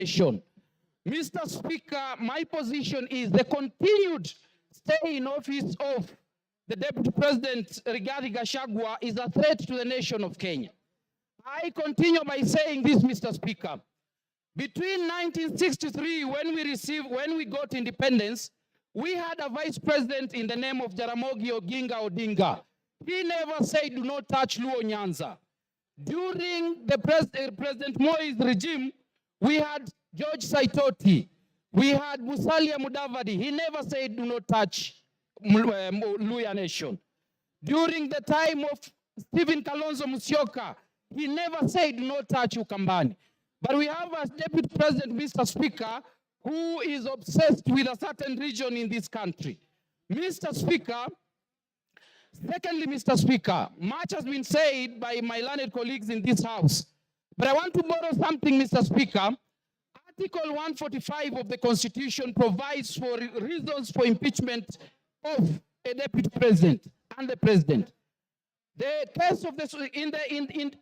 nation. Mr. Speaker, my position is the continued stay in office of the Deputy President Rigathi Gachagua is a threat to the nation of Kenya. I continue by saying this, Mr. Speaker. Between 1963, when we got independence, we had a vice president in the name of Jaramogi Oginga Odinga. He never said, do not touch Luo Nyanza. During the President Moi's regime, we had George Saitoti. We had Musalia Mudavadi. He never said, do not touch Luya Nation. During the time of Stephen Kalonzo Musyoka, he never said, do not touch Ukambani. But we have a Deputy President, Mr. Speaker, who is obsessed with a certain region in this country. Mr. Speaker, secondly, Mr. Speaker, much has been said by my learned colleagues in this House. But I want to borrow something, Mr. Speaker. Article 145 of the Constitution provides for reasons for impeachment of a Deputy President and the President. The case of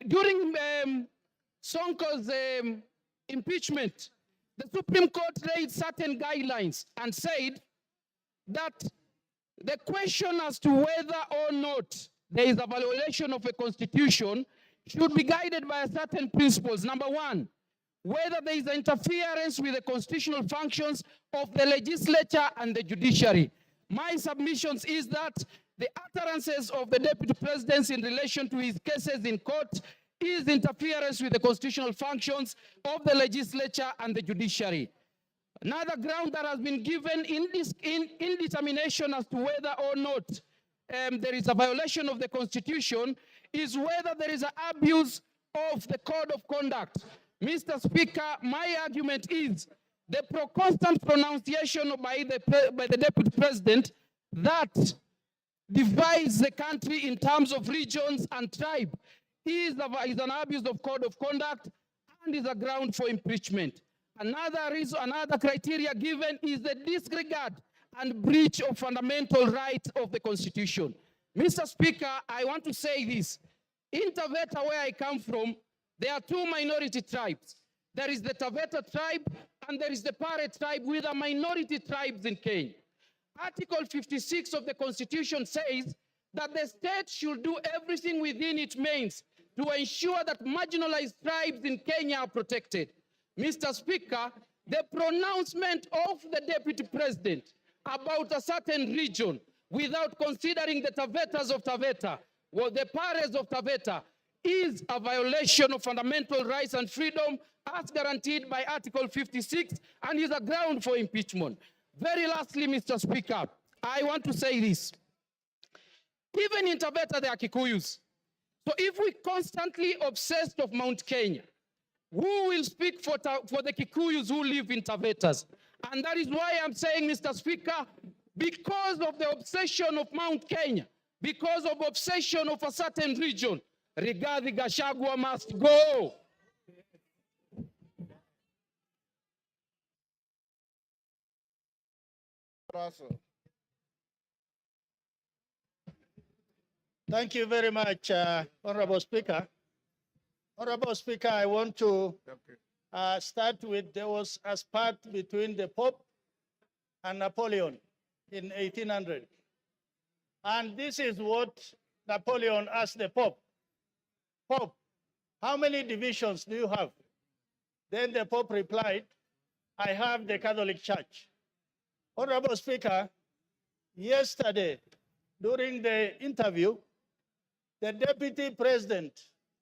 during Sonko's impeachment, the Supreme Court laid certain guidelines and said that the question as to whether or not there is a violation of a constitution should be guided by certain principles. Number one, whether there is interference with the constitutional functions of the legislature and the judiciary. My submissions is that the utterances of the Deputy President in relation to his cases in court is interference with the constitutional functions of the legislature and the judiciary. Another ground that has been given in this determination as to whether or not there is a violation of the Constitution is whether there is an abuse of the code of conduct. Mr. Speaker, my argument is the constant pronunciation by the Deputy President that divides the country in terms of regions and tribe is an abuse of code of conduct and is a ground for impeachment. Another criteria given is the disregard and breach of fundamental rights of the Constitution. Mr. Speaker, I want to say this. In Taveta, where I come from, there are two minority tribes. There is the Taveta tribe and there is the Pare tribe, with a minority tribes in Kenya. Article 56 of the Constitution says that the state should do everything within its means to ensure that marginalized tribes in Kenya are protected. Mr. Speaker, the pronouncement of the Deputy President about a certain region without considering the Tavetas of Taveta or the Pares of Taveta is a violation of fundamental rights and freedom as guaranteed by Article 56 and is a ground for impeachment. Very lastly, Mr. Speaker, I want to say this. Even in Taveta, there are Kikuyus. So if we constantly obsessed of Mount Kenya, who will speak for the Kikuyus who live in Tavetas? And that is why I'm saying, Mr. Speaker, because of the obsession of Mount Kenya, because of obsession of a certain region, Rigathi Gachagua must go. Thank you very much, Honorable Speaker. Honorable Speaker, I want to start with there was a spat between the Pope and Napoleon in 1800. And this is what Napoleon asked the Pope. Pope, how many divisions do you have? Then the Pope replied, I have the Catholic Church. Honorable Speaker, yesterday, during the interview, the Deputy President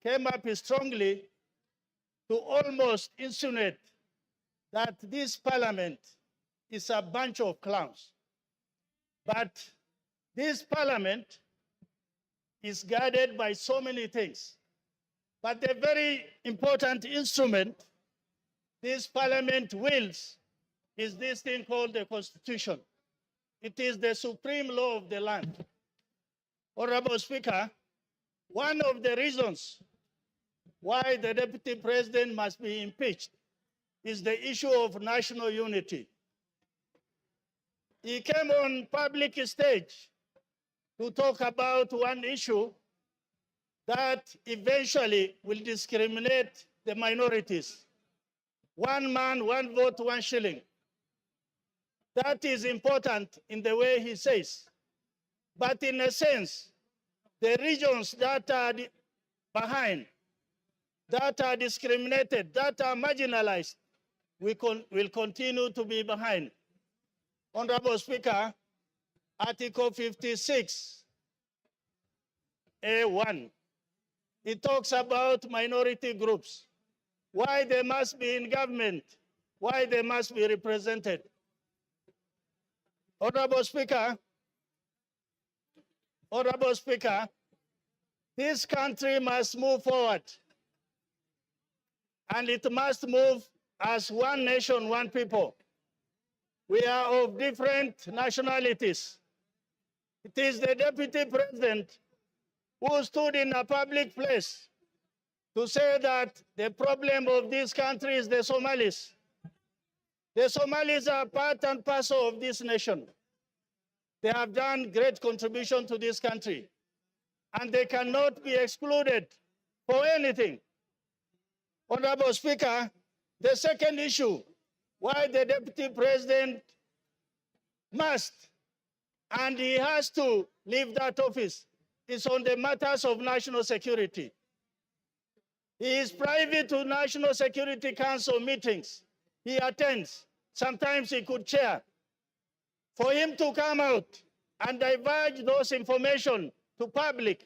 came up strongly to almost insinuate that this parliament is a bunch of clowns. But this parliament is guarded by so many things. But the very important instrument this parliament wields is this thing called the Constitution. It is the supreme law of the land. Honorable Speaker, one of the reasons why the Deputy President must be impeached is the issue of national unity. He came on public stage to talk about one issue that eventually will discriminate the minorities. 1 man, 1 vote, 1 shilling. That is important in the way he says. But in a sense, the regions that are behind, that are discriminated, that are marginalized, will continue to be behind. Honorable Speaker, Article 56, A1, it talks about minority groups, why they must be in government, why they must be represented. Honorable Speaker, this country must move forward, and it must move as one nation, one people. We are of different nationalities. It is the Deputy President who stood in a public place to say that the problem of this country is the Somalis. The Somalis are part and parcel of this nation. They have done great contribution to this country, and they cannot be excluded for anything. Honorable Speaker, the second issue, why the Deputy President must, and he has to leave that office, is on the matters of national security. He is privy to National Security Council meetings. He attends. Sometimes he could chair. For him to come out and divulge those information to public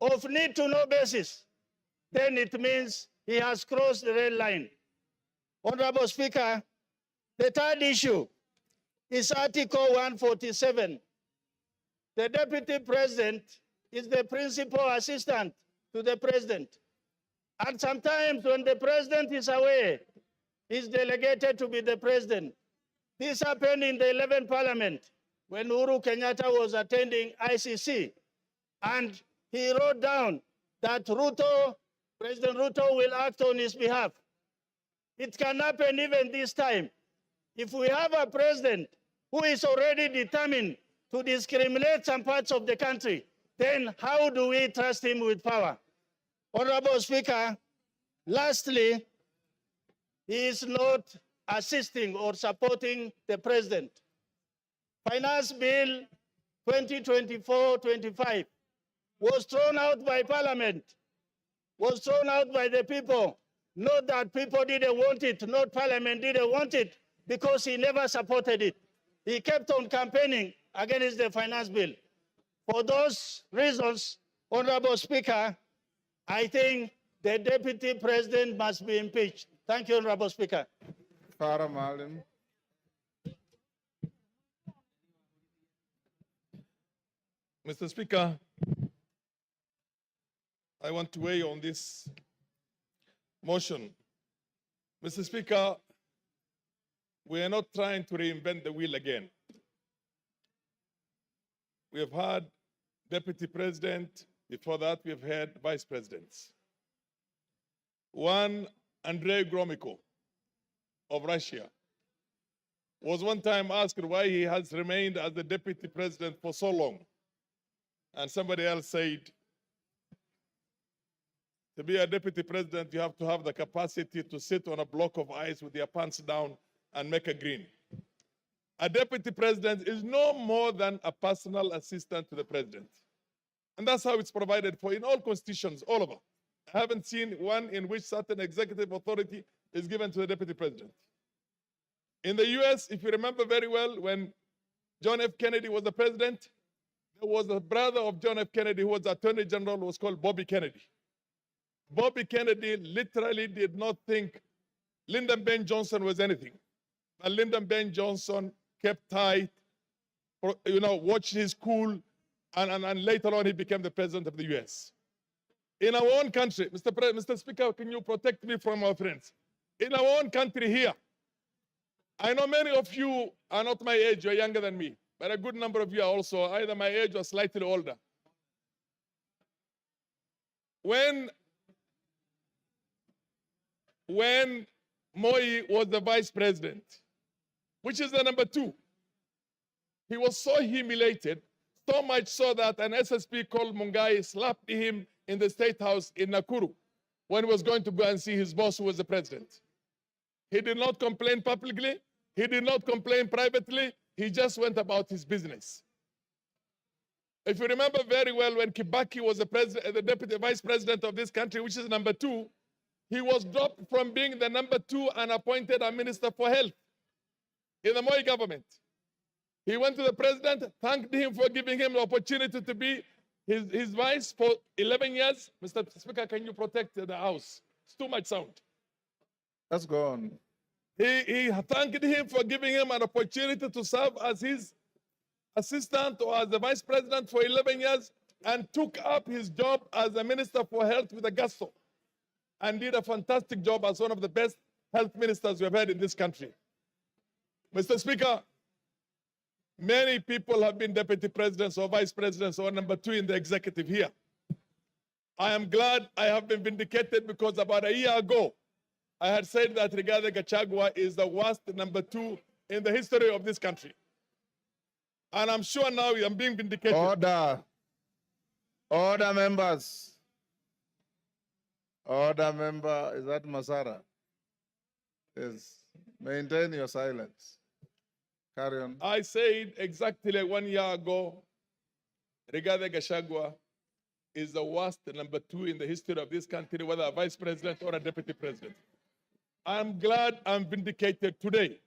of need-to-know basis, then it means he has crossed the red line. Honorable Speaker, the third issue is Article 147. The Deputy President is the principal assistant to the President. And sometimes when the President is away, he's delegated to be the President. This happened in the 11th Parliament when Uhuru Kenyatta was attending ICC. And he wrote down that President Ruto will act on his behalf. It can happen even this time. If we have a president who is already determined to discriminate some parts of the country, then how do we trust him with power? Honorable Speaker, lastly, he is not assisting or supporting the president. Finance Bill 2024-25 was thrown out by Parliament, was thrown out by the people. Not that people didn't want it, not Parliament didn't want it, because he never supported it. He kept on campaigning against the finance bill. For those reasons, Honorable Speaker, I think the Deputy President must be impeached. Thank you, Honorable Speaker. Farah Maalim. Mr. Speaker, I want to weigh on this motion. Mr. Speaker, we are not trying to reinvent the wheel again. We have had Deputy President. Before that, we have had Vice Presidents. One, Andrei Gromyko of Russia, was one time asked why he has remained as the Deputy President for so long. And somebody else said, to be a Deputy President, you have to have the capacity to sit on a block of ice with your pants down and make a green. A Deputy President is no more than a personal assistant to the President. And that's how it's provided for in all constitutions, all over. I haven't seen one in which certain executive authority is given to the Deputy President. In the US, if you remember very well, when John F. Kennedy was the president, there was a brother of John F. Kennedy who was Attorney General, who was called Bobby Kennedy. Bobby Kennedy literally did not think Lyndon B. Johnson was anything. But Lyndon B. Johnson kept tight, watched his cool, and later on he became the president of the US. In our own country, Mr. Speaker, can you protect me from our friends? In our own country here, I know many of you are not my age, you're younger than me, but a good number of you are also either my age or slightly older. When Moi was the vice president, which is the number 2, he was so humiliated, so much so that an SSP called Mungai slapped him in the State House in Nakuru when he was going to go and see his boss, who was the president. He did not complain publicly. He did not complain privately. He just went about his business. If you remember very well, when Kibaki was the deputy vice president of this country, which is number 2, he was dropped from being the number 2 and appointed a minister for health in the Moi government. He went to the president, thanked him for giving him the opportunity to be his vice for 11 years. Mr. Speaker, can you protect the house? It's too much sound. Let's go on. He thanked him for giving him an opportunity to serve as his assistant or as the vice president for 11 years and took up his job as the minister for health with a gusto and did a fantastic job as one of the best health ministers we've had in this country. Mr. Speaker, many people have been deputy presidents or vice presidents or number 2 in the executive here. I am glad I have been vindicated because about a year ago, I had said that Rigathi Gachagua is the worst number 2 in the history of this country. And I'm sure now I'm being vindicated. Order. Order, members. Order, member. Is that Masara? Yes. Maintain your silence. Carry on. I said exactly 1 year ago, Rigathi Gachagua is the worst number 2 in the history of this country, whether a vice president or a deputy president. I'm glad I'm vindicated today.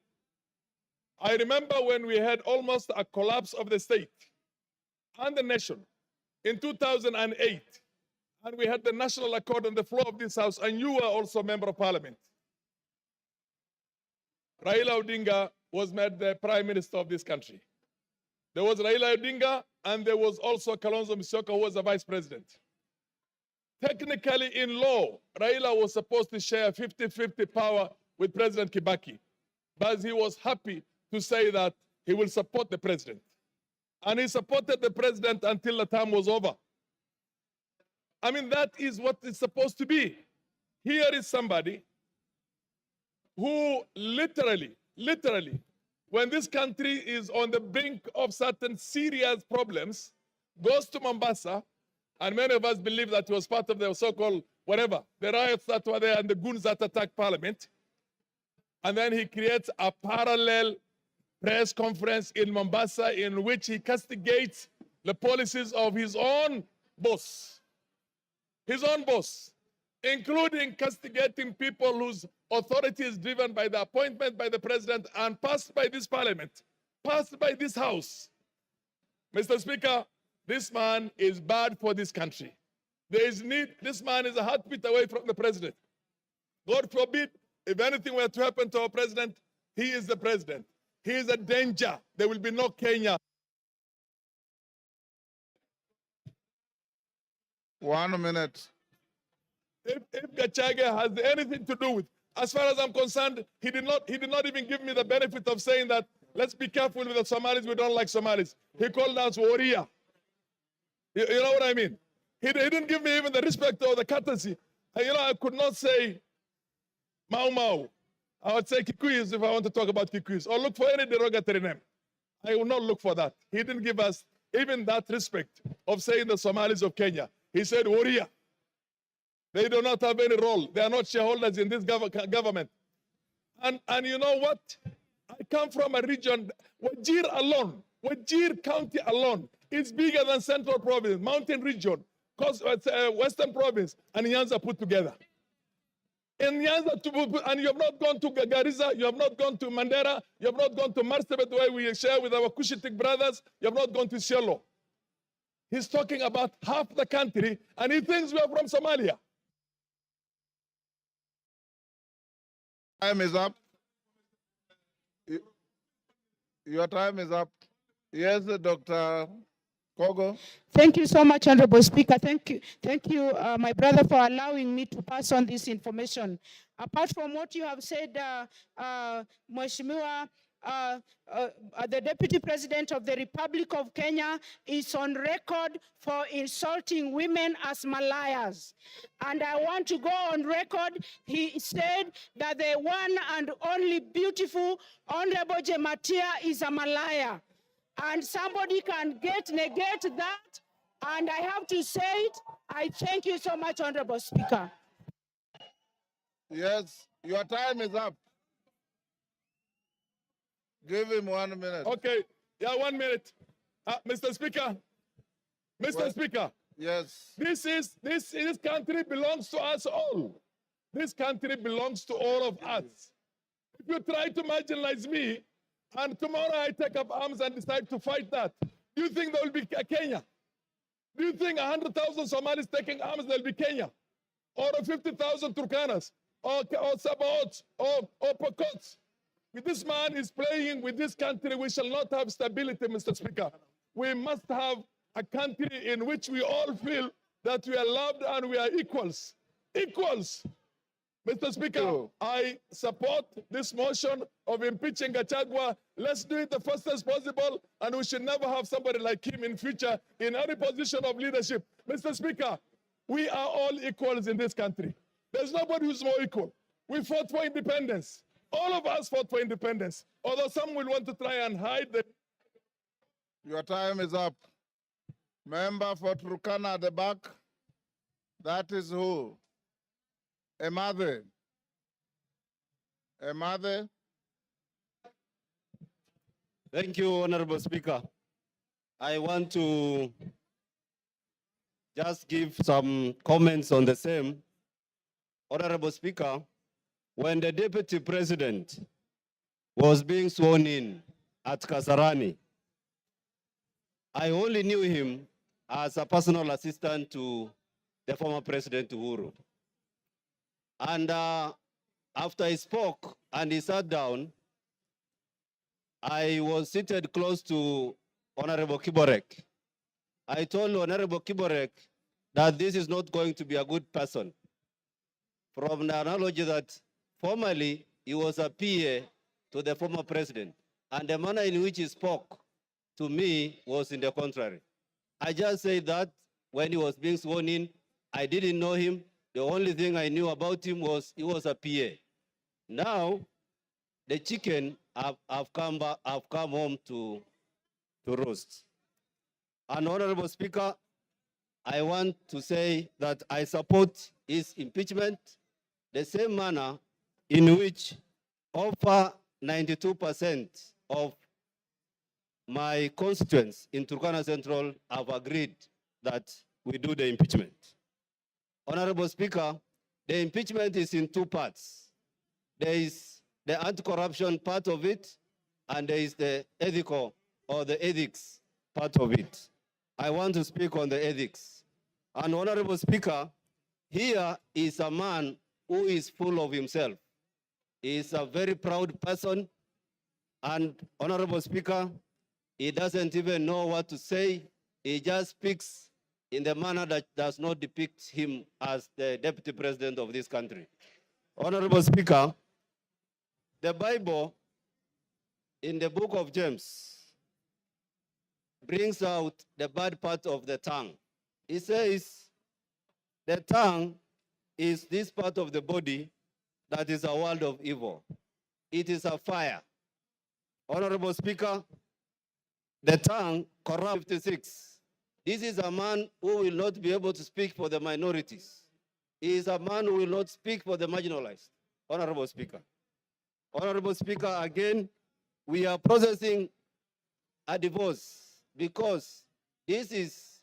I remember when we had almost a collapse of the state and the nation in 2008, and we had the national accord on the floor of this house, and you were also a member of parliament. Raila Odinga was made the prime minister of this country. There was Raila Odinga, and there was also Kalonzo Musyoka, who was the vice president. Technically, in law, Raila was supposed to share 50-50 power with President Kibaki, but he was happy to say that he will support the president. And he supported the president until the term was over. I mean, that is what it's supposed to be. Here is somebody who literally, when this country is on the brink of certain serious problems, goes to Mombasa, and many of us believe that he was part of the so-called whatever, the riots that were there and the goons that attacked parliament. And then he creates a parallel press conference in Mombasa in which he castigates the policies of his own boss, including castigating people whose authority is driven by the appointment by the president and passed by this parliament, passed by this house. Mr. Speaker, this man is bad for this country. There is need, this man is a heartbeat away from the president. God forbid, if anything were to happen to our president, he is the president. He is a danger. There will be no Kenya. 1 minute. If Gachagua has anything to do with, as far as I'm concerned, he did not even give me the benefit of saying that, let's be careful with the Somalis, we don't like Somalis. He called us warrior. You know what I mean? He didn't give me even the respect or the courtesy. I could not say Mau Mau. I would say Kikuyus if I want to talk about Kikuyus, or look for any derogatory name. I will not look for that. He didn't give us even that respect of saying the Somalis of Kenya. He said warrior. They do not have any role. They are not shareholders in this government. And you know what? I come from a region, Wajir County alone is bigger than Central Province, Mountain Region, Western Province, and Nyanza put together. In Nyanza, and you have not gone to Garissa, you have not gone to Mandera, you have not gone to Marsabit, where we share with our Cushitic brothers, you have not gone to Shiloh. He's talking about half the country, and he thinks we are from Somalia. Time is up. Your time is up. Yes, Dr. Kogo. Thank you so much, Honorable Speaker. Thank you, my brother, for allowing me to pass on this information. Apart from what you have said, Mheshimiwa, the Deputy President of the Republic of Kenya is on record for insulting women as Malayas. And I want to go on record. He said that the one and only beautiful Honorable Jematia is a Malaya. And somebody can negate that. And I have to say it. I thank you so much, Honorable Speaker. Yes, your time is up. Give him 1 minute. Okay, yeah, 1 minute. Mr. Speaker, Mr. Speaker, Yes. this country belongs to us all. This country belongs to all of us. If you try to marginalize me, and tomorrow I take up arms and decide to fight that, do you think there will be a Kenya? Do you think 100,000 Somalis taking arms, there will be Kenya? Or 50,000 Turkanas? Or Sabaots? Or Pokots? This man is playing with this country. We shall not have stability, Mr. Speaker. We must have a country in which we all feel that we are loved and we are equals. Equals. Mr. Speaker, I support this motion of impeaching Gachagua. Let's do it the fastest possible, and we should never have somebody like him in future in any position of leadership. Mr. Speaker, we are all equals in this country. There's nobody who's more equal. We fought for independence. All of us fought for independence, although some will want to try and hide the... Your time is up. Member for Turkana at the back. That is who? Emade. Emade. Thank you, Honorable Speaker. I want to just give some comments on the same. Honorable Speaker, when the Deputy President was being sworn in at Kasarani, I only knew him as a personal assistant to the former President Uhuru. And after he spoke and he sat down, I was seated close to Honorable Kiborek. I told Honorable Kiborek that this is not going to be a good person. From the analogy that formerly he was a PA to the former president, and the manner in which he spoke to me was in the contrary. I just said that when he was being sworn in, I didn't know him. The only thing I knew about him was he was a PA. Now, the chicken have come home to roast. And Honorable Speaker, I want to say that I support his impeachment the same manner in which over 92% of my constituents in Turkana Central have agreed that we do the impeachment. Honorable Speaker, the impeachment is in two parts. There is the anti-corruption part of it, and there is the ethical or the ethics part of it. I want to speak on the ethics. And Honorable Speaker, here is a man who is full of himself. He is a very proud person, and Honorable Speaker, he doesn't even know what to say. He just speaks in the manner that does not depict him as the Deputy President of this country. Honorable Speaker, the Bible in the book of James brings out the bad part of the tongue. It says the tongue is this part of the body that is a world of evil. It is a fire. Honorable Speaker, the tongue corrupts 56. This is a man who will not be able to speak for the minorities. He is a man who will not speak for the marginalized. Honorable Speaker. Honorable Speaker, again, we are processing a divorce because this is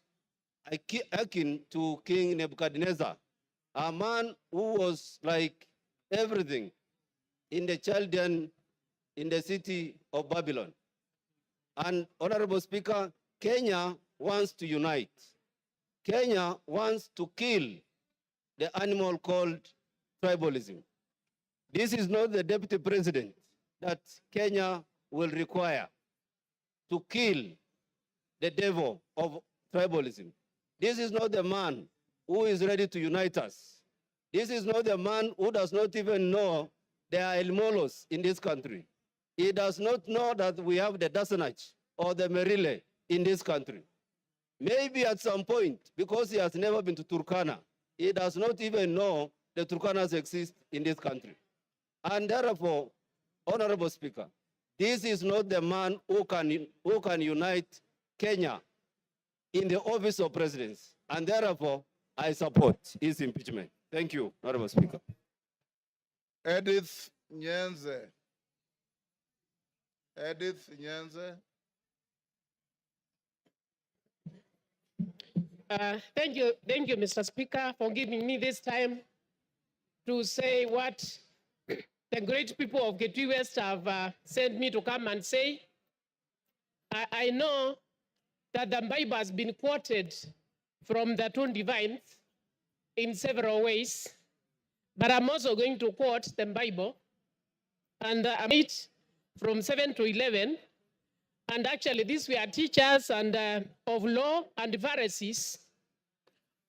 akin to King Nebuchadnezzar, a man who was like everything in the Chaldean, in the city of Babylon. And Honorable Speaker, Kenya wants to unite. Kenya wants to kill the animal called tribalism. This is not the Deputy President that Kenya will require to kill the devil of tribalism. This is not the man who is ready to unite us. This is not the man who does not even know there are El Molos in this country. He does not know that we have the Dasanach or the Merile in this country. Maybe at some point, because he has never been to Turkana, he does not even know the Turkanas exist in this country. And therefore, Honorable Speaker, this is not the man who can unite Kenya in the office of presidency. And therefore, I support his impeachment. Thank you, Honorable Speaker. Edith Nyenze. Edith Nyenze. Thank you, Mr. Speaker, for giving me this time to say what the great people of Getui West have sent me to come and say. I know that the Bible has been quoted from the two divines in several ways, but I'm also going to quote the Bible, and I read from 7 to 11. And actually, these were teachers and of law and Pharisees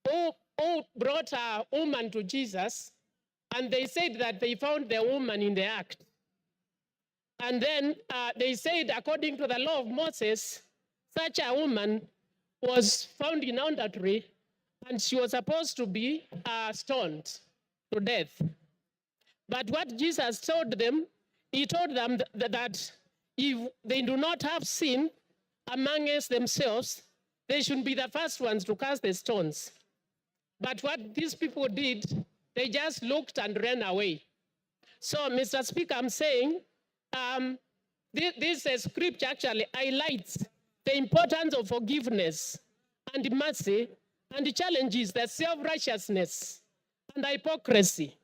who brought a woman to Jesus, and they said that they found the woman in the act. And then they said, according to the law of Moses, such a woman was found in adultery, and she was supposed to be stoned to death. But what Jesus told them, he told them that if they do not have sin amongst themselves, they should be the first ones to cast the stones. But what these people did, they just looked and ran away. So, Mr. Speaker, I'm saying this scripture actually highlights the importance of forgiveness and mercy, and challenges the self-righteousness and hypocrisy.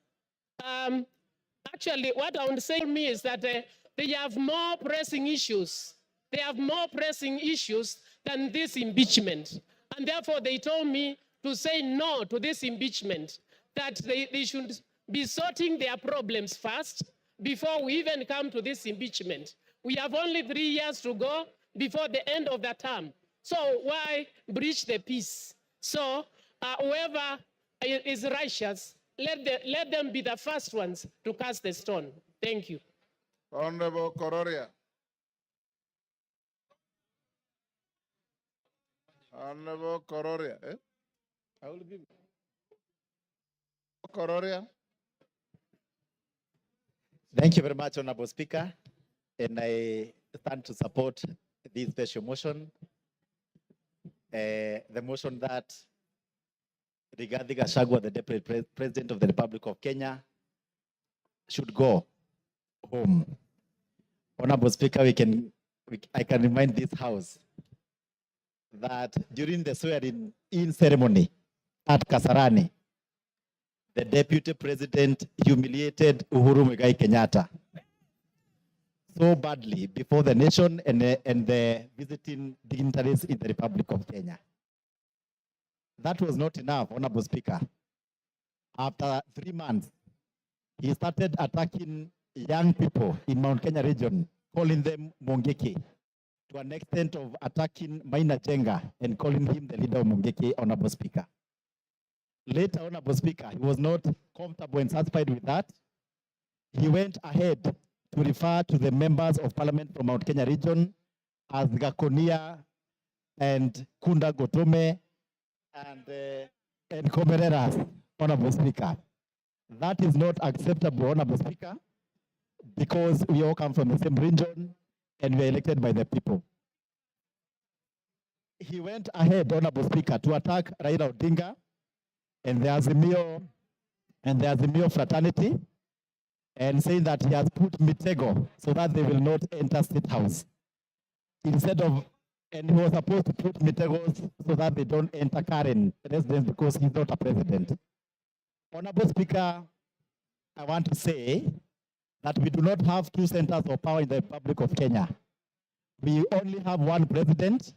Actually, what I want to say to me is that they have more pressing issues. They have more pressing issues than this impeachment. And therefore, they told me to say no to this impeachment, that they should be sorting their problems first before we even come to this impeachment. We have only 3 years to go before the end of the term. So why breach the peace? So whoever is righteous, let them be the first ones to cast the stone. Thank you. Honorable Kororia. Honorable Kororia. Eh? I will give you. Kororia. Thank you very much, Honorable Speaker. And I stand to support this special motion. The motion that regarding Gachagua, the Deputy President of the Republic of Kenya, should go home. Honorable Speaker, I can remind this House that during the swearing-in ceremony at Kasarani, the Deputy President humiliated Uhuru Muigai Kenyatta so badly before the nation and the visiting dignitaries in the Republic of Kenya. That was not enough, Honorable Speaker. After 3 months, he started attacking young people in Mount Kenya region, calling them Mongeke, to an extent of attacking Maina Jenga and calling him the leader of Mongeke, Honorable Speaker. Later, Honorable Speaker, he was not comfortable and satisfied with that. He went ahead to refer to the members of parliament from Mount Kenya region as Gakonia and Kunda Gotome and Komereras, Honorable Speaker. That is not acceptable, Honorable Speaker, because we all come from the same region and we are elected by the people. He went ahead, Honorable Speaker, to attack Raila Odinga and the Azimio fraternity, and saying that he has put Mitego so that they will not enter State House. Instead of, and he was supposed to put Mitegos so that they don't enter Karen residence because he's not a president. Honorable Speaker, I want to say that we do not have 2 centers of power in the Republic of Kenya. We only have 1 president,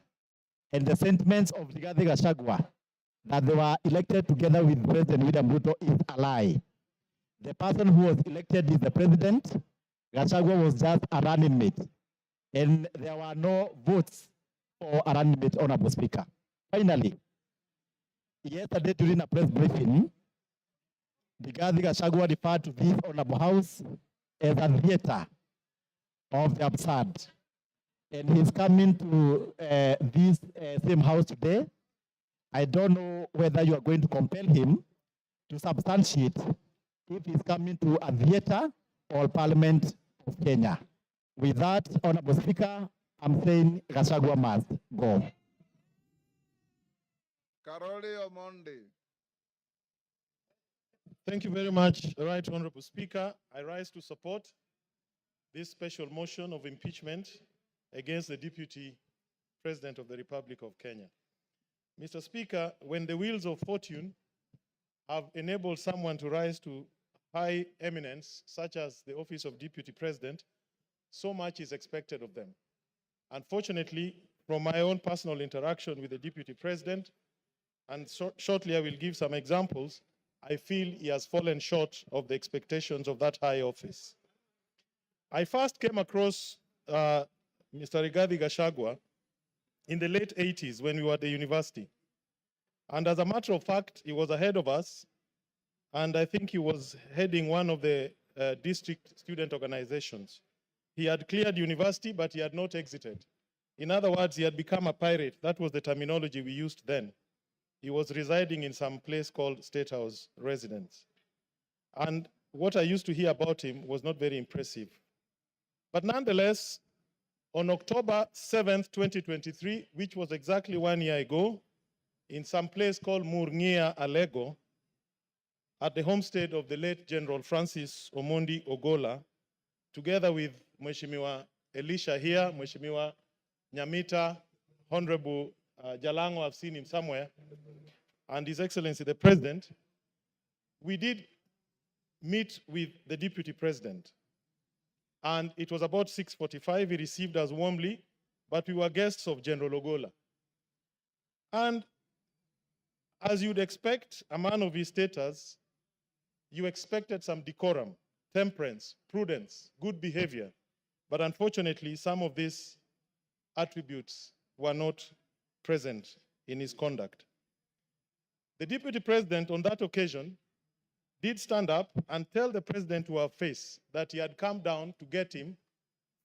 and the sentiments of Rigathi Gachagua that they were elected together with President William Ruto is a lie. The person who was elected is the president. Gachagua was just a running mate, and there were no votes for a running mate, Honorable Speaker. Finally, yesterday during a press briefing, Rigathi Gachagua referred to this Honorable House as a theater of the absurd. And he's coming to this same house today. I don't know whether you are going to compel him to substantiate if he's coming to a theater or Parliament of Kenya. With that, Honorable Speaker, I'm saying Gachagua must go. Karoli Omondi. Thank you very much, Right Honorable Speaker. I rise to support this special motion of impeachment against the Deputy President of the Republic of Kenya. Mr. Speaker, when the wheels of fortune have enabled someone to rise to high eminence, such as the office of Deputy President, so much is expected of them. Unfortunately, from my own personal interaction with the Deputy President, and shortly I will give some examples, I feel he has fallen short of the expectations of that high office. I first came across Mr. Gachagua in the late 80s when we were at the university. And as a matter of fact, he was ahead of us, and I think he was heading one of the district student organizations. He had cleared university, but he had not exited. In other words, he had become a pirate. That was the terminology we used then. He was residing in some place called State House Residence. And what I used to hear about him was not very impressive. But nonetheless, on October 7th, 2023, which was exactly 1 year ago, in some place called Murngia, Alego, at the homestead of the late General Francis Omondi Ogola, together with Mheshimiwa Elisha here, Mheshimiwa Nyamita, Honorable Jalango, I've seen him somewhere, and His Excellency the President, we did meet with the Deputy President. And it was about 6:45. He received us warmly, but we were guests of General Ogola. And as you'd expect, a man of his status, you expected some decorum, temperance, prudence, good behavior. But unfortunately, some of these attributes were not present in his conduct. The Deputy President on that occasion did stand up and tell the President to our face that he had come down to get him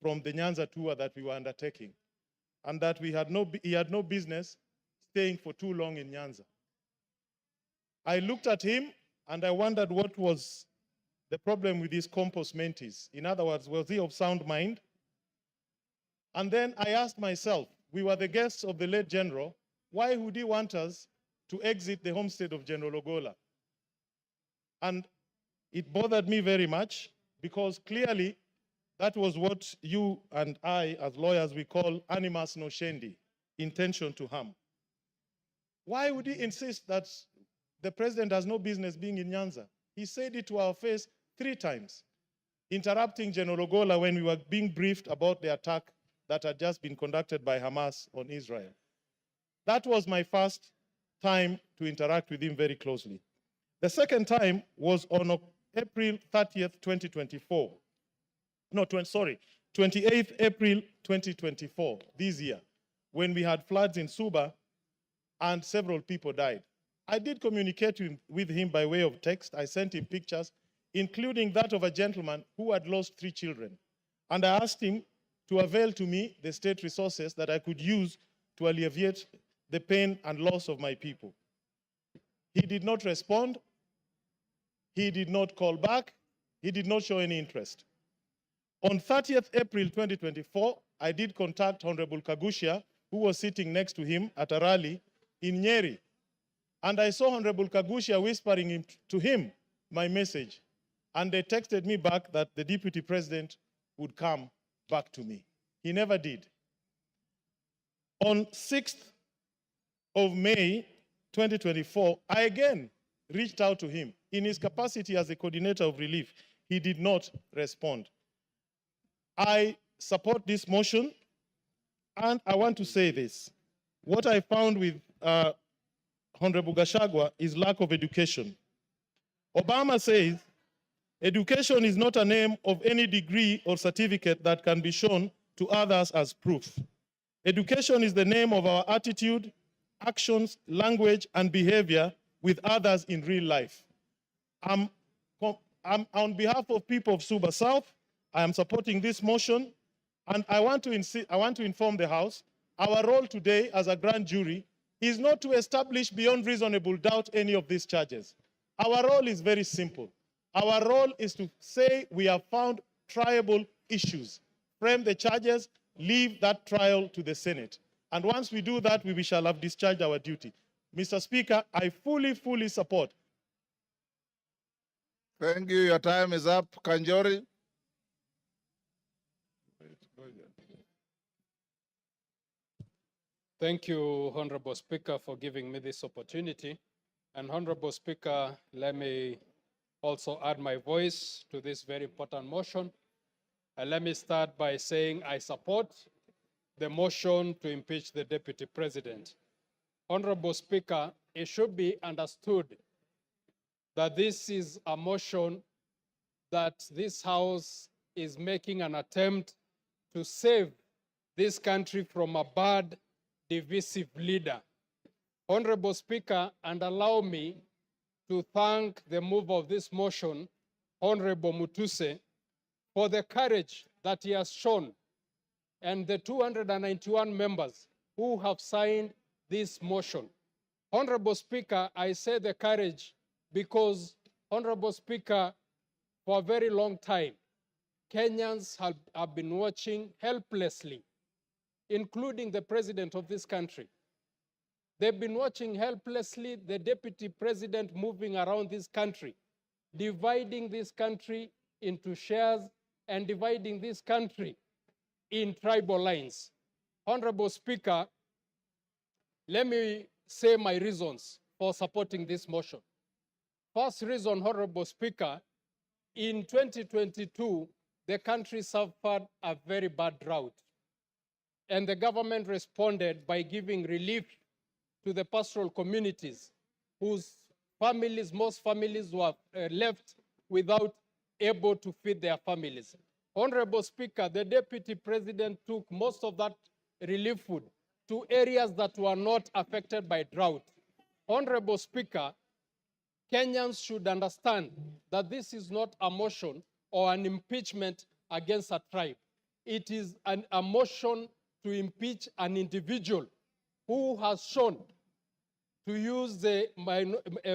from the Nyanza tour that we were undertaking, and that he had no business staying for too long in Nyanza. I looked at him and I wondered what was the problem with his compos mentis. In other words, was he of sound mind? And then I asked myself, we were the guests of the late General, why would he want us to exit the homestead of General Ogola? And it bothered me very much, because clearly that was what you and I, as lawyers, we call animus nocendi, intention to harm. Why would he insist that the President has no business being in Nyanza? He said it to our face 3 times, interrupting General Ogola when we were being briefed about the attack that had just been conducted by Hamas on Israel. That was my first time to interact with him very closely. The second time was on April 30th, 2024. No, 28th April 2024, this year, when we had floods in Suba and several people died. I did communicate with him by way of text. I sent him pictures, including that of a gentleman who had lost 3 children. And I asked him to avail to me the state resources that I could use to alleviate the pain and loss of my people. He did not respond. He did not call back. He did not show any interest. On 30th April 2024, I did contact Honorable Kagushia, who was sitting next to him at a rally in Nyeri. And I saw Honorable Kagushia whispering to him my message. And they texted me back that the Deputy President would come back to me. He never did. On 6th of May 2024, I again reached out to him in his capacity as the coordinator of relief. He did not respond. I support this motion, and I want to say this. What I found with Honorable Gachagua is lack of education. Obama says, education is not a name of any degree or certificate that can be shown to others as proof. Education is the name of our attitude, actions, language, and behavior with others in real life. I'm on behalf of people of Suba South, I am supporting this motion, and I want to inform the House, our role today as a grand jury is not to establish beyond reasonable doubt any of these charges. Our role is very simple. Our role is to say we have found triable issues, frame the charges, leave that trial to the Senate. And once we do that, we shall have discharged our duty. Mr. Speaker, I fully support. Thank you. Your time is up. Kanjori. Thank you, Honorable Speaker, for giving me this opportunity. And Honorable Speaker, let me also add my voice to this very important motion. And let me start by saying I support the motion to impeach the Deputy President. Honorable Speaker, it should be understood that this is a motion that this House is making an attempt to save this country from a bad, divisive leader. Honorable Speaker, and allow me to thank the mover of this motion, Honorable Mutuse, for the courage that he has shown and the 291 members who have signed this motion. Honorable Speaker, I say the courage because, Honorable Speaker, for a very long time, Kenyans have been watching helplessly, including the president of this country. They've been watching helplessly the deputy president moving around this country, dividing this country into shares and dividing this country in tribal lines. Honorable Speaker, let me say my reasons for supporting this motion. First reason, Honorable Speaker, in 2022, the country suffered a very bad drought. And the government responded by giving relief to the pastoral communities whose families, most families were left without able to feed their families. Honorable Speaker, the Deputy President took most of that relief food to areas that were not affected by drought. Honorable Speaker, Kenyans should understand that this is not a motion or an impeachment against a tribe. It is a motion to impeach an individual who has shown, to use the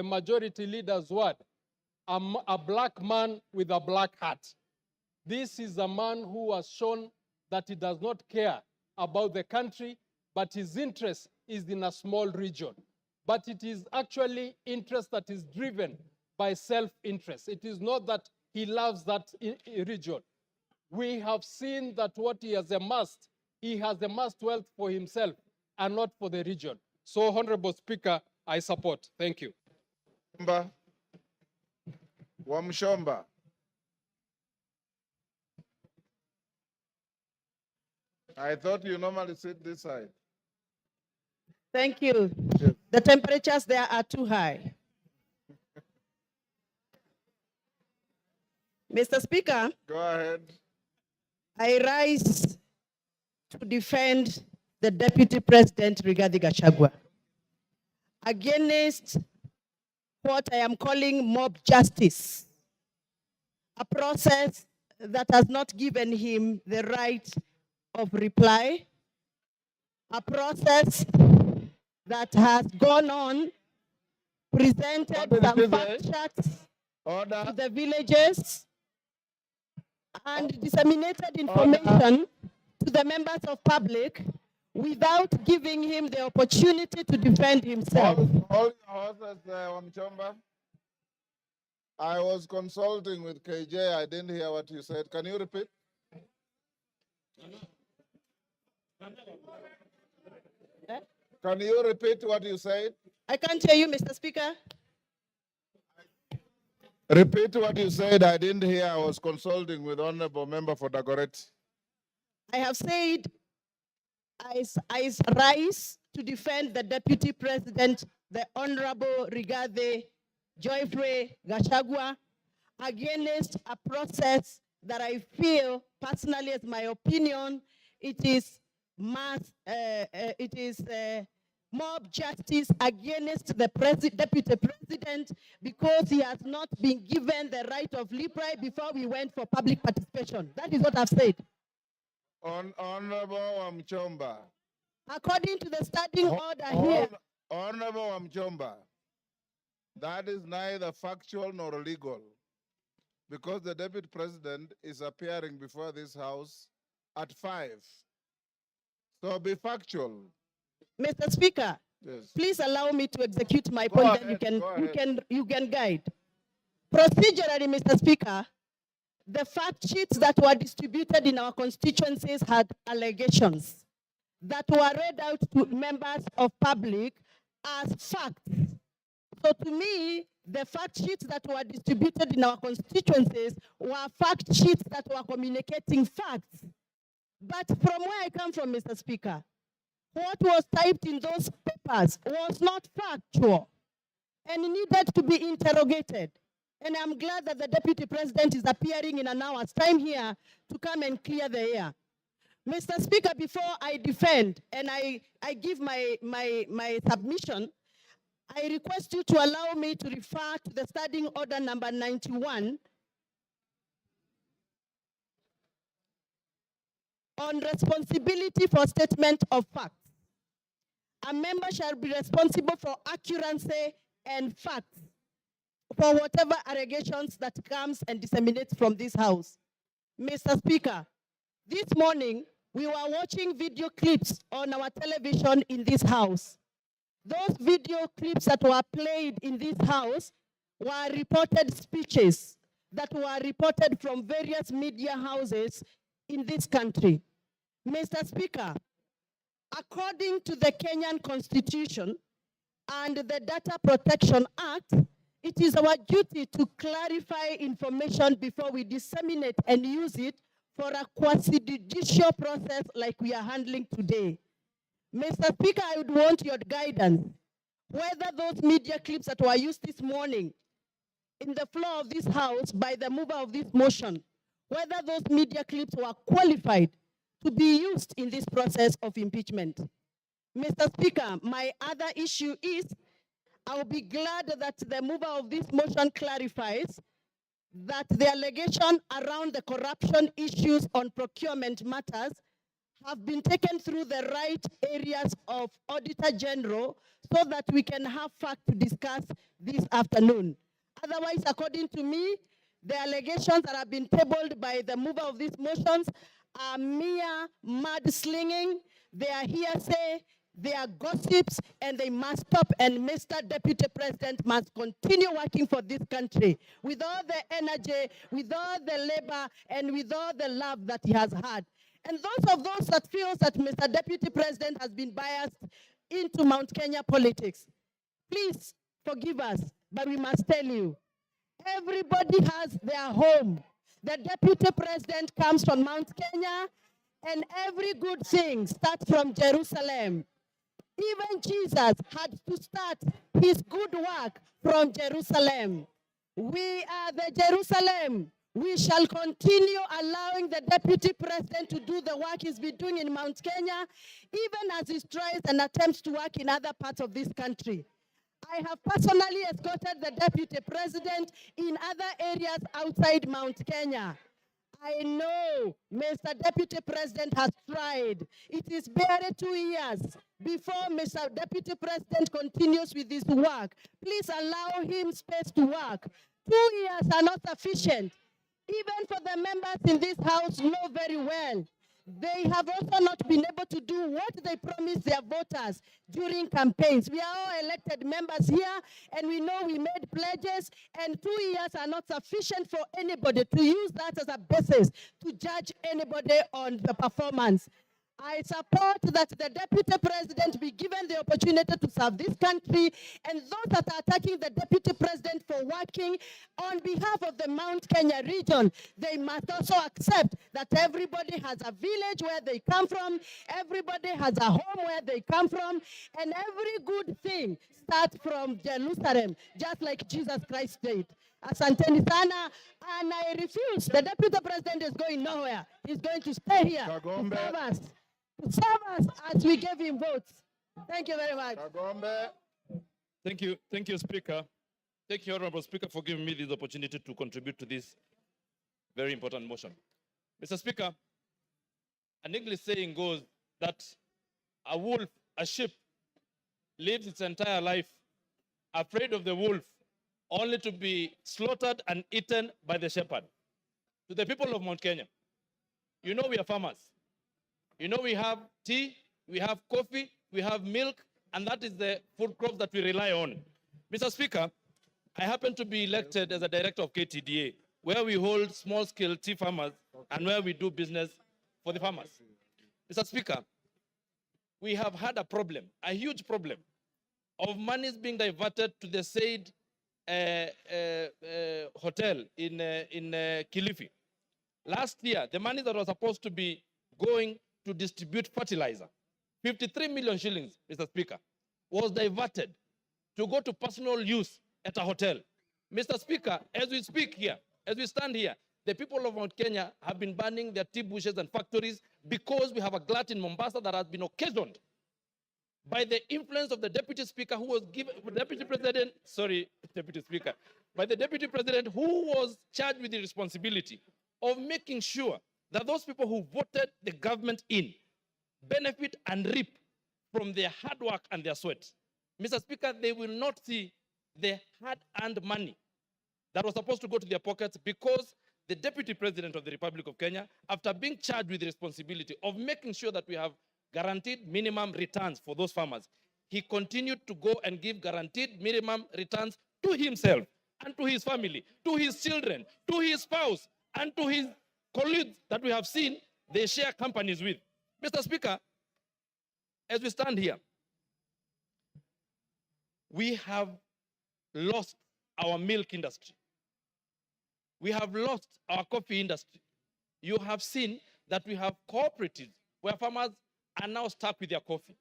majority leader's word, a black man with a black hat. This is a man who has shown that he does not care about the country, but his interest is in a small region. But it is actually interest that is driven by self-interest. It is not that he loves that region. We have seen that what he has amassed wealth for himself and not for the region. So, Honorable Speaker, I support. Thank you. Wamshomba. I thought you normally sit this side. Thank you. The temperatures there are too high. Mr. Speaker, Go ahead. I rise to defend the Deputy President Rigathi Gachagua against what I am calling mob justice, a process that has not given him the right of reply, a process that has gone on, presented some fact checks to the villages, and disseminated information to the members of public without giving him the opportunity to defend himself. Hold your horses, Wamchomba. I was consulting with KJ. I didn't hear what you said. Can you repeat? Can you repeat what you said? I can't hear you, Mr. Speaker. Repeat what you said. I didn't hear. I was consulting with Honorable Member for Dagoretti. I have said I rise to defend the Deputy President, the Honorable Rigathi Joyfrey Gachagua, against a process that I feel, personally, as my opinion, it is mob justice against the Deputy President because he has not been given the right of reply before we went for public participation. That is what I've said. Honorable Wamchomba. According to the standing order here. Honorable Wamchomba, that is neither factual nor legal because the Deputy President is appearing before this House at 5. So be factual. Mr. Speaker, yes. Please allow me to execute my point, then you can guide. Procedurally, Mr. Speaker, the fact sheets that were distributed in our constituencies had allegations that were read out to members of public as facts. So to me, the fact sheets that were distributed in our constituencies were fact sheets that were communicating facts. But from where I come from, Mr. Speaker, what was typed in those papers was not factual and needed to be interrogated. And I'm glad that the Deputy President is appearing in an hour's time here to come and clear the air. Mr. Speaker, before I defend and I give my submission, I request you to allow me to refer to the Standing Order number 91 on responsibility for statement of facts. A member shall be responsible for accuracy and facts for whatever allegations that comes and disseminates from this house. Mr. Speaker, this morning we were watching video clips on our television in this house. Those video clips that were played in this house were reported speeches that were reported from various media houses in this country. Mr. Speaker, according to the Kenyan Constitution and the Data Protection Act, it is our duty to clarify information before we disseminate and use it for a quasi-judicial process like we are handling today. Mr. Speaker, I would want your guidance whether those media clips that were used this morning in the floor of this house by the mover of this motion, whether those media clips were qualified to be used in this process of impeachment. Mr. Speaker, my other issue is I will be glad that the mover of this motion clarifies that the allegation around the corruption issues on procurement matters have been taken through the right areas of Auditor General so that we can have fact to discuss this afternoon. Otherwise, according to me, the allegations that have been tabled by the mover of these motions are mere mudslinging, they are hearsay, they are gossips, and they must stop. And Mr. Deputy President must continue working for this country with all the energy, with all the labor, and with all the love that he has had. And those that feel that Mr. Deputy President has been biased into Mount Kenya politics, please forgive us, but we must tell you, everybody has their home. The Deputy President comes from Mount Kenya, and every good thing starts from Jerusalem. Even Jesus had to start his good work from Jerusalem. We are the Jerusalem. We shall continue allowing the Deputy President to do the work he's been doing in Mount Kenya, even as he tries and attempts to work in other parts of this country. I have personally escorted the Deputy President in other areas outside Mount Kenya. I know Mr. Deputy President has tried. It is barely 2 years before Mr. Deputy President continues with this work. Please allow him space to work. 2 years are not sufficient. Even for the members in this house know very well. They have also not been able to do what they promised their voters during campaigns. We are all elected members here, and we know we made pledges, and 2 years are not sufficient for anybody to use that as a basis to judge anybody on the performance. I support that the Deputy President be given the opportunity to serve this country, and those that are attacking the Deputy President for working on behalf of the Mount Kenya region, they must also accept that everybody has a village where they come from, everybody has a home where they come from, and every good thing starts from Jerusalem, just like Jesus Christ did. Asanteni sana, and I refuse. The Deputy President is going nowhere. He's going to stay here to serve us as we gave him votes. Thank you very much. Thank you, Speaker. Thank you, Honorable Speaker, for giving me this opportunity to contribute to this very important motion. Mr. Speaker, an English saying goes that a sheep lives its entire life afraid of the wolf, only to be slaughtered and eaten by the shepherd. To the people of Mount Kenya, you know we are farmers. You know we have tea, we have coffee, we have milk, and that is the food crops that we rely on. Mr. Speaker, I happen to be elected as a director of KTDA, where we hold small-scale tea farmers and where we do business for the farmers. Mr. Speaker, we have had a problem, a huge problem, of monies being diverted to the said hotel in Kilifi. Last year, the money that was supposed to be going to distribute fertilizer, 53 million shillings, Mr. Speaker, was diverted to go to personal use at a hotel. Mr. Speaker, as we speak here, as we stand here, the people of Mount Kenya have been burning their tea bushes and factories because we have a glut in Mombasa that has been occasioned by the influence of the Deputy Speaker who was given, Deputy President who was charged with the responsibility of making sure that those people who voted the government in benefit and reap from their hard work and their sweat. Mr. Speaker, they will not see the hard-earned money that was supposed to go to their pockets because the Deputy President of the Republic of Kenya, after being charged with the responsibility of making sure that we have guaranteed minimum returns for those farmers, he continued to go and give guaranteed minimum returns to himself and to his family, to his children, to his spouse, and to his colleagues that we have seen they share companies with. Mr. Speaker, as we stand here, we have lost our milk industry. We have lost our coffee industry. You have seen that we have cooperatives where farmers are now stuck with their coffee.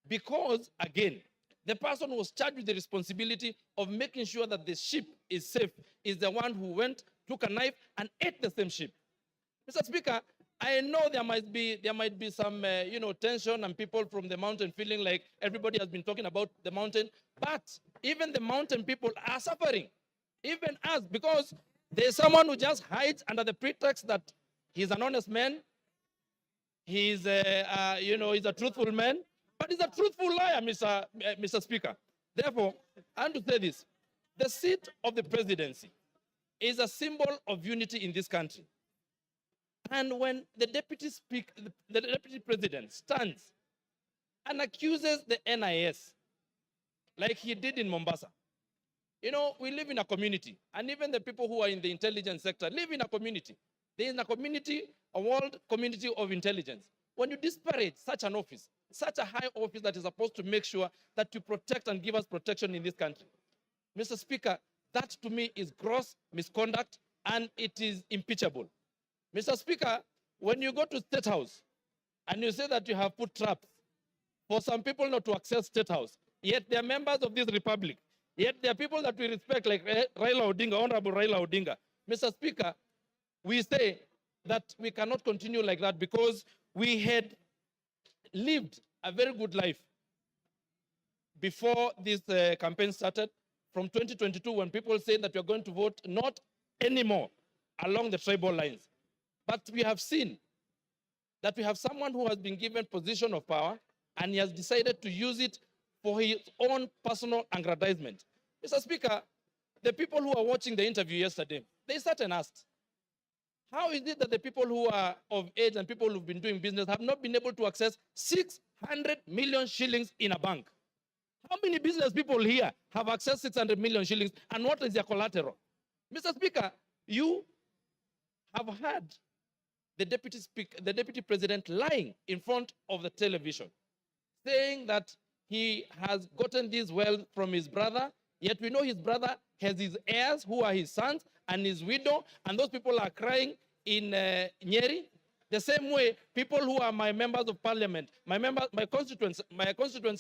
Because, again, the person who was charged with the responsibility of making sure that the sheep is safe is the one who went, took a knife, and ate the same sheep. Mr. Speaker, I know there might be some tension and people from the mountain feeling like everybody has been talking about the mountain, but even the mountain people are suffering, even us, because there's someone who just hides under the pretext that he's an honest man, he's he's a truthful man, but he's a truthful liar, Mr. Speaker. Therefore, I want to say this: the seat of the presidency is a symbol of unity in this country. And when the deputy president stands and accuses the NIS, like he did in Mombasa, we live in a community, and even the people who are in the intelligence sector live in a community. There is a community, a world community of intelligence. When you disparage such an office, such a high office that is supposed to make sure that you protect and give us protection in this country, Mr. Speaker, that to me is gross misconduct and it is impeachable. Mr. Speaker, when you go to State House and you say that you have put traps for some people not to access State House, yet they are members of this republic, yet they are people that we respect like Raila Odinga, Honorable Raila Odinga. Mr. Speaker, we say that we cannot continue like that because we had lived a very good life before this campaign started from 2022 when people said that we are going to vote not anymore along the tribal lines. But we have seen that we have someone who has been given position of power and he has decided to use it for his own personal aggrandizement. Mr. Speaker, the people who are watching the interview yesterday, they sat and asked, how is it that the people who are of age and people who've been doing business have not been able to access 600 million shillings in a bank? How many business people here have accessed 600 million shillings and what is their collateral? Mr. Speaker, you have had the deputy president lying in front of the television, saying that he has gotten this wealth from his brother, yet we know his brother has his heirs who are his sons and his widow, and those people are crying in Nyeri. The same way, people who are my members of parliament, my constituents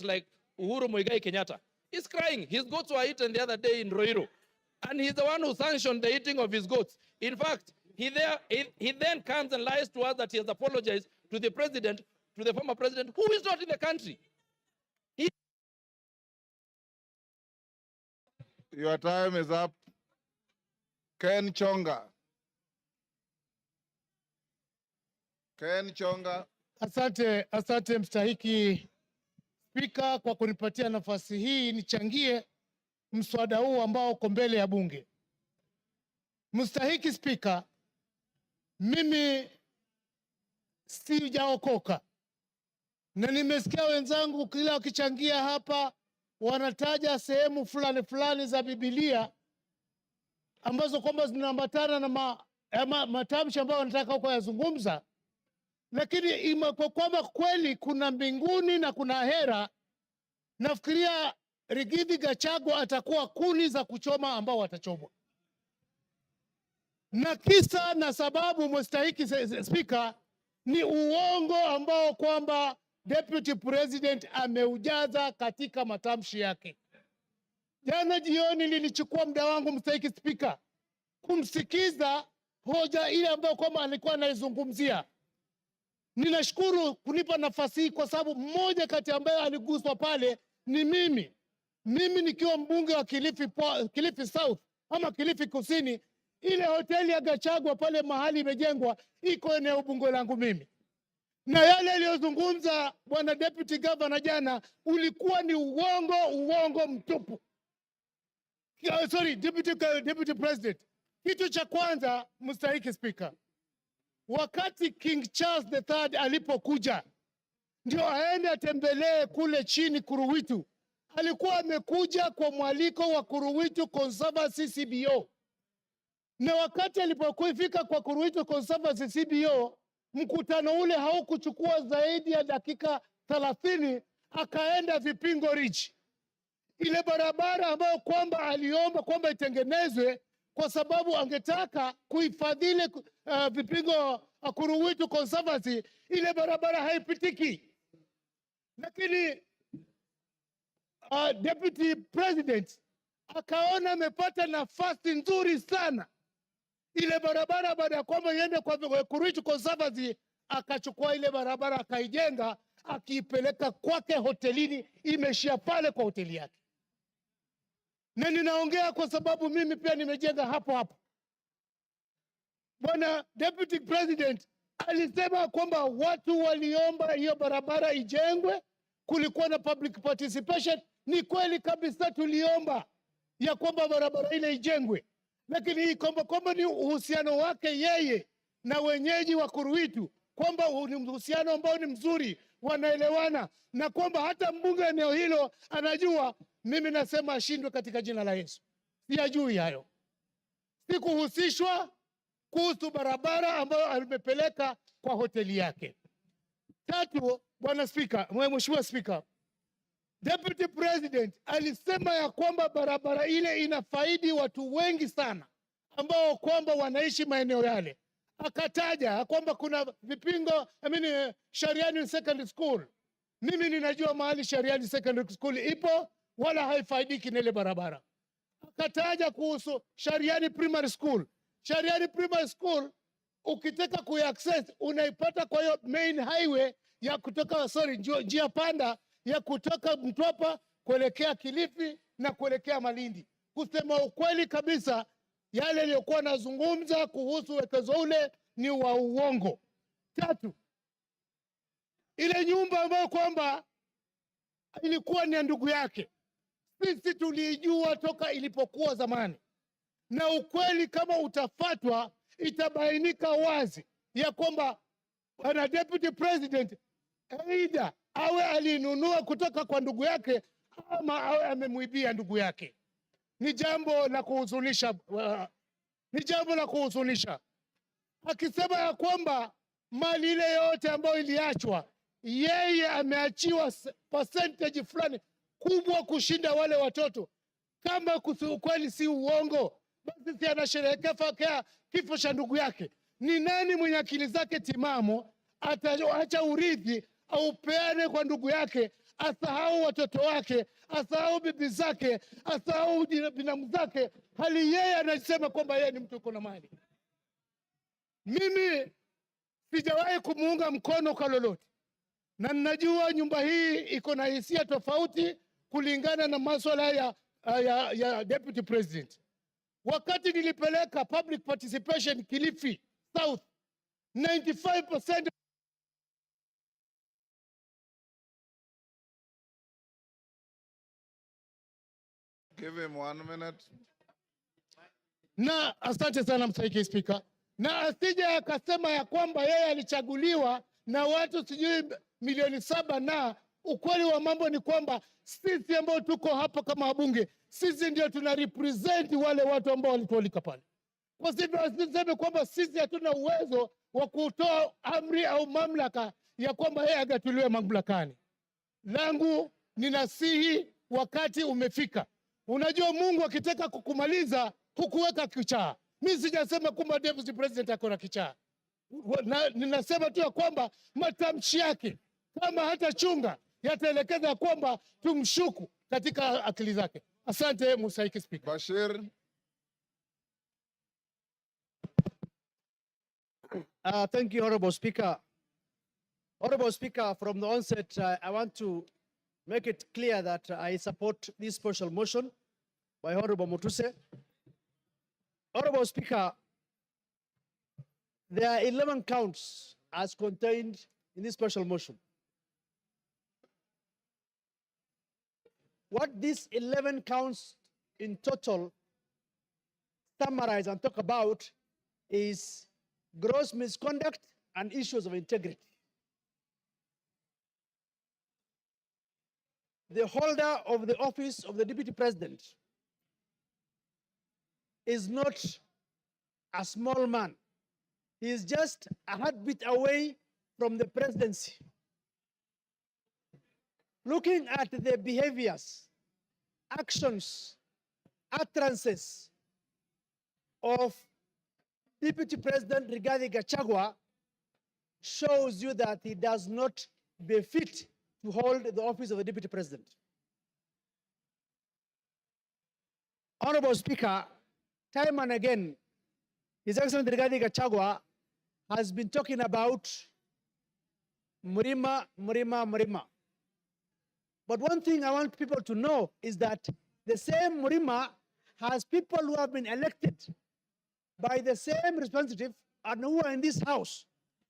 like Uhuru Muigai Kenyatta, he's crying. His goats were eaten the other day in Roiro, and he's the one who sanctioned the eating of his goats. In fact, he then comes and lies to us that he has apologized to the president, to the former president, who is not in the country. Your time is up. Ken Chonga. Ken Chonga. Asante mstahiki Spika kwa kunipatia nafasi hii nichangie mswada huu ambao uko mbele ya bunge. Mstahiki Spika, mimi sijaokoka na nimesikia wenzangu kila wakichangia hapa wanataja sehemu fulani fulani za Biblia ambazo kwamba zinaambatana na matamshi ambayo wanataka huko yazungumza, lakini kwa kwamba kweli kuna mbinguni na kuna hera, nafikiria Rigathi Gachagua atakuwa kuni za kuchoma ambao watachomwa. Na kisa na sababu mstahiki Speaker ni uongo ambao kwamba Deputy President ameujaza katika matamshi yake. Jana jioni nilichukua muda wangu mstahiki Speaker kumsikiza hoja ile ambayo kwamba alikuwa anaizungumzia. Ninashukuru kunipa nafasi hii kwa sababu mmoja kati ambaye aliguswa pale ni mimi. Mimi nikiwa mbunge wa Kilifi South ama Kilifi Kusini, ile hoteli ya Gachagua pale mahali imejengwa iko eneo bunge langu mimi. Na yale aliyozungumza bwana Deputy Governor jana ulikuwa ni uongo mtupu. Sorry, Deputy President. Kitu cha kwanza mstahiki Speaker, wakati King Charles III alipokuja ndio aende atembelee kule chini Kuruwitu, alikuwa amekuja kwa mwaliko wa Kuruwitu Conservancy CBO. Na wakati alipofika kwa Kuruwitu Conservancy CBO, mkutano ule haukuchukua zaidi ya dakika 30, akaenda Vipingo Ridge. Ile barabara ambayo kwamba aliomba kwamba itengenezwe kwa sababu angetaka kuhifadhili Vipingo Kuruwitu Conservancy, ile barabara haipitiki. Lakini Deputy President akaona amepata nafasi nzuri sana. Ile barabara baada ya kwamba iende kwa Kuruwitu Conservancy, akachukua ile barabara akaijenga, akiipeleka kwake hotelini, imeshia pale kwa hoteli yake. Na ninaongea kwa sababu mimi pia nimejenga hapo. Bwana Deputy President alisema kwamba watu waliomba hiyo barabara ijengwe, kulikuwa na public participation. Ni kweli kabisa tuliomba ya kwamba barabara ile ijengwe, lakini hii kwamba ni uhusiano wake yeye na wenyeji wa Kuruwitu, kwamba ni uhusiano ambao ni mzuri, wanaelewana, na kwamba hata mbunge eneo hilo anajua. Mimi nasema ashindwe katika jina la Yesu. Siyajui hayo. Sikuhusishwa kuhusu barabara ambayo alimepeleka kwa hoteli yake. Tatu, bwana Speaker, Mheshimiwa Speaker, Deputy President alisema ya kwamba barabara ile inafaidi watu wengi sana ambao kwamba wanaishi maeneo yale. Akataja kwamba kuna Vipingo, Shariani Secondary School. Mimi ninajua mahali Shariani Secondary School ipo, wala haifaidiki na ile barabara. Akataja kuhusu Shariani Primary School. Shariani Primary School ukitaka kuaccess unaipata kwa hiyo main highway ya kutoka njia panda ya kutoka Mtwapa kuelekea Kilifi na kuelekea Malindi. Kusema ukweli kabisa, yale aliyokuwa nazungumza kuhusu wekezo ule ni wa uongo. Tatu, ile nyumba ambayo kwamba ilikuwa ni ya ndugu yake, sisi tulijua toka ilipokuwa zamani, na ukweli kama utafatwa itabainika wazi ya kwamba bwana Deputy President aidha awe alinunua kutoka kwa ndugu yake ama awe amemuibia ndugu yake. Ni jambo la kuhuzunisha, akisema ya kwamba mali ile yote ambayo iliachwa, yeye ameachiwa percentage fulani kubwa kushinda wale watoto. Kama ukweli si uongo, basi si anasherehekea kifo cha ndugu yake. Ni nani mwenye akili zake timamo ataacha urithi au peane kwa ndugu yake, asahau watoto wake, asahau bibi zake, asahau binamu zake, hali yeye anasema kwamba yeye ni mtu uko na mali? Mimi sijawahi kumuunga mkono kwa lolote, na ninajua nyumba hii iko na hisia tofauti kulingana na masuala ya Deputy President. Wakati nilipeleka public participation Kilifi South, 95% Give him 1 minute. Na asante sana mstahiki Speaker. Na asije akasema ya kwamba yeye alichaguliwa na watu sijui milioni 7 na Ukweli wa mambo ni kwamba sisi ambao tuko hapa kama wabunge, sisi ndio tuna represent wale watu ambao walitualika pale. Kwa hivyo asiseme kwamba sisi hatuna uwezo wa kutoa amri au mamlaka ya kwamba yeye agatuliwe mamlakani. Langu ninasihi, wakati umefika. Unajua Mungu akitaka kukumaliza hukuweka kichaa. Mimi sijasema kwamba deputy president ako na kichaa. Ninasema tu ya kwamba matamshi yake kama hata chunga yataelekeza kwamba tumshuku katika akili zake. Asante Musaiki Speaker. Bashir. Thank you, Honorable Speaker. Honorable Speaker, from the onset, I want to make it clear that I support this special motion by Honorable Mutuse. Honorable Speaker, there are 11 counts as contained in this special motion. What these 11 counts in total summarize and talk about is gross misconduct and issues of integrity. The holder of the office of the Deputy President is not a small man. He is just a heartbeat away from the presidency. Looking at the behaviors, actions, utterances of Deputy President Gachagua shows you that he does not befit to hold the office of the Deputy President. Honorable Speaker, time and again, His Excellency Gachagua has been talking about Murima. But one thing I want people to know is that the same Murima has people who have been elected by the same representative and who are in this house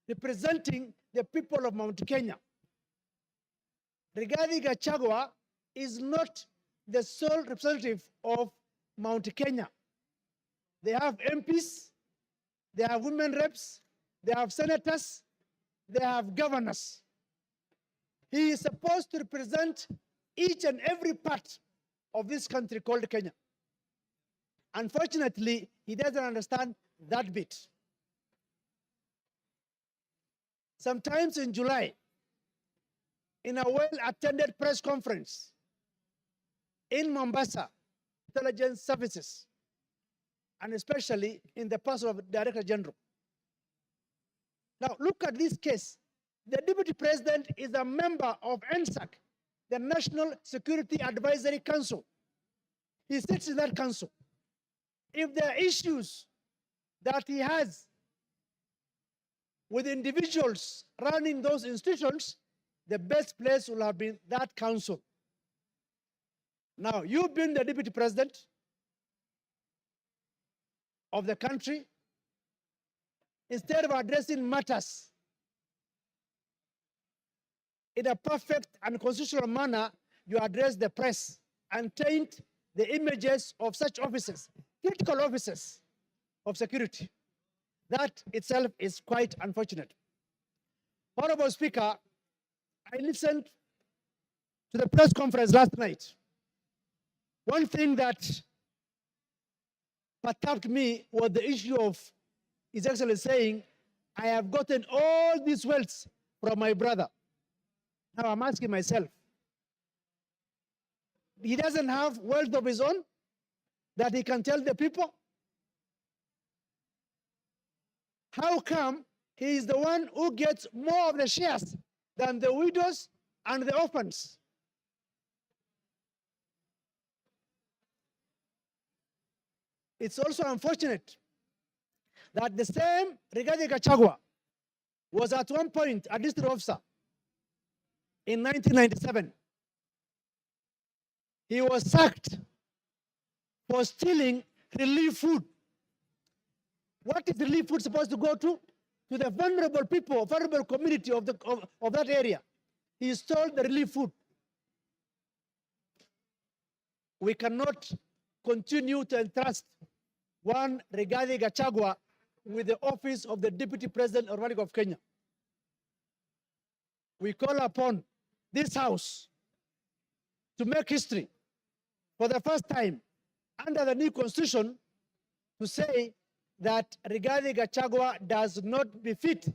representing the people of Mount Kenya. Rigathi Gachagua is not the sole representative of Mount Kenya. They have MPs, they have women reps, they have senators, they have governors. He is supposed to represent each and every part of this country called Kenya. Unfortunately, he doesn't understand that bit. Sometimes in July, in a well-attended press conference in Mombasa, intelligence services, and especially in the person of Director General. Now, look at this case. The Deputy President is a member of NSAC, the National Security Advisory Council. He sits in that council. If there are issues that he has with individuals running those institutions, the best place will have been that council. Now, you've been the Deputy President of the country. Instead of addressing matters in a perfect and constitutional manner, you address the press and taint the images of such officers, critical officers of security. That itself is quite unfortunate. Honorable Speaker, I listened to the press conference last night. One thing that perturbed me was the issue of His Excellency saying, I have gotten all these wealth from my brother. Now I'm asking myself, he doesn't have wealth of his own that he can tell the people? How come he is the one who gets more of the shares than the widows and the orphans? It's also unfortunate that the same Rigathi Gachagua was at one point a district officer in 1997. He was sacked for stealing relief food. What is relief food supposed to go to? To the vulnerable people, vulnerable community of that area. He stole the relief food. We cannot continue to entrust one Rigathi Gachagua with the office of the Deputy President of the Republic of Kenya. We call upon this House to make history for the first time under the new constitution to say that Rigathi Gachagua does not befit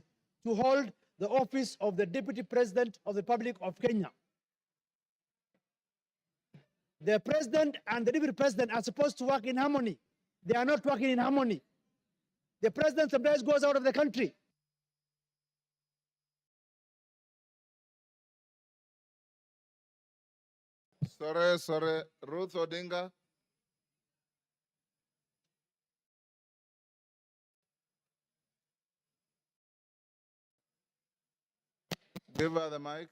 to hold the office of the Deputy President of the Republic of Kenya. The President and the Deputy President are supposed to work in harmony. They are not working in harmony. The President sometimes goes out of the country. Sorry. Ruth Odinga. Give her the mic.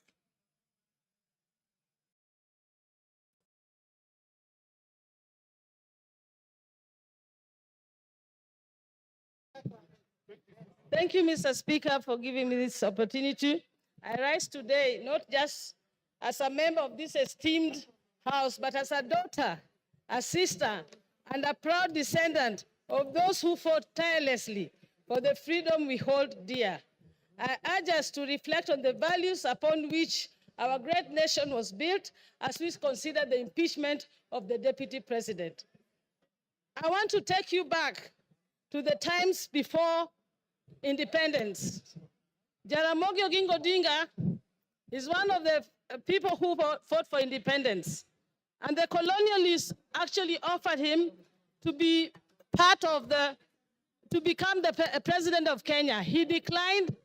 Thank you, Mr. Speaker, for giving me this opportunity. I rise today not just as a member of this esteemed House, but as a daughter, a sister, and a proud descendant of those who fought tirelessly for the freedom we hold dear. I urge us to reflect on the values upon which our great nation was built as we consider the impeachment of the Deputy President. I want to take you back to the times before independence. Jaramogi Oginga Odinga is one of the people who fought for independence. And the colonialists actually offered him to be to become the president of Kenya. He declined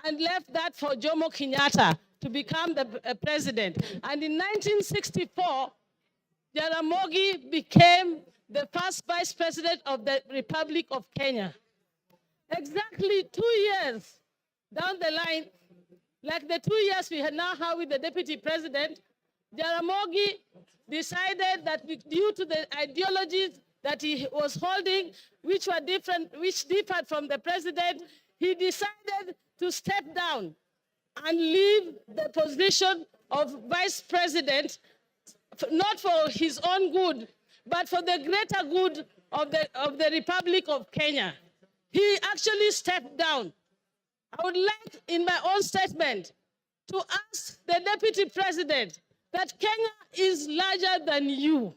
and left that for Jomo Kenyatta to become the president. And in 1964, Jaramogi became the first vice president of the Republic of Kenya. Exactly 2 years down the line, like the 2 years we now have with the deputy president, Jaramogi decided that due to the ideologies that he was holding, which differed from the president, he decided to step down and leave the position of vice president, not for his own good, but for the greater good of the Republic of Kenya. He actually stepped down. I would like, in my own statement, to ask the deputy president that Kenya is larger than you.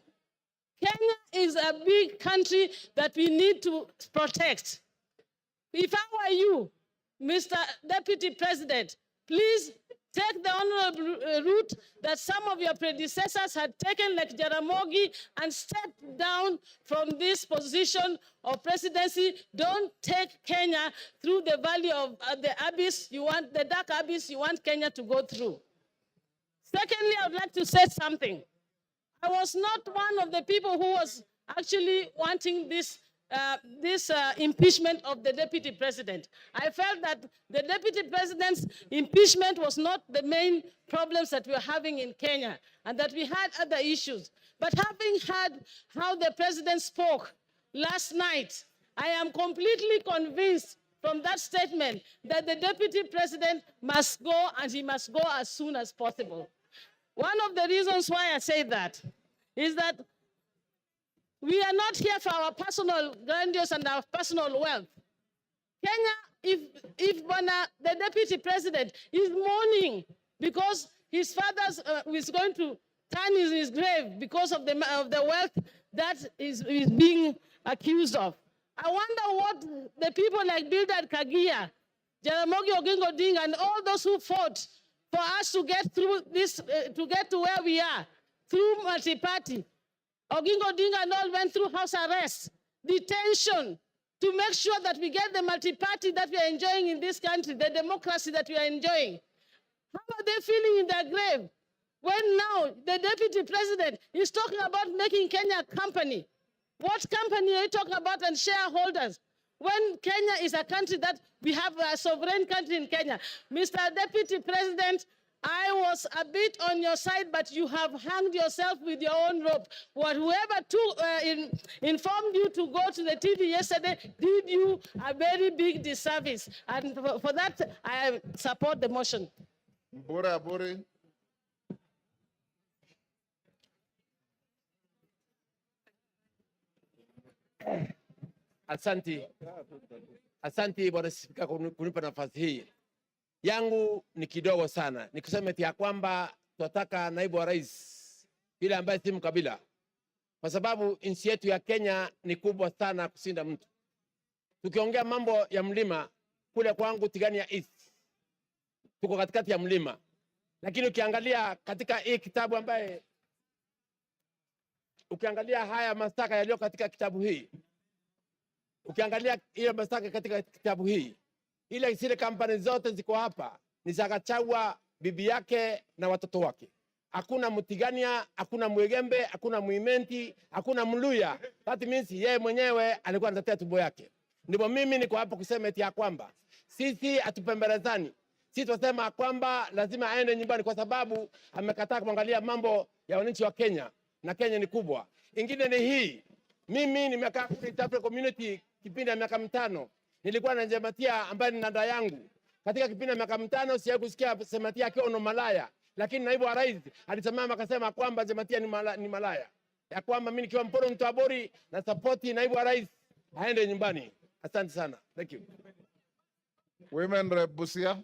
Kenya is a big country that we need to protect. If I were you, Mr. Deputy President, please take the honorable route that some of your predecessors had taken, like Jaramogi, and step down from this position of presidency. Don't take Kenya through the valley of the abyss the dark abyss you want Kenya to go through. Secondly, I would like to say something. I was not one of the people who was actually wanting this impeachment of the deputy president. I felt that the deputy president's impeachment was not the main problems that we were having in Kenya, and that we had other issues. But having heard how the president spoke last night, I am completely convinced from that statement that the deputy president must go, and he must go as soon as possible. One of the reasons why I say that is that we are not here for our personal grandiose and our personal wealth. Kenya, if the deputy president is mourning because his father is going to turn in his grave because of the wealth that is being accused of, I wonder what the people like Bildad Kagia, Jaramogi Oginga Odinga, and all those who fought for us to get through this, to get to where we are, through multi-party. Oginga Odinga and all went through house arrest, detention, to make sure that we get the multi-party that we are enjoying in this country, the democracy that we are enjoying. How are they feeling in their grave when now the deputy president is talking about making Kenya a company? What company are you talking about, and shareholders? When Kenya is a country that we have a sovereign country in Kenya. Mr. Deputy President, I was a bit on your side, but you have hanged yourself with your own rope. Whoever informed you to go to the TV yesterday did you a very big disservice. And for that, I support the motion. Mbura Aburi. Asante Bwana Spika kunipa nafasi hii. Yangu ni kidogo sana. Nikuseme ya kwamba tunataka naibu wa rais yule ambaye si mkabila, kwa sababu nchi yetu ya Kenya ni kubwa sana kushinda mtu. Tukiongea mambo ya mlima, kule kwangu Tigania East tuko katikati ya mlima, lakini ukiangalia katika hii kitabu ambaye ukiangalia haya mashtaka yaliyo katika kitabu hii, ukiangalia hiyo mashtaka katika kitabu hii, ile zile kampani zote ziko hapa ni za Gachagua, bibi yake na watoto wake. Hakuna Mutigania, hakuna Mwegembe, hakuna Muimenti, hakuna Mluya. That means yeye mwenyewe alikuwa anatetea tumbo yake. Ndipo mimi niko hapa kusema eti ya kwamba sisi hatupembelezani. Sisi tunasema kwamba lazima aende nyumbani kwa sababu amekataa kuangalia mambo ya wananchi wa Kenya, na Kenya ni kubwa. Ingine ni hii. Mimi nimekaa kwa East African Community kipindi ya miaka 5. Nilikuwa na Jematia ambaye ni nanda yangu. Katika kipindi ya miaka 5 sijawahi kusikia Jematia akiwa na malaya. Lakini naibu wa rais alisimama akasema kwamba Jematia ni malaya. Ya kwamba mimi nikiwa Mporo Mtabori na support naibu wa rais aende nyumbani. Asante sana. Thank you. Women Rep Busia.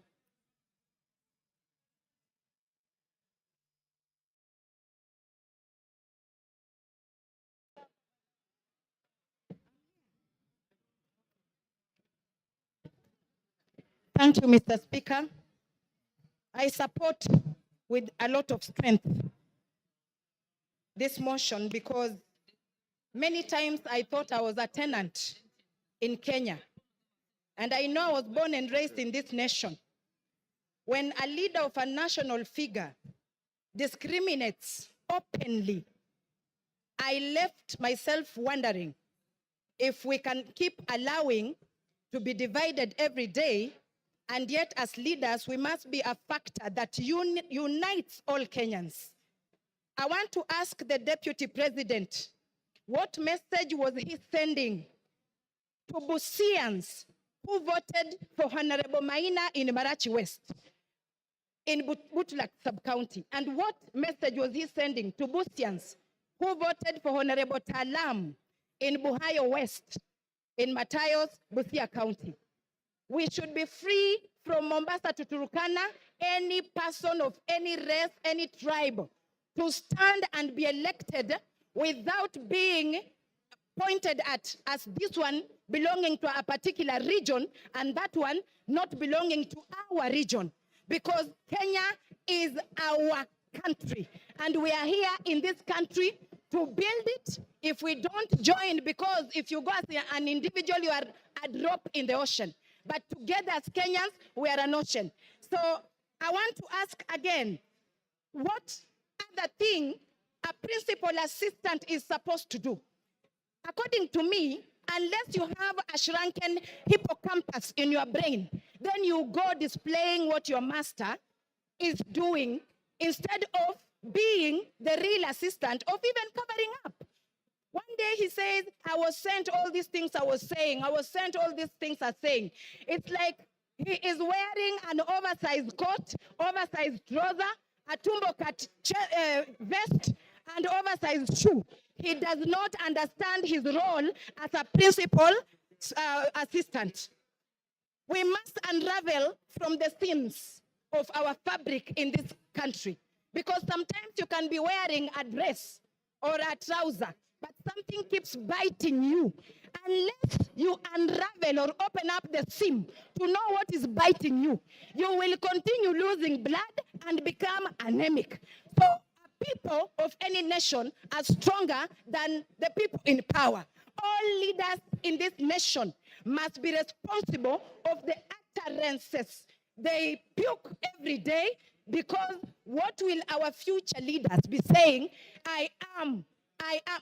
Thank you, Mr. Speaker. I support with a lot of strength this motion because many times I thought I was a tenant in Kenya. And I know I was born and raised in this nation. When a leader of a national figure discriminates openly, I left myself wondering if we can keep allowing to be divided every day, and yet as leaders, we must be a factor that unites all Kenyans. I want to ask the Deputy President, what message was he sending to Busians who voted for Honorable Maina in Marachi West, in Butlak sub-county? And what message was he sending to Busians who voted for Honorable Talam in Buhayo West, in Matayos, Busia County? We should be free from Mombasa to Turkana, any person of any race, any tribe, to stand and be elected without being pointed at as this one belonging to a particular region and that one not belonging to our region. Because Kenya is our country and we are here in this country to build it. If we don't join, because if you go as an individual, you are a drop in the ocean. But together as Kenyans, we are an ocean. So I want to ask again, what other thing a principal assistant is supposed to do? According to me, unless you have a shrunken hippocampus in your brain, then you go displaying what your master is doing instead of being the real assistant of even covering up. One day he says, I was sent all these things I was saying. I was sent all these things I'm saying. It's like he is wearing an oversized coat, oversized trouser, a tumbo cut vest, and oversized shoe. He does not understand his role as a principal assistant. We must unravel from the seams of our fabric in this country, because sometimes you can be wearing a dress or a trouser, but something keeps biting you. Unless you unravel or open up the seam to know what is biting you, you will continue losing blood and become anemic. So people of any nation are stronger than the people in power. All leaders in this nation must be responsible of the utterances they puke every day, because what will our future leaders be saying? I am,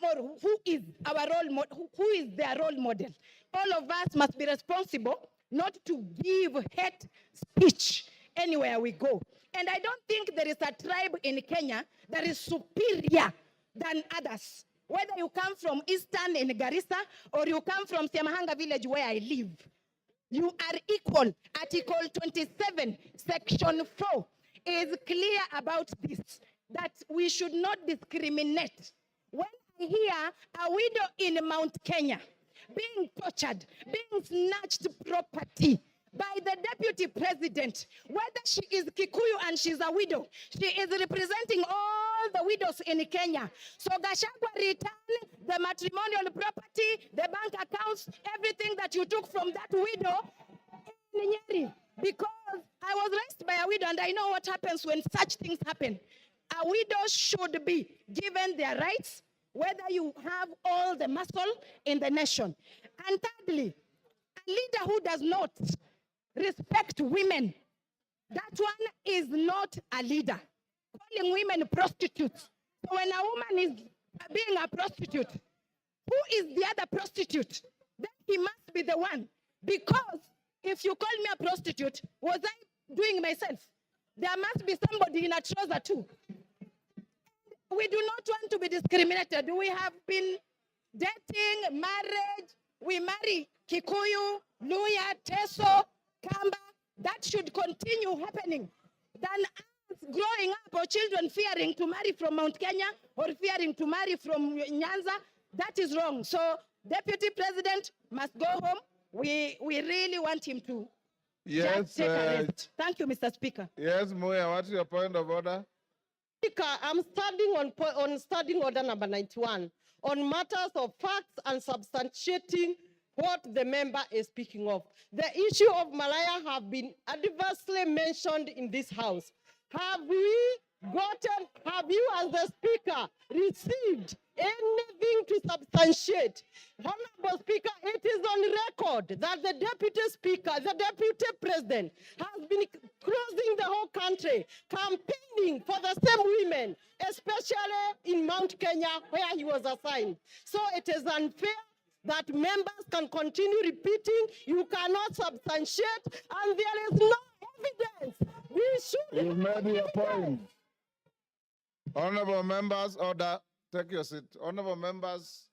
or who is our role model? Who is their role model? All of us must be responsible not to give hate speech anywhere we go. And I don't think there is a tribe in Kenya that is superior than others. Whether you come from Eastern in Garissa or you come from Siamahanga village where I live, you are equal. Article 27, Section 4 is clear about this, that we should not discriminate. When I hear a widow in Mount Kenya being tortured, being snatched property, by the deputy president, whether she is Kikuyu and she's a widow. She is representing all the widows in Kenya. So Gachagua, return the matrimonial property, the bank accounts, everything that you took from that widow in Nyeri. Because I was raised by a widow and I know what happens when such things happen. A widow should be given their rights, whether you have all the muscle in the nation. And thirdly, a leader who does not respect women, that one is not a leader. Calling women prostitutes. So when a woman is being a prostitute, who is the other prostitute? Then he must be the one. Because if you call me a prostitute, was I doing myself? There must be somebody in a trouser too. We do not want to be discriminated. We have been dating, marriage. We marry Kikuyu, Luya, Teso, Kamba. That should continue happening. Than us growing up, or children fearing to marry from Mount Kenya or fearing to marry from Nyanza. That is wrong. So Deputy President must go home. We really want him to just take a rest. Thank you, Mr. Speaker. Yes, Muya, what's your point of order? Speaker, I'm standing on standing order number 91 on matters of facts and substantiating what the member is speaking of. The issue of Malaya have been adversely mentioned in this House. Have you as the Speaker received anything to substantiate? Honorable Speaker, it is on record that the Deputy Speaker, the Deputy President has been crossing the whole country, campaigning for the same women, especially in Mount Kenya where he was assigned. So it is unfair that members can continue repeating, you cannot substantiate, and there is no evidence. We should... You've made your point. Honorable members, order. Take your seat. Honorable members,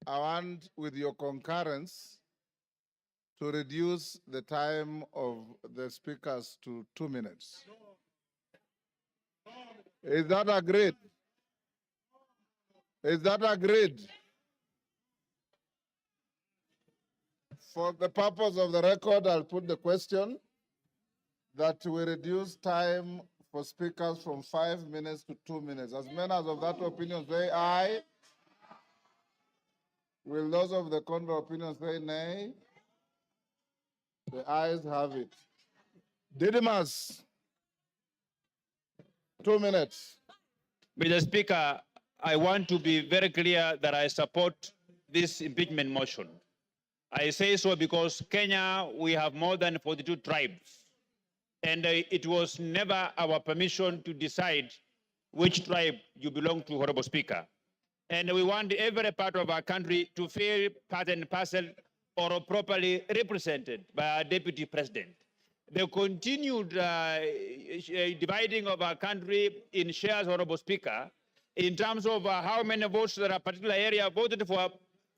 I want, with your concurrence, to reduce the time of the speakers to 2 minutes. Is that agreed? Is that agreed? For the purpose of the record, I'll put the question that we reduce time for speakers from 5 minutes to 2 minutes. As many as of that opinion say aye. Will those of the contrary opinion say nay? The ayes have it. Didymus, 2 minutes. Mr. Speaker, I want to be very clear that I support this impeachment motion. I say so because Kenya, we have more than 42 tribes. And it was never our permission to decide which tribe you belong to, Honorable Speaker. And we want every part of our country to feel part and parcel or properly represented by our Deputy President. The continued dividing of our country in shares, Honorable Speaker, in terms of how many votes that a particular area voted for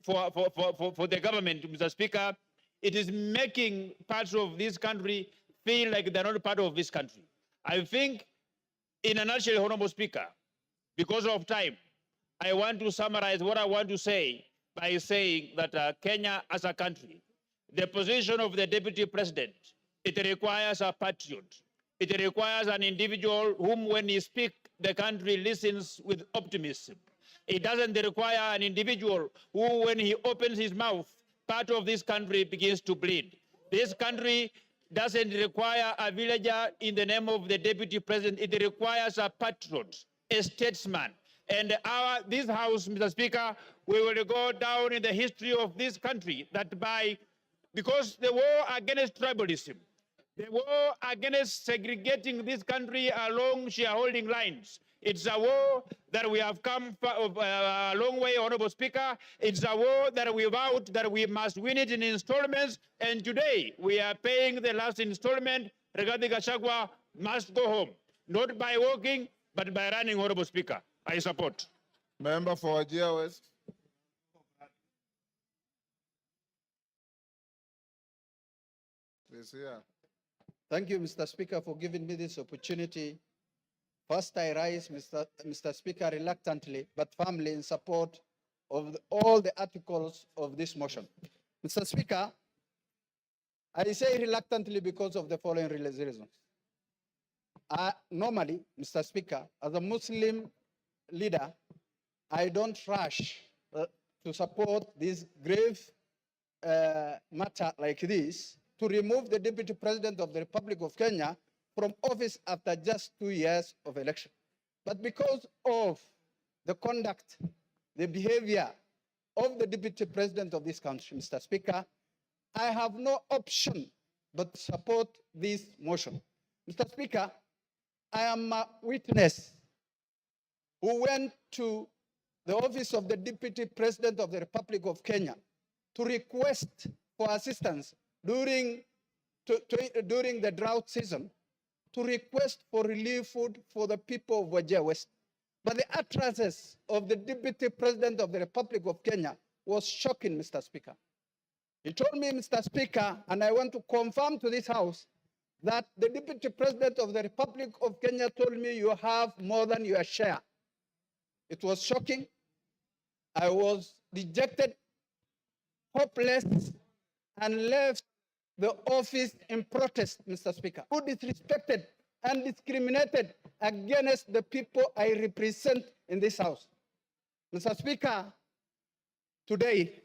the government, Mr. Speaker, it is making parts of this country feel like they're not part of this country. I think, in a nutshell, Honorable Speaker, because of time, I want to summarize what I want to say by saying that Kenya as a country, the position of the Deputy President, it requires a patriot. It requires an individual whom, when he speaks, the country listens with optimism. It doesn't require an individual who, when he opens his mouth, part of this country begins to bleed. This country doesn't require a villager in the name of the Deputy President. It requires a patriot, a statesman. And this House, Mr. Speaker, we will go down in the history of this country because the war against tribalism, the war against segregating this country along shareholding lines, it's a war that we have come a long way, Honorable Speaker. It's a war that we vowed that we must win it in installments. And today we are paying the last installment. Regarding Gachagua must go home, not by walking, but by running, Honorable Speaker. I support. Member for Wajir West. Please, yeah. Thank you, Mr. Speaker, for giving me this opportunity. First, I rise, Mr. Speaker, reluctantly but firmly in support of all the articles of this motion. Mr. Speaker, I say reluctantly because of the following reasons. Normally, Mr. Speaker, as a Muslim leader, I don't rush to support this grave matter like this to remove the Deputy President of the Republic of Kenya from office after just 2 years of election. But because of the conduct, the behavior of the Deputy President of this country, Mr. Speaker, I have no option but to support this motion. Mr. Speaker, I am a witness who went to the office of the Deputy President of the Republic of Kenya to request for assistance during the drought season, to request for relief food for the people of Wajir West. But the utterances of the Deputy President of the Republic of Kenya was shocking, Mr. Speaker. He told me, Mr. Speaker, and I want to confirm to this House, that the Deputy President of the Republic of Kenya told me you have more than your share. It was shocking. I was dejected, hopeless, and left the office in protest, Mr. Speaker, who disrespected and discriminated against the people I represent in this House. Mr. Speaker, today,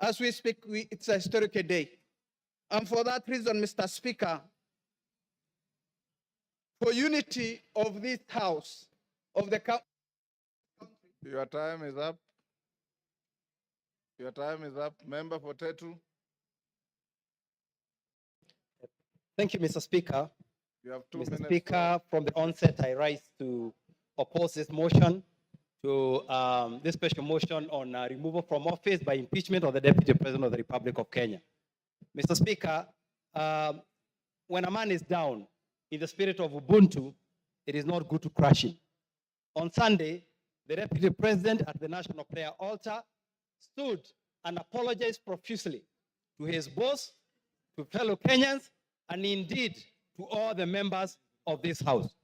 as we speak, it's a historic day. And for that reason, Mr. Speaker, for unity of this House, of the country. Your time is up. Your time is up. Member for Tetu. Thank you, Mr. Speaker. You have 2 Mr. minutes. Speaker, from the onset, I rise to oppose this motion, to this special motion on removal from office by impeachment of the Deputy President of the Republic of Kenya. Mr. Speaker, when a man is down in the spirit of Ubuntu, it is not good to crush him. On Sunday, the Deputy President at the National Prayer Altar stood and apologized profusely to his boss, to fellow Kenyans, and indeed to all the members of this House.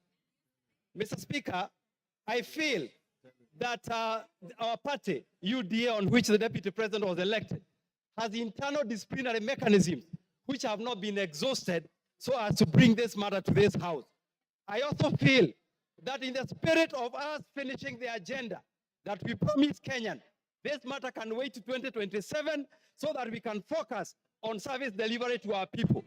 Mr. Speaker, I feel that our party, UDA, on which the Deputy President was elected, has internal disciplinary mechanisms which have not been exhausted so as to bring this matter to this House. I also feel that in the spirit of us finishing the agenda that we promised Kenyan, this matter can wait to 2027 so that we can focus on service delivery to our people.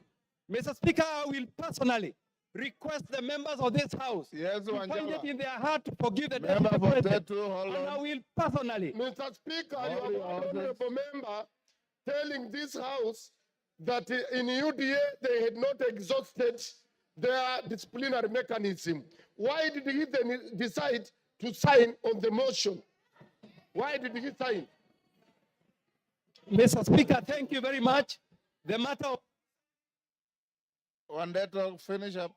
Mr. Speaker, I will personally request the members of this House to find it in their heart to forgive the Deputy President. And I will personally. Mr. Speaker, you have an honorable member telling this House that in UDA they had not exhausted their disciplinary mechanism. Why did he then decide to sign on the motion? Why did he sign? Mr. Speaker, thank you very much. The matter of One day to finish up.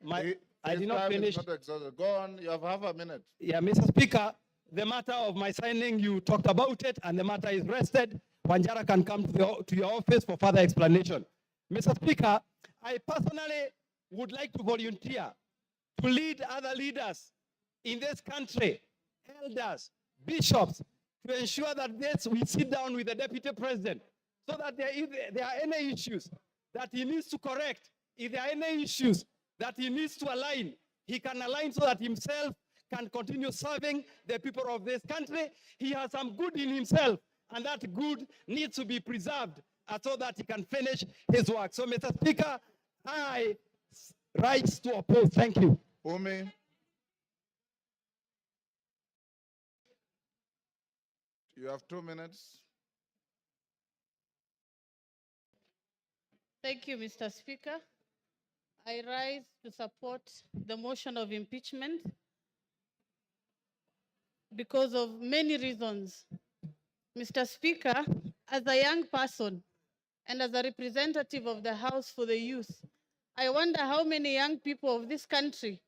I did not finish. Not exhausted. Go on, you have half a minute. Yeah, Mr. Speaker, the matter of my signing, you talked about it, and the matter is rested. Wanjara can come to your office for further explanation. Mr. Speaker, I personally would like to volunteer to lead other leaders in this country, elders, bishops, to ensure that we sit down with the Deputy President so that if there are any issues that he needs to correct, if there are any issues that he needs to align, he can align so that himself can continue serving the people of this country. He has some good in himself, and that good needs to be preserved so that he can finish his work. So, Mr. Speaker, I rise to oppose. Thank you. Umi. You have 2 minutes. Thank you, Mr. Speaker. I rise to support the motion of impeachment because of many reasons. Mr. Speaker, as a young person and as a representative of the House for the Youth, I wonder how many young people of this country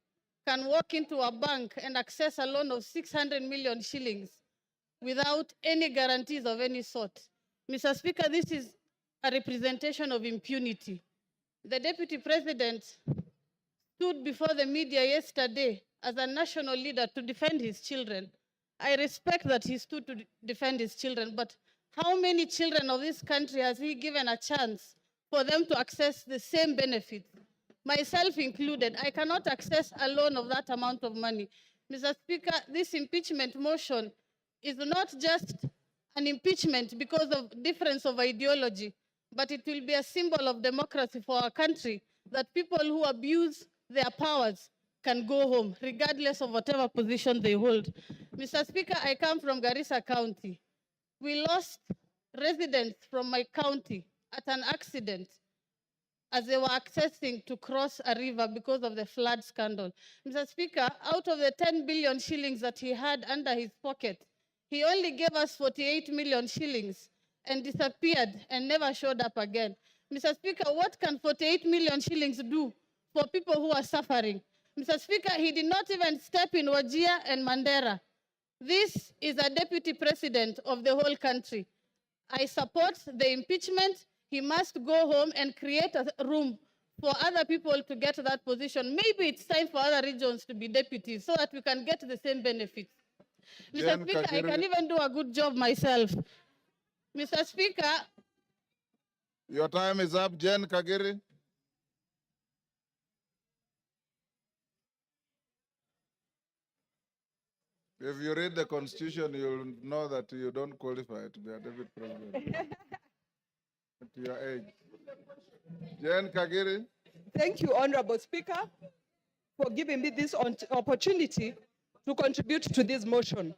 can walk into a bank and access a loan of 600 million shillings without any guarantees of any sort. Mr. Speaker, this is a representation of impunity. The Deputy President stood before the media yesterday as a national leader to defend his children. I respect that he stood to defend his children, but how many children of this country has he given a chance for them to access the same benefits? Myself included, I cannot access a loan of that amount of money. Mr. Speaker, this impeachment motion is not just an impeachment because of difference of ideology, but it will be a symbol of democracy for our country, that people who abuse their powers can go home, regardless of whatever position they hold. Mr. Speaker, I come from Garissa County. We lost residents from my county at an accident as they were accessing to cross a river because of the flood scandal. Mr. Speaker, out of the 10 billion shillings that he had under his pocket, he only gave us 48 million shillings and disappeared and never showed up again. Mr. Speaker, what can 48 million shillings do for people who are suffering? Mr. Speaker, he did not even step in Wajir and Mandera. This is a deputy president of the whole country. I support the impeachment. He must go home and create a room for other people to get that position. Maybe it's time for other regions to be deputies so that we can get the same benefits. Mr. Speaker, I can even do a good job myself. Mr. Speaker. Your time is up, Jen Kagiri. If you read the Constitution, you'll know that you don't qualify to be a deputy president at your age. Jen Kagiri. Thank you, Honorable Speaker, for giving me this opportunity to contribute to this motion.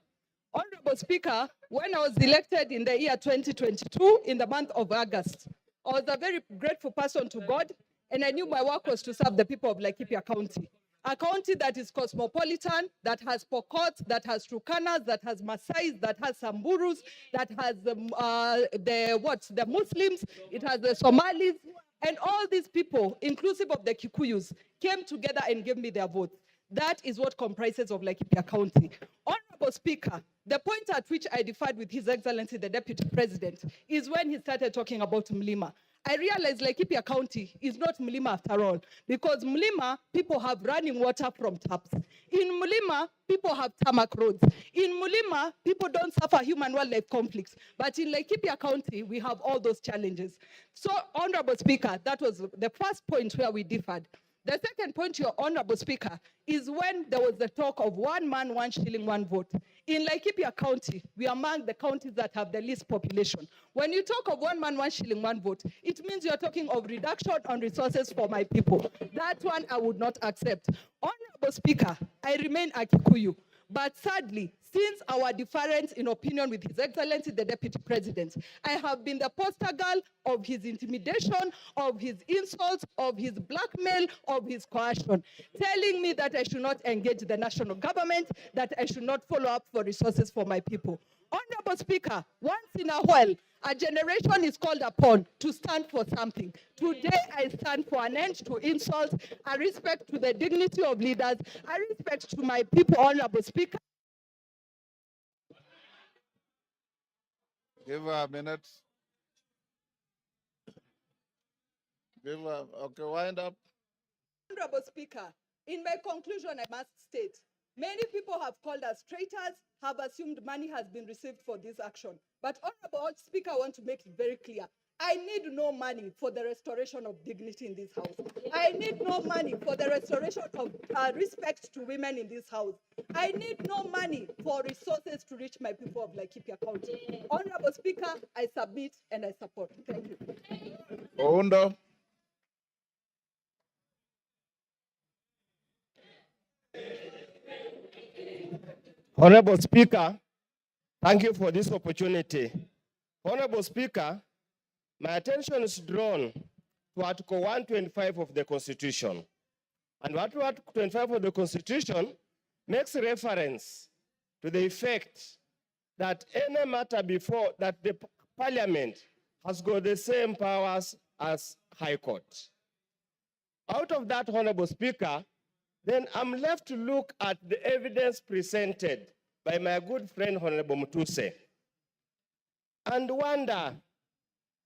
Honorable Speaker, when I was elected in the year 2022, in the month of August, I was a very grateful person to God, and I knew my work was to serve the people of Laikipia County. A county that is cosmopolitan, that has Pokot, that has Turkanas, that has Maasais, that has Samburus, that has the Muslims, it has the Somalis, and all these people, inclusive of the Kikuyus, came together and gave me their votes. That is what comprises of Laikipia County. Honorable Speaker, the point at which I differed with His Excellency, the Deputy President, is when he started talking about Mlima. I realized Laikipia County is not Mlima after all, because Mlima, people have running water from taps. In Mlima, people have tarmac roads. In Mlima, people don't suffer human-wildlife conflicts. But in Laikipia County, we have all those challenges. So, Honorable Speaker, that was the first point where we differed. The second point, Your Honorable Speaker, is when there was the talk of 1 man, 1 shilling, 1 vote. In Laikipia County, we are among the counties that have the least population. When you talk of 1 man, 1 shilling, 1 vote, it means you're talking of reduction on resources for my people. That one I would not accept. Honorable Speaker, I remain a Kikuyu. But sadly, since our difference in opinion with His Excellency, the Deputy President, I have been the poster girl of his intimidation, of his insults, of his blackmail, of his coercion, telling me that I should not engage the national government, that I should not follow up for resources for my people. Honorable Speaker, once in a while, a generation is called upon to stand for something. Today, I stand for an end to insults, a respect to the dignity of leaders, a respect to my people, Honorable Speaker. Give her a minute. Give her, okay, wind up. Honorable Speaker, in my conclusion, I must state, many people have called us traitors, have assumed money has been received for this action. But Honorable Speaker, I want to make it very clear. I need no money for the restoration of dignity in this house. I need no money for the restoration of respect to women in this house. I need no money for resources to reach my people of Laikipia County. Honorable Speaker, I submit and I support. Thank you. Oundo. Honorable Speaker, thank you for this opportunity. Honorable Speaker, my attention is drawn to Article 125 of the Constitution. And Article 125 of the Constitution makes reference to the effect that any matter before that the Parliament has got the same powers as High Court. Out of that, Honorable Speaker, then I'm left to look at the evidence presented by my good friend, Honorable Mutuse, and wonder,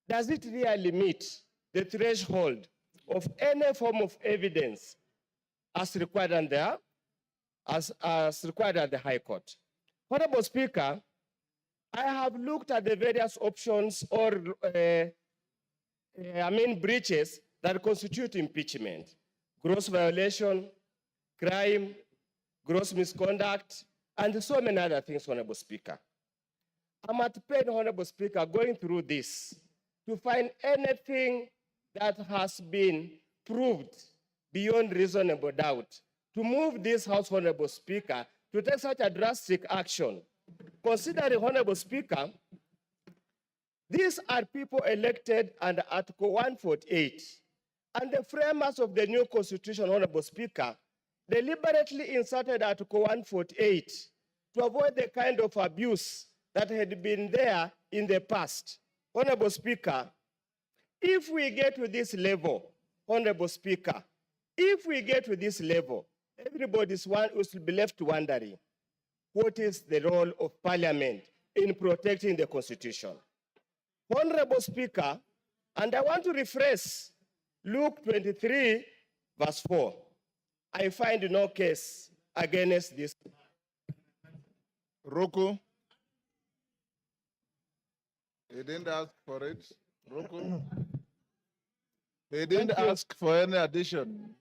does it really meet the threshold of any form of evidence as required as required at the High Court? Honorable Speaker, I have looked at the various options or, breaches that constitute impeachment. Gross violation, crime, gross misconduct, and so many other things, Honorable Speaker. I'm at pain, Honorable Speaker, going through this to find anything that has been proved beyond reasonable doubt to move this House, Honorable Speaker, to take such a drastic action. Considering, Honorable Speaker, these are people elected under Article 148, and the framers of the new Constitution, Honorable Speaker, deliberately inserted Article 148 to avoid the kind of abuse that had been there in the past. Honorable Speaker, if we get to this level, Honorable Speaker, if we get to this level, everybody will be left wondering, what is the role of Parliament in protecting the Constitution? Honorable Speaker, and I want to rephrase Luke 23, verse 4. I find no case against this. Roku. He didn't ask for it. Roku. He didn't ask for any addition.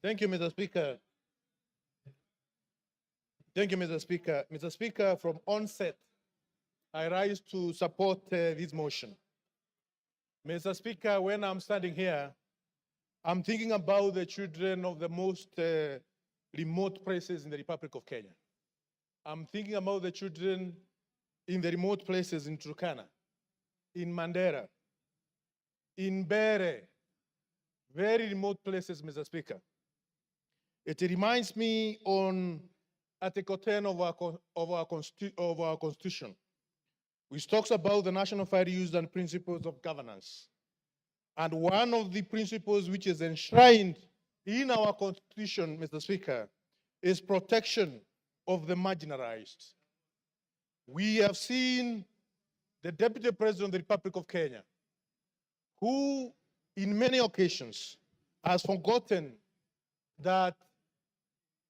Thank you, Mr. Speaker. Thank you, Mr. Speaker. Mr. Speaker, from onset, I rise to support this motion. Mr. Speaker, when I'm standing here, I'm thinking about the children of the most remote places in the Republic of Kenya. I'm thinking about the children in the remote places in Turkana, in Mandera, in Bere, very remote places, Mr. Speaker. It reminds me on Article 10 of our Constitution, which talks about the national fair use and principles of governance. And one of the principles which is enshrined in our Constitution, Mr. Speaker, is protection of the marginalized. We have seen the Deputy President of the Republic of Kenya, who in many occasions has forgotten that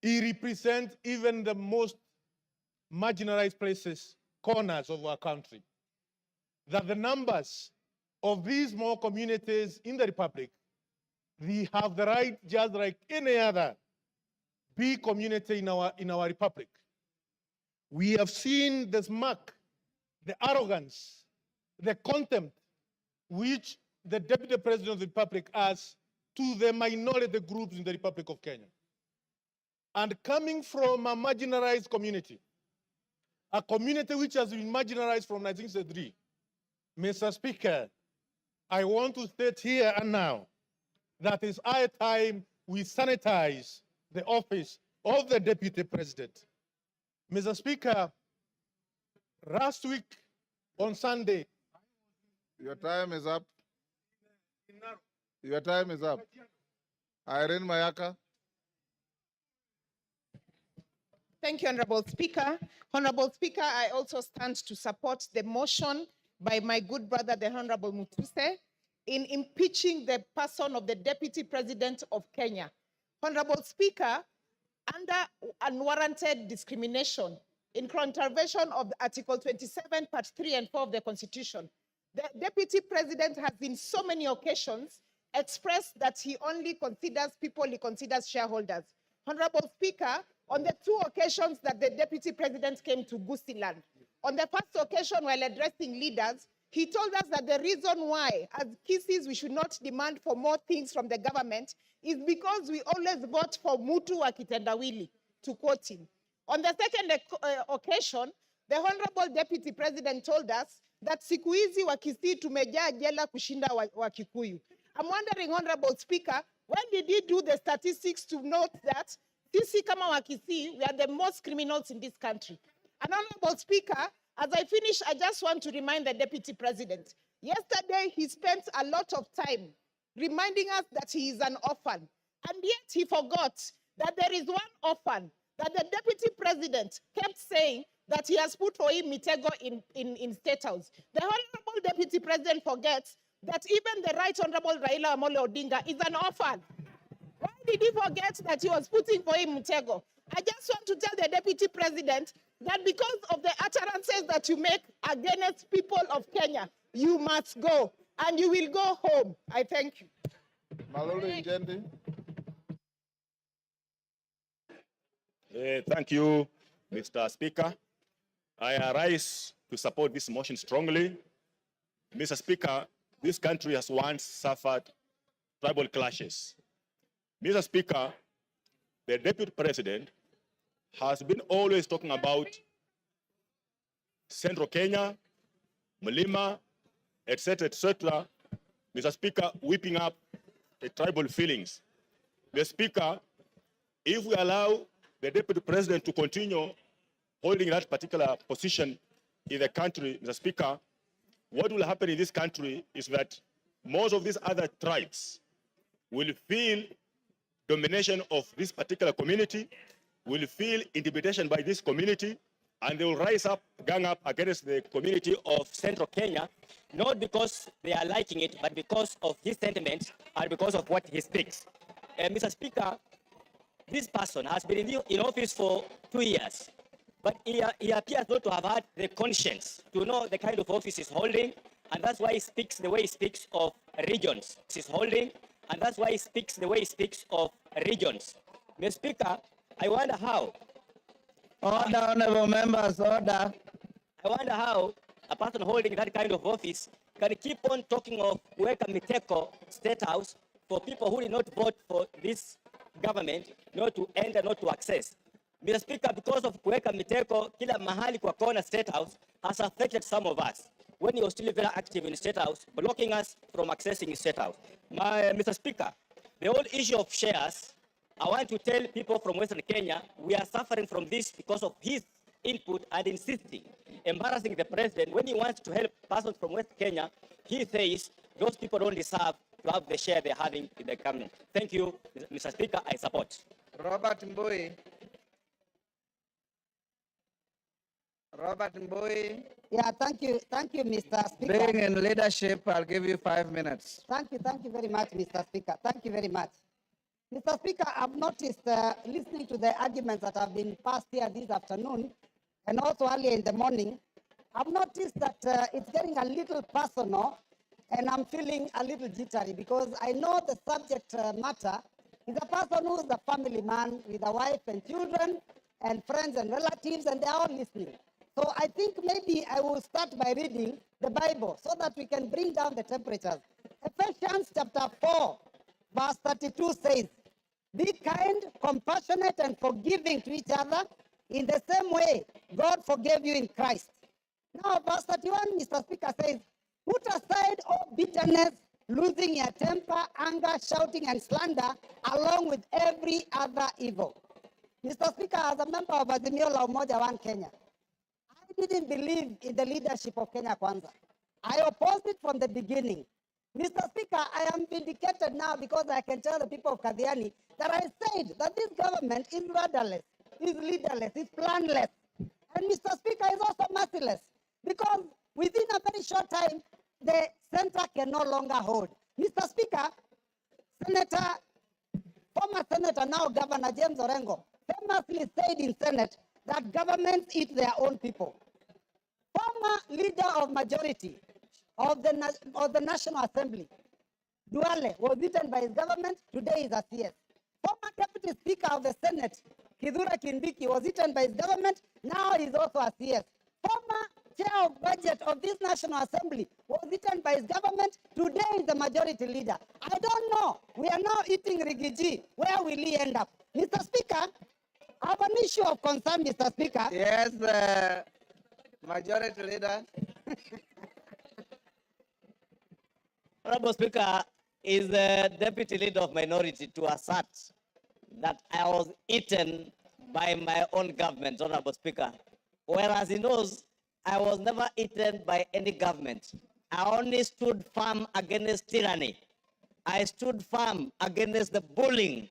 he represents even the most marginalized places, corners of our country. That the numbers of these small communities in the Republic, they have the right, just like any other big community in our Republic. We have seen the smirk, the arrogance, the contempt which the Deputy President of the Republic has to the minority groups in the Republic of Kenya. And coming from a marginalized community, a community which has been marginalized from 1963, Mr. Speaker, I want to state here and now that it's high time we sanitize the office of the Deputy President. Mr. Speaker, last week on Sunday. Your time is up. Your time is up. Irene Mayaka. Thank you, Honorable Speaker. Honorable Speaker, I also stand to support the motion by my good brother, the Honorable Mutuse, in impeaching the person of the Deputy President of Kenya. Honorable Speaker, under unwarranted discrimination, in contravention of Article 27, Part 3 and 4 of the Constitution, the Deputy President has in so many occasions expressed that he only considers people he considers shareholders. Honorable Speaker, on the two occasions that the Deputy President came to Gusiland, on the first occasion while addressing leaders, he told us that the reason why, as Kisses, we should not demand for more things from the government is because we always vote for Mutu wa kitendawili, to quote him. On the second occasion, the Honorable Deputy President told us that siku hizi wa Kisii tumejaa jela kushinda wa Kikuyu. I'm wondering, Honorable Speaker, when did he do the statistics to note that sisi kama wa Kisii, we are the most criminals in this country? And Honorable Speaker, as I finish, I just want to remind the Deputy President. Yesterday, he spent a lot of time reminding us that he is an orphan. And yet he forgot that there is one orphan that the Deputy President kept saying that he has put for him Mitego in State House. The Honorable Deputy President forgets that even the Right Honorable Raila Amolo Odinga is an orphan. Why did he forget that he was putting for him Mitego? I just want to tell the Deputy President that because of the utterances that you make against people of Kenya, you must go and you will go home. I thank you. Malolo Njendi. Thank you, Mr. Speaker. I arise to support this motion strongly. Mr. Speaker, this country has once suffered tribal clashes. Mr. Speaker, the Deputy President has been always talking about Central Kenya, Mlima, etc., etc. Mr. Speaker, whipping up the tribal feelings. Mr. Speaker, if we allow the Deputy President to continue holding that particular position in the country, Mr. Speaker, what will happen in this country is that most of these other tribes will feel domination of this particular community, will feel intimidation by this community, and they will rise up, gang up against the community of Central Kenya, not because they are liking it, but because of his sentiments and because of what he speaks. Mr. Speaker, this person has been in office for 2 years, but he appears not to have had the conscience to know the kind of office he's holding, and that's why he speaks the way he speaks of regions he's holding, and that's why he speaks the way he speaks of regions. Mr. Speaker, I wonder how. Order, honorable members, order. I wonder how a person holding that kind of office can keep on talking of Weka Miteko State House for people who did not vote for this government, not to enter, not to access. Mr. Speaker, because of Kuweka Miteko, kila mahali kwa kona State House has affected some of us when he was still very active in State House, blocking us from accessing State House. Mr. Speaker, the whole issue of shares, I want to tell people from Western Kenya, we are suffering from this because of his input and insisting, embarrassing the president. When he wants to help persons from West Kenya, he says those people don't deserve to have the share they're having in the government. Thank you, Mr. Speaker, I support. Robert Mbui. Robert Mbui. Yeah, thank you, Mr. Speaker. Being in leadership, I'll give you 5 minutes. Thank you very much, Mr. Speaker. Thank you very much. Mr. Speaker, I've noticed, listening to the arguments that have been passed here this afternoon, and also earlier in the morning, I've noticed that it's getting a little personal, and I'm feeling a little jittery because I know the subject matter is a person who's a family man with a wife and children and friends and relatives, and they're all listening. So I think maybe I will start by reading the Bible so that we can bring down the temperatures. Ephesians chapter 4, verse 32 says, "Be kind, compassionate, and forgiving to each other in the same way God forgave you in Christ." Now, verse 31, Mr. Speaker, says, "Put aside all bitterness, losing your temper, anger, shouting, and slander, along with every other evil." Mr. Speaker, as a member of Azimio la Umoja One Kenya, I didn't believe in the leadership of Kenya Kwanza. I opposed it from the beginning. Mr. Speaker, I am vindicated now because I can tell the people of Kadhiani that I said that this government is rudderless, is leaderless, is planless. And Mr. Speaker, is also merciless because within a very short time, the center can no longer hold. Mr. Speaker, former Senator, now Governor James Orengo, famously said in Senate that governments eat their own people. Former leader of majority of the National Assembly, Duale, was eaten by his government, today is a CS. Former Deputy Speaker of the Senate, Kidura Kindiki, was eaten by his government, now he's also a CS. Former Chair of Budget of this National Assembly was eaten by his government, today is the majority leader. I don't know, we are now eating Rigiji, where will he end up? Mr. Speaker, I have an issue of concern, Mr. Speaker. Yes, Majority Leader. Honorable Speaker, is the Deputy Leader of Minority to assert that I was eaten by my own government, Honorable Speaker, whereas he knows I was never eaten by any government. I only stood firm against tyranny. I stood firm against the bullying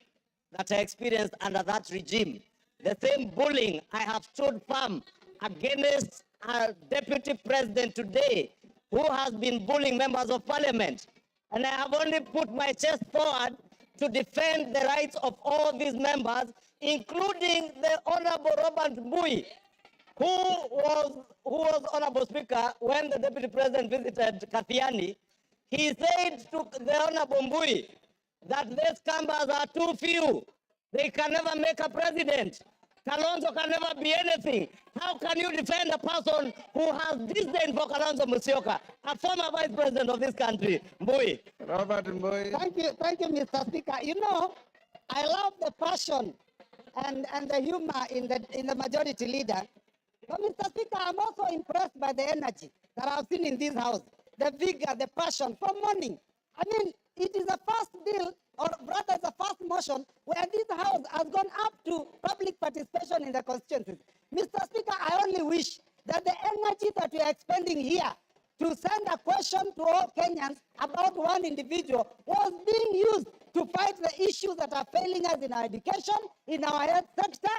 that I experienced under that regime. The same bullying I have stood firm against a Deputy President today who has been bullying members of parliament. And I have only put my chest forward to defend the rights of all these members, including the Honorable Robert Mbui, who was Honorable Speaker when the Deputy President visited Kathiani. He said to the Honorable Mbui that these Kambas are too few. They can never make a president. Kalonzo can never be anything. How can you defend a person who has disdain for Kalonzo Musyoka, a former vice president of this country? Mbui. Robert Mbui. Thank you, Mr. Speaker. You know, I love the passion and the humor in the majority leader. But Mr. Speaker, I'm also impressed by the energy that I've seen in this house, the vigor, the passion from morning. I mean, it is a first bill, or rather it's a first motion, where this house has gone up to public participation in the constituencies. Mr. Speaker, I only wish that the energy that we are expending here to send a question to all Kenyans about one individual was being used to fight the issues that are failing us in our education, in our health sector.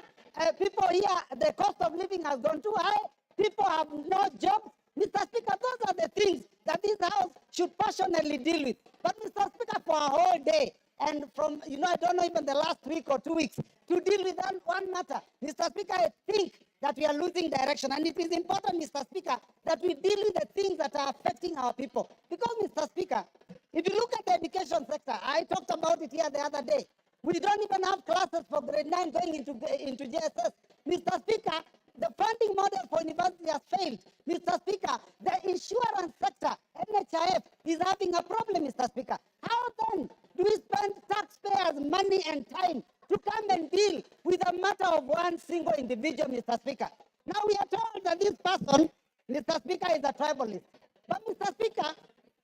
People here, the cost of living has gone too high. People have no jobs. Mr. Speaker, those are the things that this House should passionately deal with. But Mr. Speaker, for a whole day, and from, I don't know, even the last week or 2 weeks, to deal with one matter, Mr. Speaker, I think that we are losing direction. And it is important, Mr. Speaker, that we deal with the things that are affecting our people. Because, Mr. Speaker, if you look at the education sector, I talked about it here the other day. We don't even have classes for grade 9 going into JSS. Mr. Speaker, the funding model for university has failed. Mr. Speaker, the insurance sector, NHIF, is having a problem, Mr. Speaker. How then do we spend taxpayers' money and time to come and deal with a matter of one single individual, Mr. Speaker? Now we are told that this person, Mr. Speaker, is a tribalist. But Mr. Speaker,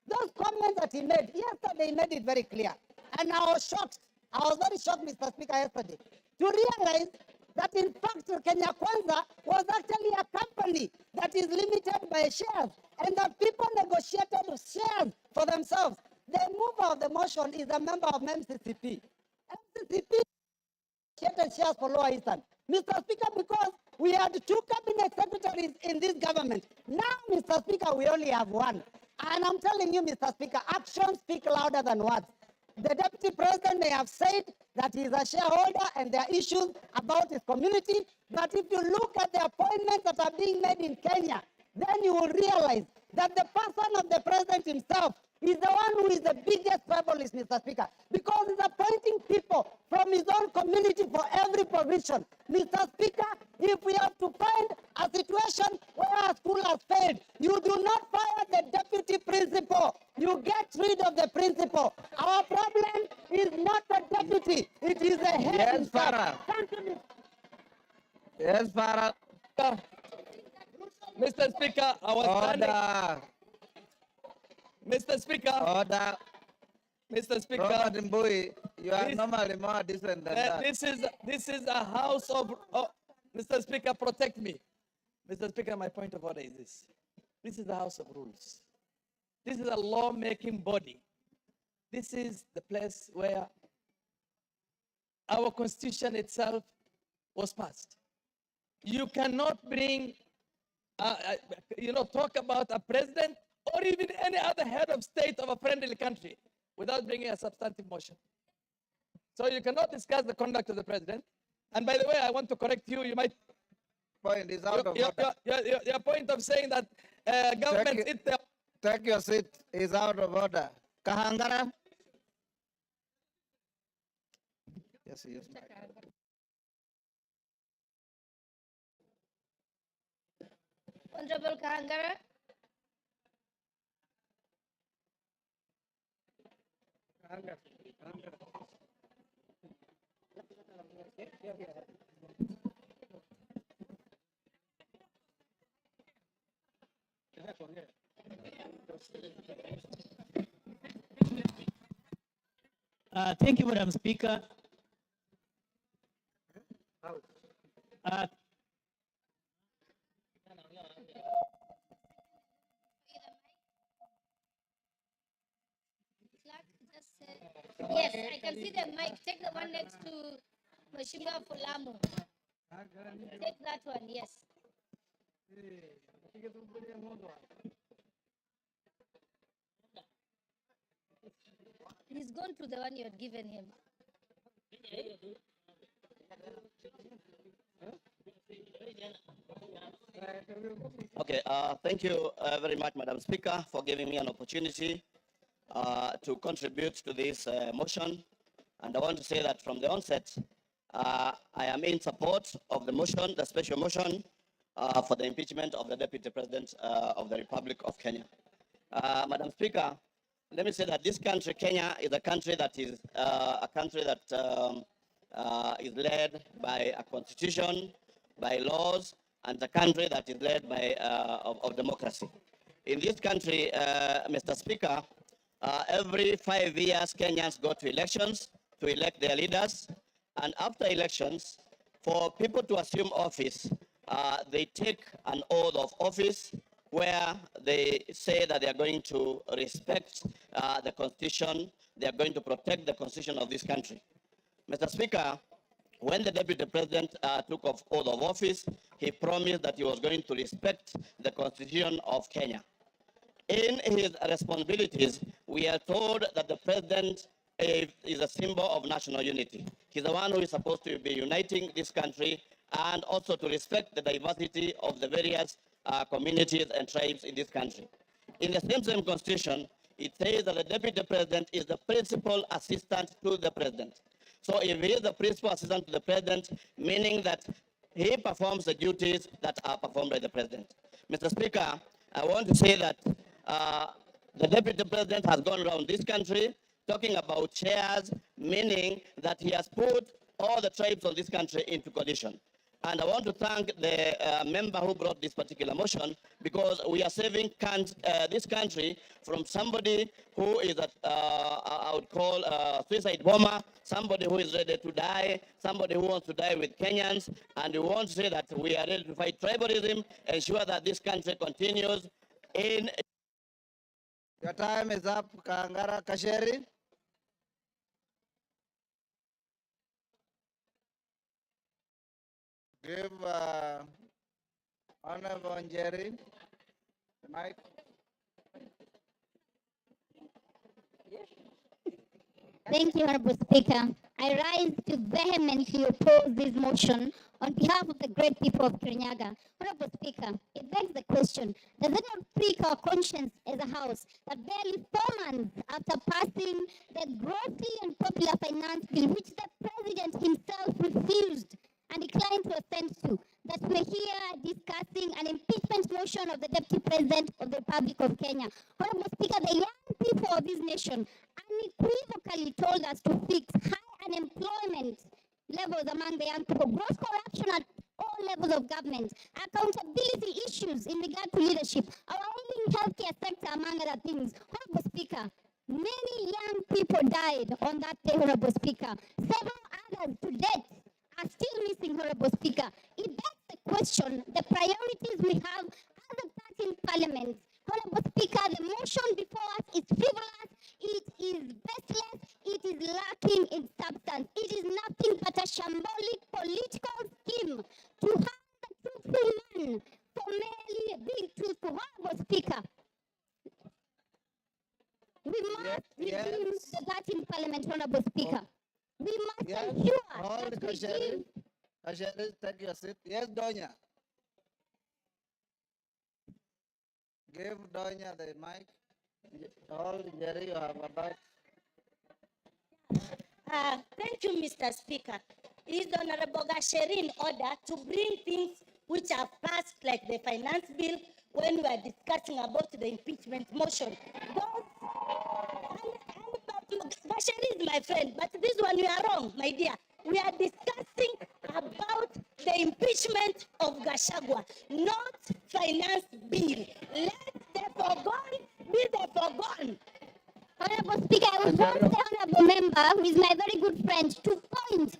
those comments that he made, yesterday he made it very clear. And I was shocked. I was very shocked, Mr. Speaker, yesterday, to realize that in fact Kenya Kwanza was actually a company that is limited by shares, and that people negotiated shares for themselves. The mover of the motion is a member of MCCP. MCCP negotiated shares for Lower Eastern. Mr. Speaker, because we had 2 cabinet secretaries in this government. Now, Mr. Speaker, we only have 1. And I'm telling you, Mr. Speaker, actions speak louder than words. The Deputy President may have said that he is a shareholder and there are issues about his community, but if you look at the appointments that are being made in Kenya, then you will realize that the person of the President himself is the one who is the biggest tribalist, Mr. Speaker, because he's appointing people from his own community for every position. Mr. Speaker, if we have to find a situation where a school has failed, you do not fire the deputy principal. You get rid of the principal. Our problem is not the deputy. It is the head. Yes, Farah. Thank you, Mr. Yes, Farah. Mr. Speaker, I was standing. Order. Mr. Speaker. Order. Mr. Speaker. Robert Mbui, you are normally more decent than that. This is a house of. Mr. Speaker, protect me. Mr. Speaker, my point of order is this. This is the House of Rules. This is a law-making body. This is the place where our Constitution itself was passed. You cannot bring, talk about a president or even any other head of state of a friendly country without bringing a substantive motion. So you cannot discuss the conduct of the president. And by the way, I want to correct you. You might point is out of order. Your point of saying that government take your seat is out of order. Kahangara. Yes, yes. Honorable Kahangara. Thank you, Madam Speaker. Yes, I can see the mic. Take the one next to Mheshimiwa Fulamu. Take that one, yes. He's gone to the one you had given him. Okay, thank you very much, Madam Speaker, for giving me an opportunity to contribute to this motion. And I want to say that from the onset, I am in support of the motion, the special motion for the impeachment of the Deputy President of the Republic of Kenya. Madam Speaker, let me say that this country, Kenya, is a country that is is led by a constitution, by laws, and a country that is led by of democracy. In this country, Mr. Speaker, every 5 years, Kenyans go to elections to elect their leaders, and after elections, for people to assume office, they take an oath of office where they say that they are going to respect the Constitution, they are going to protect the Constitution of this country. Mr. Speaker, when the Deputy President took oath of office, he promised that he was going to respect the Constitution of Kenya. In his responsibilities, we are told that the President is a symbol of national unity. He's the one who is supposed to be uniting this country and also to respect the diversity of the various communities and tribes in this country. In the same Constitution, it says that the Deputy President is the principal assistant to the President. So if he is the principal assistant to the President, meaning that he performs the duties that are performed by the President. Mr. Speaker, I want to say that the Deputy President has gone around this country talking about chairs, meaning that he has put all the tribes of this country into coalition. And I want to thank the member who brought this particular motion, because we are saving this country from somebody who is, I would call a suicide bomber, somebody who is ready to die, somebody who wants to die with Kenyans, and we want to say that we are ready to fight tribalism, ensure that this country continues in... Your time is up, Kangara Kasheri. Give Honorable Jerry the mic. Thank you, Honorable Speaker. I rise to vehemently oppose this motion on behalf of the great people of Kirinyaga. Honorable Speaker, it begs the question, does it not prick our conscience as a House that barely 4 months after passing the grossly unpopular finance bill, which the President himself refused and declined to assent to, that we're here discussing an impeachment motion of the Deputy President of the Republic of Kenya? Honorable Speaker, the young people of this nation unequivocally told us to fix high unemployment levels among the young people, gross corruption at all levels of government, accountability issues in regard to leadership, our ailing healthcare sector, among other things. Honorable Speaker, many young people died on that day, Honorable Speaker. Several others to date are still missing, Honorable Speaker. It begs the question, the priorities we have as a party in Parliament. Honorable Speaker, the motion before us is frivolous, it is baseless, it is lacking in substance. It is nothing but a shambolic political scheme to harm the truthful man for merely being truthful. Honorable Speaker, we must redeem the party in Parliament, Honorable Speaker. We must ensure that we give... Kasheri, take your seat. Yes, Donya. Give Donya the mic. All Jerry, you have about... Thank you, Mr. Speaker. Is the Honorable Gachagua in order to bring things which are passed, like the finance bill, when we are discussing about the impeachment motion? Gachagua is my friend, but this one you are wrong, my dear. We are discussing about the impeachment of Gachagua, not finance bill. Let the forgone be the forgone. Honorable Speaker, I would want the honorable member, who is my very good friend, to point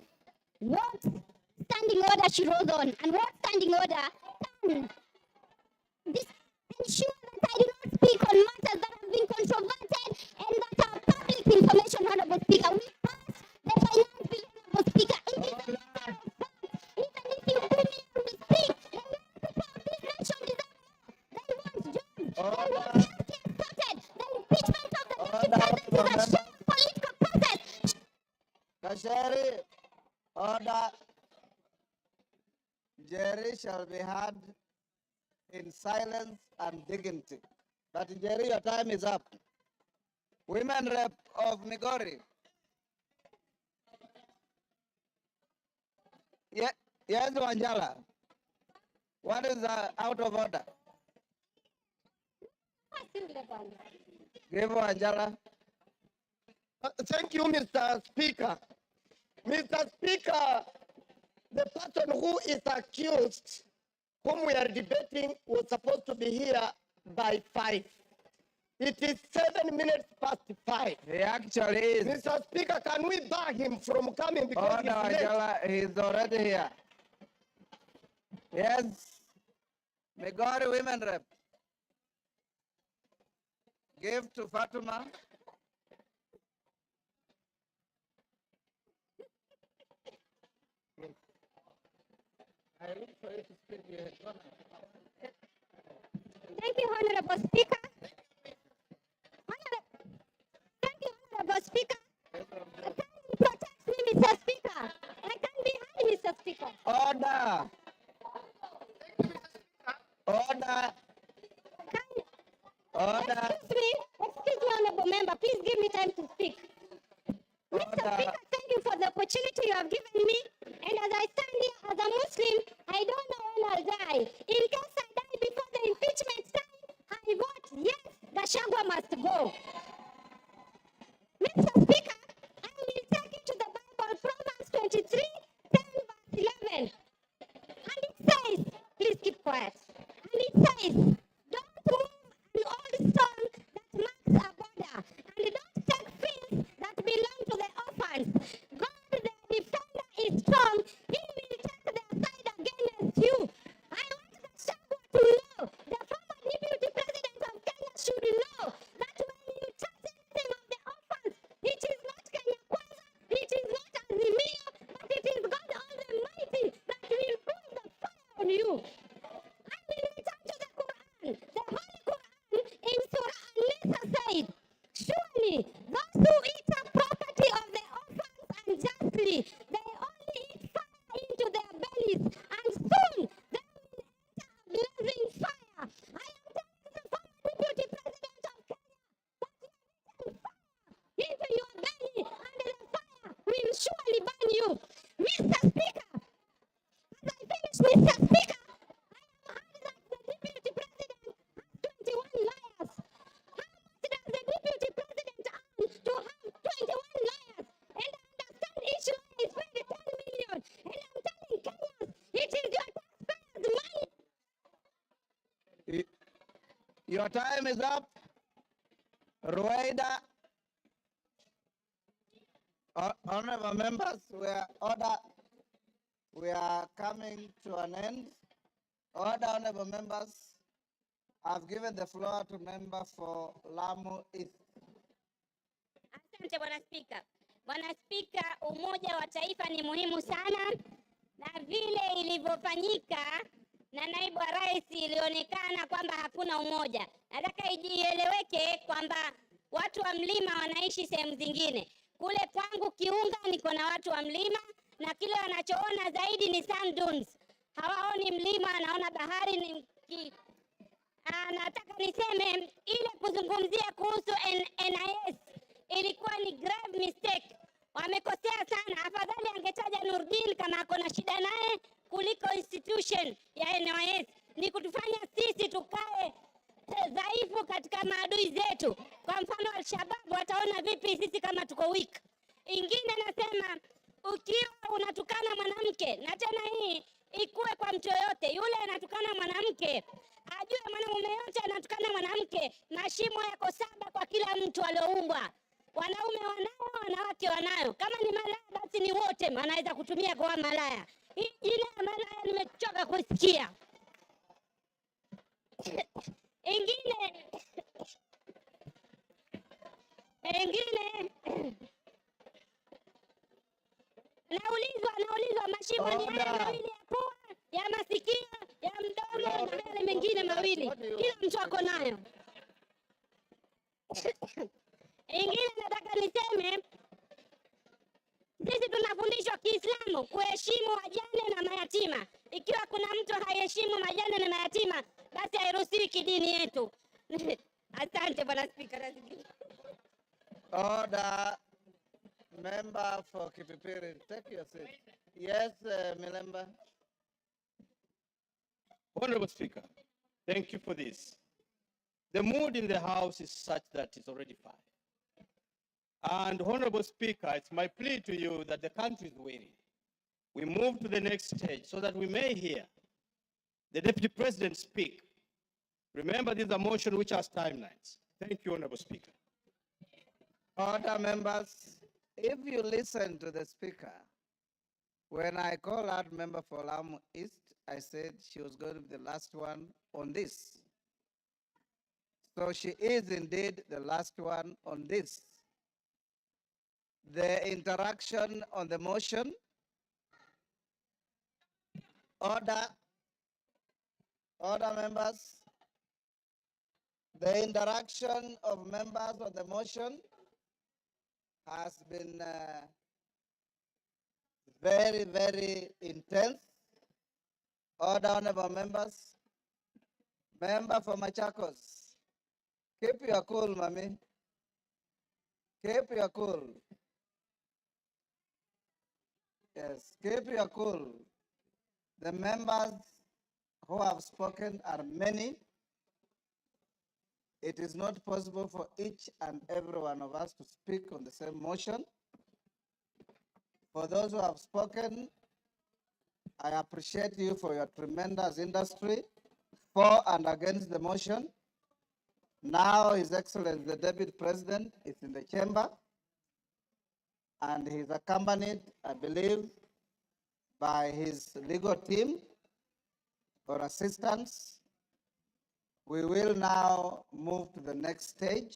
what standing order she rose on and what standing order can ensure that I do not speak on matters that have been controverted and that are public information, Honorable Speaker. We passed the finance bill, Honorable Speaker. It is a matter of fact. Even if you put me on the street, the young people of this nation deserve more. They want jobs. They want healthcare sorted. The impeachment of the Deputy President is a shared political process. Kasheri, Jerry shall be heard in silence and dignity. But Jerry, your time is up. Women rep of Migori. Yes, Wanjala. What is out of order? Give Wanjala. Thank you, Mr. Speaker. Mr. Speaker, the person who is accused, whom we are debating, was supposed to be here by 5. It is 7 minutes past 5. He actually is. Mr. Speaker, can we bar him from coming because Oh, no, Wanjala, he's already here. Yes. Migori women rep. Give to Fatuma. Thank you, Honorable Speaker. Thank you, Honorable Speaker. Kindly protect me, Mr. Speaker. I can't be heard, Mr. Speaker. Order. Order. Order. Excuse me, Honorable Member. Please give me time to speak. Mr. Speaker, thank you for the opportunity you have given me. And as I stand here as a Muslim, I don't know when I'll die. In case I die before the impeachment time, I vote yes, Gachagua must go. Mr. Speaker, I will take you to the Bible, Proverbs 23, 10 verse 11. And it says, please keep quiet. And it says, don't move an old stone that marks a border, and don't take fields that belong to the orphans. God, the defender, is strong. He will take their side against you. I want Gachagua to know, the former deputy president of Kenya should know, that when you touch anything of the orphans, it is not Kenya Kwanza, it is not Azimio, but it is God Almighty that will pull the fire on you. I will return to the Quran, the Holy Quran, in Surah An-Nisa said, surely those who eat up property of the orphans unjustly, they only eat fire into their bellies, and soon they will enter a blazing fire. I am telling the former deputy president of Kenya that you have eaten fire into your belly, and the fire will surely burn you. Mr. Speaker, as I finish, Mr. Speaker, I have heard that the deputy president has 21 lawyers. How much does the deputy president earn to have 21 lawyers? And I understand each lawyer is paid 10 million. And I'm telling Kenyans, it is your taxpayers' money. Your time is up. Rueda. Honorable members, we are coming to an end. Order, honorable members. I've given the floor to member for Lamu East. Asante Bwana Spika. Bwana Spika, umoja wa taifa ni muhimu sana, na vile ilivyofanyika na naibu wa rais ilionekana kwamba hakuna umoja. Nataka ijieleweke kwamba watu wa mlima wanaishi sehemu zingine. Kule kwangu Kiunga niko na watu wa mlima, na kile wanachoona zaidi ni sand dunes. Hawaoni mlima, wanaona bahari. Nataka niseme ile kuzungumzia kuhusu NIS ilikuwa ni grave mistake. Wamekosea sana. Afadhali angetaja Nurdin kama ako na shida naye kuliko institution ya NIS. Ni kutufanya sisi tukae dhaifu katika maadui zetu. Kwa mfano Al-Shabaab wataona vipi sisi kama tuko weak. Ingine nasema, ukiwa unatukana mwanamke, na tena hii ikuwe kwa mtu yoyote, yule anatukana mwanamke ajue mwanamume yote anatukana mwanamke, mashimo yako 7 kwa kila mtu alioumbwa. Wanaume wanayo, wanawake wanayo. Kama ni malaya basi ni wote wanaweza kutumia kwa malaya. Hii jina ya malaya nimechoka kusikia. Ingine naulizwa mashimo ni haya mawili ya pua, ya masikio, ya mdomo na yale mengine mawili. Kila mtu ako nayo. Ingine nataka niseme, sisi tunafundishwa Kiislamu kuheshimu wajane na mayatima. Ikiwa kuna kuheshimu majane na mayatima, basi hairuhusiwi kidini yetu. Asante Bwana Spika. Order. Member for Kipipiri, take your seat. Yes, Milemba. Honorable Speaker, thank you for this. The mood in the House is such that it's already fine. And Honorable Speaker, it's my plea to you that the country is waiting. We move to the next stage so that we may hear the Deputy President speak. Remember, these are motions which has timelines. Thank you, Honorable Speaker. Order, members. If you listen to the Speaker, when I call out member for Lamu East, I said she was going to be the last one on this. So she is indeed the last one on this. The interaction on the motion. Order. Order, members. The interaction of members on the motion has been very, very intense. Order, honorable members. Member for Machakos, keep your cool, mommy. Keep your cool. Yes, keep your cool. The members who have spoken are many. It is not possible for each and every one of us to speak on the same motion. For those who have spoken, I appreciate you for your tremendous industry for and against the motion. Now His Excellency the Deputy President is in the chamber and he's accompanied, I believe, by his legal team for assistance. We will now move to the next stage.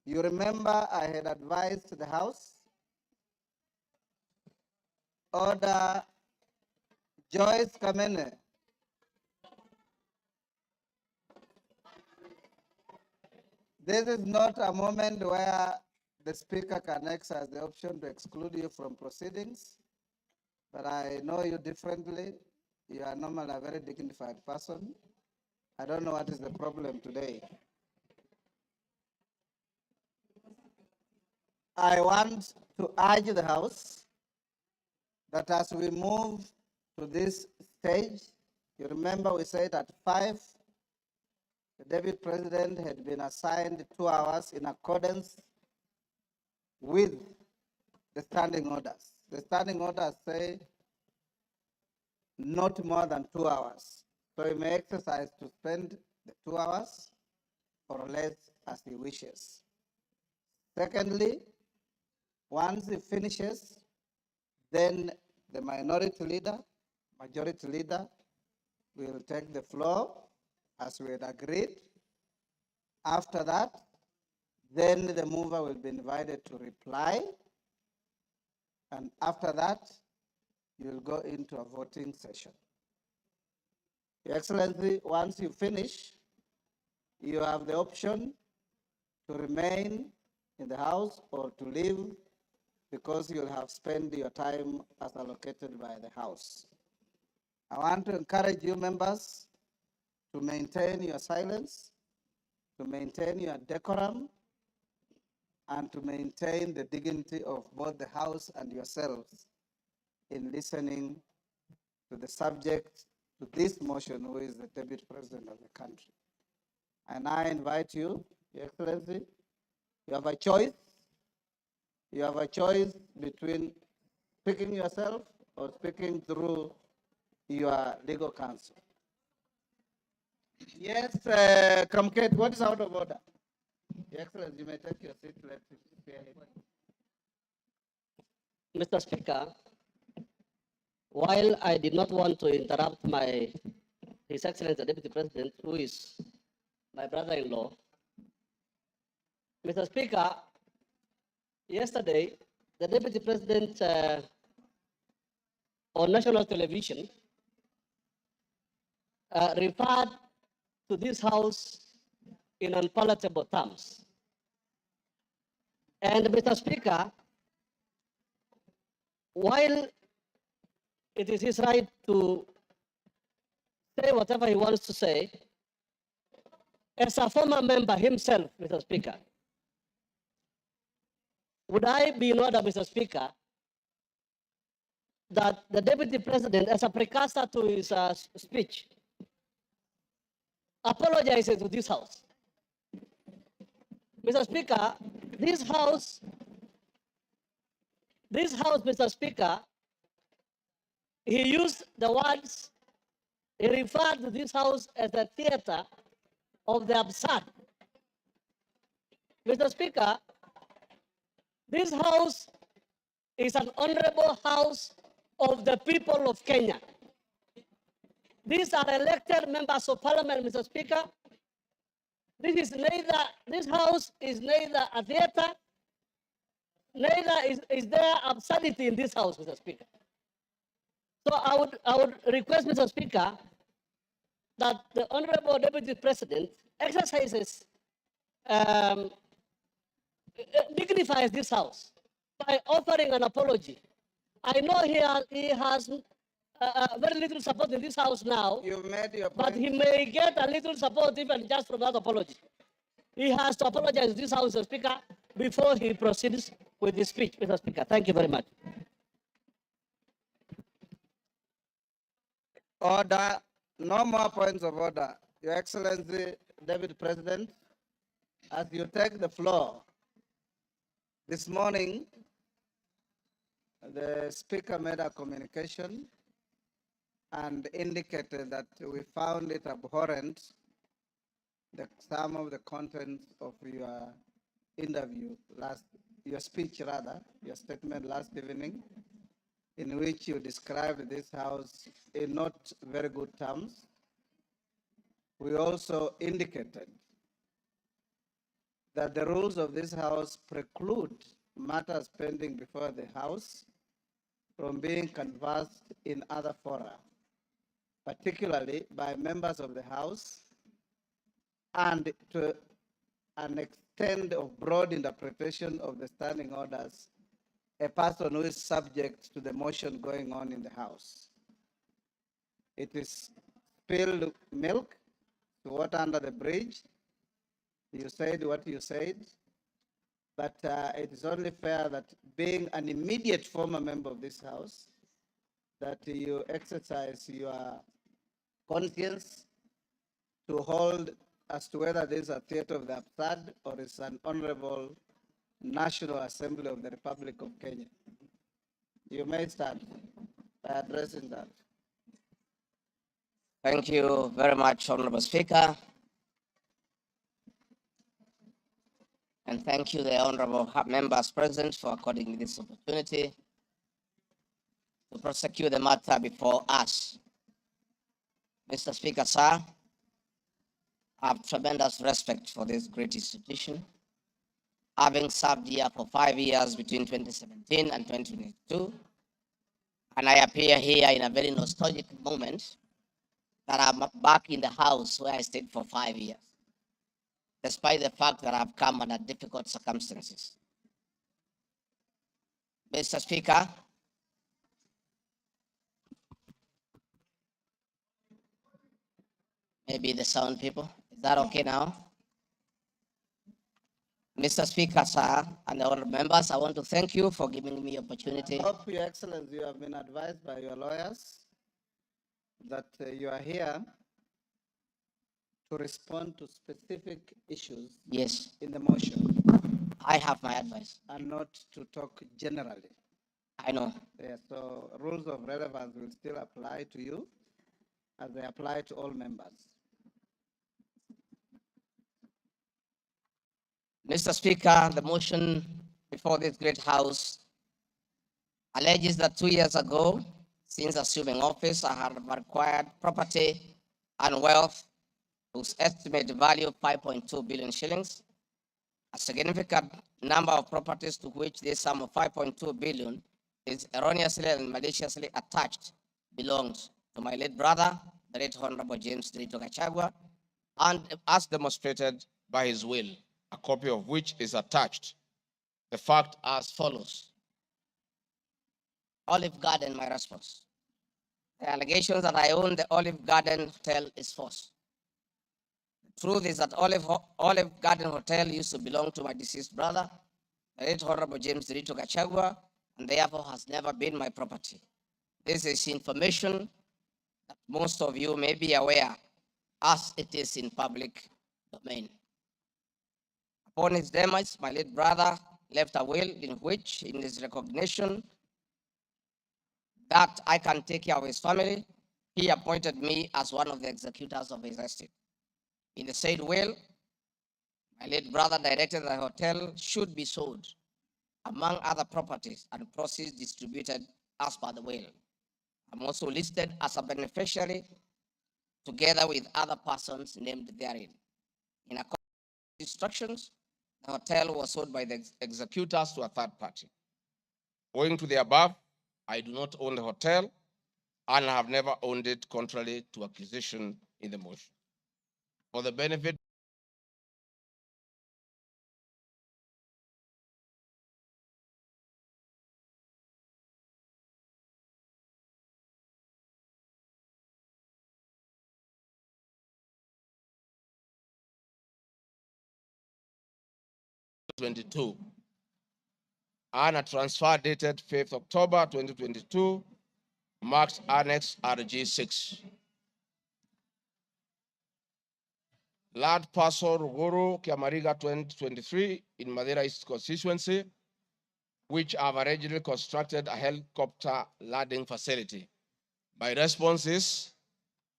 You remember I had advised to the House, Order Joyce Kamene. This is not a moment where the Speaker can exercise the option to exclude you from proceedings, but I know you differently. You are normally a very dignified person. I don't know what is the problem today. I want to urge the House that as we move to this stage, you remember we said at 5, the Deputy President had been assigned 2 hours in accordance with the standing orders. The standing orders say not more than 2 hours. So he may exercise to spend the 2 hours or less as he wishes. Secondly, once he finishes, then the minority leader, majority leader will take the floor as we had agreed. After that, then the mover will be invited to reply. And after that, you will go into a voting session. Your Excellency, once you finish, you have the option to remain in the House or to leave because you'll have spent your time as allocated by the House. I want to encourage you members to maintain your silence, to maintain your decorum, and to maintain the dignity of both the House and yourselves in listening to the subject to this motion, who is the Deputy President of the country. And I invite you, Your Excellency, you have a choice. You have a choice between speaking yourself or speaking through your legal counsel. Yes, Kamket, what is out of order? Your Excellency, you may take your seat. Let's hear him. Mr. Speaker, while I did not want to interrupt His Excellency the Deputy President, who is my brother-in-law, Mr. Speaker, yesterday the Deputy President on national television referred to this House in unpalatable terms. And Mr. Speaker, while it is his right to say whatever he wants to say. As a former member himself, Mr. Speaker, would I be in order, Mr. Speaker, that the Deputy President, as a precursor to his speech, apologizes to this House? Mr. Speaker, this House, Mr. Speaker, he used the words, he referred to this House as a theater of the absurd. Mr. Speaker, this House is an honorable House of the people of Kenya. These are elected members of Parliament, Mr. Speaker. This House is neither a theater, neither is there absurdity in this House, Mr. Speaker. So I would request, Mr. Speaker, that the Honorable Deputy President exercises, dignifies this House by offering an apology. I know he has very little support in this House now, but he may get a little support even just from that apology. He has to apologize to this House, Mr. Speaker, before he proceeds with his speech, Mr. Speaker. Thank you very much. Order. No more points of order. Your Excellency, David President, as you take the floor, this morning, the Speaker made a communication and indicated that we found it abhorrent that some of the contents of your your speech, your statement last evening, in which you described this House in not very good terms. We also indicated that the rules of this House preclude matters pending before the House from being canvassed in other fora, particularly by members of the House, and to an extent of broad interpretation of the standing orders, a person who is subject to the motion going on in the House. It is spilled milk to water under the bridge. You said what you said, but it is only fair that being an immediate former member of this House, that you exercise your conscience to hold as to whether this is a theater of the absurd or is an honorable National Assembly of the Republic of Kenya. You may start by addressing that. Thank you very much, Honorable Speaker. And thank you, the honorable members present, for according me this opportunity to prosecute the matter before us. Mr. Speaker, sir, I have tremendous respect for this great institution, having served here for 5 years between 2017 and 2022. And I appear here in a very nostalgic moment that I'm back in the House where I stayed for 5 years, despite the fact that I've come under difficult circumstances. Mr. Speaker, maybe the sound people, is that okay now? Mr. Speaker, sir, and the honorable members, I want to thank you for giving me opportunity. I hope, Your Excellency, you have been advised by your lawyers that you are here to respond to specific issues in the motion. I have my advice. And not to talk generally. I know. Yeah, so rules of relevance will still apply to you as they apply to all members. Mr. Speaker, the motion before this great House alleges that 2 years ago, since assuming office, I have acquired property and wealth whose estimated value of 5.2 billion shillings. A significant number of properties to which this sum of 5.2 billion is erroneously and maliciously attached belongs to my late brother, the late Honorable James Gachagua, and as demonstrated by his will, a copy of which is attached. The fact as follows. Olive Garden, my response. The allegations that I own the Olive Garden Hotel is false. The truth is that Olive Garden Hotel used to belong to my deceased brother, the late Honorable James Rito Gachagua, and therefore has never been my property. This is information that most of you may be aware, as it is in public domain. Upon his demise, my late brother left a will in which, in his recognition that I can take care of his family, he appointed me as one of the executors of his estate. In the said will, my late brother directed that the hotel should be sold, among other properties, and proceeds distributed as per the will. I'm also listed as a beneficiary together with other persons named therein. In accordance with instructions, the hotel was sold by the executors to a third party. Owing to the above, I do not own the hotel and have never owned it, contrary to accusation in the motion. For the benefit of 2022, and a transfer dated 5th October 2022, marked Annex RG6. Land parcel Ruguru, Kiamariga 2023 in Madeira East constituency, which have originally constructed a helicopter landing facility. My response is,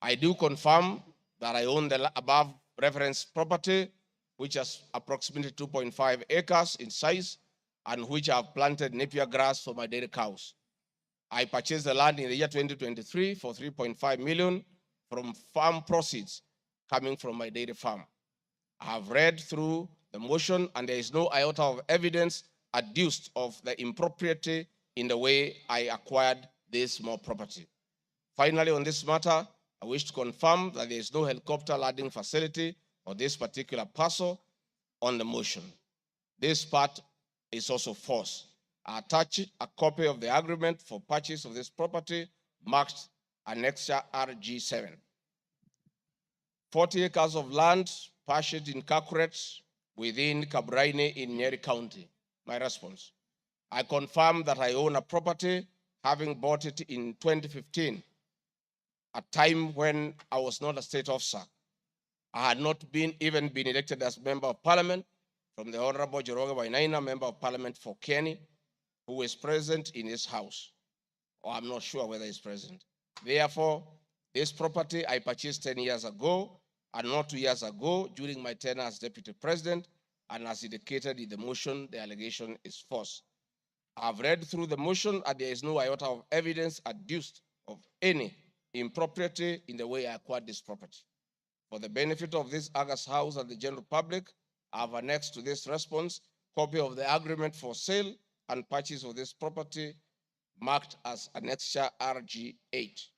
I do confirm that I own the above reference property, which is approximately 2.5 acres in size, and which I have planted napier grass for my dairy cows. I purchased the land in the year 2023 for 3.5 million from farm proceeds coming from my dairy farm. I have read through the motion, and there is no iota of evidence adduced of the impropriety in the way I acquired this small property. Finally, on this matter, I wish to confirm that there is no helicopter landing facility for this particular parcel on the motion. This part is also false. I attach a copy of the agreement for purchase of this property marked Annexure RG7. 40 acres of land purchased in Kakuret within Kabraine in Nyeri County. My response, I confirm that I own a property, having bought it in 2015, a time when I was not a state officer. I had not even been elected as member of parliament from the Honorable Joroge Wainaina, member of parliament for Kenny, who is present in his house, or I'm not sure whether he's present. Therefore, this property I purchased 10 years ago, and not 2 years ago during my tenure as deputy president, and as indicated in the motion, the allegation is false. I've read through the motion, and there is no iota of evidence adduced of any impropriety in the way I acquired this property. For the benefit of this August House and the general public, I have annexed to this response copy of the agreement for sale and purchase of this property marked as Annexure RG8.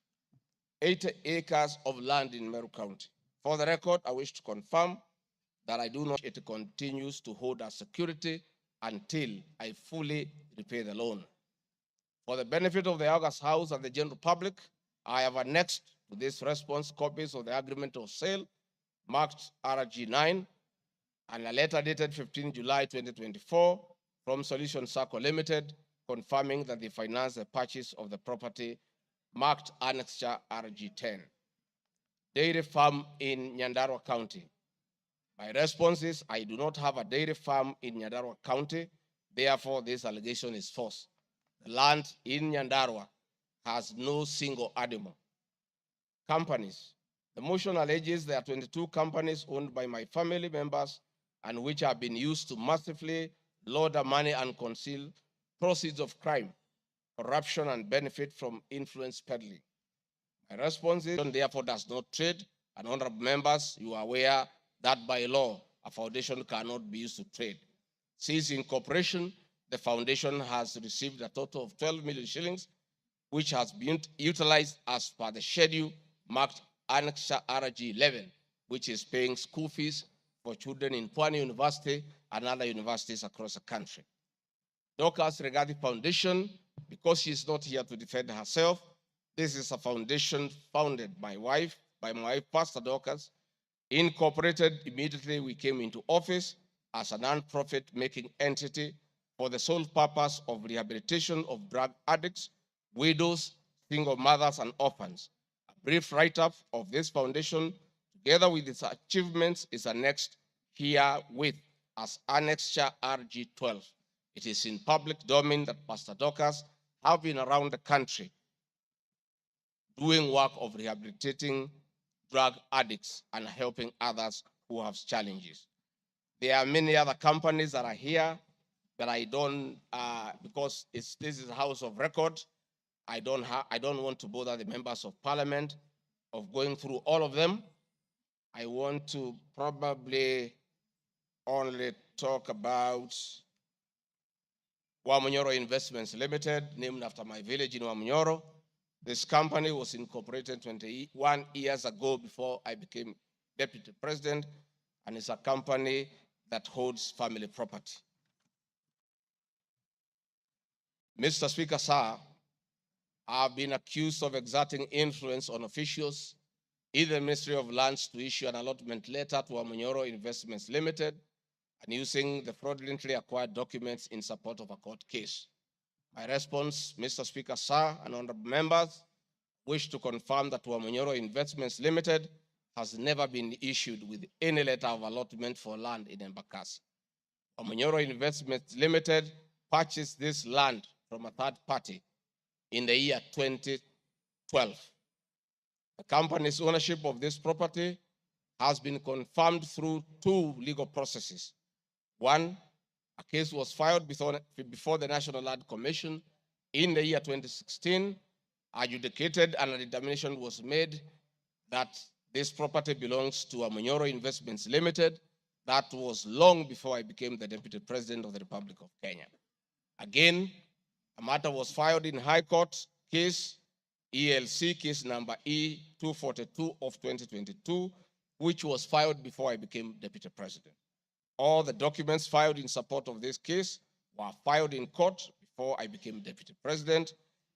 80 acres of land in Meru County. For the record, I wish to confirm that I do not, it continues to hold as security until I fully repay the loan. For the benefit of the August House and the general public, I have annexed to this response copies of the agreement of sale marked RG9 and a letter dated 15 July 2024 from Solution Circle Limited, confirming that they financed the purchase of the property marked Annexure RG10. Dairy farm in Nyandarua County. My response is, I do not have a dairy farm in Nyandarua County. Therefore, this allegation is false. The land in Nyandarua has no single animal. Companies. The motion alleges there are 22 companies owned by my family members and which have been used to massively launder money and conceal proceeds of crime, corruption, and benefit from influence peddling. My response is, therefore, does not trade. And honorable members, you are aware that by law, a foundation cannot be used to trade. Since incorporation, the foundation has received a total of 12 million shillings, which has been utilized as per the schedule marked Annexure RG11, which is paying school fees for children in Pwani University and other universities across the country. Dorcas Regarding Foundation, because she is not here to defend herself, This is a foundation founded by my wife, Pastor Dorcas, incorporated immediately we came into office as a non-profit making entity for the sole purpose of rehabilitation of drug addicts, widows, single mothers, and orphans. A brief write-up of this foundation, together with its achievements, is annexed herewith as Annexure RG12. It is in public domain that Pastor Dorcas have been around the country doing work of rehabilitating drug addicts and helping others who have challenges. There are many other companies that are here, but I don't, because this is a house of record, I don't want to bother the members of parliament of going through all of them. I want to probably only talk about Wamunyoro Investments Limited, named after my village in Wamunyoro. This company was incorporated 21 years ago before I became deputy president, and it's a company that holds family property. Mr. Speaker, sir, I've been accused of exerting influence on officials in the Ministry of Lands to issue an allotment letter to Wamunyoro Investments Limited and using the fraudulently acquired documents in support of a court case. My response, Mr. Speaker, sir, and honorable members, wish to confirm that Wamunyoro Investments Limited has never been issued with any letter of allotment for land in Embakasi. Wamunyoro Investments Limited purchased this land from a third party in the year 2012. The company's ownership of this property has been confirmed through two legal processes. One, a case was filed before the National Land Commission in the year 2016, adjudicated, and a determination was made that this property belongs to Wamunyoro Investments Limited. That was long before I became the Deputy President of the Republic of Kenya. Again, a matter was filed in High Court case, ELC case number E242 of 2022, which was filed before I became Deputy President. All the documents filed in support of this case were filed in court before I became Deputy President,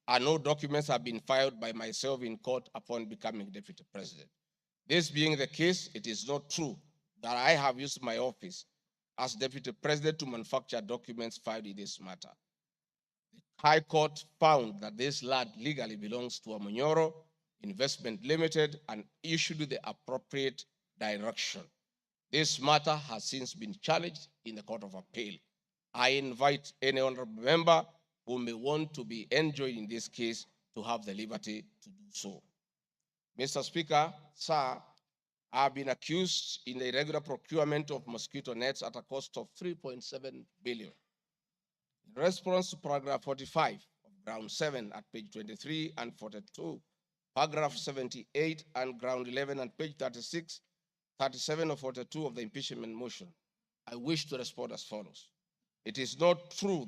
and no documents have been filed by myself in court upon becoming Deputy President. This being the case, it is not true that I have used my office as Deputy President to manufacture documents filed in this matter. The High Court found that this land legally belongs to Wamunyoro Investment Limited and issued the appropriate direction. This matter has since been challenged in the Court of Appeal. I invite any honorable member who may want to be enjoined in this case to have the liberty to do so. Mr. Speaker, sir, I have been accused in the irregular procurement of mosquito nets at a cost of 3.7 billion. In response to paragraph 45 of ground 7 at page 23 and 42, paragraph 78 and ground 11 and page 36, 37 or 42 of the impeachment motion, I wish to respond as follows. It is not true,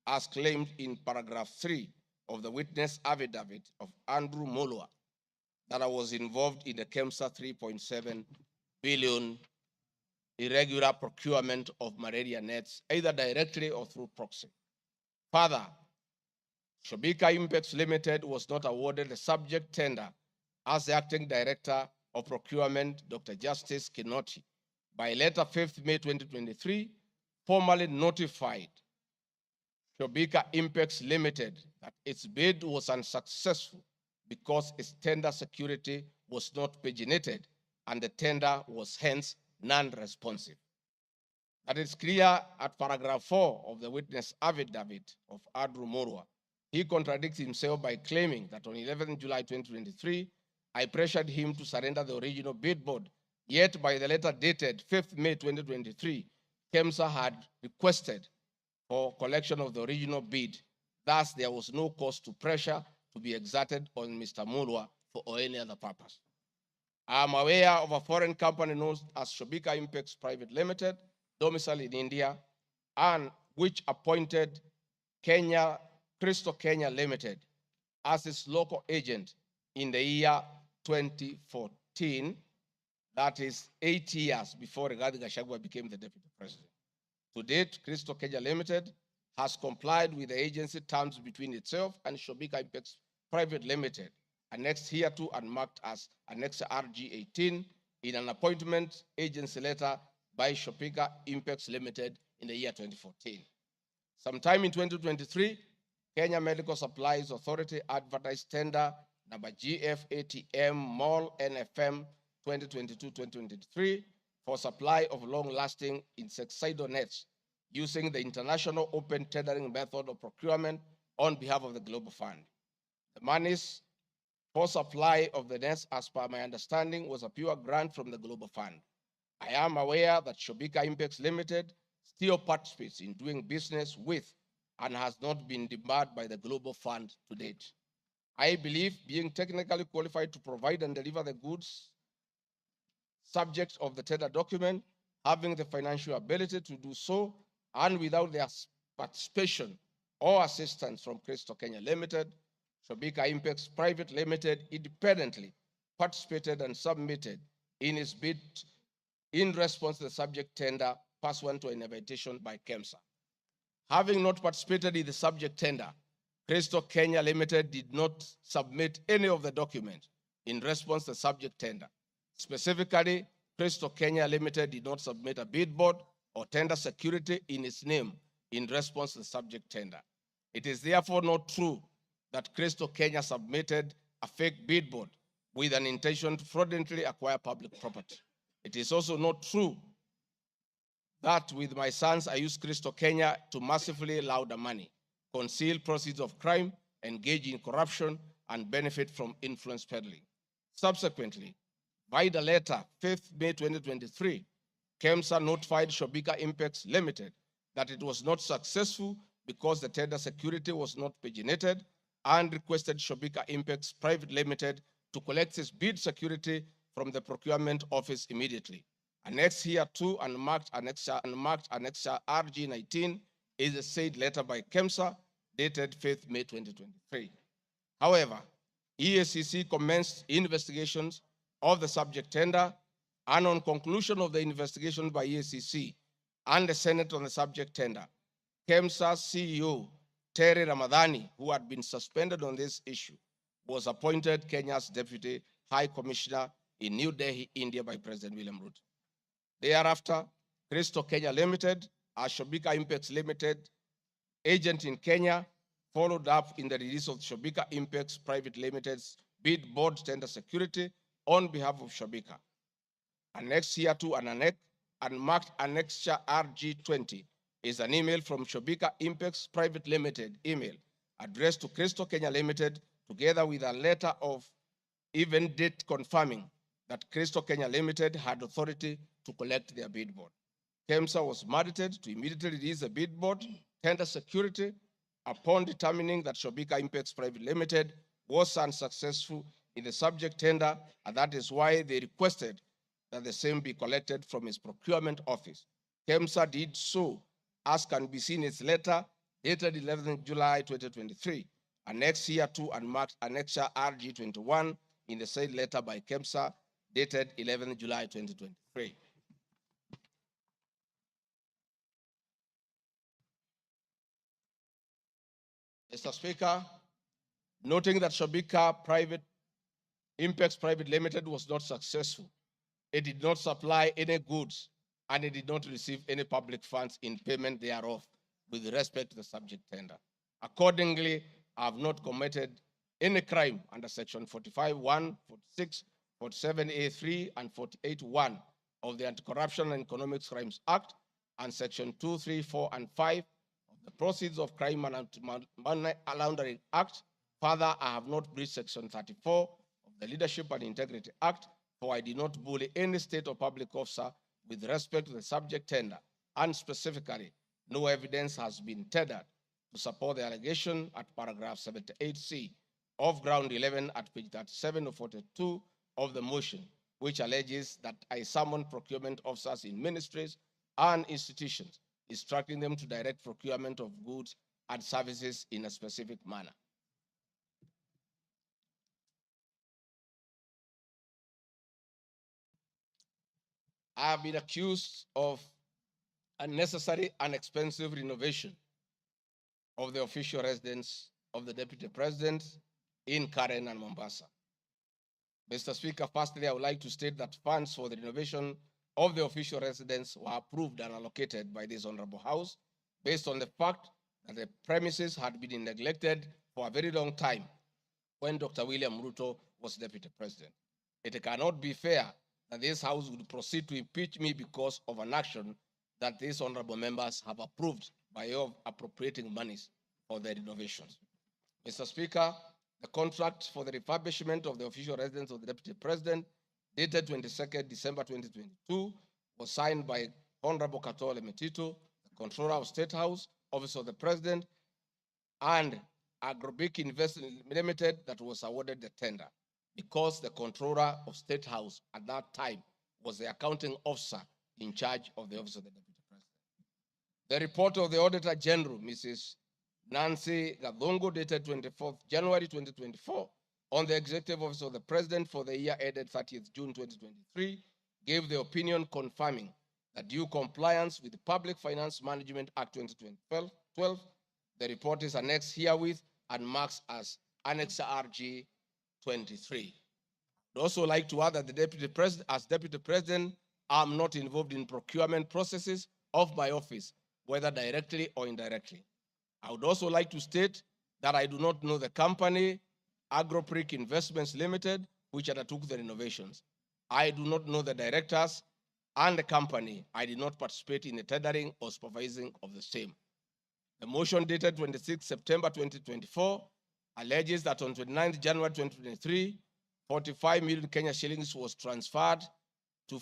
as claimed in paragraph 3 of the witness affidavit of Andrew Mulwa, that I was involved in the KEMSA 3.7 billion irregular procurement of malaria nets, either directly or through proxy. Further, Shobika Impacts Limited was not awarded the subject tender as the acting director of procurement, Dr. Justice Kinoti, by letter 5th May 2023, formally notified Shobika Impacts Limited that its bid was unsuccessful because its tender security was not paginated and the tender was hence non-responsive. That is clear at paragraph 4 of the witness affidavit of Andrew Mulwa. He contradicts himself by claiming that on 11 July 2023, I pressured him to surrender the original bid board, yet by the letter dated 5th May 2023, KEMSA had requested for collection of the original bid. Thus, there was no cause to pressure to be exerted on Mr. Mulwa for any other purpose. I am aware of a foreign company known as Shobika Impacts Private Limited, domiciled in India, and which appointed Crystal Kenya Limited as its local agent in the year 2014, that is 8 years before Gachagua became the deputy president. To date, Crystal Kenya Limited has complied with the agency terms between itself and Shobika Impacts Private Limited annexed hereto and marked as Annex RG 18 in an appointment agency letter by Shopika Impex Limited in the year 2014. Sometime in 2023, Kenya Medical Supplies Authority advertised tender number GFATM Mall NFM 2022-2023 for supply of long-lasting insecticidal nets using the international open tendering method of procurement on behalf of the Global Fund. The monies for supply of the nets, as per my understanding, was a pure grant from the Global Fund. I am aware that Shobika Impex Limited still participates in doing business with and has not been debarred by the Global Fund to date. I believe being technically qualified to provide and deliver the goods subject of the tender document, having the financial ability to do so, and without their participation or assistance from Crystal Kenya Limited, Shobika Impex Private Limited independently participated and submitted in its bid in response to the subject tender pursuant to an invitation by KEMSA. Having not participated in the subject tender, Crystal Kenya Limited did not submit any of the documents in response to the subject tender. Specifically, Crystal Kenya Limited did not submit a bid board or tender security in its name in response to the subject tender. It is therefore not true that Crystal Kenya submitted a fake bid board with an intention to fraudulently acquire public property. It is also not true that with my sons, I used Crystal Kenya to massively launder money, conceal proceeds of crime, engage in corruption, and benefit from influence peddling. Subsequently, by the letter 5th May 2023, KEMSA notified Shobika Impex Limited that it was not successful because the tender security was not paginated and requested Shobika Impex Private Limited to collect its bid security from the procurement office immediately. Annexed here to and marked Annexure RG 19 is a said letter by KEMSA dated 5th May 2023. However, EACC commenced investigations of the subject tender, and on conclusion of the investigation by EACC and the Senate on the subject tender, KEMSA CEO Terry Ramadhani, who had been suspended on this issue, was appointed Kenya's Deputy High Commissioner in New Delhi, India by President William Ruto. Thereafter, Crystal Kenya Limited, a Shobika Impex Limited agent in Kenya, followed up in the release of Shobika Impex Private Limited's bid board tender security on behalf of Shobika. Annexed here to and marked Annexure RG20 is an email from Shobika Impex Private Limited email addressed to Crystal Kenya Limited, together with a letter of even date confirming that Crystal Kenya Limited had authority to collect their bid board. KEMSA was mandated to immediately release the bid board tender security upon determining that Shobika Impex Private Limited was unsuccessful in the subject tender, and that is why they requested that the same be collected from its procurement office. KEMSA did so, as can be seen in its letter dated 11th July 2023, annexed here to and marked Annexure RG 21 in the said letter by KEMSA dated 11th July 2023. Mr. Speaker, noting that Shobika Impex Private Limited was not successful, it did not supply any goods, and it did not receive any public funds in payment thereof with respect to the subject tender. Accordingly, I have not committed any crime under Section 45(1), 46, 47(a)(3), and 48(1) of the Anti-Corruption and Economic Crimes Act, and Section 2, 3, 4, and 5 of the Proceeds of Crime and Money Laundering Act. Further, I have not breached Section 34 of the Leadership and Integrity Act, for I did not bully any state or public officer with respect to the subject tender, and specifically, no evidence has been tendered to support the allegation at paragraph 78C of ground 11 at page 37 of 42 of the motion, which alleges that I summoned procurement officers in ministries and institutions, instructing them to direct procurement of goods and services in a specific manner. I have been accused of unnecessary and expensive renovation of the official residence of the Deputy President in Karen and Mombasa. Mr. Speaker, firstly, I would like to state that funds for the renovation of the official residence were approved and allocated by this Honorable House based on the fact that the premises had been neglected for a very long time when Dr. William Ruto was Deputy President. It cannot be fair that this House would proceed to impeach me because of an action that these honorable members have approved by way of appropriating monies for the renovations. Mr. Speaker, the contract for the refurbishment of the official residence of the Deputy President, dated 22nd December 2022, was signed by Honorable Katole Metito, the Controller of State House, Office of the President, and Agrobic Investment Limited that was awarded the tender because the Controller of State House at that time was the accounting officer in charge of the Office of the Deputy President. The report of the Auditor General, Mrs. Nancy Gadongo, dated 24th January 2024, on the Executive Office of the President for the year ended 30th June 2023, gave the opinion confirming that due compliance with the Public Finance Management Act 2012, the report is annexed herewith and marks as Annex RG 23. I'd also like to add that the Deputy President, as Deputy President, I'm not involved in procurement processes of my office, whether directly or indirectly. I would also like to state that I do not know the company, Agropric Investments Limited, which undertook the renovations. I do not know the directors and the company. I did not participate in the tendering or supervising of the same. The motion dated 26 September 2024 alleges that on 29 January 2023, 45 million Kenya shillings was transferred to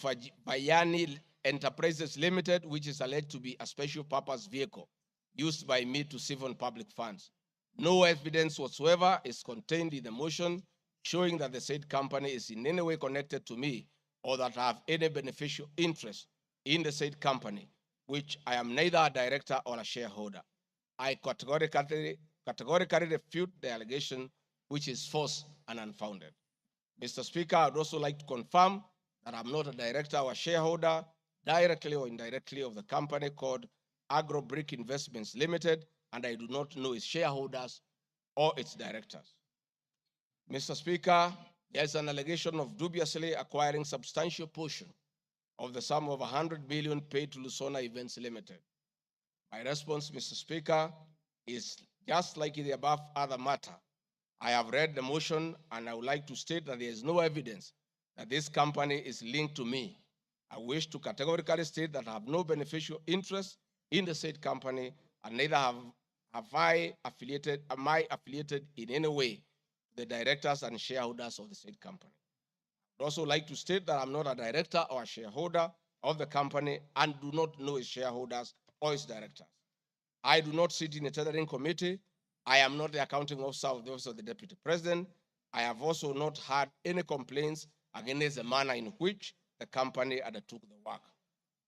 Bayani Enterprises Limited, which is alleged to be a special purpose vehicle used by me to siphon public funds. No evidence whatsoever is contained in the motion showing that the said company is in any way connected to me or that I have any beneficial interest in the said company, which I am neither a director or a shareholder. I categorically refute the allegation, which is false and unfounded. Mr. Speaker, I would also like to confirm that I'm not a director or a shareholder, directly or indirectly, of the company called Agrobrick Investments Limited, and I do not know its shareholders or its directors. Mr. Speaker, there's an allegation of dubiously acquiring substantial portion of the sum of 100 billion paid to Lusona Events Limited. My response, Mr. Speaker, is just like in the above other matter. I have read the motion and I would like to state that there is no evidence that this company is linked to me. I wish to categorically state that I have no beneficial interest in the said company and neither am I affiliated in any way to the directors and shareholders of the said company. I would also like to state that I'm not a director or a shareholder of the company and do not know its shareholders or its directors. I do not sit in a tendering committee. I am not the accounting officer of the Office of the Deputy President. I have also not had any complaints against the manner in which the company undertook the work.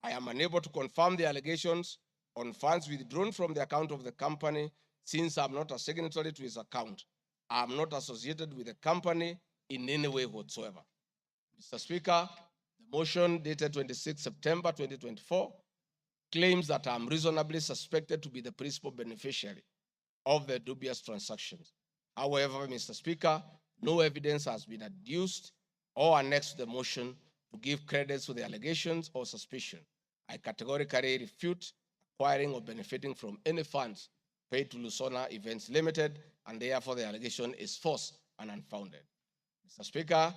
I am unable to confirm the allegations on funds withdrawn from the account of the company since I'm not a signatory to its account. I am not associated with the company in any way whatsoever. Mr. Speaker, the motion dated 26 September 2024 claims that I'm reasonably suspected to be the principal beneficiary of the dubious transactions. However, Mr. Speaker, no evidence has been adduced or annexed to the motion to give credit to the allegations or suspicion. I categorically refute acquiring or benefiting from any funds paid to Lusona Events Limited, and therefore the allegation is false and unfounded. Mr. Speaker,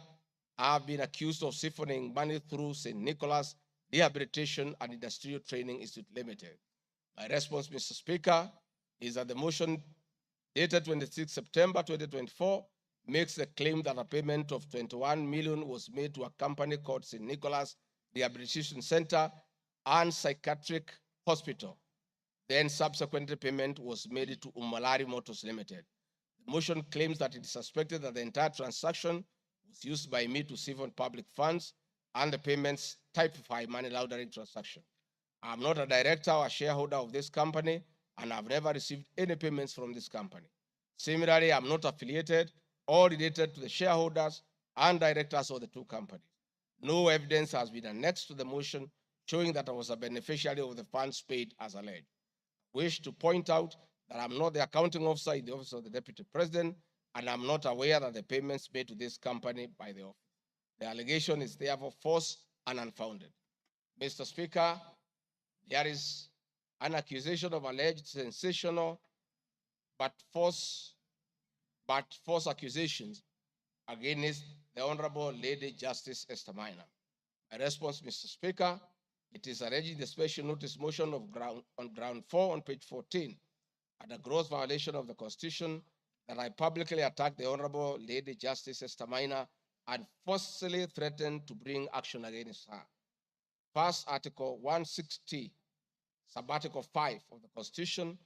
I have been accused of siphoning money through St. Nicholas Rehabilitation and Industrial Training Institute Limited. My response, Mr. Speaker, is that the motion dated 26 September 2024 makes the claim that a payment of 21 million was made to a company called St. Nicholas Rehabilitation Center and Psychiatric Hospital. Then subsequently payment was made to Umalari Motors Limited. The motion claims that it is suspected that the entire transaction was used by me to siphon public funds and the payments typify money laundering transaction. I am not a director or a shareholder of this company and I've never received any payments from this company. Similarly, I'm not affiliated or related to the shareholders and directors of the two companies. No evidence has been annexed to the motion showing that I was a beneficiary of the funds paid as alleged. I wish to point out that I'm not the accounting officer in the Office of the Deputy President, and I'm not aware that the payments made to this company by the office. The allegation is therefore false and unfounded. Mr. Speaker, there is an accusation of alleged sensational but false accusations against the Honorable Lady Justice Esther Minor. A response, Mr. Speaker, it is alleged in the special notice motion on ground 4 on page 14 at a gross violation of the Constitution that I publicly attacked the Honorable Lady Justice Esther Minor and forcefully threatened to bring action against her. First, Article 160, Subarticle 5 of the Constitution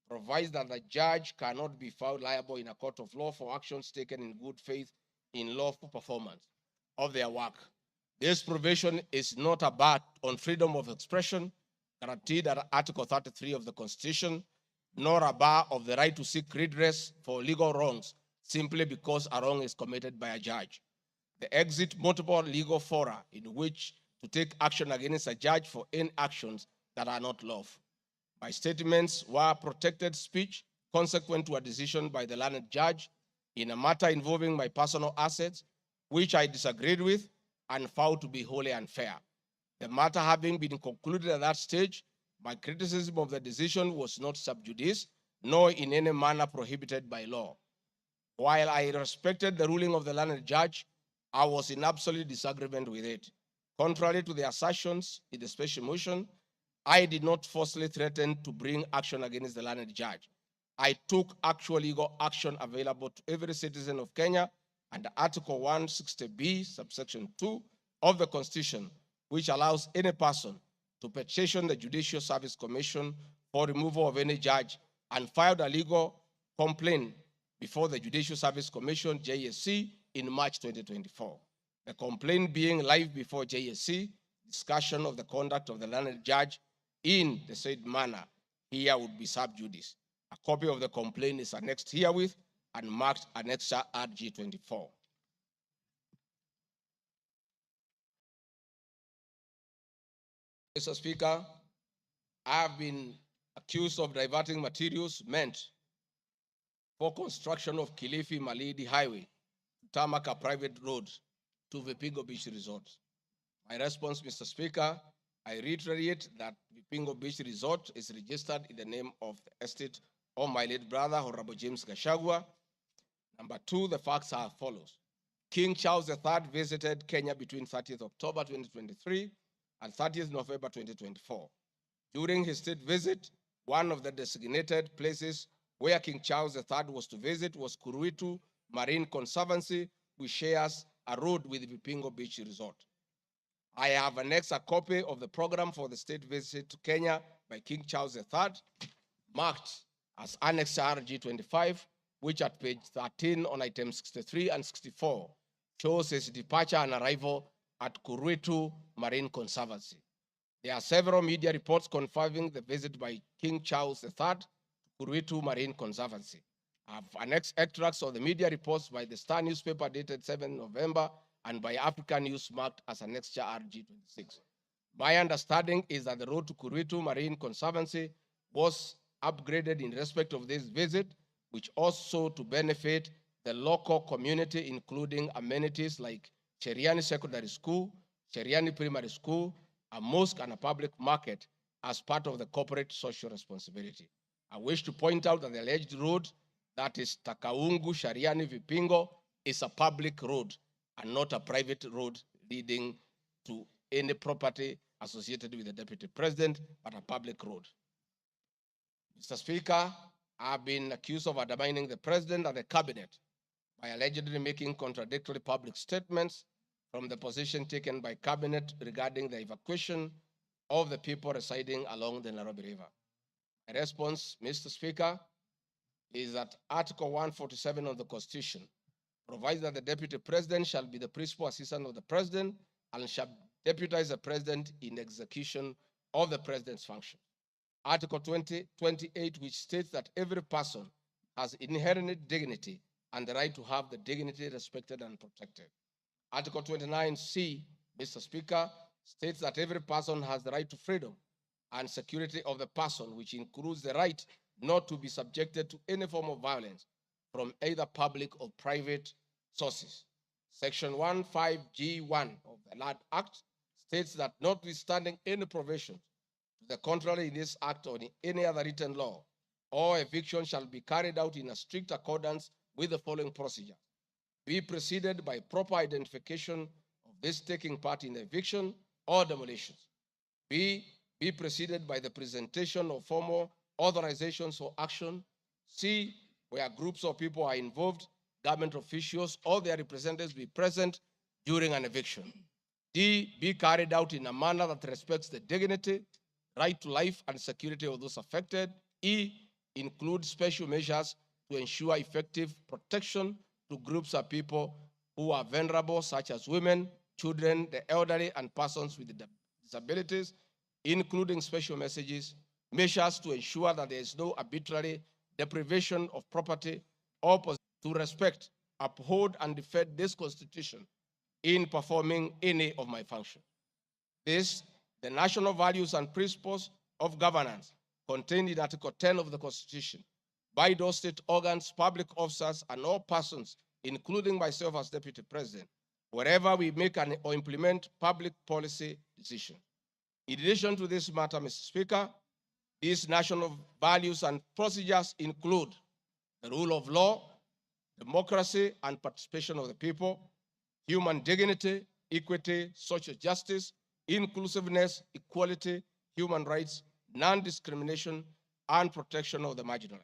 provides that the judge cannot be found liable in a court of law for actions taken in good faith in lawful performance of their work. This provision is not a bar on freedom of expression guaranteed at Article 33 of the Constitution, nor a bar of the right to seek redress for legal wrongs simply because a wrong is committed by a judge. The exit multiple legal fora in which to take action against a judge for any actions that are not lawful. My statements were protected speech consequent to a decision by the learned judge in a matter involving my personal assets, which I disagreed with and found to be wholly unfair. The matter having been concluded at that stage, my criticism of the decision was not sub judice, nor in any manner prohibited by law. While I respected the ruling of the learned judge, I was in absolute disagreement with it. Contrary to the assertions in the special motion, I did not falsely threaten to bring action against the learned judge. I took actual legal action available to every citizen of Kenya under Article 160B, subsection 2 of the Constitution, which allows any person to petition the Judicial Service Commission for removal of any judge and filed a legal complaint before the Judicial Service Commission, JSC, in March 2024. The complaint being live before JSC, discussion of the conduct of the learned judge in the said manner here would be sub judice. A copy of the complaint is annexed herewith and marked Annexure RG24. Mr. Speaker, I have been accused of diverting materials meant for construction of Kilifi Malindi Highway to tarmac a private road to Vipingo Beach Resort. My response, Mr. Speaker, I reiterate that Vipingo Beach Resort is registered in the name of the estate of my late brother, Honorable James Gachagua. Number two, the facts are as follows. King Charles III visited Kenya between 30th October 2023 and 30th November 2024. During his state visit, one of the designated places where King Charles III was to visit was Kuruitu Marine Conservancy, which shares a road with Vipingo Beach Resort. I have annexed a copy of the program for the state visit to Kenya by King Charles III, marked as Annex RG25, which at page 13 on items 63 and 64 shows his departure and arrival at Kuruitu Marine Conservancy. There are several media reports confirming the visit by King Charles III to Kuruitu Marine Conservancy. I have annexed extracts of the media reports by the Star newspaper dated 7 November and by African News marked as Annexure RG26. My understanding is that the road to Kuruitu Marine Conservancy was upgraded in respect of this visit, which also to benefit the local community, including amenities like Cheriani Secondary School, Cheriani Primary School, a mosque, and a public market as part of the corporate social responsibility. I wish to point out that the alleged road, that is Takaungu Shariani Vipingo, is a public road and not a private road leading to any property associated with the Deputy President, but a public road. Mr. Speaker, I have been accused of undermining the President and the Cabinet by allegedly making contradictory public statements from the position taken by Cabinet regarding the evacuation of the people residing along the Nairobi River. My response, Mr. Speaker, is that Article 147 of the Constitution provides that the Deputy President shall be the principal assistant of the President and shall deputize the President in execution of the President's function. Article 28, which states that every person has inherent dignity and the right to have the dignity respected and protected. Article 29C, Mr. Speaker, states that every person has the right to freedom and security of the person, which includes the right not to be subjected to any form of violence from either public or private sources. Section 15G1 of the Land Act states that notwithstanding any provision to the contrary in this act or in any other written law, all eviction shall be carried out in a strict accordance with the following procedure. Be preceded by proper identification of this taking part in eviction or demolitions. B, be preceded by the presentation of formal authorizations for action. C, where groups of people are involved, government officials or their representatives be present during an eviction. D, be carried out in a manner that respects the dignity, right to life and security of those affected. E, include special measures to ensure effective protection to groups of people who are vulnerable, such as women, children, the elderly, and persons with disabilities, including special measures to ensure that there is no arbitrary deprivation of property or to respect, uphold, and defend this Constitution in performing any of my functions. This, the national values and principles of governance contained in Article 10 of the Constitution, by those state organs, public officers, and all persons, including myself as Deputy President, wherever we make or implement public policy decisions. In addition to this matter, Mr. Speaker, these national values and procedures include the rule of law, democracy and participation of the people, human dignity, equity, social justice, inclusiveness, equality, human rights, non-discrimination, and protection of the marginalized.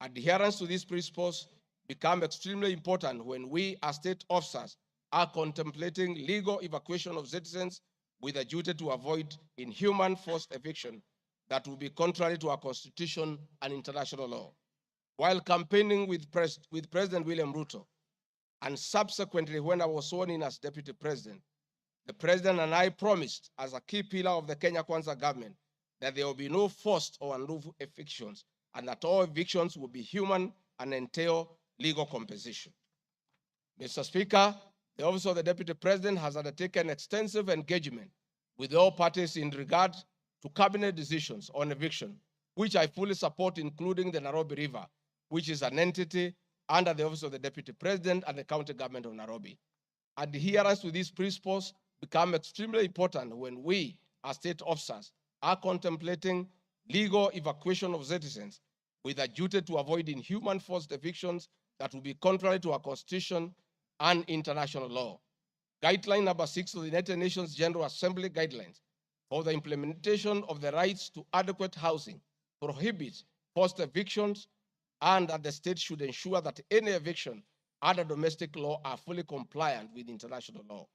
Adherence to these principles become extremely important when we as state officers are contemplating legal evacuation of citizens with a duty to avoid inhuman forced eviction that will be contrary to our Constitution and international law. While campaigning with President William Ruto, and subsequently when I was sworn in as Deputy President, the President and I promised as a key pillar of the Kenya Kwanza government that there will be no forced or unlawful evictions and that all evictions will be human and entail legal compensation. Mr. Speaker, the Office of the Deputy President has undertaken extensive engagement with all parties in regard to cabinet decisions on eviction, which I fully support, including the Nairobi River, which is an entity under the Office of the Deputy President and the County Government of Nairobi. Adherence to these principles become extremely important when we, as state officers, are contemplating legal evacuation of citizens with a duty to avoid inhuman forced evictions that will be contrary to our Constitution and international law. Guideline number 6 of the United Nations General Assembly guidelines for the implementation of the rights to adequate housing prohibits forced evictions, and that the state should ensure that any eviction under domestic law are fully compliant with international law.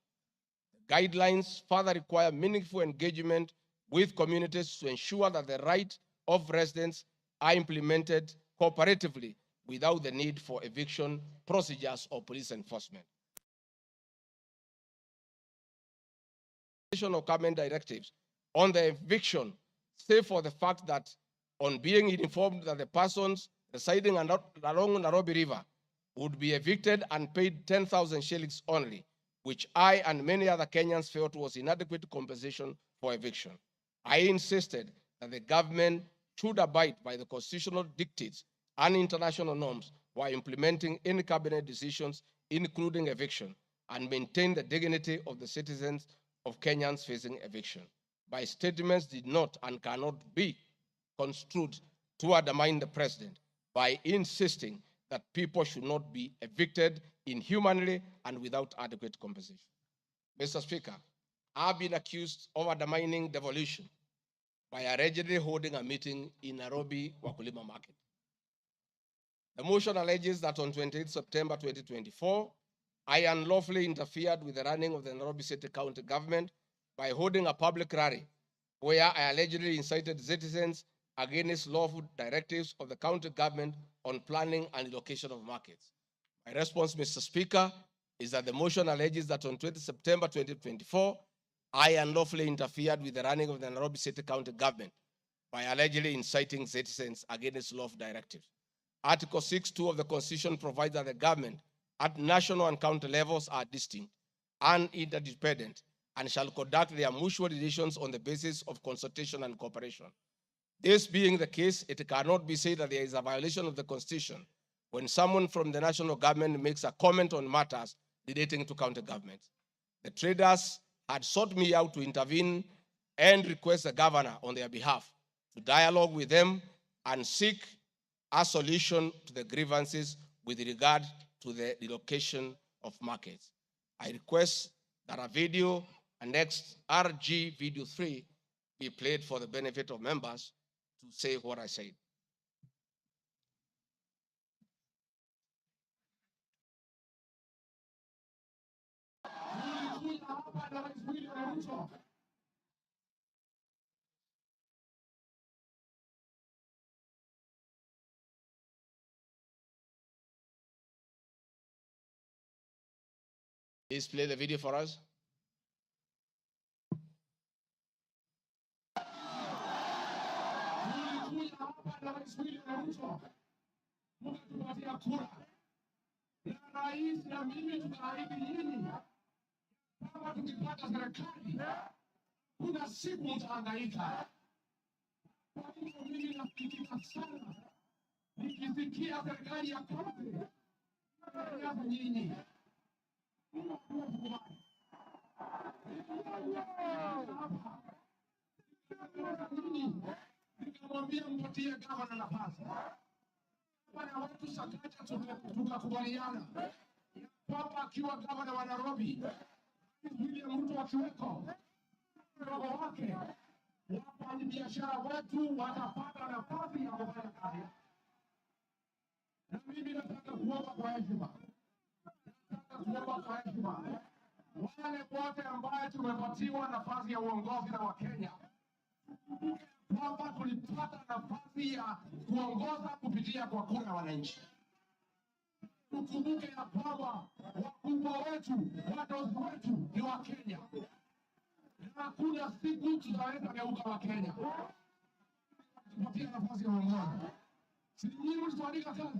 The guidelines further require meaningful engagement with communities to ensure that the rights of residents are implemented cooperatively without the need for eviction procedures or police enforcement. Of government directives on the eviction, save for the fact that on being informed that the persons residing along Nairobi River would be evicted and paid 10,000 shillings only, which I and many other Kenyans felt was inadequate compensation for eviction. I insisted that the government should abide by the constitutional dictates and international norms while implementing any cabinet decisions, including eviction, and maintain the dignity of the citizens of Kenyans facing eviction. My statements did not and cannot be construed to undermine the president by insisting that people should not be evicted inhumanly and without adequate compensation. Mr. Speaker, I've been accused of undermining devolution by allegedly holding a meeting in Nairobi Wakulima Market. The motion alleges that on 28 September 2024, I unlawfully interfered with the running of the Nairobi City County government by holding a public rally where I allegedly incited citizens against lawful directives of the county government on planning and allocation of markets. My response, Mr. Speaker, is that the motion alleges that on 20 September 2024, I unlawfully interfered with the running of the Nairobi City County government by allegedly inciting citizens against lawful directives. Article 6.2 of the Constitution provides that the government at national and county levels are distinct and interdependent and shall conduct their mutual relations on the basis of consultation and cooperation. This being the case, it cannot be said that there is a violation of the Constitution when someone from the national government makes a comment on matters relating to county government. The traders had sought me out to intervene and request the governor on their behalf to dialogue with them and seek a solution to the grievances with regard to the relocation of markets. I request that a video annexed RG Video 3 be played for the benefit of members to say what I said. Please play the video for us. Rais na mimi tunaahidi nyinyi kama tukipata serikali kuna siku mtahangaika. Kwa hivyo mimi nafikika sana nikisikia serikali ya kaunti hapa nyinyi. Nikamwambia mpatie gavana nafasi. Gavana wetu Sakaja tukakubaliana kwamba akiwa gavana wa Nairobi, William Ruto akiweko, roho wake, wafanyabiashara wetu watapata nafasi ya kufanya kazi. Na mimi nataka kuomba kwa heshima, wale wote ambaye tumepatiwa nafasi ya uongozi na Wakenya, kwamba tulipata nafasi ya kuongoza kupitia kwa kura ya wananchi. Tukumbuke ya kwamba wakubwa wetu, wadozi wetu ni Wakenya. Na hakuna siku tutaweza geuka Wakenya. Tupatie nafasi ya uongozi. Si nyinyi mlituandika kazi?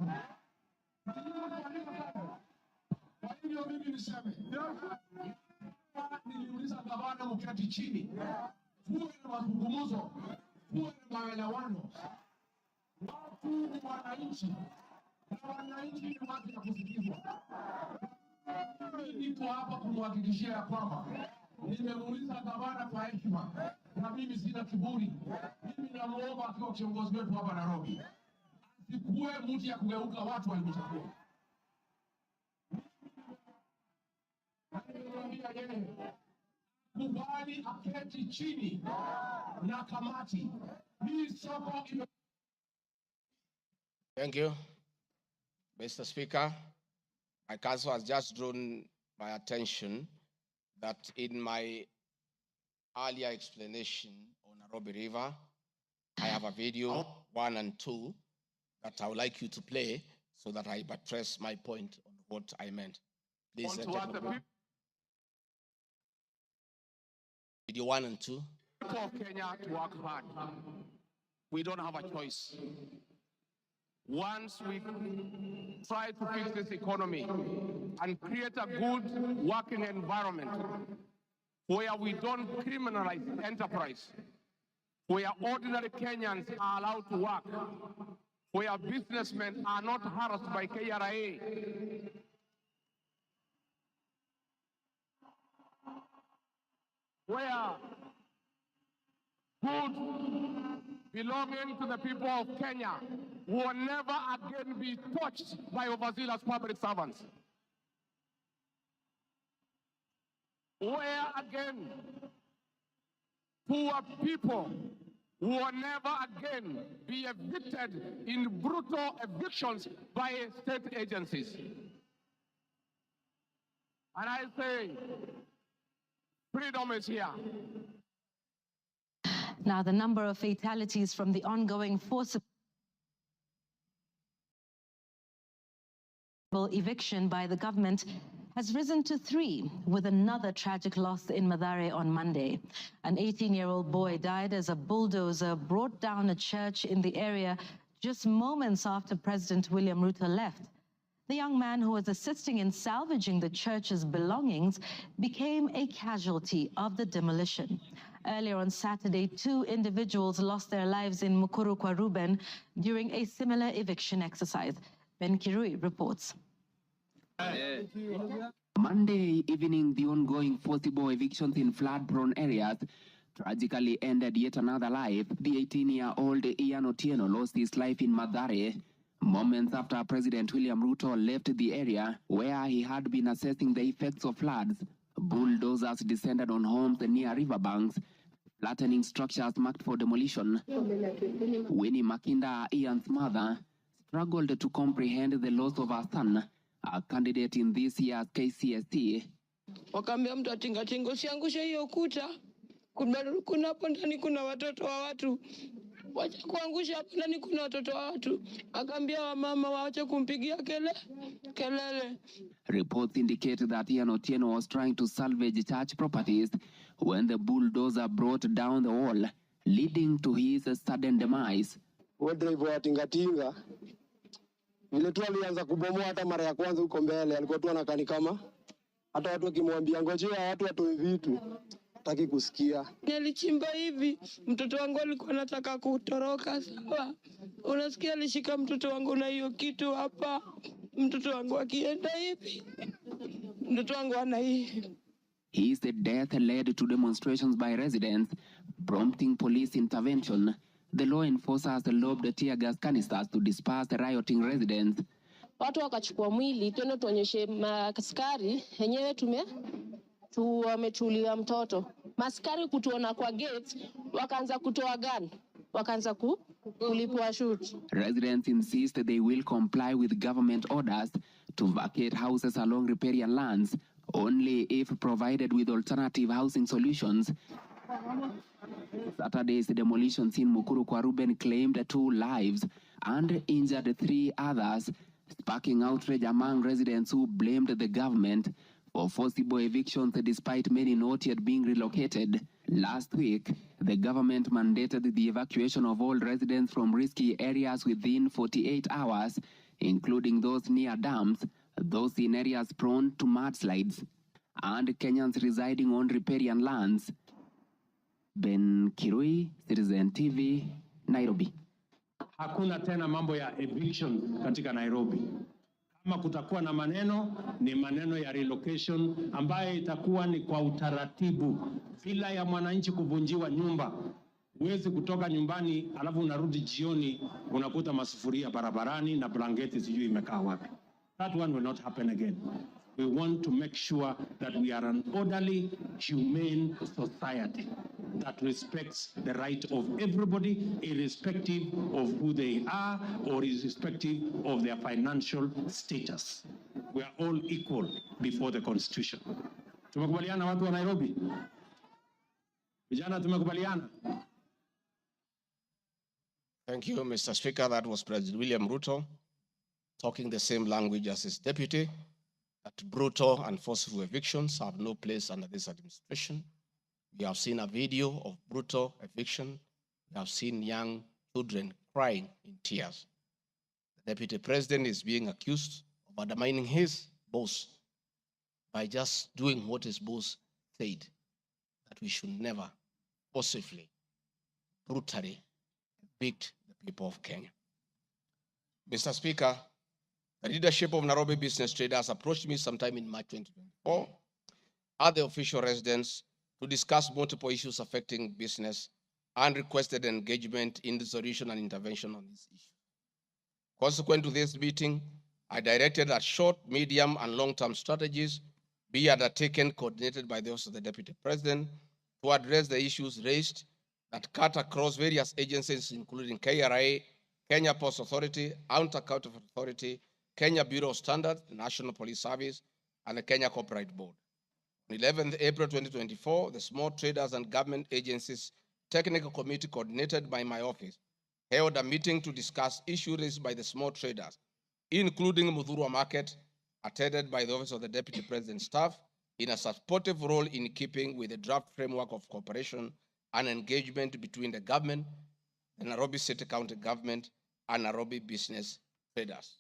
Kwa hivyo mimi niseme, niliuliza gavana mketi chini, tuwe na mazungumzo, tuwe na maelewano. Watu ni wananchi, na wananchi ni watu ya kusikizwa. Mimi niko hapa kumhakikishia ya kwamba nimemuuliza gavana kwa heshima, na mimi sina kiburi. Mimi namuomba akiwa kiongozi wetu hapa Nairobi, asikuwe mtu ya kugeuka watu walimchagua. Kubali aketi chini na kamati. Hii soko ime... Thank you, Mr. Speaker. My counsel has just drawn my attention that in my earlier explanation on Nairobi River, I have a video 1 and 2 that I would like you to play so that I buttress my point on what I meant. Please, video 1 and 2. For Kenya to work hard. We don't have a choice. Once we try to fix this economy and create a good working environment where we don't criminalize enterprise, where ordinary Kenyans are allowed to work, where businessmen are not harassed by KRA, where food belonging to the people of Kenya will never again be touched by overzealous public servants. Where again poor people will never again be evicted in brutal evictions by state agencies. And I say, freedom is here. Now, the number of fatalities from the ongoing forcible eviction by the government has risen to 3, with another tragic loss in Mathare on Monday. An 18-year-old boy died as a bulldozer brought down a church in the area just moments after President William Ruto left. The young man, who was assisting in salvaging the church's belongings, became a casualty of the demolition. Earlier on Saturday, 2 individuals lost their lives in Mukuru kwa Ruben during a similar eviction exercise. Ben Kirui reports. Monday evening, the ongoing forcible evictions in flood-prone areas tragically ended yet another life. The 18-year-old Ian Otieno lost his life in Mathare moments after President William Ruto left the area where he had been assessing the effects of floods. Bulldozers descended on homes near riverbanks, flattening structures marked for demolition. Winnie Makinda, Ian's mother, struggled to comprehend the loss of her son, a candidate in this year's KCSE. Wakaambia mtu atingatinga usiangushe hiyo ukuta. Kuna hapo ndani kuna watoto wa watu. Wacha kuangusha hapo ndani kuna watoto wa watu. Akaambia wamama waache kumpigia kelele. Reports indicate that Ian Otieno was trying to salvage church properties when the bulldozer brought down the wall, leading to his sudden demise. Driver wa tingatinga vile tu alianza kubomoa hata mara ya kwanza huko mbele, alikuwa tu anakani kama hata watu wakimwambia ngojea watu watoe vitu hataki kusikia. Nilichimba hivi, mtoto wangu alikuwa anataka kutoroka, sawa. Unasikia alishika mtoto wangu na hiyo kitu hapa. Mtoto wangu akienda hivi. Mtoto wangu ana hii. His death led to demonstrations by residents, prompting police intervention. The law enforcers lobbed tear gas canisters to disperse the rioting residents. Watu wakachukua mwili, twende tuonyeshe maaskari, yenyewe wamechulia mtoto. Maskari kutuona kwa gate, wakaanza kutoa gun, wakaanza kulipua shoot. Residents insist they will comply with government orders to vacate houses along riparian lands only if provided with alternative housing solutions. Saturday's demolitions in Mukuru kwa Ruben claimed 2 lives and injured 3 others, sparking outrage among residents who blamed the government for forcible evictions despite many not yet being relocated. Last week, the government mandated the evacuation of all residents from risky areas within 48 hours, including those near dams, those in areas prone to mudslides, and Kenyans residing on riparian lands. Ben Kirui, Citizen TV, Nairobi. Hakuna tena mambo ya eviction katika Nairobi. Kama kutakuwa na maneno, ni maneno ya relocation ambayo itakuwa ni kwa utaratibu, bila ya mwananchi kuvunjiwa nyumba. Huwezi kutoka nyumbani alafu unarudi jioni unakuta masufuria barabarani na blanketi sijui imekaa wapi. That one will not happen again. We want to make sure that we are an orderly, humane society that respects the right of everybody, irrespective of who they are or irrespective of their financial status. We are all equal before the Constitution. Tumekubaliana watu wa Nairobi? Vijana tumekubaliana? Thank you, Mr. Speaker. That was President William Ruto talking the same language as his deputy, that brutal and forceful evictions have no place under this administration. We have seen a video of brutal eviction. We have seen young children crying in tears. The deputy president is being accused of undermining his boss by just doing what his boss said, that we should never forcibly, brutally evict the people of Kenya. Mr. Speaker, the leadership of Nairobi business traders approached me sometime in March 2024 at the official residence to discuss multiple issues affecting business and requested engagement in the solution and intervention on this issue. Consequent to this meeting, I directed that short, medium, and long-term strategies be undertaken, coordinated by the Office of the Deputy President, to address the issues raised that cut across various agencies, including KRA, Kenya Post Authority, Anti-Counterfeit Authority, Kenya Bureau of Standards, the National Police Service, and the Kenya Copyright Board. On 11th April 2024, the Small Traders and Government Agencies Technical Committee, coordinated by my office, held a meeting to discuss issues raised by the small traders, including Muthurwa Market, attended by the Office of the Deputy President's staff, in a supportive role in keeping with the draft framework of cooperation and engagement between the government, the Nairobi City County Government, and Nairobi business traders.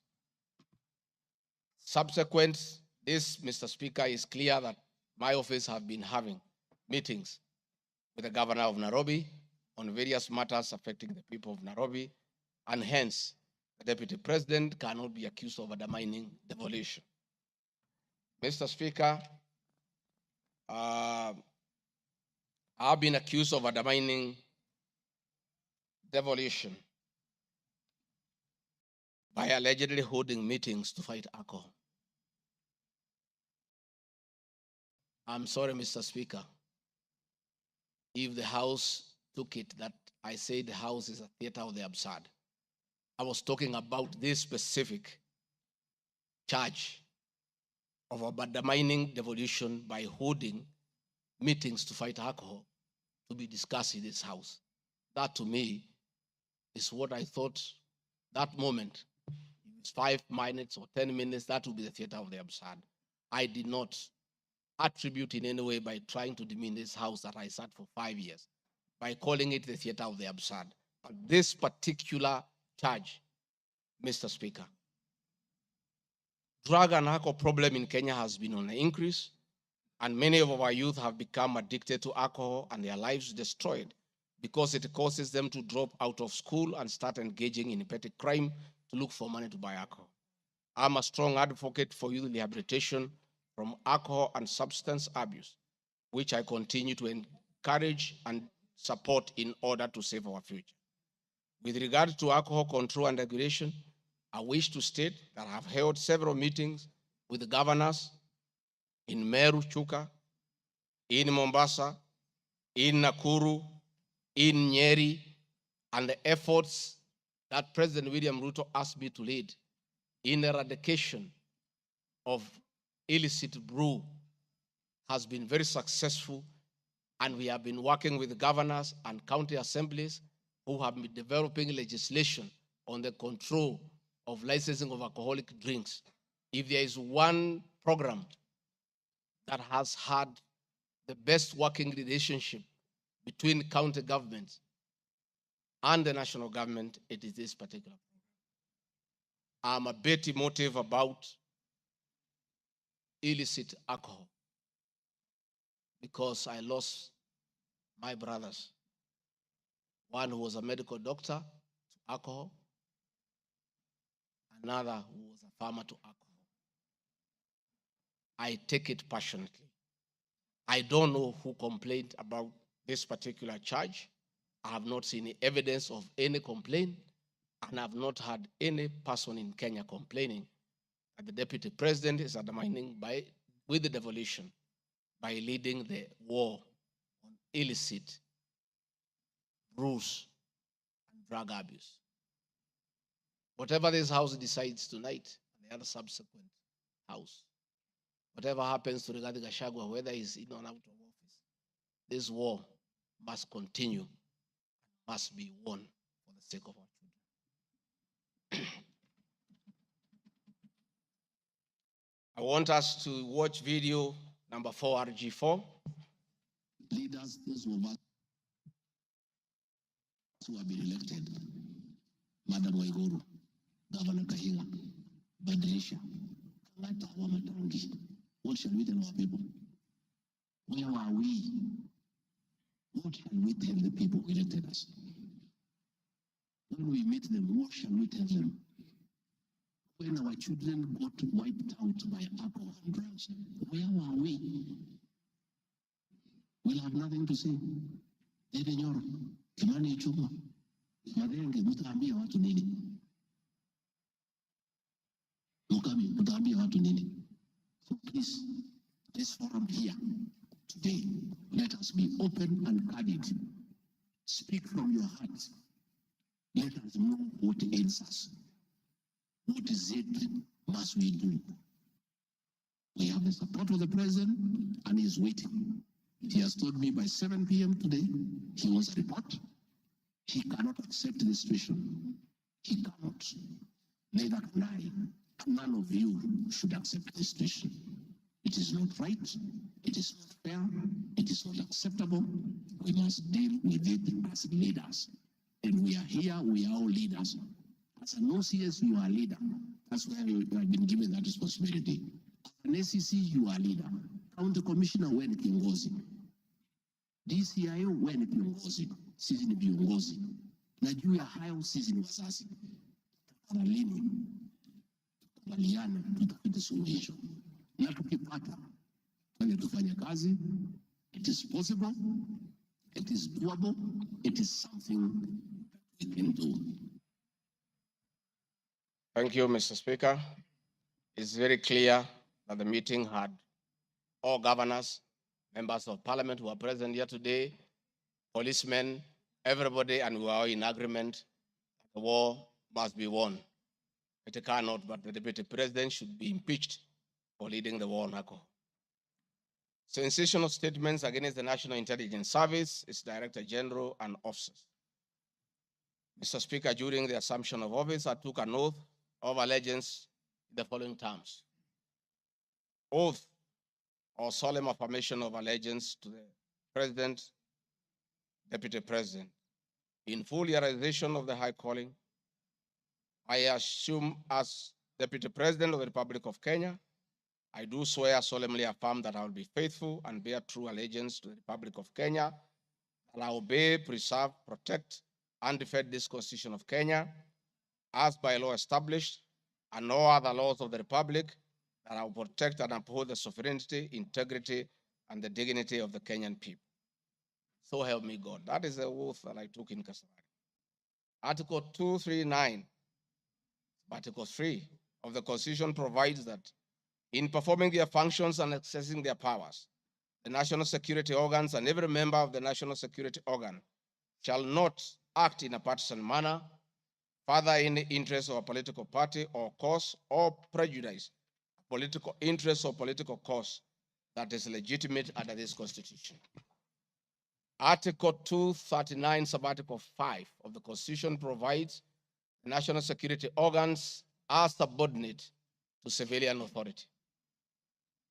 Subsequent this, Mr. Speaker, is clear that my office have been having meetings with the governor of Nairobi on various matters affecting the people of Nairobi, and hence the deputy president cannot be accused of undermining devolution. Mr. Speaker, I've been accused of undermining devolution by allegedly holding meetings to fight alcohol. I'm sorry, Mr. Speaker, if the House took it that I say the House is a theater of the absurd. I was talking about this specific charge of undermining devolution by holding meetings to fight alcohol to be discussed in this House. That to me is what I thought that moment. It's 5 minutes or 10 minutes, that would be the theater of the absurd. I did not attribute in any way by trying to demean this House that I sat for 5 years, by calling it the theater of the absurd. But this particular charge, Mr. Speaker, drug and alcohol problem in Kenya has been on the increase, and many of our youth have become addicted to alcohol and their lives destroyed because it causes them to drop out of school and start engaging in petty crime to look for money to buy alcohol. I'm a strong advocate for youth rehabilitation from alcohol and substance abuse, which I continue to encourage and support in order to save our future. With regard to alcohol control and regulation, I wish to state that I have held several meetings with the governors in Meru, Chuka, in Mombasa, in Nakuru, in Nyeri, and the efforts that President William Ruto asked me to lead in eradication of illicit brew has been very successful, and we have been working with governors and county assemblies who have been developing legislation on the control of licensing of alcoholic drinks. If there is one program that has had the best working relationship between county governments and the national government, it is this particular program. I'm a bit emotive about illicit alcohol because I lost my brothers. One who was a medical doctor to alcohol, another who was a farmer to alcohol. I take it passionately. I don't know who complained about this particular charge. I have not seen any evidence of any complaint, and I've not had any person in Kenya complaining that the deputy president is undermining with the devolution by leading the war on illicit brews and drug abuse. Whatever this House decides tonight, and the other subsequent House, whatever happens to regard Gachagua, whether he's in or out of office, this war must continue, must be won for the sake of our children. I want us to watch video number 4, RG4. Leaders, those of us who have been elected, Madam Waiguru, Governor Kahiga, Badilisha, Kamata Wamatangi, what shall we tell our people? Where are we? What shall we tell the people who elected us? When we meet them, what shall we tell them? When our children got wiped out by alcohol and drugs, where are we? We'll have nothing to say. Dede Nyoro, Kimani Ichung'wa, Marenge, mutaambia watu nini? Mukami, mutaambia watu nini? So please, this forum here today, let us be open and candid. Speak from your heart. Let us know what ails us. What is it must we do? We have the support of the president, and he's waiting. He has told me by 7 p.m. today, he wants a report. He cannot accept the situation. He cannot. Neither can I. None of you should accept this situation. It is not right. It is not fair. It is not acceptable. We must deal with it as leaders. And we are here, we are all leaders. As an OCS, you are a leader. That's why you have been given that responsibility. As an ACC, you are a leader. County Commissioner, wewe ni kiongozi. DCIO, wewe ni kiongozi. Sisi ni viongozi. Na juu ya hayo, sisi ni wazazi. Tutakana lini? Tukubaliane, tutafute suluhisho. na tukipata tufanye kazi. It is possible, it is doable, it is something we can do. Thank you, Mr. Speaker. It's very clear that the meeting had all governors, members of parliament who are present here today, policemen, everybody, and we are all in agreement the war must be won. It cannot, but the deputy president should be impeached for leading the war on alcohol. Sensational statements against the National Intelligence Service, its Director General, and officers. Mr. Speaker, during the assumption of office, I took an oath of allegiance in the following terms. Oath or solemn affirmation of allegiance to the President, Deputy President. In full realization of the high calling, I assume as Deputy President of the Republic of Kenya, I do swear solemnly affirm that I will be faithful and bear true allegiance to the Republic of Kenya, that I will obey, preserve, protect, and defend this Constitution of Kenya, as by law established, and all other laws of the Republic, that I will protect and uphold the sovereignty, integrity, and the dignity of the Kenyan people. So help me God. That is the oath that I took in Kasarani. Article 239, Article 3 of the Constitution provides that in performing their functions and accessing their powers, the national security organs and every member of the national security organ shall not act in a partisan manner, further in the interest of a political party or cause, or prejudice a political interest or political cause that is legitimate under this Constitution. Article 239, Subarticle 5 of the Constitution provides the national security organs are subordinate to civilian authority.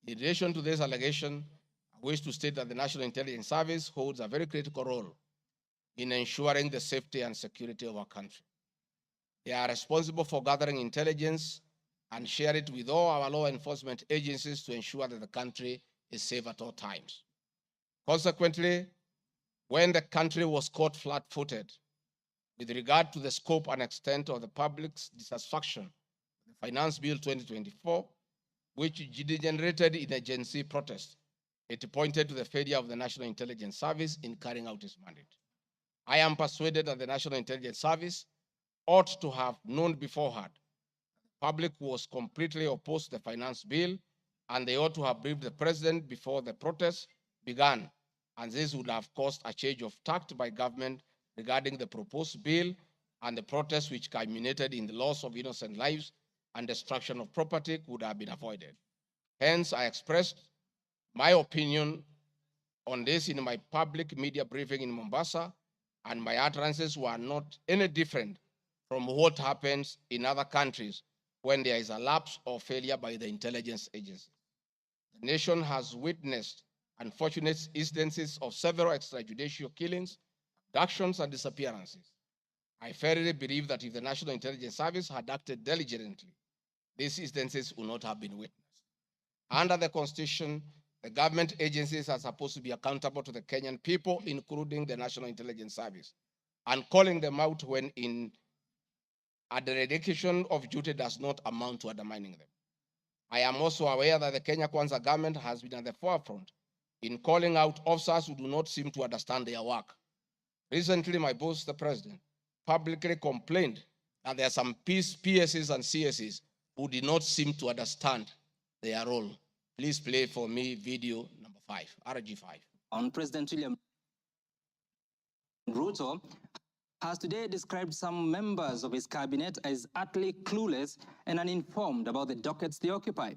In relation to this allegation, I wish to state that the National Intelligence Service holds a very critical role in ensuring the safety and security of our country. They are responsible for gathering intelligence and share it with all our law enforcement agencies to ensure that the country is safe at all times. Consequently, when the country was caught flat-footed with regard to the scope and extent of the public's dissatisfaction with the Finance Bill 2024, which degenerated in a Gen Z protest, it pointed to the failure of the National Intelligence Service in carrying out its mandate. I am persuaded that the National Intelligence Service ought to have known beforehand the public was completely opposed to the Finance Bill, and they ought to have briefed the President before the protest began, and this would have caused a change of tact by government regarding the proposed bill, and the protest which culminated in the loss of innocent lives and destruction of property could have been avoided. Hence, I expressed my opinion on this in my public media briefing in Mombasa, and my utterances were not any different from what happens in other countries when there is a lapse or failure by the intelligence agency. The nation has witnessed unfortunate instances of several extrajudicial killings, abductions, and disappearances. I firmly believe that if the National Intelligence Service had acted diligently, these instances would not have been witnessed. Under the Constitution, the government agencies are supposed to be accountable to the Kenyan people, including the National Intelligence Service, and calling them out when a dereliction of duty does not amount to undermining them. I am also aware that the Kenya Kwanza government has been at the forefront in calling out officers who do not seem to understand their work. Recently, my boss, the president, publicly complained that there are some PSs and CSs who did not seem to understand their role. Please play for me video number 5, RG5. On President William Ruto has today described some members of his cabinet as utterly clueless and uninformed about the dockets they occupy.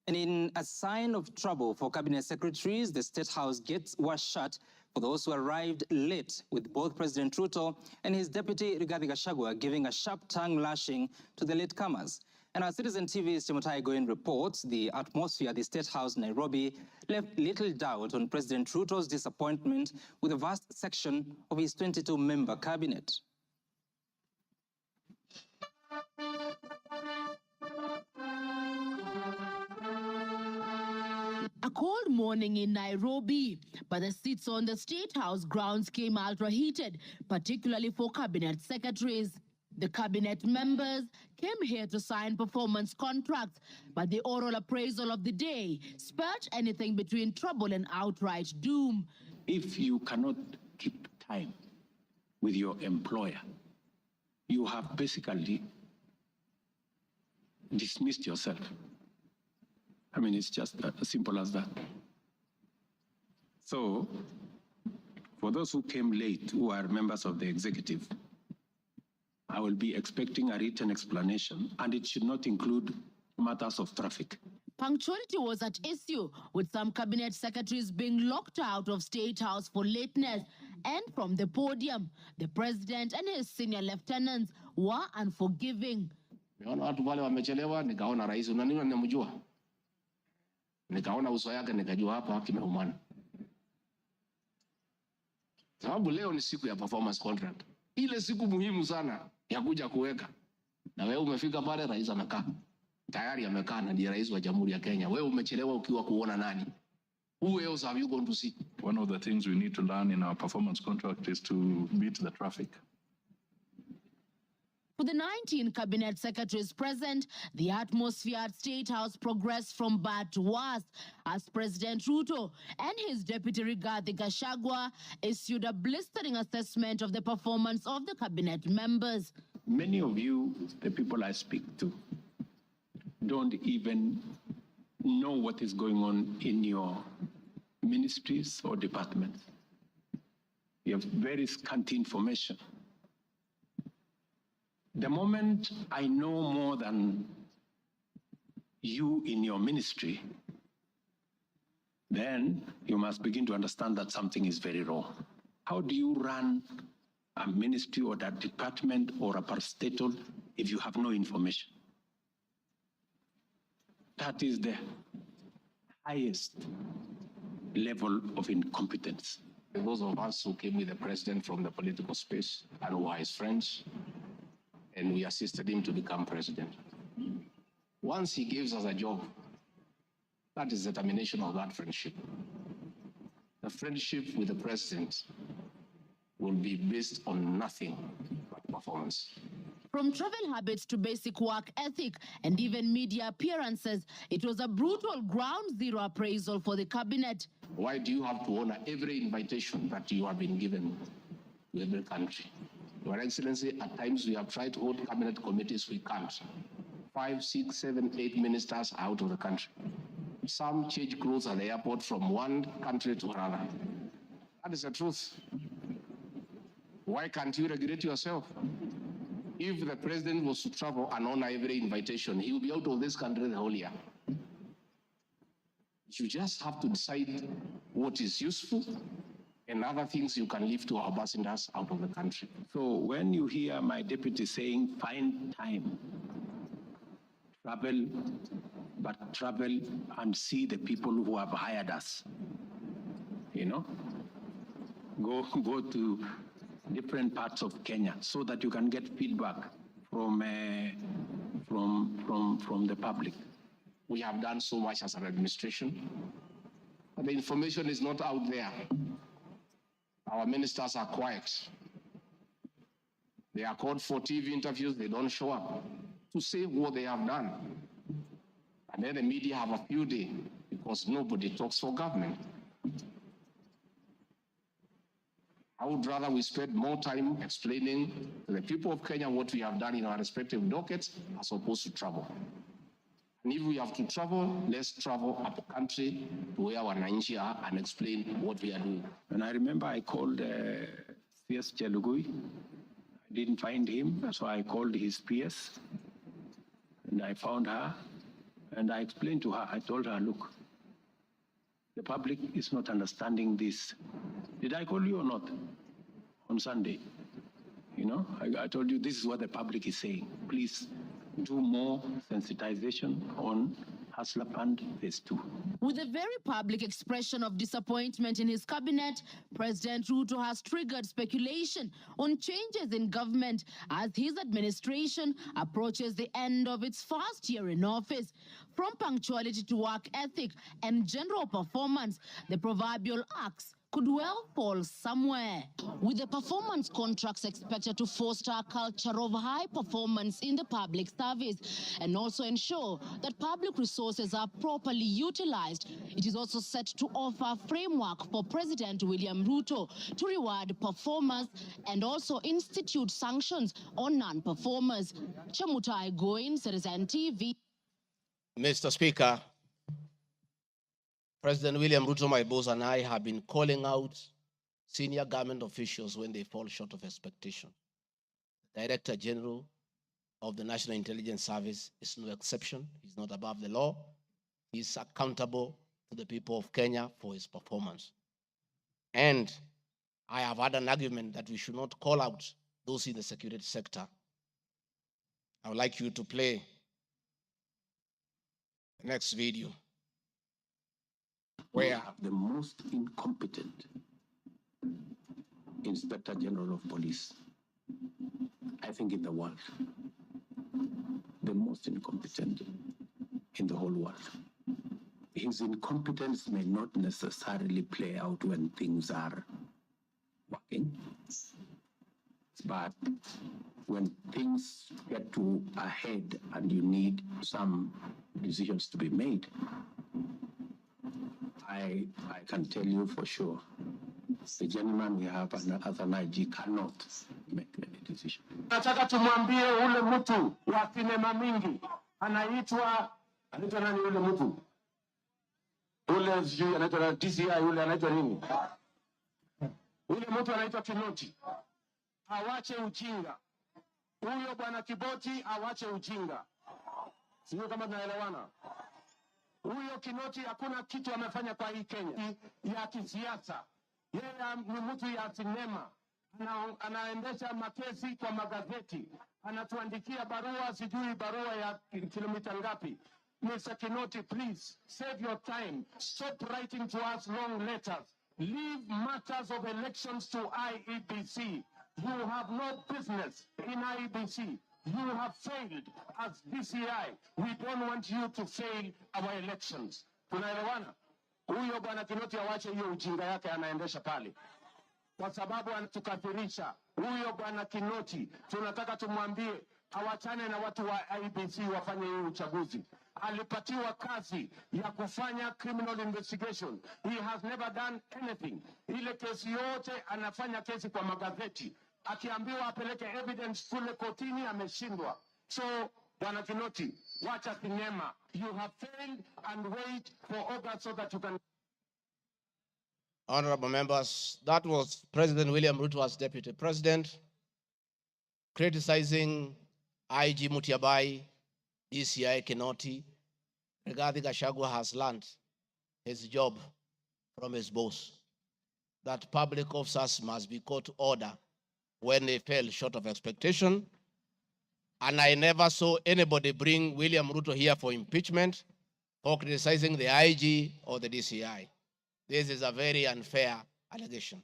And in a sign of trouble for cabinet secretaries, the State House gates were shut for those who arrived late, with both President Ruto and his deputy Rigathi Gachagua giving a sharp tongue lashing to the latecomers. And our Citizen TV's Timothai Goin reports the atmosphere at the State House, Nairobi, left little doubt on President Ruto's disappointment with a vast section of his 22-member cabinet. A cold morning in Nairobi, but the seats on the State House grounds came ultra-heated, particularly for cabinet secretaries. The cabinet members came here to sign performance contracts, but the oral appraisal of the day spurred anything between trouble and outright doom. If you cannot keep time with your employer, you have basically dismissed yourself. I mean, it's just as simple as that. So, for those who came late, who are members of the executive, I will be expecting a written explanation, and it should not include matters of traffic. Punctuality was at issue, with some cabinet secretaries being locked out of State House for lateness. And from the podium, the president and his senior lieutenants were unforgiving. Niona watu wale wamechelewa, nikaona rais unaniona namjua. Nikaona uso yake nikajua hapa kimeumana. Sababu leo ni siku ya performance contract. Ile siku muhimu sana ya kuja kuweka. Na wewe umefika pale, rais amekaa. Tayari amekaa na ndiye rais wa Jamhuri ya Kenya. Wewe umechelewa ukiwa kuona nani? Who else have you gone to see? One of the things we need to learn in our performance contract is to beat the traffic. For the 19 cabinet secretaries present, the atmosphere at State House progressed from bad to worse as President Ruto and his deputy Rigathi Gachagua issued a blistering assessment of the performance of the cabinet members. Many of you, the people I speak to, don't even know what is going on in your ministries or departments. You have very scanty information. The moment I know more than you in your ministry, then you must begin to understand that something is very wrong. How do you run a ministry or a department or a parastatal if you have no information? That is the highest level of incompetence. Those of us who came with the president from the political space and who are his friends, and we assisted him to become president. Once he gives us a job, that is the termination of that friendship. The friendship with the president will be based on nothing but performance. From travel habits to basic work ethic and even media appearances, it was a brutal ground zero appraisal for the cabinet. Why do you have to honor every invitation that you have been given to every country? Your Excellency, at times we have tried to hold cabinet committees, we can't. 5, 6, 7, 8 ministers are out of the country. Some change clothes at the airport from one country to another. That is the truth. Why can't you regulate yourself? If the president was to travel and honor every invitation, he will be out of this country the whole year. You just have to decide what is useful and other things you can leave to our ambassadors out of the country. So when you hear my deputy saying, find time, travel, but travel and see the people who have hired us, you know, go to different parts of Kenya so that you can get feedback from the public. We have done so much as an administration, but the information is not out there. Our ministers are quiet. They are called for TV interviews, they don't show up to say what they have done. And then the media have a few days because nobody talks for government. I would rather we spend more time explaining to the people of Kenya what we have done in our respective dockets as opposed to travel. And if we have to travel, let's travel up the country to where our wananchi are and explain what we are doing. And I remember I called CS Chelugui. I didn't find him, so I called his PS. And I found her, and I explained to her, I told her, look, the public is not understanding this. Did I call you or not? On Sunday. You know, I told you this is what the public is saying. Please do more sensitization on Hustler Fund Phase 2. With a very public expression of disappointment in his cabinet, President Ruto has triggered speculation on changes in government as his administration approaches the end of its first year in office. From punctuality to work ethic and general performance, the proverbial axe could well fall somewhere. With the performance contracts expected to foster a culture of high performance in the public service and also ensure that public resources are properly utilized, it is also set to offer a framework for President William Ruto to reward performers and also institute sanctions on non-performers. Chamutai Goin, Citizen TV. Mr. Speaker, President William Ruto, my boss, and I have been calling out senior government officials when they fall short of expectation. The Director General of the National Intelligence Service is no exception. He's not above the law. He's accountable to the people of Kenya for his performance. And I have had an argument that we should not call out those in the security sector. I would like you to play the next video. We have the most incompetent Inspector General of Police, I think, in the world. The most incompetent in the whole world. His incompetence may not necessarily play out when things are working, but when things get to a head and you need some decisions to be made, I can tell you for sure, the gentleman we have as an IG cannot make any decision. Nataka tumwambie ule mtu wa sinema mingi anaitwa nani ule mtu? Ule sijui anaitwa DCI, ule anaitwa nini? Ule mtu anaitwa Kinoti. Awache ujinga. Huyo bwana Kiboti awache ujinga. Sio kama tunaelewana. Huyo Kinoti hakuna kitu amefanya kwa hii Kenya ya kisiasa. Yeye ni mtu ya sinema. Anaendesha makesi kwa magazeti. Anatuandikia barua, sijui barua ya kilomita ngapi. Mr. Kinoti, please save your time. Stop writing to us long letters. Leave matters of elections to IEBC. You have no business in IEBC. You have failed as DCI. We don't want you to fail our elections. Tunaelewana? Huyo bwana Kinoti awache hiyo ujinga yake anaendesha pale, kwa sababu anatukathirisha. Huyo bwana Kinoti tunataka tumwambie awachane na watu wa IEBC wafanye hiyo uchaguzi. Alipatiwa kazi ya kufanya criminal investigation. He has never done anything. Ile kesi yote anafanya kesi kwa magazeti. Akiambiwa apeleke evidence kule kotini ameshindwa. So, bwana Kinoti, wacha sinema. You have failed and wait for August so that you can... Honorable members, that was President William Ruto as Deputy President, criticizing IG Mutiabai, DCI Kinoti. Regarding Gachagua has learned his job from his boss, that public officers must be called to order when they fell short of expectation. And I never saw anybody bring William Ruto here for impeachment or criticizing the IG or the DCI. This is a very unfair allegation.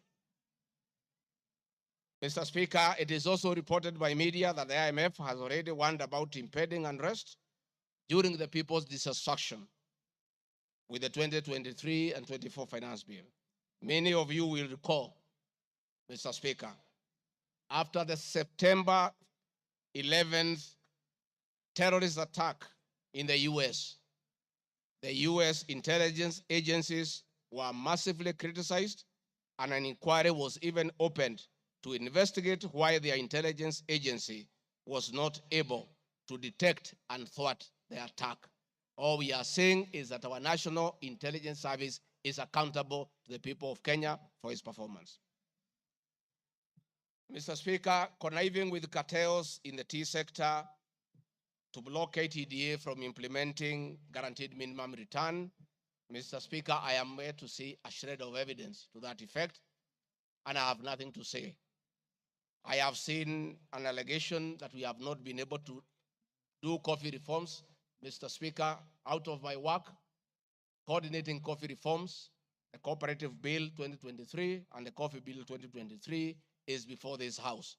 Mr. Speaker, it is also reported by media that the IMF has already warned about impending unrest during the people's dissatisfaction with the 2023 and 24 finance bill. Many of you will recall, Mr. Speaker, after the September 11th terrorist attack in the US intelligence agencies were massively criticized, and an inquiry was even opened to investigate why their intelligence agency was not able to detect and thwart the attack. All we are saying is that our National Intelligence Service is accountable to the people of Kenya for its performance. Mr. Speaker, conniving with cartels in the tea sector to block KTDA from implementing guaranteed minimum return, Mr. Speaker, I am yet to see a shred of evidence to that effect, and I have nothing to say. I have seen an allegation that we have not been able to do coffee reforms. Mr. Speaker, out of my work, coordinating coffee reforms, the Cooperative Bill 2023 and the Coffee Bill 2023 is before this House.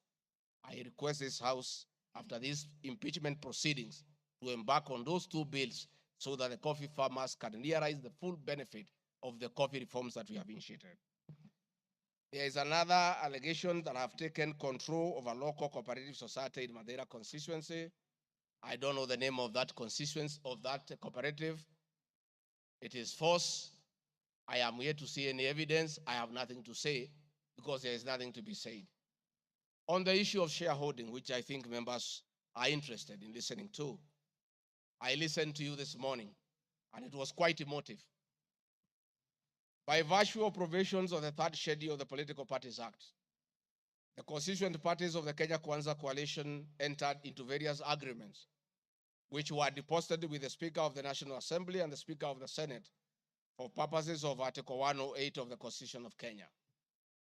I request this House, after these impeachment proceedings, to embark on those two bills so that the coffee farmers can realize the full benefit of the coffee reforms that we have initiated. There is another allegation that I have taken control of a local cooperative society in Madeira constituency. I don't know the name of that constituency, of that cooperative. It is false. I am here to see any evidence. I have nothing to say because there is nothing to be said. On the issue of shareholding, which I think members are interested in listening to, I listened to you this morning, and it was quite emotive. By virtue of provisions of the third schedule of the Political Parties Act, the constituent parties of the Kenya Kwanza coalition entered into various agreements, which were deposited with the Speaker of the National Assembly and the Speaker of the Senate for purposes of Article 108 of the Constitution of Kenya.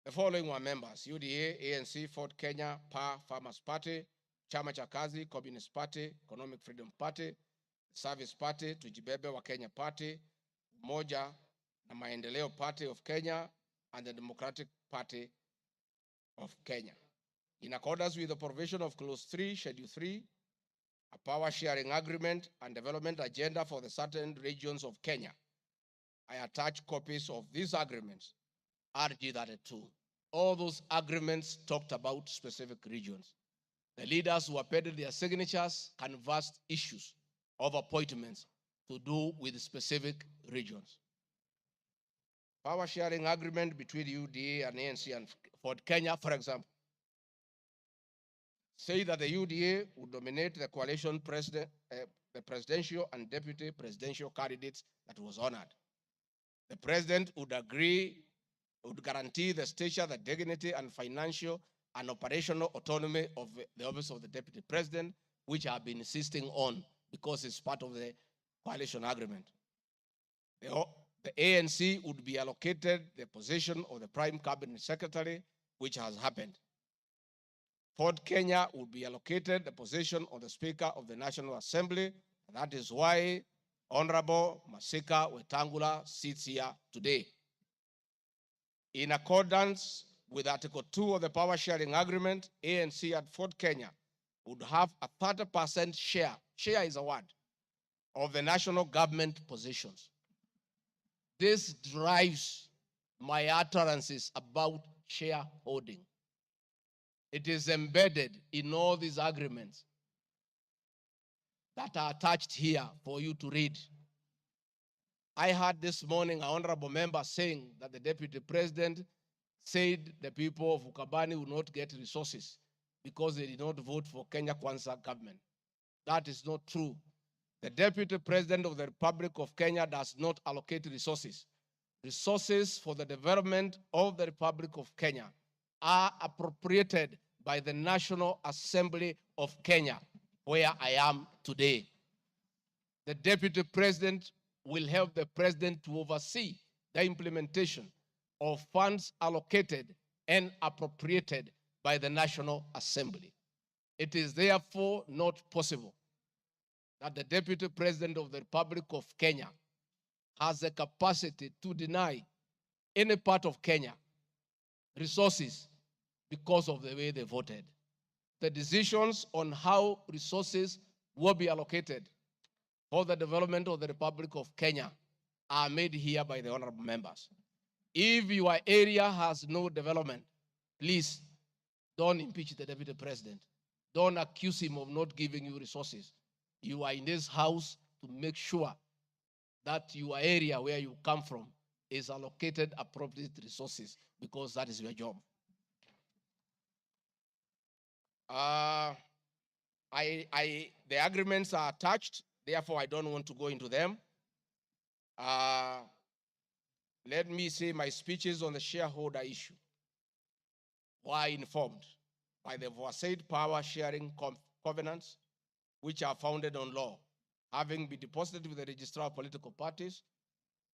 The following were members: UDA, ANC, Ford Kenya, PA, Farmers Party, Chama cha Kazi, Communist Party, Economic Freedom Party, Service Party, Tujibebe wa Kenya Party, Umoja na Maendeleo Party of Kenya, and the Democratic Party of Kenya. In accordance with the provision of Clause 3, Schedule 3, a power sharing agreement and development agenda for the certain regions of Kenya, I attach copies of these agreements, RG32. All those agreements talked about specific regions. The leaders who appended their signatures canvassed issues of appointments to do with specific regions. Power sharing agreement between UDA and ANC and Ford Kenya, for example, say that the UDA would nominate the coalition president, the presidential and deputy presidential candidates that was honored. The president would guarantee the stature, the dignity, and financial and operational autonomy of the office of the deputy president, which I've been insisting on because it's part of the coalition agreement. The ANC would be allocated the position of the prime cabinet secretary, which has happened. Ford Kenya would be allocated the position of the Speaker of the National Assembly. That is why Honorable Masika Wetangula sits here today. In accordance with Article 2 of the Power Sharing Agreement, ANC and Ford Kenya would have a 30% share is a word, of the national government positions. This drives my utterances about shareholding. It is embedded in all these agreements that are attached here for you to read. I heard this morning an honorable member saying that the deputy president said the people of Ukabani will not get resources because they did not vote for Kenya Kwanza government. That is not true. The deputy president of the Republic of Kenya does not allocate resources. Resources for the development of the Republic of Kenya are appropriated by the National Assembly of Kenya, where I am today. The deputy president will help the president to oversee the implementation of funds allocated and appropriated by the National Assembly. It is therefore not possible that the deputy president of the Republic of Kenya has the capacity to deny any part of Kenya resources because of the way they voted. The decisions on how resources will be allocated for the development of the Republic of Kenya are made here by the honorable members. If your area has no development, please don't impeach the deputy president. Don't accuse him of not giving you resources. You are in this house to make sure that your area where you come from is allocated appropriate resources because that is your job. The agreements are attached, therefore I don't want to go into them. Let me say my speeches on the shareholder issue were informed by the foresaid power sharing covenants, which are founded on law, having been deposited with the registrar of political parties,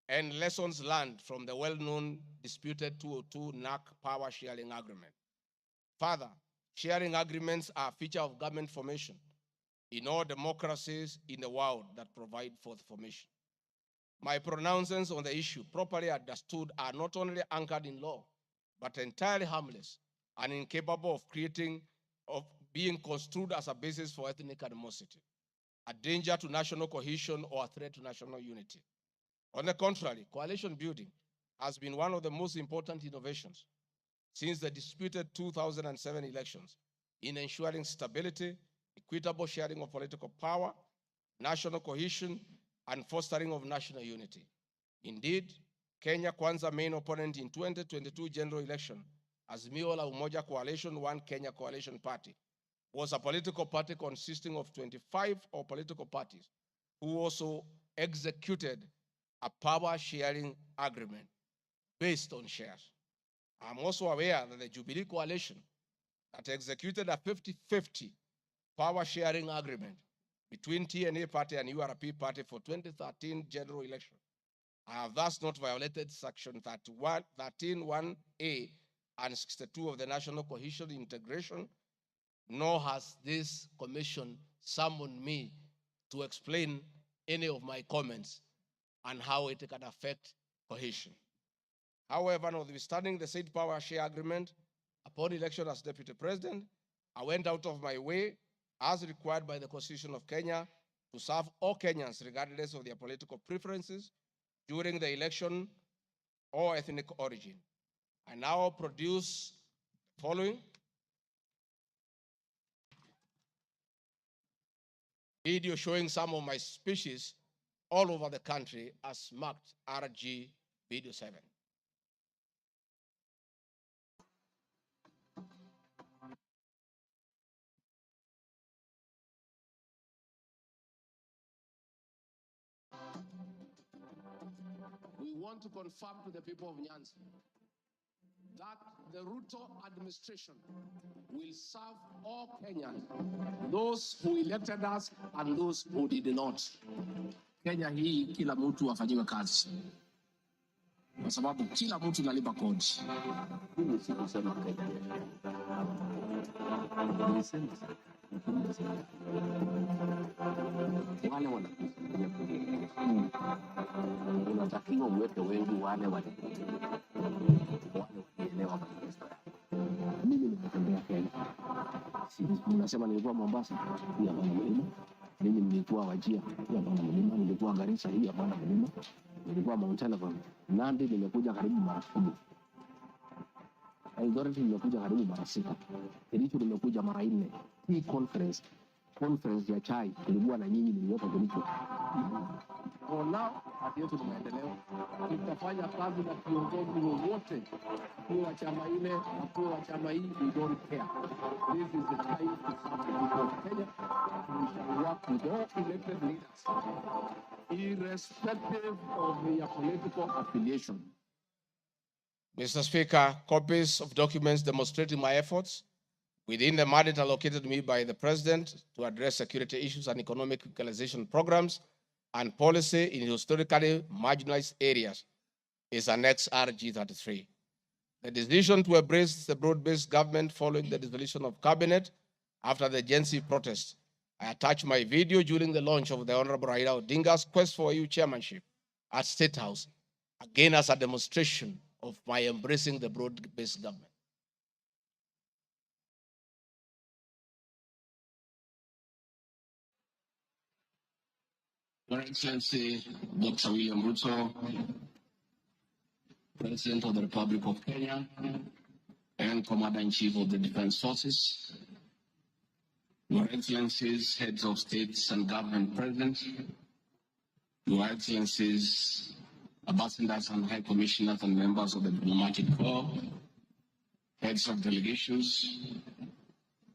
and lessons learned from the well-known disputed 202 NAC power sharing agreement. Further, sharing agreements are a feature of government formation in all democracies in the world that provide for the formation. My pronouncements on the issue, properly understood, are not only anchored in law, but entirely harmless and incapable of being construed as a basis for ethnic animosity, a danger to national cohesion, or a threat to national unity. On the contrary, coalition building has been one of the most important innovations since the disputed 2007 elections in ensuring stability, equitable sharing of political power, national cohesion, and fostering of national unity. Indeed, Kenya Kwanza main opponent in 2022 general election, Azimio la Umoja Coalition, One Kenya Coalition Party, was a political party consisting of 25 political parties who also executed a power-sharing agreement based on shares. I'm also aware that the Jubilee Coalition that executed a 50-50 power-sharing agreement between TNA Party and URP Party for 2013 general election. I have thus not violated Section 13(1)(a) and 62 of the National Cohesion Integration, nor has this commission summoned me to explain any of my comments and how it can affect cohesion. However, notwithstanding the said power share agreement, upon election as Deputy President, I went out of my way, as required by the Constitution of Kenya, to serve all Kenyans regardless of their political preferences during the election or ethnic origin. I now produce the following video showing some of my speeches all over the country as marked RG Video 7. We want to confirm to the people of Nyanza that the Ruto administration will serve all Kenyans, those who elected us and those who did not. Kenya hii kila mtu afanyiwe kazi, kwa sababu kila mtu analipa kodi. Mimi sikusema Kenya. Nilisema wale wanakusudia unatakiwa uweke wengi wale walielewa manifesto. Mimi nimetembea Kenya. Mnasema nilikuwa Mombasa, hii hapa mlima. Mimi nilikuwa Wajir, hii hapa mlima. Nilikuwa Garissa, hii hapa mlima. Nilikuwa Mount Elgon. Nandi nimekuja karibu mara 10. Eldoret nimekuja karibu mara 6. Kericho nimekuja mara 4. Hii conference ya chai ilikuwa na nyinyi niliopa Kericho. For now, hati yetu ni maendeleo. Tutafanya kazi na viongozi wote, kuwa wa chama ile, kuwa wa chama hii, we don't care. This is the time to serve the people of Kenya. We shall work with all elected leaders, irrespective of their political affiliation. Mr. Speaker, copies of documents demonstrating my efforts within the mandate allocated me by the President to address security issues and economic equalization programs and policy in historically marginalized areas is Annex RG33. The decision to embrace the broad-based government following the dissolution of cabinet after the Gen Z protest. I attached my video during the launch of the Honorable Raila Odinga's quest for EU chairmanship at State House, again as a demonstration of my embracing the broad-based government. Your Excellency, Dr. William Ruto, President of the Republic of Kenya and Commander-in-Chief of the Defense Forces, Your Excellencies, Heads of States and Government Present, Your Excellencies, Ambassadors and High Commissioners and members of the Diplomatic Corps, Heads of Delegations,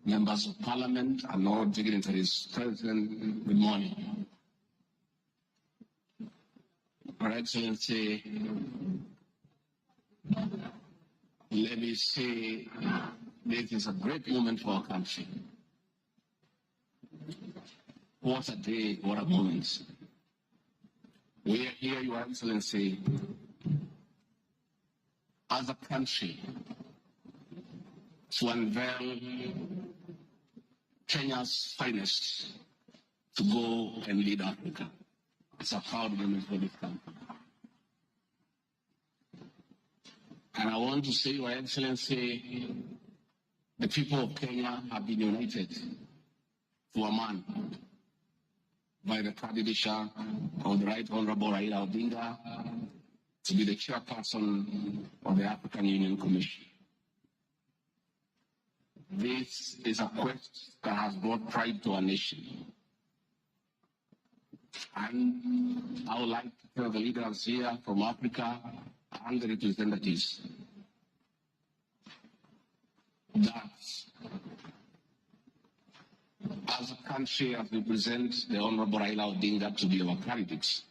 Members of Parliament, and all dignitaries present, good morning. Your Excellency, let me say this is a great moment for our country. What a day, what a moment. We are here, Your Excellency, as a country to unveil Kenya's finest to go and lead Africa. It's a proud moment for this country. And I want to say, Your Excellency, the people of Kenya have been united to a man by the candidature of the Right Honorable Raila Odinga to be the chairperson of the African Union Commission. This is a quest that has brought pride to our nation. And I would like to tell the leaders here from Africa and the representatives that as a country, as we present the Honorable Raila Odinga to be our candidate,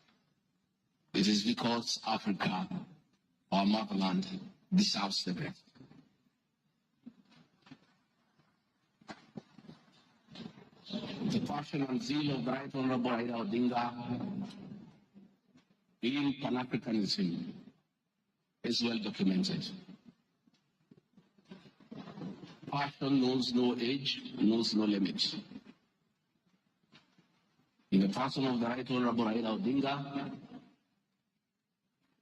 it is because Africa, our motherland, deserves the best. The passion and zeal of the Right Honorable Raila Odinga in Pan-Africanism is well documented. Passion knows no age, knows no limit. In the person of the Right Honorable Raila Odinga,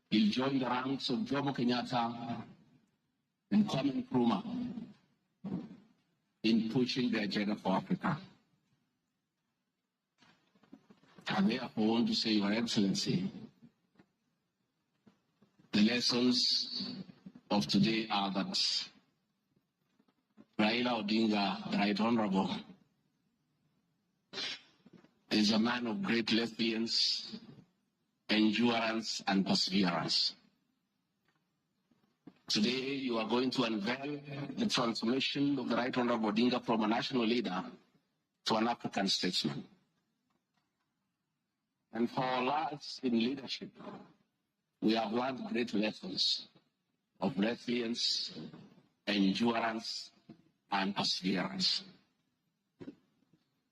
he'll join the ranks of Jomo Kenyatta and Kwame Nkrumah in pushing the agenda for Africa. I therefore want to say, Your Excellency, the lessons of today are that Raila Odinga, the Right Honorable, is a man of great resilience, endurance, and perseverance. Today, you are going to unveil the transformation of the Right Honorable Odinga from a national leader to an African statesman. And for us in leadership, we have learned great lessons of resilience, endurance, and perseverance.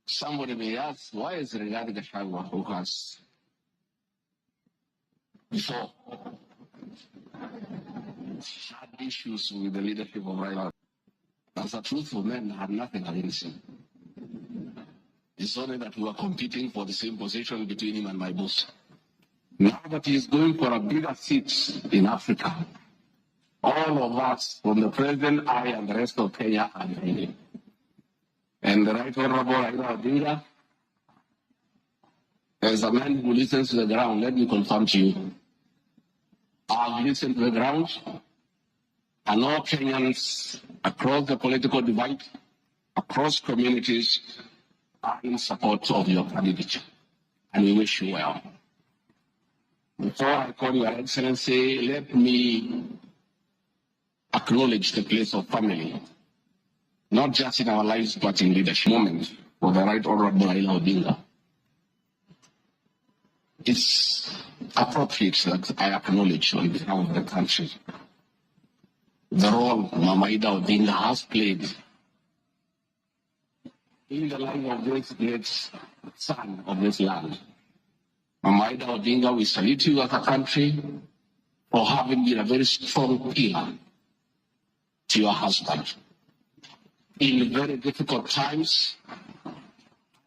Somebody may ask, why is Rigathi Gachagua, who has before had issues with the leadership of Raila, as a truthful man, had nothing against him. It's only that we were competing for the same position between him and my boss. Now that he is going for a bigger seat in Africa, all of us, from the president, I, and the rest of Kenya, are behind him. And the Right Honorable Raila Odinga, as a man who listens to the ground, let me confirm to you, I've listened to the ground, and all Kenyans across the political divide, across communities, are in support of your candidature, and we wish you well. Before I call Your Excellency, let me acknowledge the place of family, not just in our lives, but in leadership moment for the Right Honorable Raila Odinga. It's appropriate that I acknowledge on behalf of the country the role Mama Ida Odinga has played in the life of this great son of this land. Mama Ida Odinga, we salute you as a country for having been a very strong pillar to your husband. In very difficult times,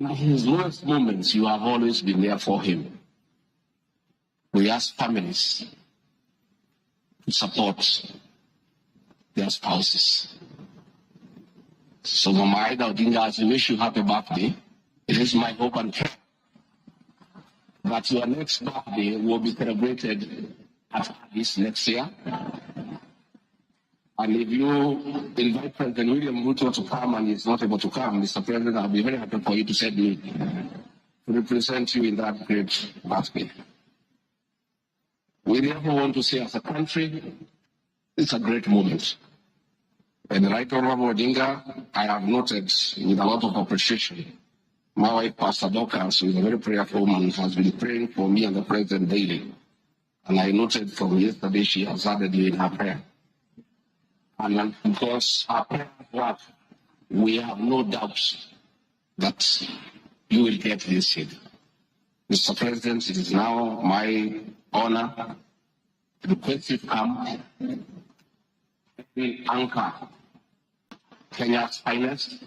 in his lowest moments, you have always been there for him. We ask families to support their spouses. So Mama Ida Odinga, as we wish you happy birthday, it is my hope and prayer that your next birthday will be celebrated at this next year. And if you invite President William Ruto to come and he's not able to come, Mr. President, I'll be very happy for you to send me to represent you in that great birthday. We therefore want to say as a country, it's a great moment. And the Right Honorable Odinga, I have noted with a lot of appreciation, my wife, Pastor Dorcas, who is a very prayerful woman, has been praying for me and the President daily. And I noted from yesterday she has added you in her prayer. And because our prayer work, we have no doubt that you will get this seat. Mr. President, it is now my honor to request you to come and anchor Kenya's finest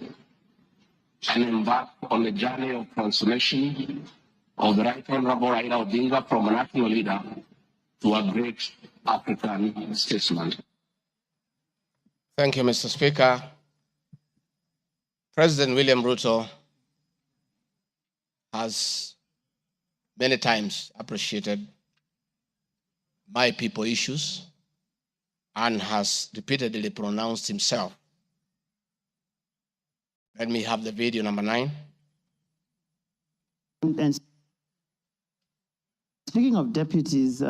and embark on the journey of transformation of the Right Honorable Raila Odinga from a national leader to a great African statesman. Thank you, Mr. Speaker. President William Ruto has many times appreciated my people issues and has repeatedly pronounced himself Let me have the video number 9. And speaking of deputies,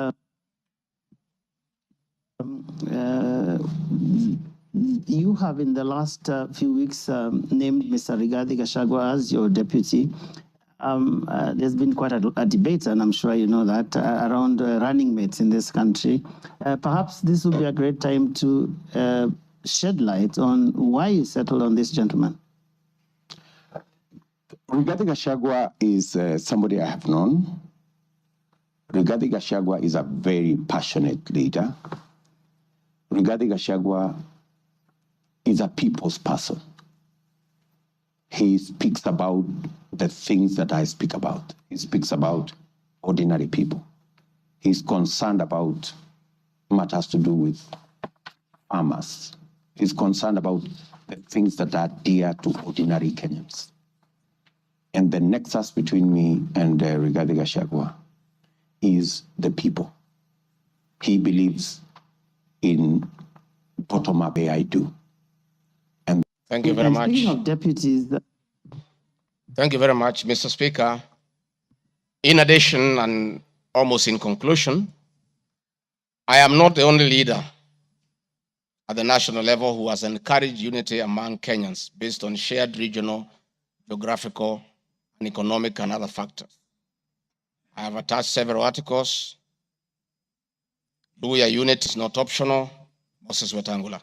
you have in the last few weeks named Mr. Rigathi Gachagua as your deputy. There's been quite a debate, and I'm sure you know that, around running mates in this country. Perhaps this would be a great time to shed light on why you settled on this gentleman. Rigathi Gachagua is somebody I have known. Rigathi Gachagua is a very passionate leader. Rigathi Gachagua is a people's person. He speaks about the things that I speak about. He speaks about ordinary people. He's concerned about matters to do with farmers. He's concerned about the things that are dear to ordinary Kenyans. And the nexus between me and Rigathi Gachagua is the people. He believes in bottom-up I do. And thank you very much. Speaking of deputies, Thank you very much, Mr. Speaker. In addition, and almost in conclusion, I am not the only leader at the national level who has encouraged unity among Kenyans based on shared regional, geographical, and economic and other factors. I have attached several articles. Luya unit is not optional, Moses Wetangula.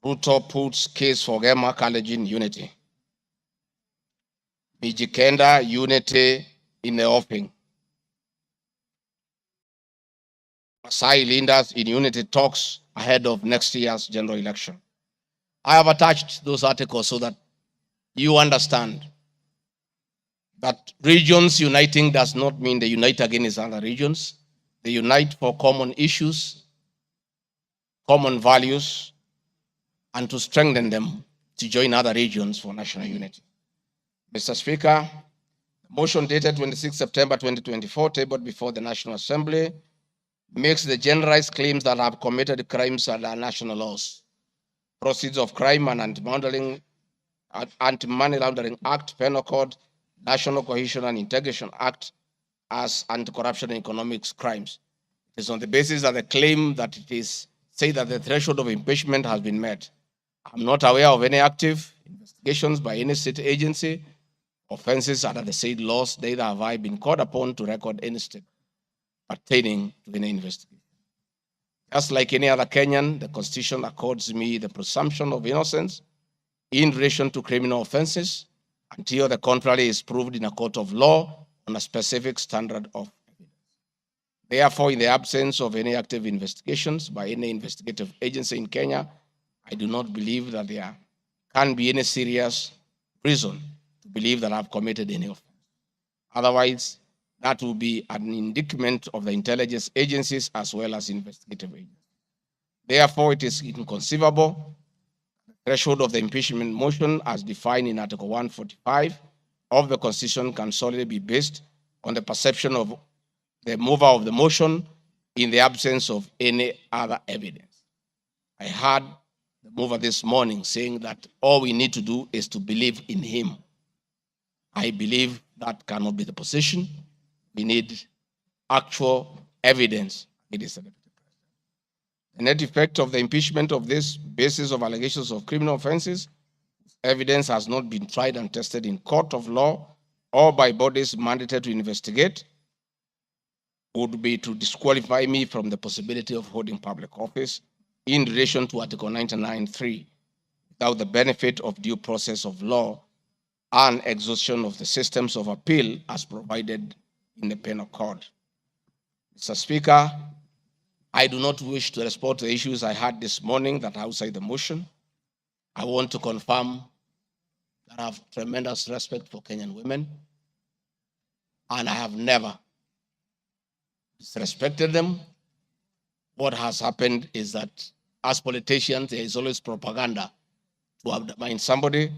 Ruto puts case for Gema College in unity. Mijikenda unity in the offing. Masai leaders in unity talks ahead of next year's general election. I have attached those articles so that you understand that regions uniting does not mean they unite against other regions. They unite for common issues, common values, and to strengthen them to join other regions for national unity. Mr. Speaker, the motion dated 26 September 2024, tabled before the National Assembly, makes the generalized claims that have committed crimes under national laws, Proceeds of Crime and Anti-Money Laundering Act, Penal Code, National Cohesion and Integration Act as anti-corruption and economic crimes. It is on the basis of the claim that it is say that the threshold of impeachment has been met. I'm not aware of any active investigations by any state agency, offenses under the said laws, neither have I been called upon to record any step pertaining to any investigation. Just like any other Kenyan, the Constitution accords me the presumption of innocence in relation to criminal offenses until the contrary is proved in a court of law on a specific standard of evidence. Therefore, in the absence of any active investigations by any investigative agency in Kenya, I do not believe that there can be any serious reason to believe that I've committed any offense. Otherwise, that will be an indictment of the intelligence agencies as well as investigative agencies. Therefore, it is inconceivable the threshold of the impeachment motion as defined in Article 145 of the Constitution can solely be based on the perception of the mover of the motion in the absence of any other evidence. I heard the mover this morning saying that all we need to do is to believe in him. I believe that cannot be the position. We need actual evidence. It is the net effect of the impeachment of this basis of allegations of criminal offenses. Evidence has not been tried and tested in court of law or by bodies mandated to investigate would be to disqualify me from the possibility of holding public office in relation to Article 99(3) without the benefit of due process of law and exhaustion of the systems of appeal as provided in the Penal Code. Mr. Speaker, I do not wish to respond to the issues I had this morning that are outside the motion. I want to confirm that I have tremendous respect for Kenyan women, and I have never disrespected them. What has happened is that as politicians, there is always propaganda to undermine somebody.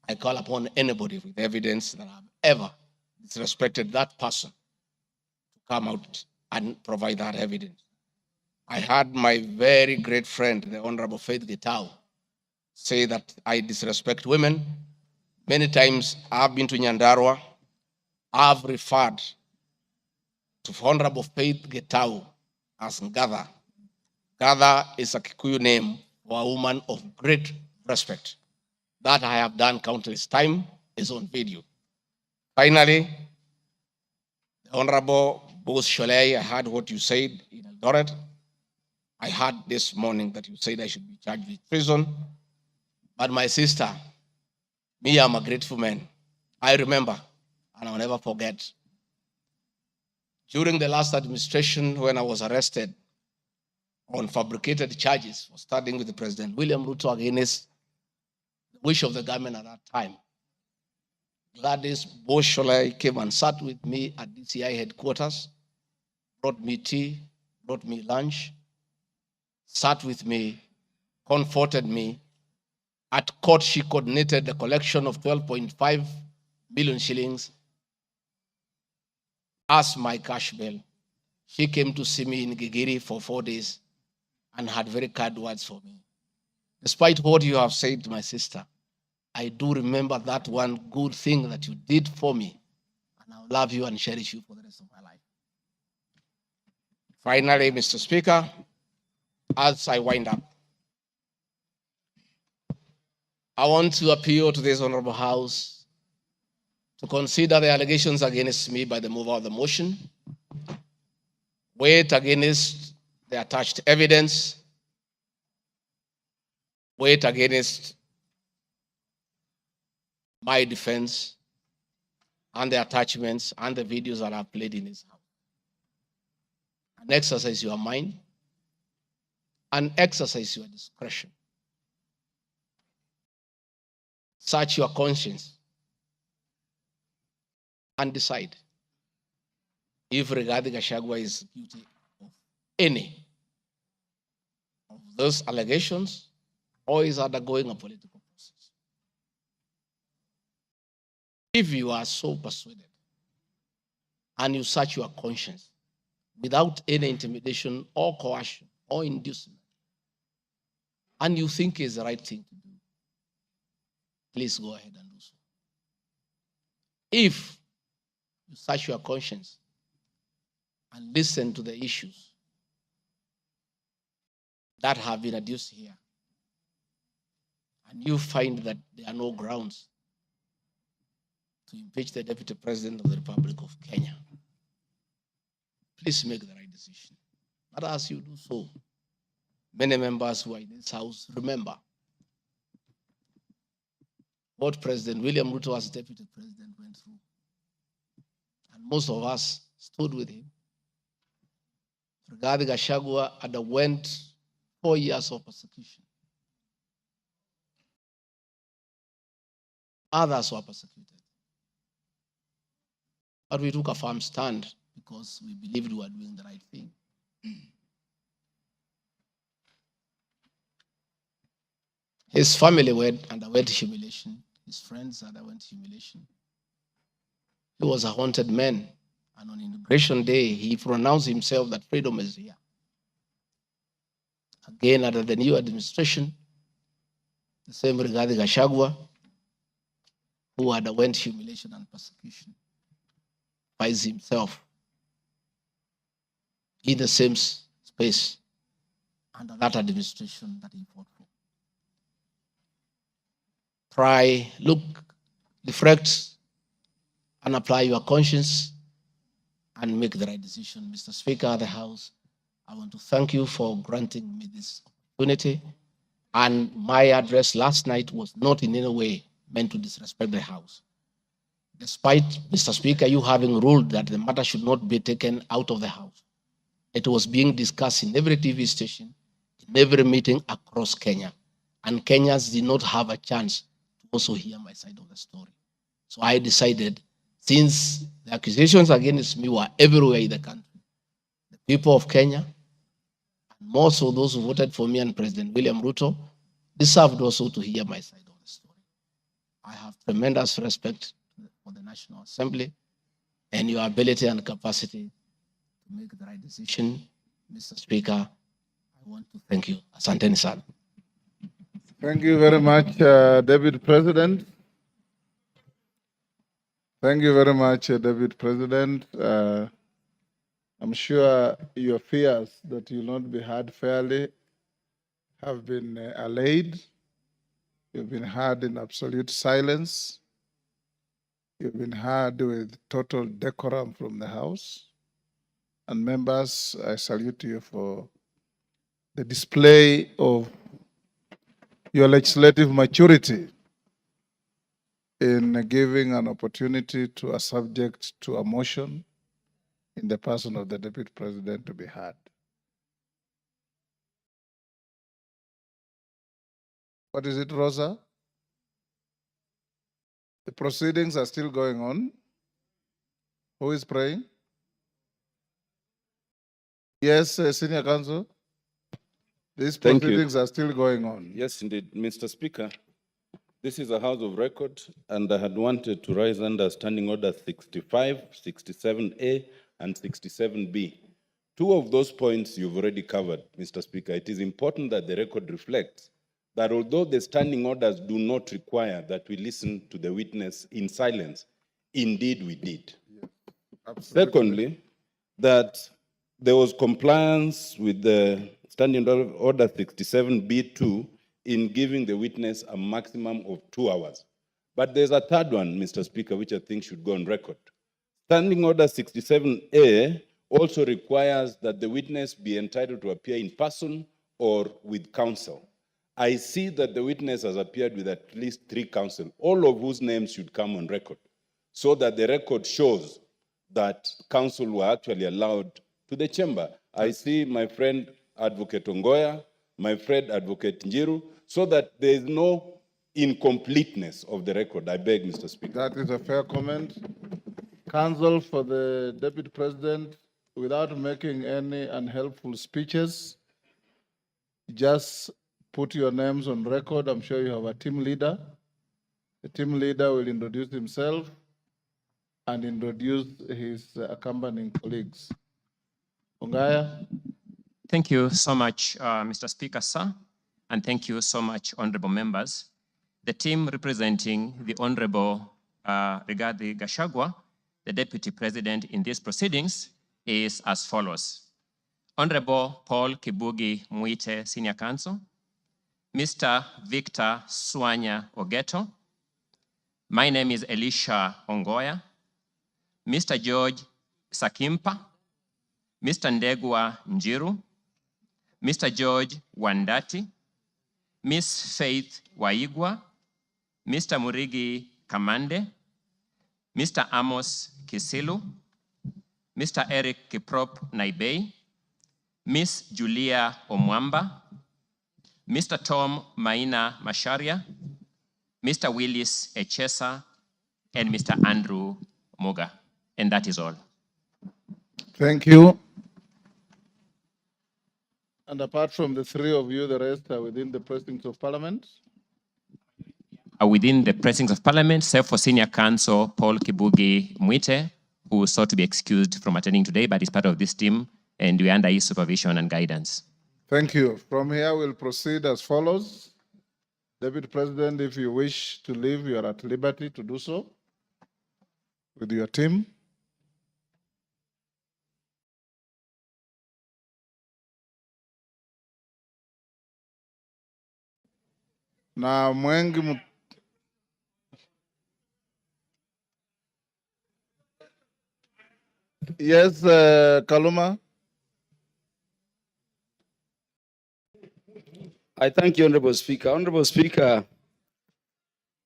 I call upon anybody with evidence that I've ever disrespected that person to come out and provide that evidence. I had my very great friend, the Honorable Faith Gitau, say that I disrespect women. Many times I've been to Nyandarua. I've referred to Honorable Faith Getau as Ngatha. Ngatha is a Kikuyu name for a woman of great respect. That I have done countless times is on video. Finally, the Honorable Bose Sholei, I heard what you said in Eldoret. I heard this morning that you said I should be charged with treason. But my sister, me, I'm a grateful man. I remember, and I'll never forget, during the last administration when I was arrested on fabricated charges for standing with the President William Ruto against the wish of the government at that time, Gladys Bosholai came and sat with me at DCI headquarters, brought me tea, brought me lunch, sat with me, comforted me. At court, she coordinated the collection of 12.5 billion shillings as my cash bail. She came to see me in Gigiri for 4 days and had very kind words for me. Despite what you have said, my sister, I do remember that one good thing that you did for me, and I'll love you and cherish you for the rest of my life. Finally, Mr. Speaker, as I wind up, I want to appeal to this Honorable House to consider the allegations against me by the mover of the motion, weigh it against the attached evidence, weigh it against my defense and the attachments and the videos that I've played in this house. And exercise your mind and exercise your discretion. Search your conscience and decide if Rigathi Gachagua is guilty of any of those allegations or is undergoing a political process. If you are so persuaded and you search your conscience without any intimidation or coercion or inducement, and you think is the right thing to do, please go ahead and do so. If you search your conscience and listen to the issues that have been adduced here, and you find that there are no grounds to impeach the Deputy President of the Republic of Kenya, please make the right decision. But as you do so, many members who are in this house remember what President William Ruto as Deputy President went through. And most of us stood with him. Rigathi Gachagua underwent 4 years of persecution. Others were persecuted. But we took a firm stand because we believed we were doing the right thing. His family underwent humiliation. His friends underwent humiliation. He was a haunted man. And on Inauguration Day, he pronounced himself that freedom is here. Again, under the new administration, the same Rigathi Gachagua, who underwent humiliation and persecution, finds himself in the same space under that administration that he fought for. Try, look, reflect, and apply your conscience and make the right decision. Mr. Speaker of the House, I want to thank you for granting me this opportunity. And my address last night was not in any way meant to disrespect the House. Despite, Mr. Speaker, you having ruled that the matter should not be taken out of the House, it was being discussed in every TV station, in every meeting across Kenya. And Kenyans did not have a chance to also hear my side of the story. So I decided, since the accusations against me were everywhere in the country, the people of Kenya, and more so those who voted for me and President William Ruto, deserved also to hear my side of the story. I have tremendous respect for the National Assembly and your ability and capacity to make the right decision. Mr. Speaker, I want to thank you. Asanteni sana. Thank you very much, David President. Thank you very much, David President. I'm sure your fears that you'll not be heard fairly have been allayed. You've been heard in absolute silence. You've been heard with total decorum from the House. And members, I salute you for the display of your legislative maturity in giving an opportunity to a subject to a motion in the person of the Deputy President to be heard. What is it, Rosa? The proceedings are still going on. Who is praying? Yes, Senior Counsel. These Thank you. proceedings are still going on. Yes, indeed. Mr. Speaker, this is a House of Record, and I had wanted to rise under Standing Order 65, 67A, and 67B. Two of those points you've already covered, Mr. Speaker. It is important that the record reflects that although the standing orders do not require that we listen to the witness in silence, indeed we did. Yes, secondly, that there was compliance with the Standing Order 67B2 in giving the witness a maximum of 2 hours. But there's a third one, Mr. Speaker, which I think should go on record. Standing Order 67A also requires that the witness be entitled to appear in person or with counsel. I see that the witness has appeared with at least 3 counsel, all of whose names should come on record, so that the record shows that counsel were actually allowed to the chamber. I see my friend Advocate Ongoya, my friend Advocate Njiru, so that there is no incompleteness of the record. I beg, Mr. Speaker. That is a fair comment. Counsel for the Deputy President, without making any unhelpful speeches, just put your names on record. I'm sure you have a team leader. The team leader will introduce himself and introduce his accompanying colleagues. Ongaya. Thank you so much, Mr. Speaker, sir, and thank you so much, honorable members. The team representing the Honorable Rigathi Gachagua, the Deputy President in these proceedings, is as follows. Honorable Paul Kibugi Mwite, Senior Counsel, Mr. Victor Swanya Ogeto, my name is Elisha Ongoya, Mr. George Sakimpa, Mr. Ndegwa Njiru, Mr. George Wandati, Miss Faith Waigwa, Mr. Murigi Kamande, Mr. Amos Kisilu, Mr. Eric Kiprop Naibei, Miss Julia Omwamba, Mr. Tom Maina Masharia, Mr. Willis Echesa, and Mr. Andrew Muga. And that is all. Thank you. And apart from the 3 of you, the rest are within the precincts of Parliament? Are within the precincts of Parliament, save for Senior Counsel Paul Kibugi Mwite, who sought to be excused from attending today, but is part of this team, and we are under his supervision and guidance. Thank you. From here, we'll proceed as follows. Deputy President, if you wish to leave, you are at liberty to do so with your team. Na mwengi Yes, Kaluma. I thank you, Honorable Speaker. Honorable Speaker,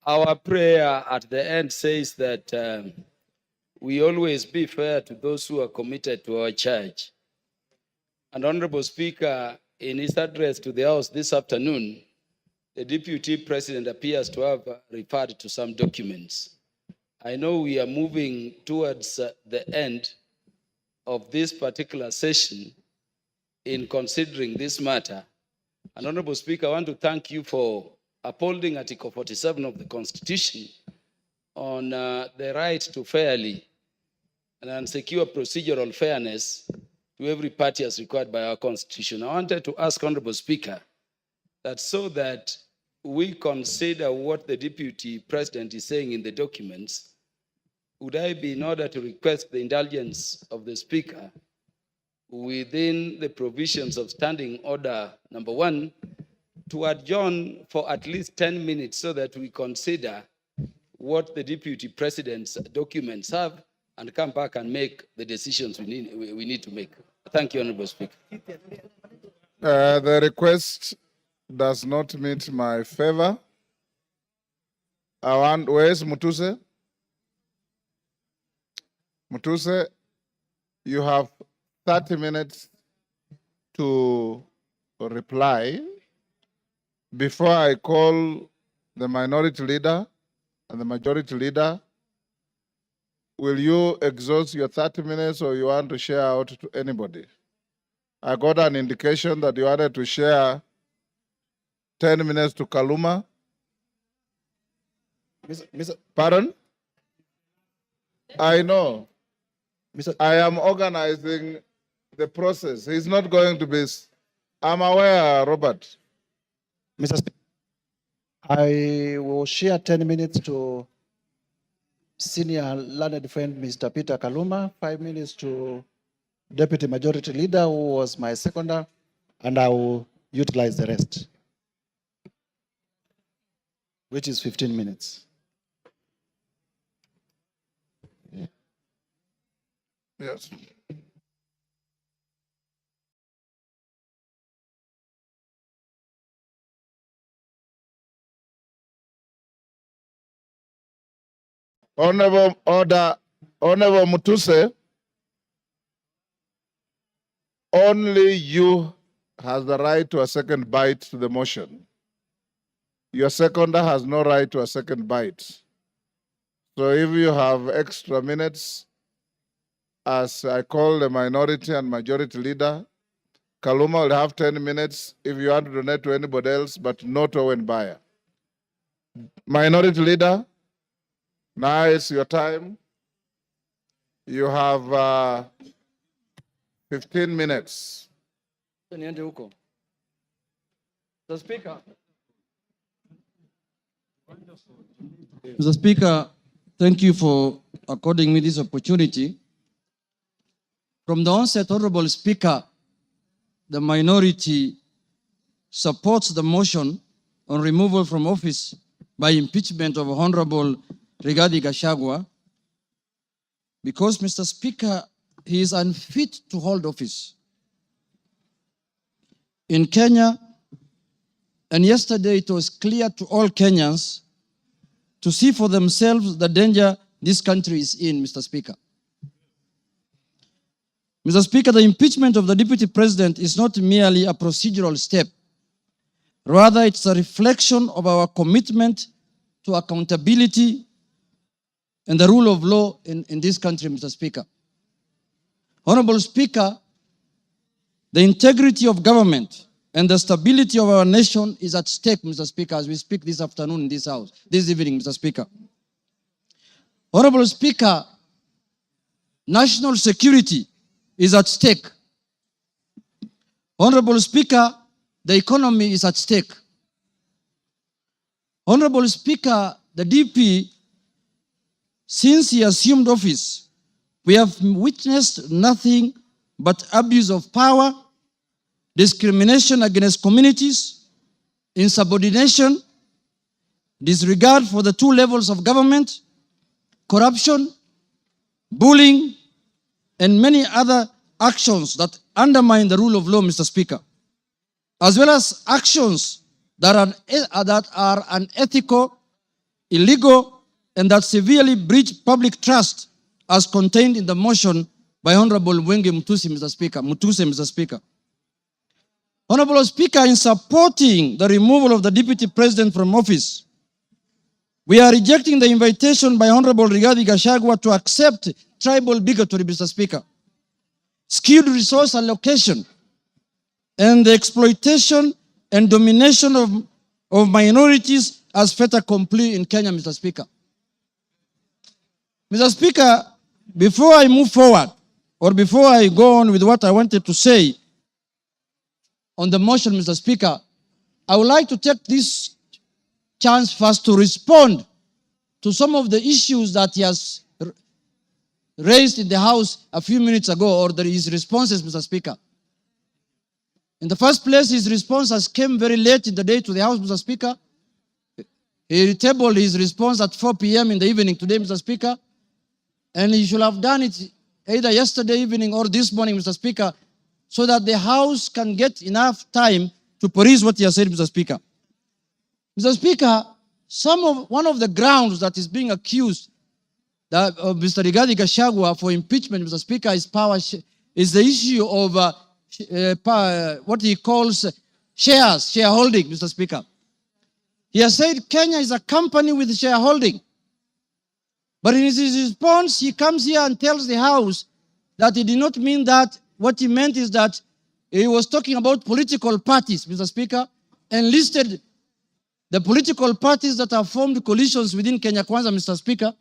our prayer at the end says that we always be fair to those who are committed to our church. And Honorable Speaker, in his address to the House this afternoon, the Deputy President appears to have referred to some documents. I know we are moving towards the end of this particular session in considering this matter. And Honorable Speaker, I want to thank you for upholding Article 47 of the Constitution on the right to fairly and secure procedural fairness to every party as required by our Constitution. I wanted to ask Honorable Speaker that so that we consider what the Deputy President is saying in the documents, would I be in order to request the indulgence of the Speaker within the provisions of Standing Order number 1 to adjourn for at least 10 minutes so that we consider what the Deputy President's documents have and come back and make the decisions we need to make. Thank you, Honorable Speaker. The request does not meet my favor. Where's Mutuse? Mutuse, you have 30 minutes to reply before I call the minority leader and the majority leader. Will you exhaust your 30 minutes or you want to share out to anybody? I got an indication that you wanted to share 10 minutes to Kaluma. Pardon? I know. I am organizing the process. He's not going to be. I'm aware, Robert. Mr. Speaker, I will share 10 minutes to senior learned friend Mr. Peter Kaluma, 5 minutes to Deputy Majority Leader, who was my seconder, and I will utilize the rest, which is 15 minutes. Yes. Honorable Mutuse, only you has the right to a second bite to the motion. Your seconder has no right to a second bite. So if you have extra minutes, as I call the minority and majority leader, Kaluma will have 10 minutes if you want to donate to anybody else, but not Owen Bayer. Minority leader, now it's your time. You have 15 minutes. Mr. Speaker. Mr. Speaker, thank you for according me this opportunity. From the onset, Honorable Speaker, the minority supports the motion on removal from office by impeachment of Honorable Rigathi Gachagua because, Mr. Speaker, he is unfit to hold office. In Kenya, and yesterday it was clear to all Kenyans to see for themselves the danger this country is in, Mr. Speaker. Mr. Speaker, the impeachment of the Deputy President is not merely a procedural step. Rather, it's a reflection of our commitment to accountability and the rule of law in this country, Mr. Speaker. Honorable Speaker, the integrity of government and the stability of our nation is at stake, Mr. Speaker, as we speak this afternoon in this house, this evening, Mr. Speaker. Honorable Speaker, national security is at stake. Honorable Speaker, the economy is at stake. Honorable Speaker, the DP, since he assumed office, we have witnessed nothing but abuse of power, discrimination against communities, insubordination, disregard for the two levels of government, corruption, bullying, and many other actions that undermine the rule of law, Mr. Speaker, as well as actions that are unethical, illegal, and that severely breach public trust as contained in the motion by Honorable Mwenge Mutuse, Mr. Speaker. Honorable Speaker, in supporting the removal of the Deputy President from office, we are rejecting the invitation by Honorable Rigathi Gachagua to accept tribal bigotry, Mr. Speaker, skewed resource allocation, and the exploitation and domination of minorities as fait accompli in Kenya, Mr. Speaker. Mr. Speaker, before I move forward, or before I go on with what I wanted to say on the motion, Mr. Speaker, I would like to take this chance first to respond to some of the issues that he has raised in the House a few minutes ago, or his responses, Mr. Speaker. In the first place, his response came very late in the day to the House, Mr. Speaker. He tabled his response at 4 p.m. in the evening today, Mr. Speaker. And he should have done it either yesterday evening or this morning, Mr. Speaker, so that the House can get enough time to peruse what he has said, Mr. Speaker. Mr. Speaker, one of the grounds that is being accused of Mr. Rigathi Gachagua for impeachment, Mr. Speaker, is the issue of what he calls shareholding, Mr. Speaker. He has said Kenya is a company with shareholding. But in his response, he comes here and tells the House that he did not mean that. What he meant is that he was talking about political parties, Mr. Speaker, and listed the political parties that have formed coalitions within Kenya Kwanza, Mr. Speaker,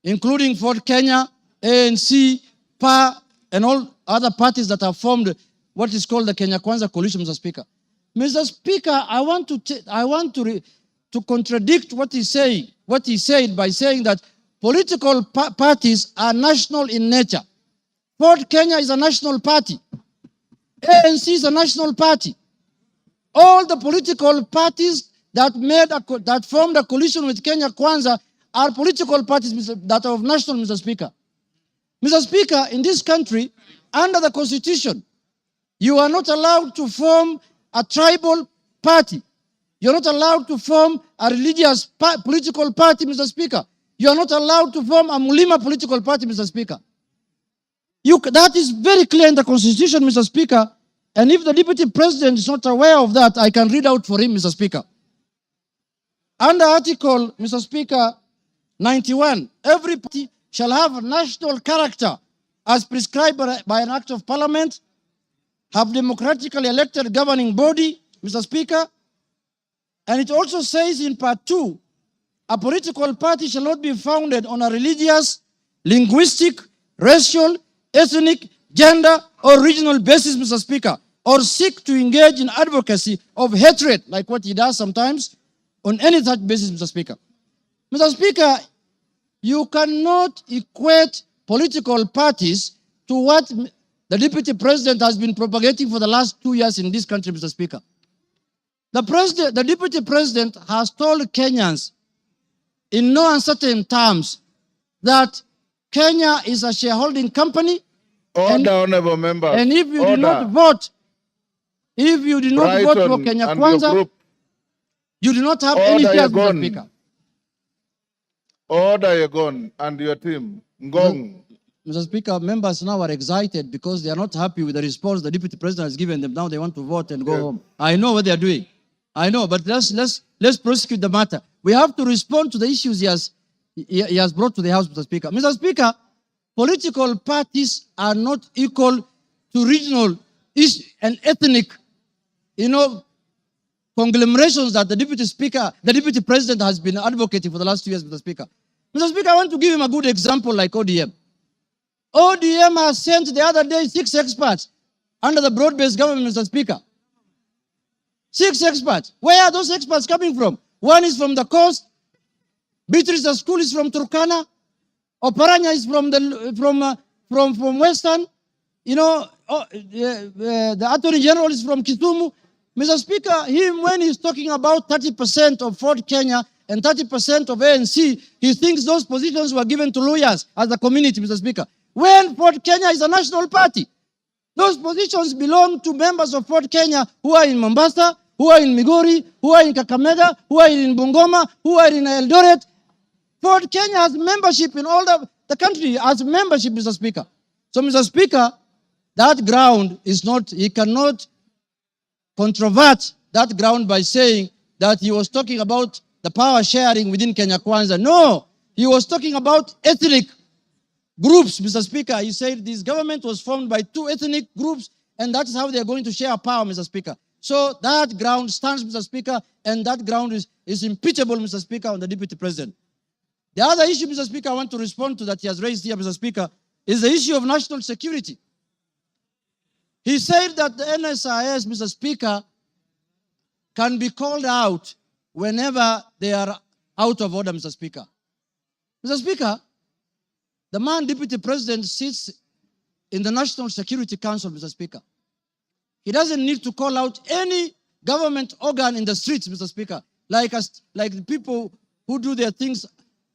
including Ford Kenya, ANC, PA, and all other parties that have formed what is called the Kenya Kwanza coalition, Mr. Speaker. Mr. Speaker, I want to contradict what he said by saying that political parties are national in nature. Ford Kenya is a national party. ANC is a national party. All the political parties that formed a coalition with Kenya Kwanza are political parties that are of national, Mr. Speaker. Mr. Speaker, in this country, under the Constitution, you are not allowed to form a tribal party. You're not allowed to form a religious political party, Mr. Speaker. You are not allowed to form a Mulima political party, Mr. Speaker. That is very clear in the Constitution, Mr. Speaker. And if the Deputy President is not aware of that, I can read out for him, Mr. Speaker. Under Article, Mr. Speaker, 91, every party shall have a national character as prescribed by an act of Parliament, have democratically elected governing body, Mr. Speaker. And it also says in Part 2, a political party shall not be founded on a religious, linguistic, racial, ethnic, gender, or regional basis, Mr. Speaker, or seek to engage in advocacy of hatred, like what he does sometimes, on any such basis, Mr. Speaker. Mr. Speaker, you cannot equate political parties to what the Deputy President has been propagating for the last 2 years in this country, Mr. Speaker. The Deputy President has told Kenyans in no uncertain terms that Kenya is a shareholding company. Honorable members. And if you did not vote, for Kenya Kwanza, you do not have any shares, Mr. Speaker. Order Yegon and your team. Ngong. Mr. Speaker, members now are excited because they are not happy with the response the Deputy President has given them. Now they want to vote and go home. I know what they are doing. I know, but let's prosecute the matter. We have to respond to the issues he has brought to the House, Mr. Speaker. Mr. Speaker, political parties are not equal to regional and ethnic, conglomerations that the Deputy President has been advocating for the last 2 years, Mr. Speaker. Mr. Speaker, I want to give him a good example like ODM. ODM has sent the other day 6 experts under the broad-based government, Mr. Speaker. 6 experts. Where are those experts coming from? One is from the coast. Beatrice School is from Turkana. Oparanya is from Western. The Attorney General is from Kisumu. Mr. Speaker, when he's talking about 30% of Ford Kenya and 30% of ANC, he thinks those positions were given to lawyers as a community, Mr. Speaker. When Ford Kenya is a national party, those positions belong to members of Ford Kenya who are in Mombasa, who are in Migori, who are in Kakamega, who are in Bungoma, who are in Eldoret. Ford Kenya has membership in all the country, has membership, Mr. Speaker. So, Mr. Speaker, that ground is not, he cannot controvert that ground by saying that he was talking about the power sharing within Kenya Kwanza. No, he was talking about ethnic groups, Mr. Speaker. He said this government was formed by 2 ethnic groups, and that's how they're going to share power, Mr. Speaker. So that ground stands, Mr. Speaker, and that ground is impeachable, Mr. Speaker, on the Deputy President. The other issue, Mr. Speaker, I want to respond to that he has raised here, Mr. Speaker, is the issue of national security. He said that the NSIS, Mr. Speaker, can be called out whenever they are out of order, Mr. Speaker. Mr. Speaker, the man deputy president sits in the National Security Council, Mr. Speaker. He doesn't need to call out any government organ in the streets, Mr. Speaker, like the people who do their things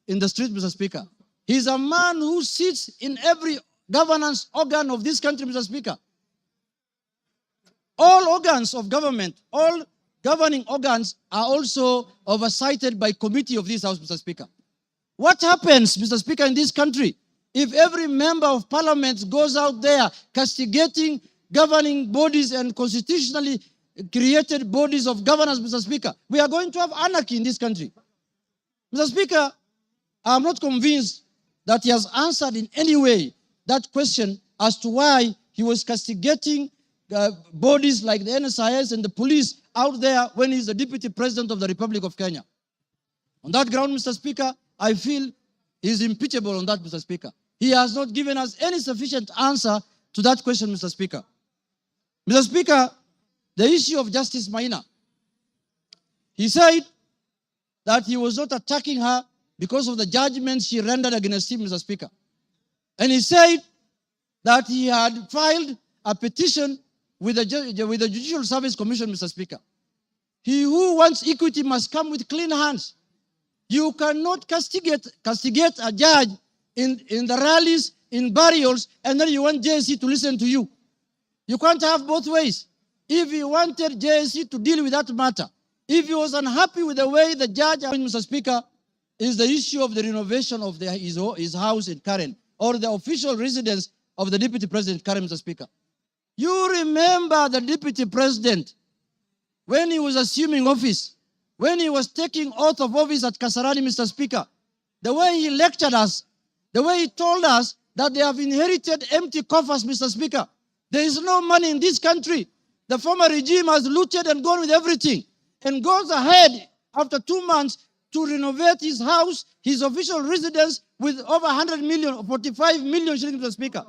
in the street, Mr. Speaker. He's a man who sits in every governance organ of this country, Mr. Speaker. All organs of government, all governing organs are also oversighted by committee of this House, Mr. Speaker. What happens, Mr. Speaker, in this country if every member of parliament goes out there castigating governing bodies and constitutionally created bodies of governance, Mr. Speaker? We are going to have anarchy in this country. Mr. Speaker, I am not convinced that he has answered in any way that question as to why he was castigating bodies like the NSIS and the police out there when he's the deputy president of the Republic of Kenya. On that ground, Mr. Speaker, I feel he's impeachable on that, Mr. Speaker. He has not given us any sufficient answer to that question, Mr. Speaker. Mr. Speaker, the issue of Justice Maina. He said that he was not attacking her because of the judgment she rendered against him, Mr. Speaker. And he said that he had filed a petition with the Judicial Service Commission, Mr. Speaker. He who wants equity must come with clean hands. You cannot castigate a judge in the rallies, in burials, and then you want JSC to listen to you. You can't have both ways. If he wanted JSC to deal with that matter, if he was unhappy with the way the judge, Mr. Speaker, is the issue of the renovation of his house in Karen, or the official residence of the Deputy President Karen, Mr. Speaker. You remember the Deputy President, when he was assuming office, when he was taking oath of office at Kasarani, Mr. Speaker, the way he lectured us, the way he told us that they have inherited empty coffers, Mr. Speaker. There is no money in this country. The former regime has looted and gone with everything, and goes ahead after 2 months to renovate his house, his official residence, with over 100 million, 45 million shillings, Mr. Speaker.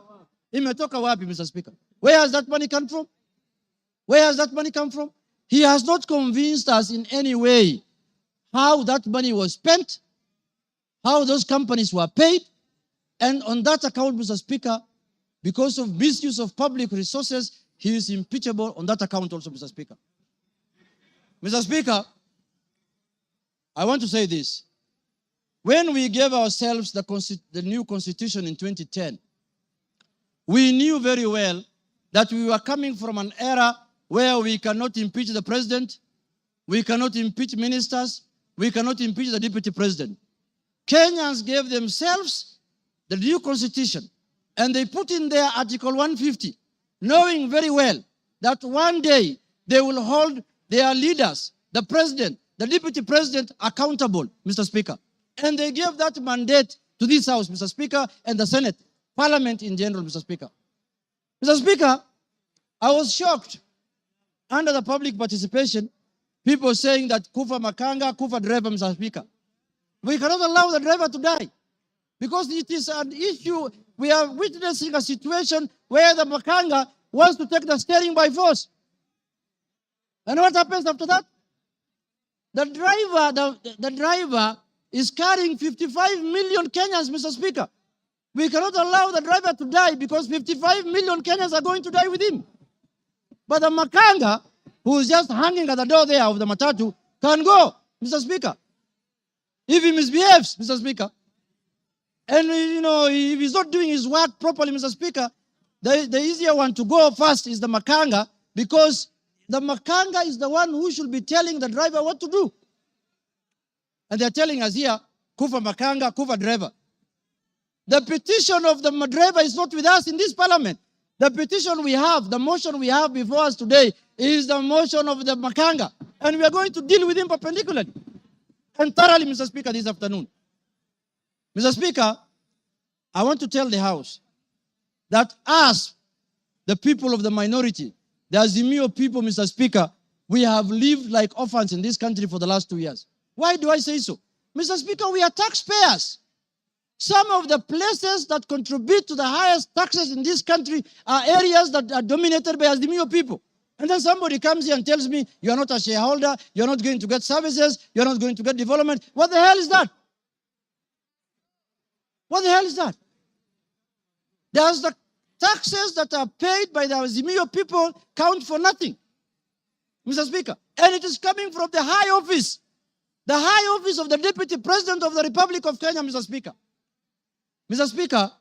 Imetoka wapi, Mr. Speaker? Where has that money come from? Where has that money come from? He has not convinced us in any way how that money was spent, how those companies were paid, and on that account, Mr. Speaker, because of misuse of public resources, he is impeachable on that account also, Mr. Speaker. Mr. Speaker, I want to say this. When we gave ourselves the new constitution in 2010, we knew very well that we were coming from an era where we cannot impeach the president, we cannot impeach ministers, we cannot impeach the deputy president. Kenyans gave themselves the new constitution, and they put in there Article 150, knowing very well that one day they will hold their leaders, the president, the deputy president, accountable, Mr. Speaker. And they gave that mandate to this House, Mr. Speaker, and the Senate, Parliament in general, Mr. Speaker. Mr. Speaker, I was shocked under the public participation, people saying that Kufa Makanga, Kufa driver, Mr. Speaker. We cannot allow the driver to die because it is an issue. We are witnessing a situation where the Makanga wants to take the steering by force. And what happens after that? The driver is carrying 55 million Kenyans, Mr. Speaker. We cannot allow the driver to die because 55 million Kenyans are going to die with him. But the Makanga, who is just hanging at the door there of the matatu, can go, Mr. Speaker. If he misbehaves, Mr. Speaker, and if he's not doing his work properly, Mr. Speaker, the easier one to go first is the Makanga, because the Makanga is the one who should be telling the driver what to do. And they're telling us here, Kufa Makanga, Kufa driver. The petition of the driver is not with us in this parliament. The petition we have, the motion we have before us today is the motion of the Makanga. And we are going to deal with him perpendicularly and thoroughly, Mr. Speaker, this afternoon. Mr. Speaker, I want to tell the House that us, the people of the minority, the Azimio people, Mr. Speaker, we have lived like orphans in this country for the last 2 years. Why do I say so? Mr. Speaker, we are taxpayers. Some of the places that contribute to the highest taxes in this country are areas that are dominated by Azimio people. And then somebody comes here and tells me, you are not a shareholder, you're not going to get services, you're not going to get development. What the hell is that? What the hell is that? Does the taxes that are paid by the Azimio people count for nothing, Mr. Speaker? And it is coming from the high office of the Deputy President of the Republic of Kenya, Mr. Speaker. Mr. Speaker,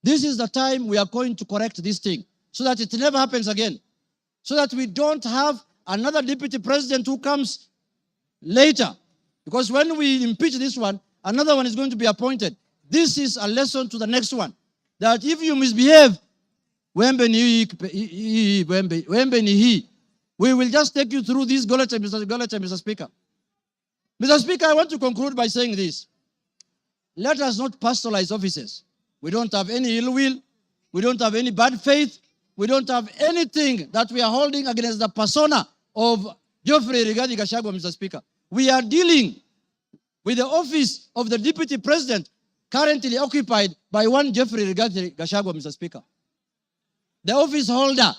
this is the time we are going to correct this thing so that it never happens again. So that we don't have another deputy president who comes later. Because when we impeach this one, another one is going to be appointed. This is a lesson to the next one. That if you misbehave, we will just take you through this Goleta, Mr. Speaker. Mr. Speaker, I want to conclude by saying this. Let us not personalize offices. We don't have any ill will. We don't have any bad faith. We don't have anything that we are holding against the persona of Geoffrey Rigathi Gachagua, Mr. Speaker. We are dealing with the office of the Deputy President currently occupied by one Geoffrey Rigathi Gachagua, Mr. Speaker. The office holder.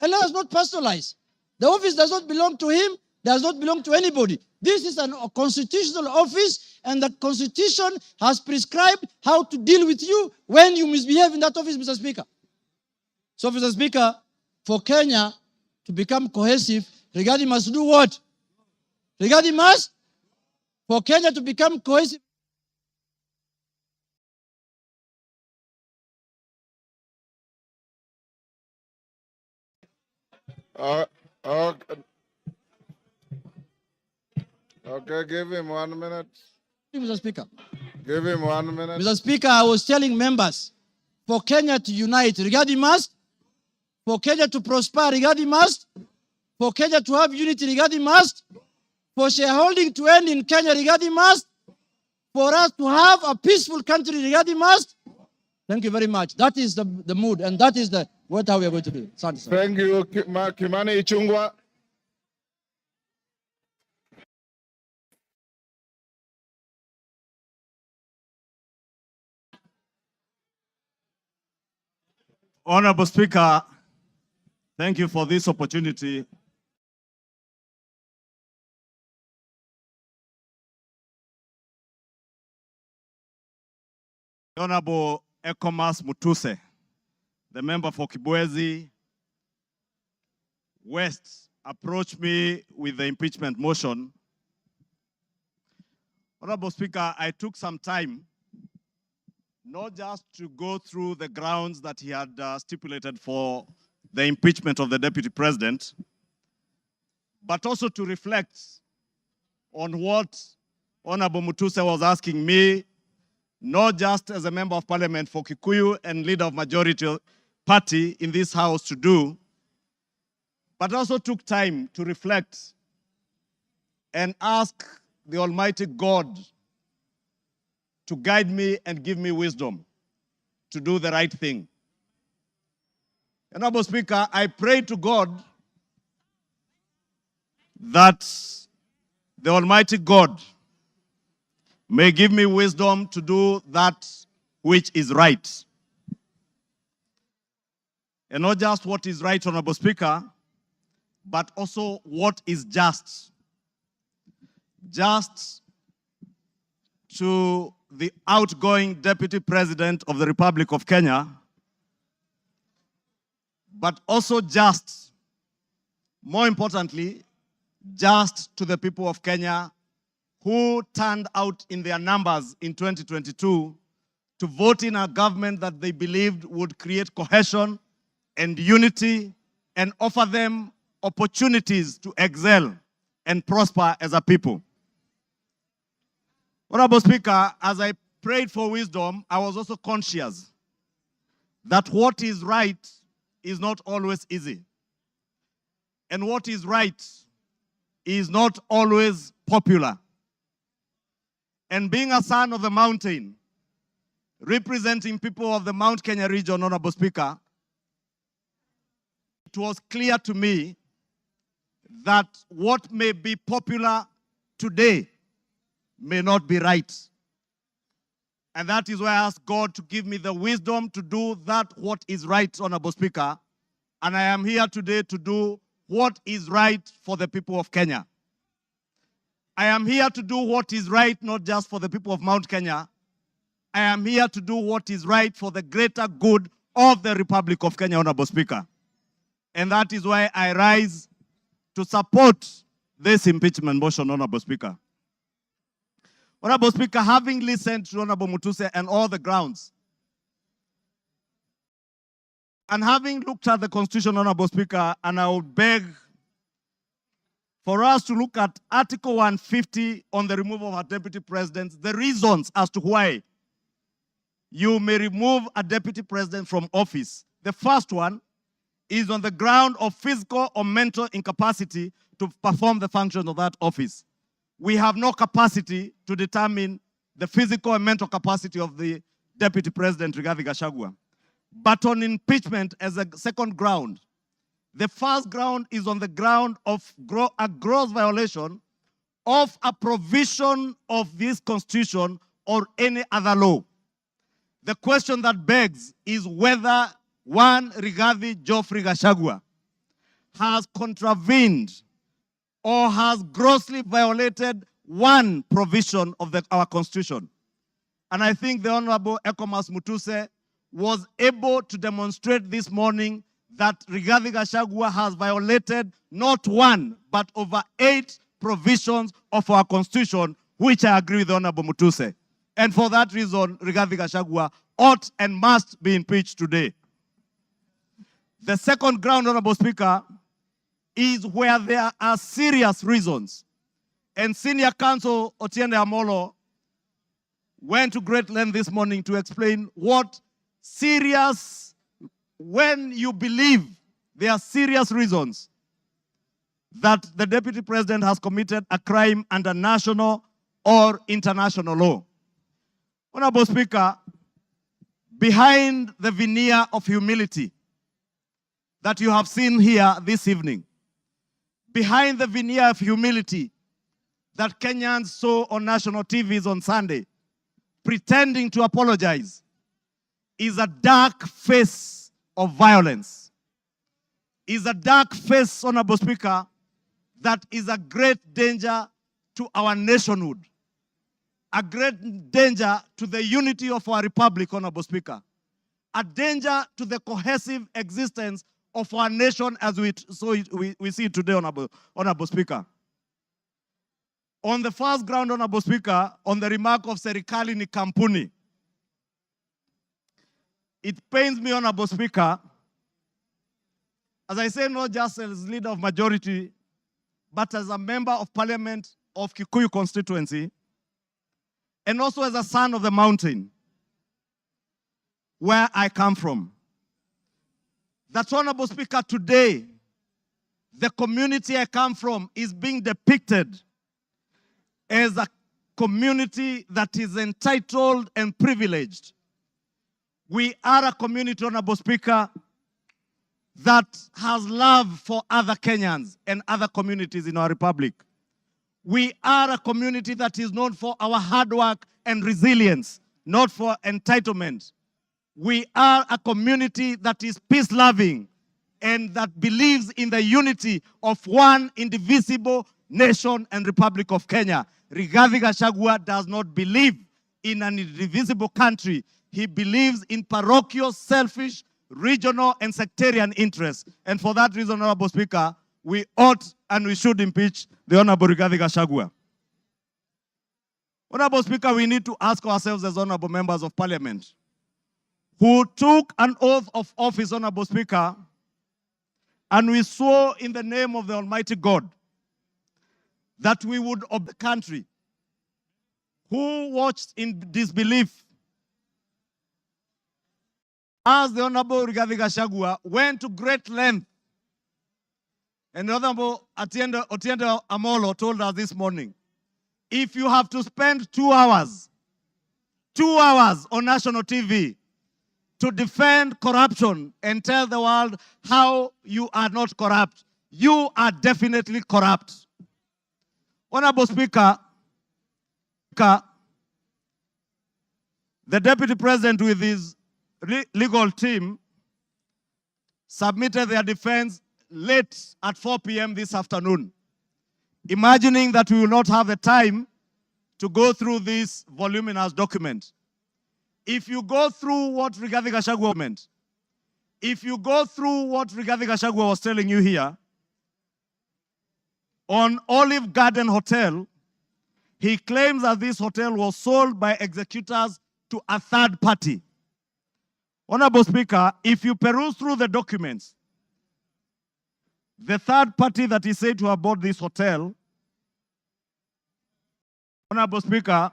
And let us not personalize. The office does not belong to him, does not belong to anybody. This is a constitutional office, and the Constitution has prescribed how to deal with you when you misbehave in that office, Mr. Speaker. So, Mr. Speaker, for Kenya to become cohesive, Rigathi must do what? Rigathi must? For Kenya to become cohesive. Okay, give him 1 minute. Mr. Speaker. Give him 1 minute. Mr. Speaker, I was telling members, for Kenya to unite, Rigathi must. For Kenya to prosper, Rigathi must. For Kenya to have unity, Rigathi must. For shareholding to end in Kenya, Rigathi must. For us to have a peaceful country, Rigathi must. Thank you very much. That is the mood, and that is what how we are going to do. Sorry, sir. Thank you, Kimani Ichung'wah. Honorable Speaker, thank you for this opportunity. Honorable Ekomas Mutuse, the member for Kibwezi West, approached me with the impeachment motion. Honorable Speaker, I took some time not just to go through the grounds that he had stipulated for the impeachment of the Deputy President, but also to reflect on what Honorable Mutuse was asking me, not just as a member of parliament for Kikuyu and leader of majority party in this house to do, but also took time to reflect and ask the Almighty God to guide me and give me wisdom to do the right thing. Honorable Speaker, I pray to God that the Almighty God may give me wisdom to do that which is right. And not just what is right, Honorable Speaker, but also what is just. Just to the outgoing Deputy President of the Republic of Kenya, but also just, more importantly, just to the people of Kenya who turned out in their numbers in 2022 to vote in a government that they believed would create cohesion and unity and offer them opportunities to excel and prosper as a people. Honorable Speaker, as I prayed for wisdom, I was also conscious that what is right is not always easy. And what is right is not always popular. And being a son of the mountain, representing people of the Mount Kenya region, Honorable Speaker, it was clear to me that what may be popular today may not be right. And that is why I ask God to give me the wisdom to do that what is right, Honorable Speaker. And I am here today to do what is right for the people of Kenya. I am here to do what is right, not just for the people of Mount Kenya. I am here to do what is right for the greater good of the Republic of Kenya, Honorable Speaker. And that is why I rise to support this impeachment motion, Honorable Speaker. Honorable Speaker, having listened to Honorable Mutuse and all the grounds, and having looked at the Constitution, Honorable Speaker, and I would beg for us to look at Article 150 on the removal of a deputy president, the reasons as to why you may remove a deputy president from office. The first one is on the ground of physical or mental incapacity to perform the functions of that office. We have no capacity to determine the physical and mental capacity of the deputy president, Rigathi Gachagua. But on impeachment as a second ground, the first ground is on the ground of a gross violation of a provision of this Constitution or any other law. The question that begs is whether one Rigathi Geoffrey Gachagua has contravened or has grossly violated one provision of our Constitution. And I think the Honorable Ekomas Mutuse was able to demonstrate this morning that Rigathi Gachagua has violated not one, but over 8 provisions of our Constitution, which I agree with the Honorable Mutuse. And for that reason, Rigathi Gachagua ought and must be impeached today. The second ground, Honorable Speaker, is where there are serious reasons. And Senior Counsel Otiende Amolo went to great length this morning to explain what serious, when you believe there are serious reasons that the Deputy President has committed a crime under national or international law. Honorable Speaker, behind the veneer of humility that you have seen here this evening, behind the veneer of humility that Kenyans saw on national TVs on Sunday, pretending to apologize, is a dark face of violence. Is a dark face, Honorable Speaker, that is a great danger to our nationhood, a great danger to the unity of our republic, Honorable Speaker, a danger to the cohesive existence of our nation as we see it today, Honorable Speaker. On the first ground, Honorable Speaker, on the remark of Serikali ni kampuni, it pains me, Honorable Speaker, as I say, not just as leader of majority, but as a member of parliament of Kikuyu constituency, and also as a son of the mountain, where I come from. That, Honorable Speaker, today, the community I come from is being depicted as a community that is entitled and privileged. We are a community, Honorable Speaker, that has love for other Kenyans and other communities in our republic. We are a community that is known for our hard work and resilience, not for entitlement. We are a community that is peace-loving and that believes in the unity of one indivisible nation and Republic of Kenya. Rigathi Gachagua does not believe in an indivisible country. He believes in parochial, selfish, regional, and sectarian interests. And for that reason, Honorable Speaker, we ought and we should impeach the Honorable Rigathi Gachagua. Honorable Speaker, we need to ask ourselves as Honorable Members of Parliament, who took an oath of office, Honorable Speaker, and we swore in the name of the Almighty God that we would of the country, who watched in disbelief as the Honorable Rigathi Gachagua went to great length. And the Honorable Otiende Amolo told us this morning, if you have to spend 2 hours on national TV to defend corruption and tell the world how you are not corrupt, you are definitely corrupt. Honorable Speaker, the Deputy President with his legal team submitted their defense late at 4 p.m. this afternoon, imagining that we will not have the time to go through this voluminous document. If you go through what Rigathi Gachagua meant, if you go through what Rigathi Gachagua was telling you here, on Olive Garden Hotel, he claims that this hotel was sold by executors to a third party. Honorable Speaker, if you peruse through the documents, the third party that is said to have bought this hotel, Honorable Speaker,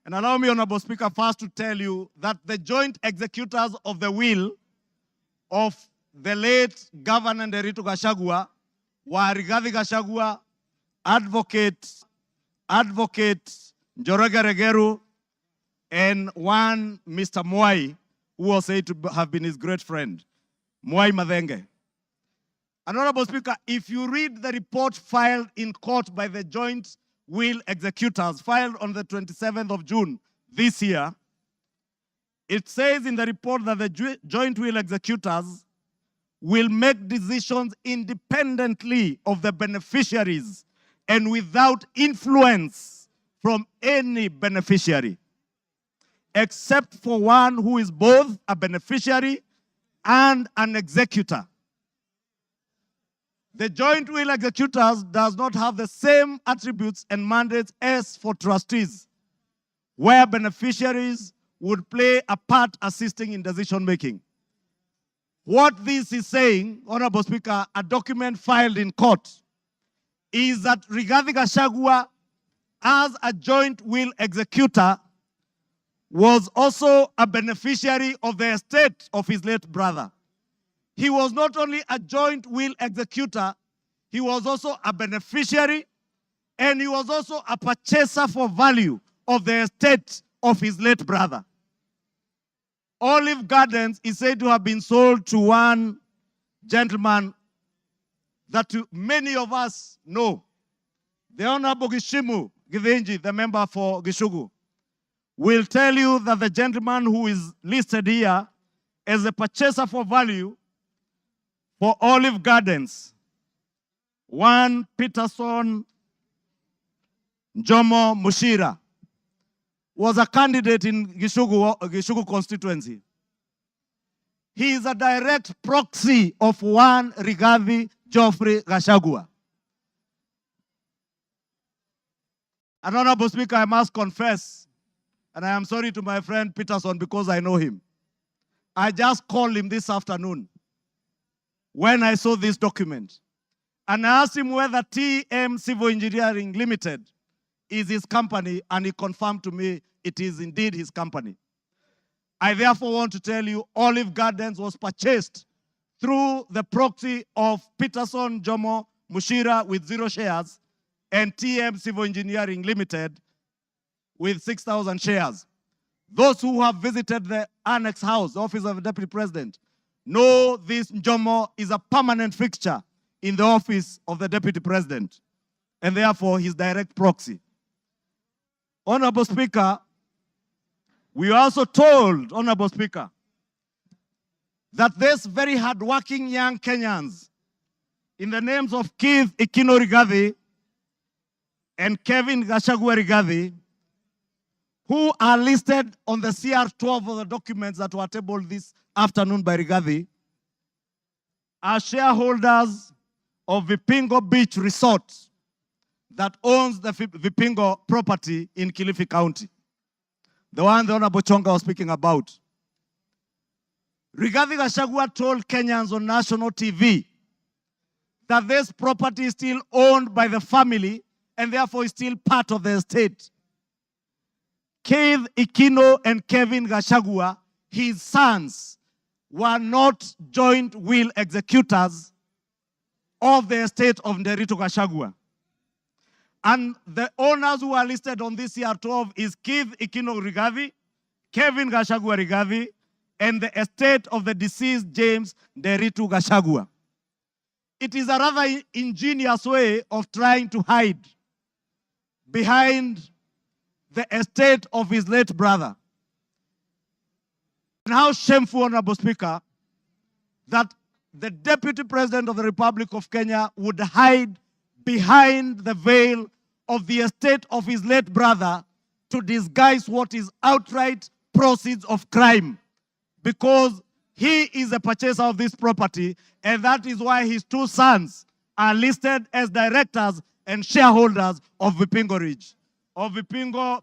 and allow me, Honorable Speaker, first to tell you that the joint executors of the will of the late Governor Nderitu Gachagua were Rigathi Gachagua, Advocate Njoroge Regeru, and one Mr. Mwai, who was said to have been his great friend, Mwai Madhenge. And Honorable Speaker, if you read the report filed in court by the joint will executors, filed on the 27th of June this year, it says in the report that the joint will executors will make decisions independently of the beneficiaries and without influence from any beneficiary, except for one who is both a beneficiary and an executor. The joint will executors does not have the same attributes and mandates as for trustees, where beneficiaries would play a part assisting in decision making. What this is saying, Honorable Speaker, a document filed in court, is that Rigathi Gachagua, as a joint will executor, was also a beneficiary of the estate of his late brother. He was not only a joint will executor, he was also a beneficiary, and he was also a purchaser for value of the estate of his late brother. Olive Gardens is said to have been sold to one gentleman that many of us know, the Honorable Gishimu Githinji, the member for Gishugu, will tell you that the gentleman who is listed here as a purchaser for value for Olive Gardens, one Peterson Jomo Mushira, was a candidate in Gishugu constituency. He is a direct proxy of one Rigathi Geoffrey Gachagua. And Honorable Speaker, I must confess, and I am sorry to my friend Peterson because I know him. I just called him this afternoon when I saw this document. And I asked him whether TM Civil Engineering Limited is his company, and he confirmed to me it is indeed his company. I therefore want to tell you Olive Gardens was purchased through the proxy of Peterson Jomo Mushira with 0 shares and TM Civil Engineering Limited with 6,000 shares. Those who have visited the Annex House, the office of the Deputy President, know this Jomo is a permanent fixture in the office of the Deputy President, and therefore his direct proxy. Honorable Speaker, we are also told, Honorable Speaker, that these very hardworking young Kenyans, in the names of Keith Ikino Rigathi and Kevin Gachagua Rigathi, who are listed on the CR12 of the documents that were tabled this afternoon by Rigathi, are shareholders of Vipingo Beach Resort that owns the Vipingo property in Kilifi County, the one the Honorable Chonga was speaking about. Rigathi Gachagua told Kenyans on national TV that this property is still owned by the family and therefore is still part of the estate. Keith Ikino and Kevin Gachagua, his sons, were not joint will executors of the estate of Nderitu Gachagua. And the owners who are listed on this CR12 is Keith Ikino Rigathi, Kevin Gachagua Rigathi, and the estate of the deceased James Nderitu Gachagua. It is a rather ingenious way of trying to hide behind the estate of his late brother. And how shameful, Honorable Speaker, that the Deputy President of the Republic of Kenya would hide behind the veil of the estate of his late brother to disguise what is outright proceeds of crime, because he is a purchaser of this property, and that is why his two sons are listed as directors and shareholders of Vipingo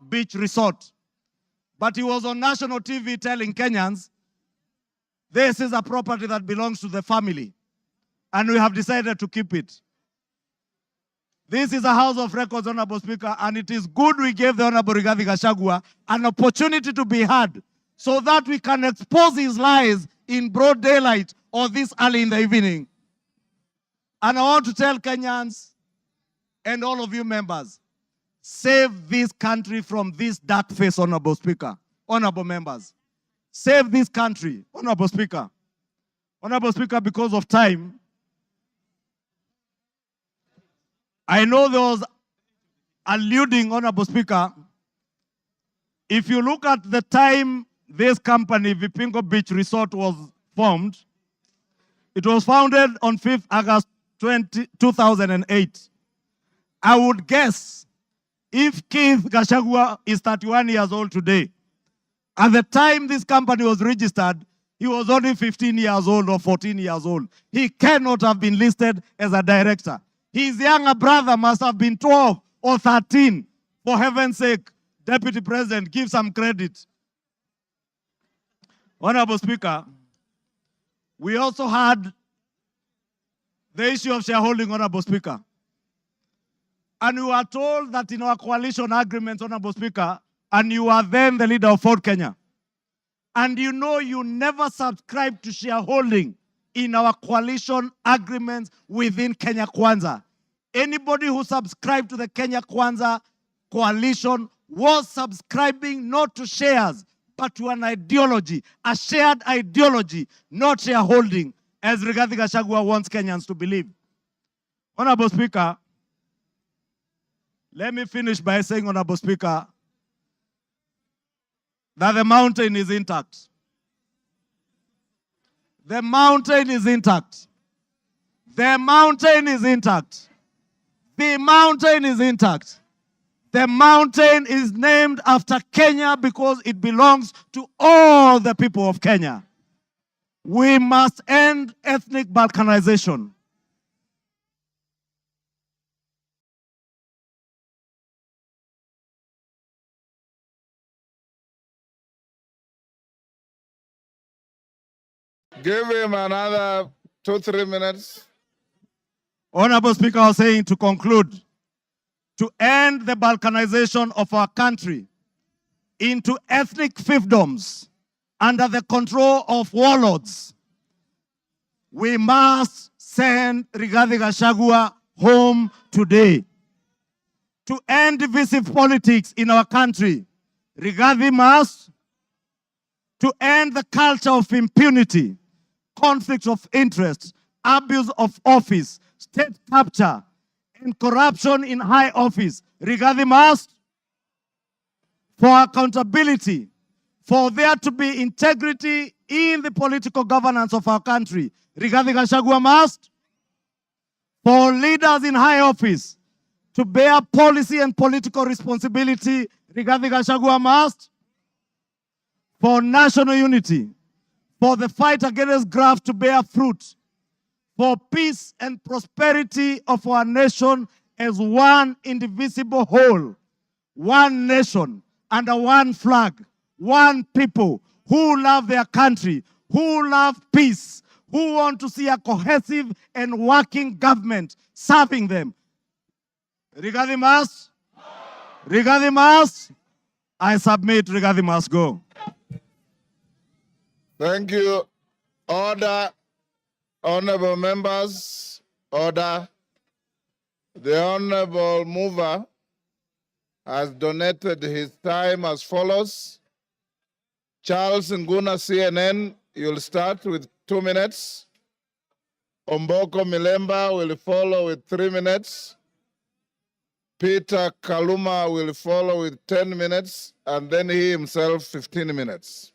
Beach Resort. But he was on national TV telling Kenyans, this is a property that belongs to the family, and we have decided to keep it. This is a House of Records, Honorable Speaker, and it is good we gave the Honorable Rigathi Gachagua an opportunity to be heard so that we can expose his lies in broad daylight or this early in the evening. And I want to tell Kenyans and all of you members, save this country from this dark face, Honorable Speaker, honorable members. Save this country, Honorable Speaker. Honorable Speaker, because of time, I know there was alluding, Honorable Speaker, if you look at the time this company, Vipingo Beach Resort, was formed, it was founded on 5th August 2008. I would guess if Keith Gachagua is 31 years old today, at the time this company was registered, he was only 15 years old or 14 years old. He cannot have been listed as a director. His younger brother must have been 12 or 13. For heaven's sake, Deputy President, give some credit. Honorable Speaker, we also had the issue of shareholding, Honorable Speaker. And we were told that in our coalition agreement, Honorable Speaker, and you are then the leader of Ford Kenya, and you know you never subscribed to shareholding in our coalition agreements within Kenya Kwanza. Anybody who subscribed to the Kenya Kwanza coalition was subscribing not to shares, but to an ideology, a shared ideology, not shareholding, as Rigathi Gachagua wants Kenyans to believe. Honorable Speaker, let me finish by saying, Honorable Speaker, that the mountain is intact. The mountain is intact. The mountain is intact. The mountain is intact. The mountain is named after Kenya because it belongs to all the people of Kenya. We must end ethnic balkanization. Give him another 2-3 minutes. Honorable Speaker, I was saying to conclude, to end the balkanization of our country into ethnic fiefdoms under the control of warlords, we must send Rigathi Gachagua home today. To end divisive politics in our country, Rigathi must. To end the culture of impunity, conflict of interest, abuse of office, state capture, and corruption in high office, Rigathi must. For accountability, for there to be integrity in the political governance of our country, Rigathi Gachagua must. For leaders in high office to bear policy and political responsibility, Rigathi Gachagua must. For national unity, for the fight against graft to bear fruit, for peace and prosperity of our nation as one indivisible whole, one nation under one flag, one people who love their country, who love peace, who want to see a cohesive and working government serving them. Rigathi must. Rigathi must. I submit, Rigathi must go. Thank you. Order. Honorable members, order. The honorable mover has donated his time as follows. Charles Nguna, CNN, you'll start with 2 minutes. Omboko Milemba will follow with 3 minutes. Peter Kaluma will follow with 10 minutes, and then he himself 15 minutes.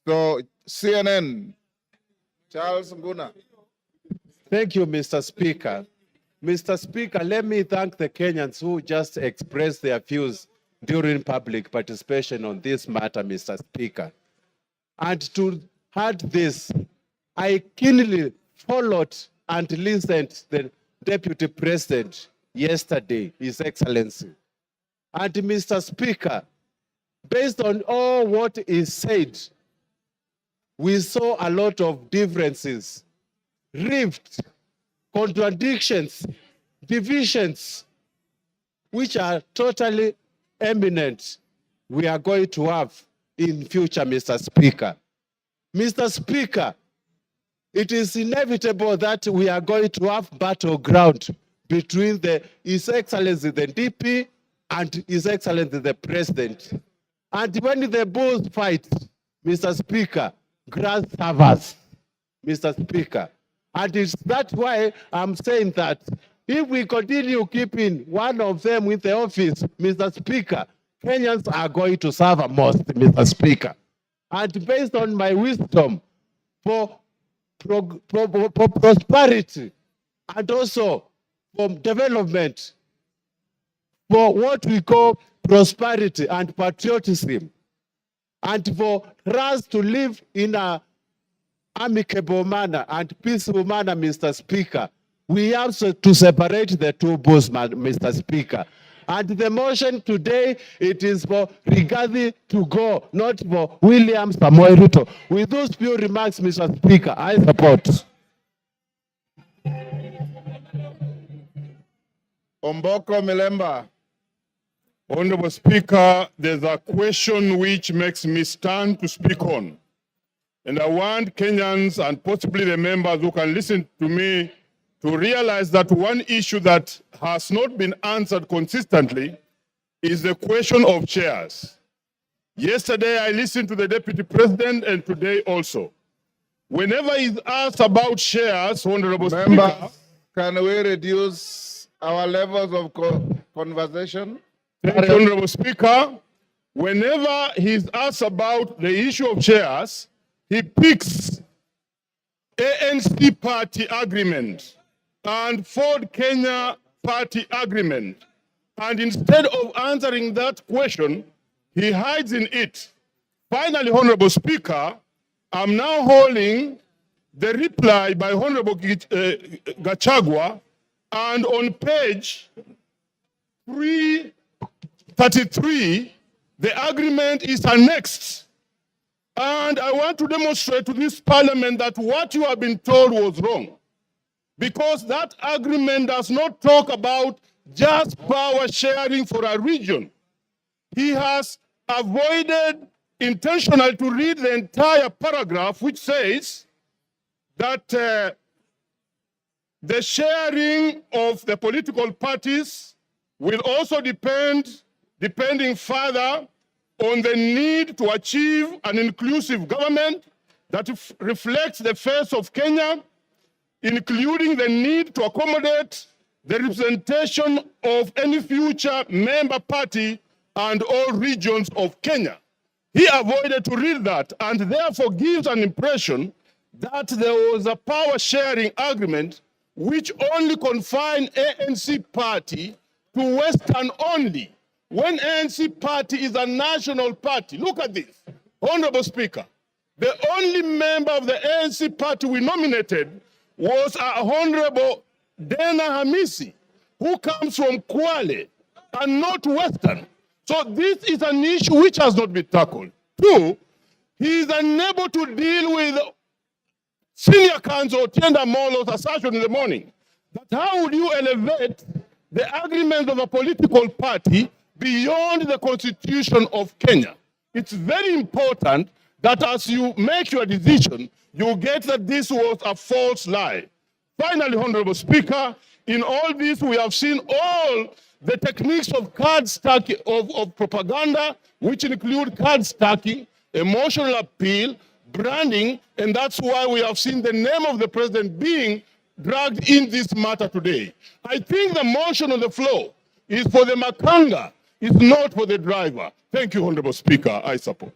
So CNN, Charles Nguna. Thank you, Mr. Speaker. Mr. Speaker, let me thank the Kenyans who just expressed their views during public participation on this matter, Mr. Speaker. And to add this, I keenly followed and listened to the Deputy President yesterday, His Excellency. And Mr. Speaker, based on all what is said, we saw a lot of differences, rifts, contradictions, divisions, which are totally eminent we are going to have in future, Mr. Speaker. Mr. Speaker, it is inevitable that we are going to have battleground between His Excellency the DP and His Excellency the President. And when the both fight, Mr. Speaker, grass suffers, Mr. Speaker. And it's that's why I'm saying that if we continue keeping one of them in the office, Mr. Speaker, Kenyans are going to suffer most, Mr. Speaker. And based on my wisdom for prosperity and also for development, for what we call prosperity and patriotism, and for us to live in a amicable manner and peaceful manner, Mr. Speaker, we have to separate the two bulls, Mr. Speaker. And the motion today, it is for Rigathi to go, not for William Samoei Ruto. With those few remarks, Mr. Speaker, I support. Omboko Milemba. Honorable Speaker, there's a question which makes me stand to speak on. And I want Kenyans and possibly the members who can listen to me to realize that one issue that has not been answered consistently is the question of chairs. Yesterday, I listened to the Deputy President and today also. Whenever he's asked about chairs, Honorable Speaker, can we reduce our levels of conversation? Thank you, Honorable Speaker. Whenever he's asked about the issue of chairs, he picks ANC party agreement and Ford Kenya party agreement. And instead of answering that question, he hides in it. Finally, Honorable Speaker, I'm now holding the reply by Honorable Gachagua, and on page 333, the agreement is annexed. And I want to demonstrate to this parliament that what you have been told was wrong. Because that agreement does not talk about just power sharing for a region. He has avoided intentionally to read the entire paragraph, which says that the sharing of the political parties will also depending further on the need to achieve an inclusive government that reflects the face of Kenya, including the need to accommodate the representation of any future member party and all regions of Kenya. He avoided to read that and therefore gives an impression that there was a power sharing agreement which only confined ANC party to Western only, when ANC party is a national party. Look at this, Honorable Speaker. The only member of the ANC party we nominated was Honorable Dena Hamisi, who comes from Kwale and not Western. So this is an issue which has not been tackled. Two, he is unable to deal with Senior Counsel Tienda Molo's assertion in the morning that how would you elevate the agreement of a political party beyond the Constitution of Kenya? It's very important that as you make your decision, you get that this was a false lie. Finally, Honorable Speaker, in all this we have seen all the techniques of card stacking, of propaganda, which include card stacking, emotional appeal, branding, and that's why we have seen the name of the president being dragged in this matter today. I think the motion on the floor is for the makanga, it's not for the driver. Thank you, Honorable Speaker. I support.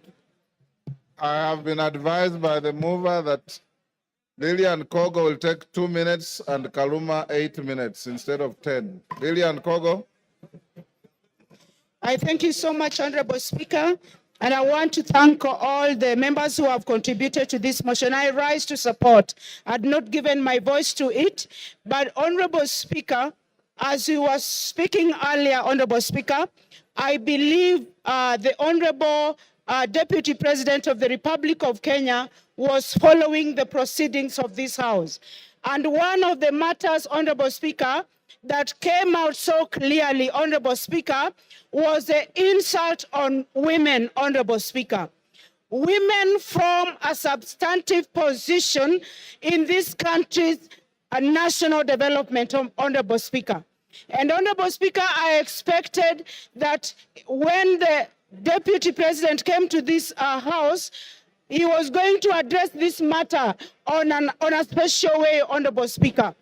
I have been advised by the mover that Lillian Kogo will take 2 minutes and Kaluma 8 minutes instead of 10. Lillian Kogo. I thank you so much, Honorable Speaker, and I want to thank all the members who have contributed to this motion. I rise to support. I had not given my voice to it, but Honorable Speaker, as you were speaking earlier, Honorable Speaker, I believe the Honorable Deputy President of the Republic of Kenya was following the proceedings of this House. And one of the matters, Honorable Speaker, that came out so clearly, Honorable Speaker, was the insult on women, Honorable Speaker. Women form a substantive position in this country's national development, Honorable Speaker. And Honorable Speaker, I expected that when the Deputy President came to this House, he was going to address this matter on a special way, Honorable Speaker.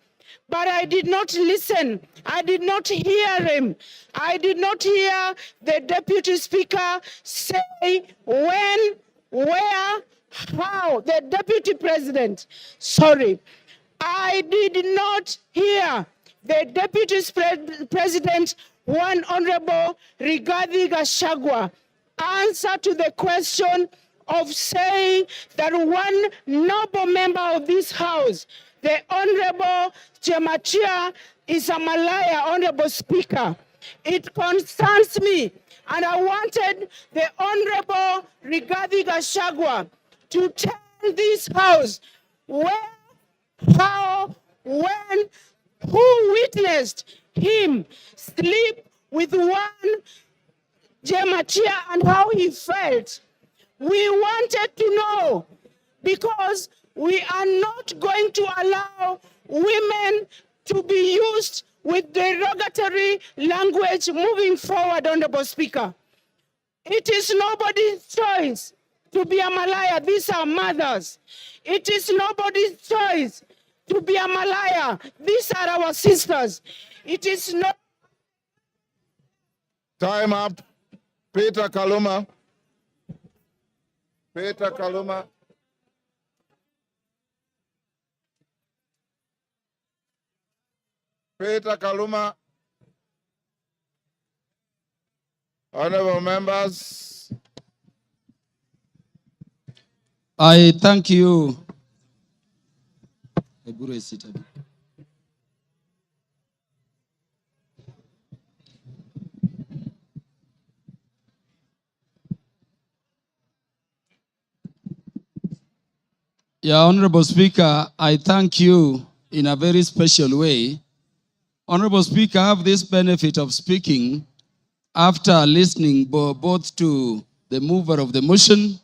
But I did not listen. I did not hear him. I did not hear the Deputy Speaker say when, where, how. The Deputy President, sorry. I did not hear the Deputy President, one Honorable Rigathi Gachagua, answer to the question of saying that one noble member of this House, the Honorable Chemachia, is a Malaya, Honorable Speaker. It concerns me, and I wanted the Honorable Rigathi Gachagua to tell this House where, how, when, who witnessed him sleep with one Chemachia and how he felt. We wanted to know, because we are not going to allow women to be used with derogatory language moving forward, Honorable Speaker. It is nobody's choice to be a Malaya. These are mothers. It is nobody's choice to be a Malaya. These are our sisters. It is not. Time up. Peter Kaluma. Peter Kaluma. Peter Kaluma. Honorable members. I thank you. Yeah, Honorable Speaker, I thank you in a very special way. Honorable Speaker, I have this benefit of speaking after listening both to the mover of the motion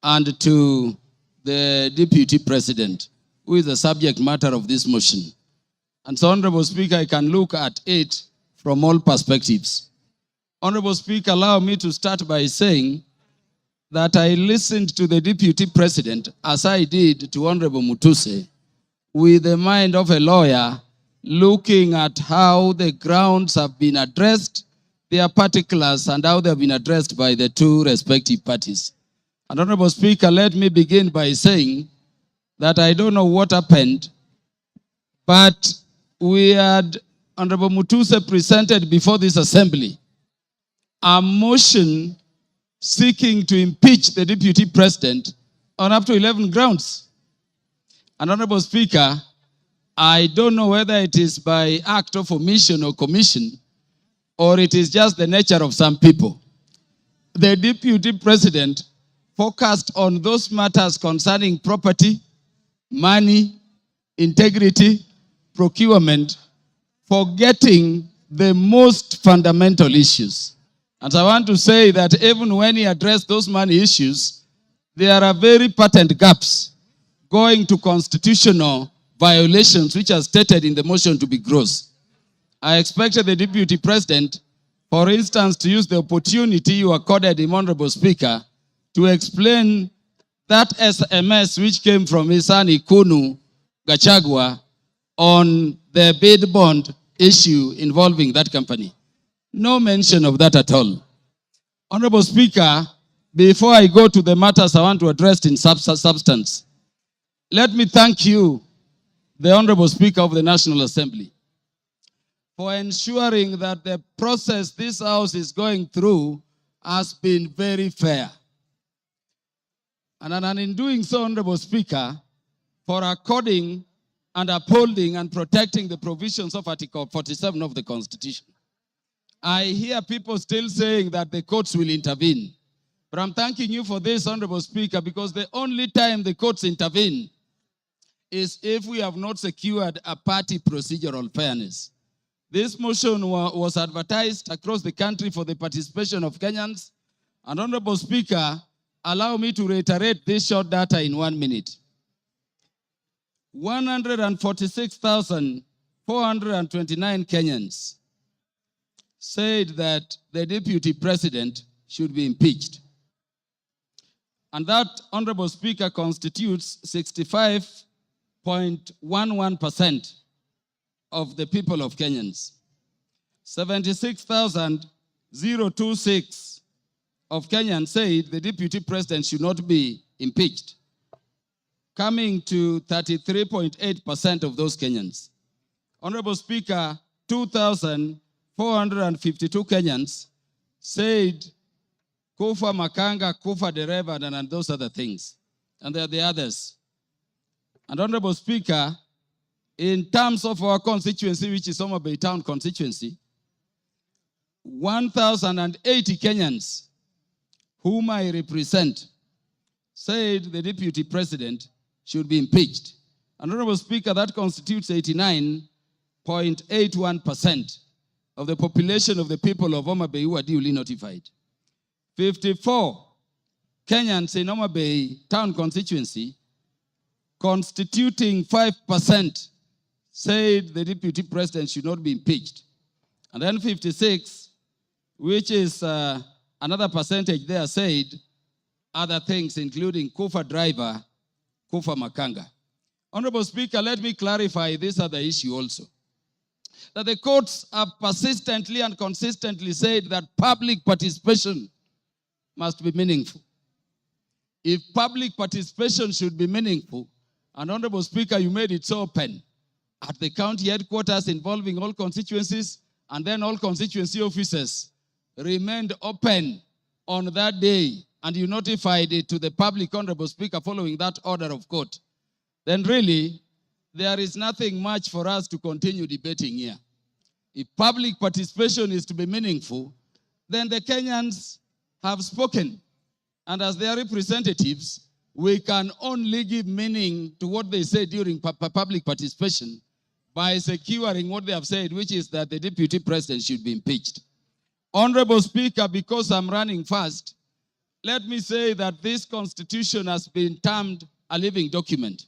and to the Deputy President, who is the subject matter of this motion. And so, Honorable Speaker, I can look at it from all perspectives. Honorable Speaker, allow me to start by saying that I listened to the Deputy President, as I did to Honorable Mutuse, with the mind of a lawyer, looking at how the grounds have been addressed, their particulars, and how they have been addressed by the two respective parties. And Honorable Speaker, let me begin by saying that I don't know what happened, but we had Honorable Mutuse presented before this assembly a motion seeking to impeach the Deputy President on up to 11 grounds. And Honorable Speaker, I don't know whether it is by act of omission or commission, or it is just the nature of some people. The Deputy President focused on those matters concerning property, money, integrity, procurement, forgetting the most fundamental issues. And I want to say that even when he addressed those money issues, there are very patent gaps going to constitutional violations which are stated in the motion to be gross. I expected the Deputy President, for instance, to use the opportunity you accorded him, Honorable Speaker, to explain that SMS which came from his son Ikunu Gachagua on the bid bond issue involving that company. No mention of that at all. Honorable Speaker, before I go to the matters I want to address in substance, let me thank you, the Honorable Speaker of the National Assembly, for ensuring that the process this House is going through has been very fair. And in doing so, Honorable Speaker, for according and upholding and protecting the provisions of Article 47 of the Constitution. I hear people still saying that the courts will intervene. But I'm thanking you for this, Honorable Speaker, because the only time the courts intervene is if we have not secured a party procedural fairness. This motion was advertised across the country for the participation of Kenyans. And Honorable Speaker, allow me to reiterate this short data in 1 minute. 146,429 Kenyans said that the deputy president should be impeached. And that, Honorable Speaker, constitutes 65.11% of the people of Kenyans. 76,026 of Kenyans said the deputy president should not be impeached, coming to 33.8% of those Kenyans. Honorable Speaker, 2,452 Kenyans said Kufa Makanga, Kufa Dereva, and those other things. And there are the others. And Honorable Speaker, in terms of our constituency, which is Homa Bay Town constituency, 1,080 Kenyans whom I represent said the deputy president should be impeached. And Honorable Speaker, that constitutes 89.81% of the population of the people of Homa Bay who are duly notified. 54 Kenyans in Homa Bay Town constituency, constituting 5%, said the deputy president should not be impeached. And then 56, which is another percentage there, said other things, including Kufa driver, Kufa Makanga. Honorable Speaker, let me clarify this other issue also. That the courts have persistently and consistently said that public participation must be meaningful. If public participation should be meaningful, and Honorable Speaker, you made it so open at the county headquarters involving all constituencies, and then all constituency offices remained open on that day, and you notified it to the public, Honorable Speaker, following that order of court, then really, there is nothing much for us to continue debating here. If public participation is to be meaningful, then the Kenyans have spoken. And as their representatives, we can only give meaning to what they say during public participation by securing what they have said, which is that the deputy president should be impeached. Honorable Speaker, because I'm running fast, let me say that this constitution has been termed a living document.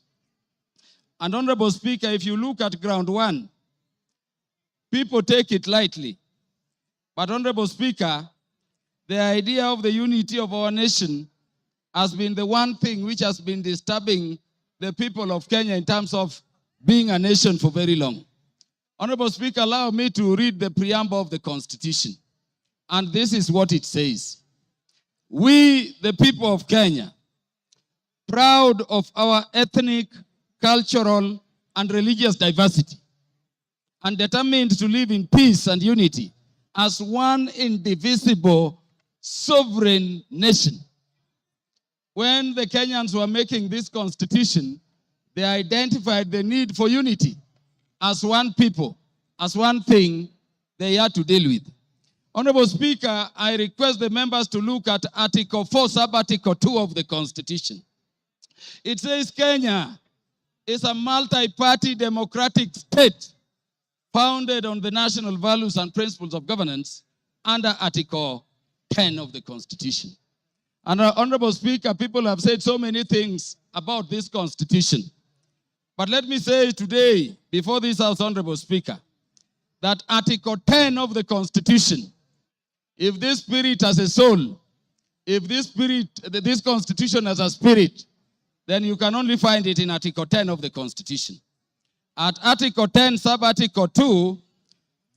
And Honorable Speaker, if you look at ground one, people take it lightly. But Honorable Speaker, the idea of the unity of our nation has been the one thing which has been disturbing the people of Kenya in terms of being a nation for very long. Honorable Speaker, allow me to read the preamble of the Constitution. And this is what it says. We, the people of Kenya, proud of our ethnic, cultural, and religious diversity, and determined to live in peace and unity as one indivisible sovereign nation. When the Kenyans were making this constitution, they identified the need for unity as one people, as one thing they had to deal with. Honorable Speaker, I request the members to look at Article 4, Sub-Article 2 of the Constitution. It says Kenya is a multi-party democratic state founded on the national values and principles of governance under Article 10 of the Constitution. And Honorable Speaker, people have said so many things about this Constitution. But let me say today, before this House, Honorable Speaker, that Article 10 of the Constitution, if this spirit has a soul, if this Constitution has a spirit, then you can only find it in Article 10 of the Constitution. At Article 10, Sub-Article 2,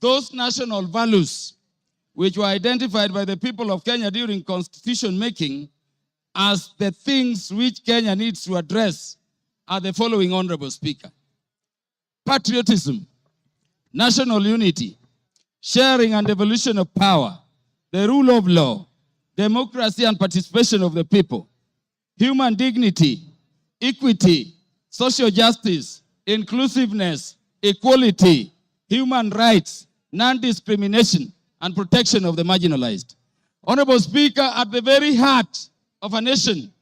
those national values which were identified by the people of Kenya during constitution making as the things which Kenya needs to address are the following, Honorable Speaker. Patriotism, national unity, sharing and devolution of power, the rule of law, democracy and participation of the people, human dignity, equity, social justice, inclusiveness, equality, human rights, non-discrimination, and protection of the marginalized. Honorable Speaker, at the very heart of a nation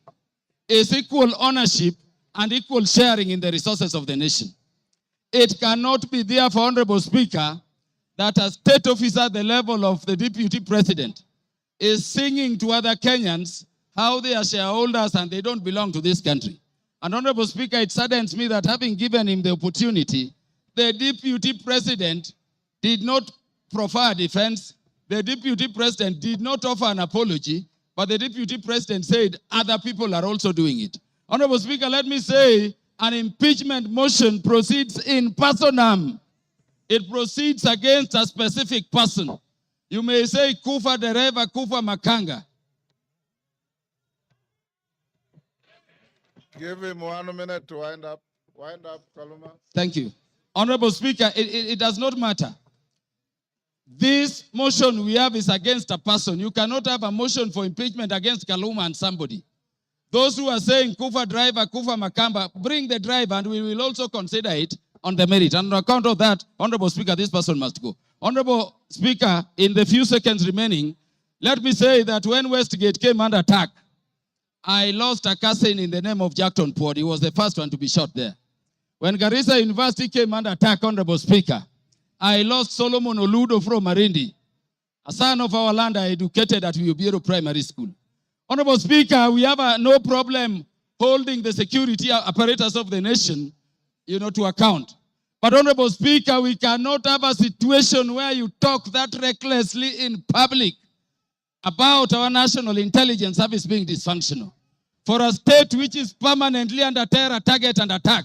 is equal ownership and equal sharing in the resources of the nation. It cannot be, therefore, Honorable Speaker, that a state officer at the level of the Deputy President is singing to other Kenyans how they are shareholders and they don't belong to this country. And Honorable Speaker, it saddens me that having given him the opportunity, the Deputy President did not proffer a defense. The Deputy President did not offer an apology, but the Deputy President said other people are also doing it. Honorable Speaker, let me say an impeachment motion proceeds in personam. It proceeds against a specific person. You may say Kufa Dereva, Kufa Makanga. Give him 1 minute to wind up. Wind up, Kaluma. Thank you. Honorable Speaker, it does not matter. This motion we have is against a person. You cannot have a motion for impeachment against Kaluma and somebody. Those who are saying Kufa driver, Kufa Makamba, bring the driver and we will also consider it on the merit. And on account of that, Honorable Speaker, this person must go. Honorable Speaker, in the few seconds remaining, let me say that when Westgate came under attack, I lost a cousin in the name of Jackton Port. He was the first one to be shot there. When Garissa University came under attack, Honorable Speaker, I lost Solomon Oludo from Marindi, a son of our land I educated at Ubiero Primary School. Honorable Speaker, we have no problem holding the security apparatus of the nation, to account. But Honorable Speaker, we cannot have a situation where you talk that recklessly in public about our national intelligence service being dysfunctional. For a state which is permanently under terror, target, and attack.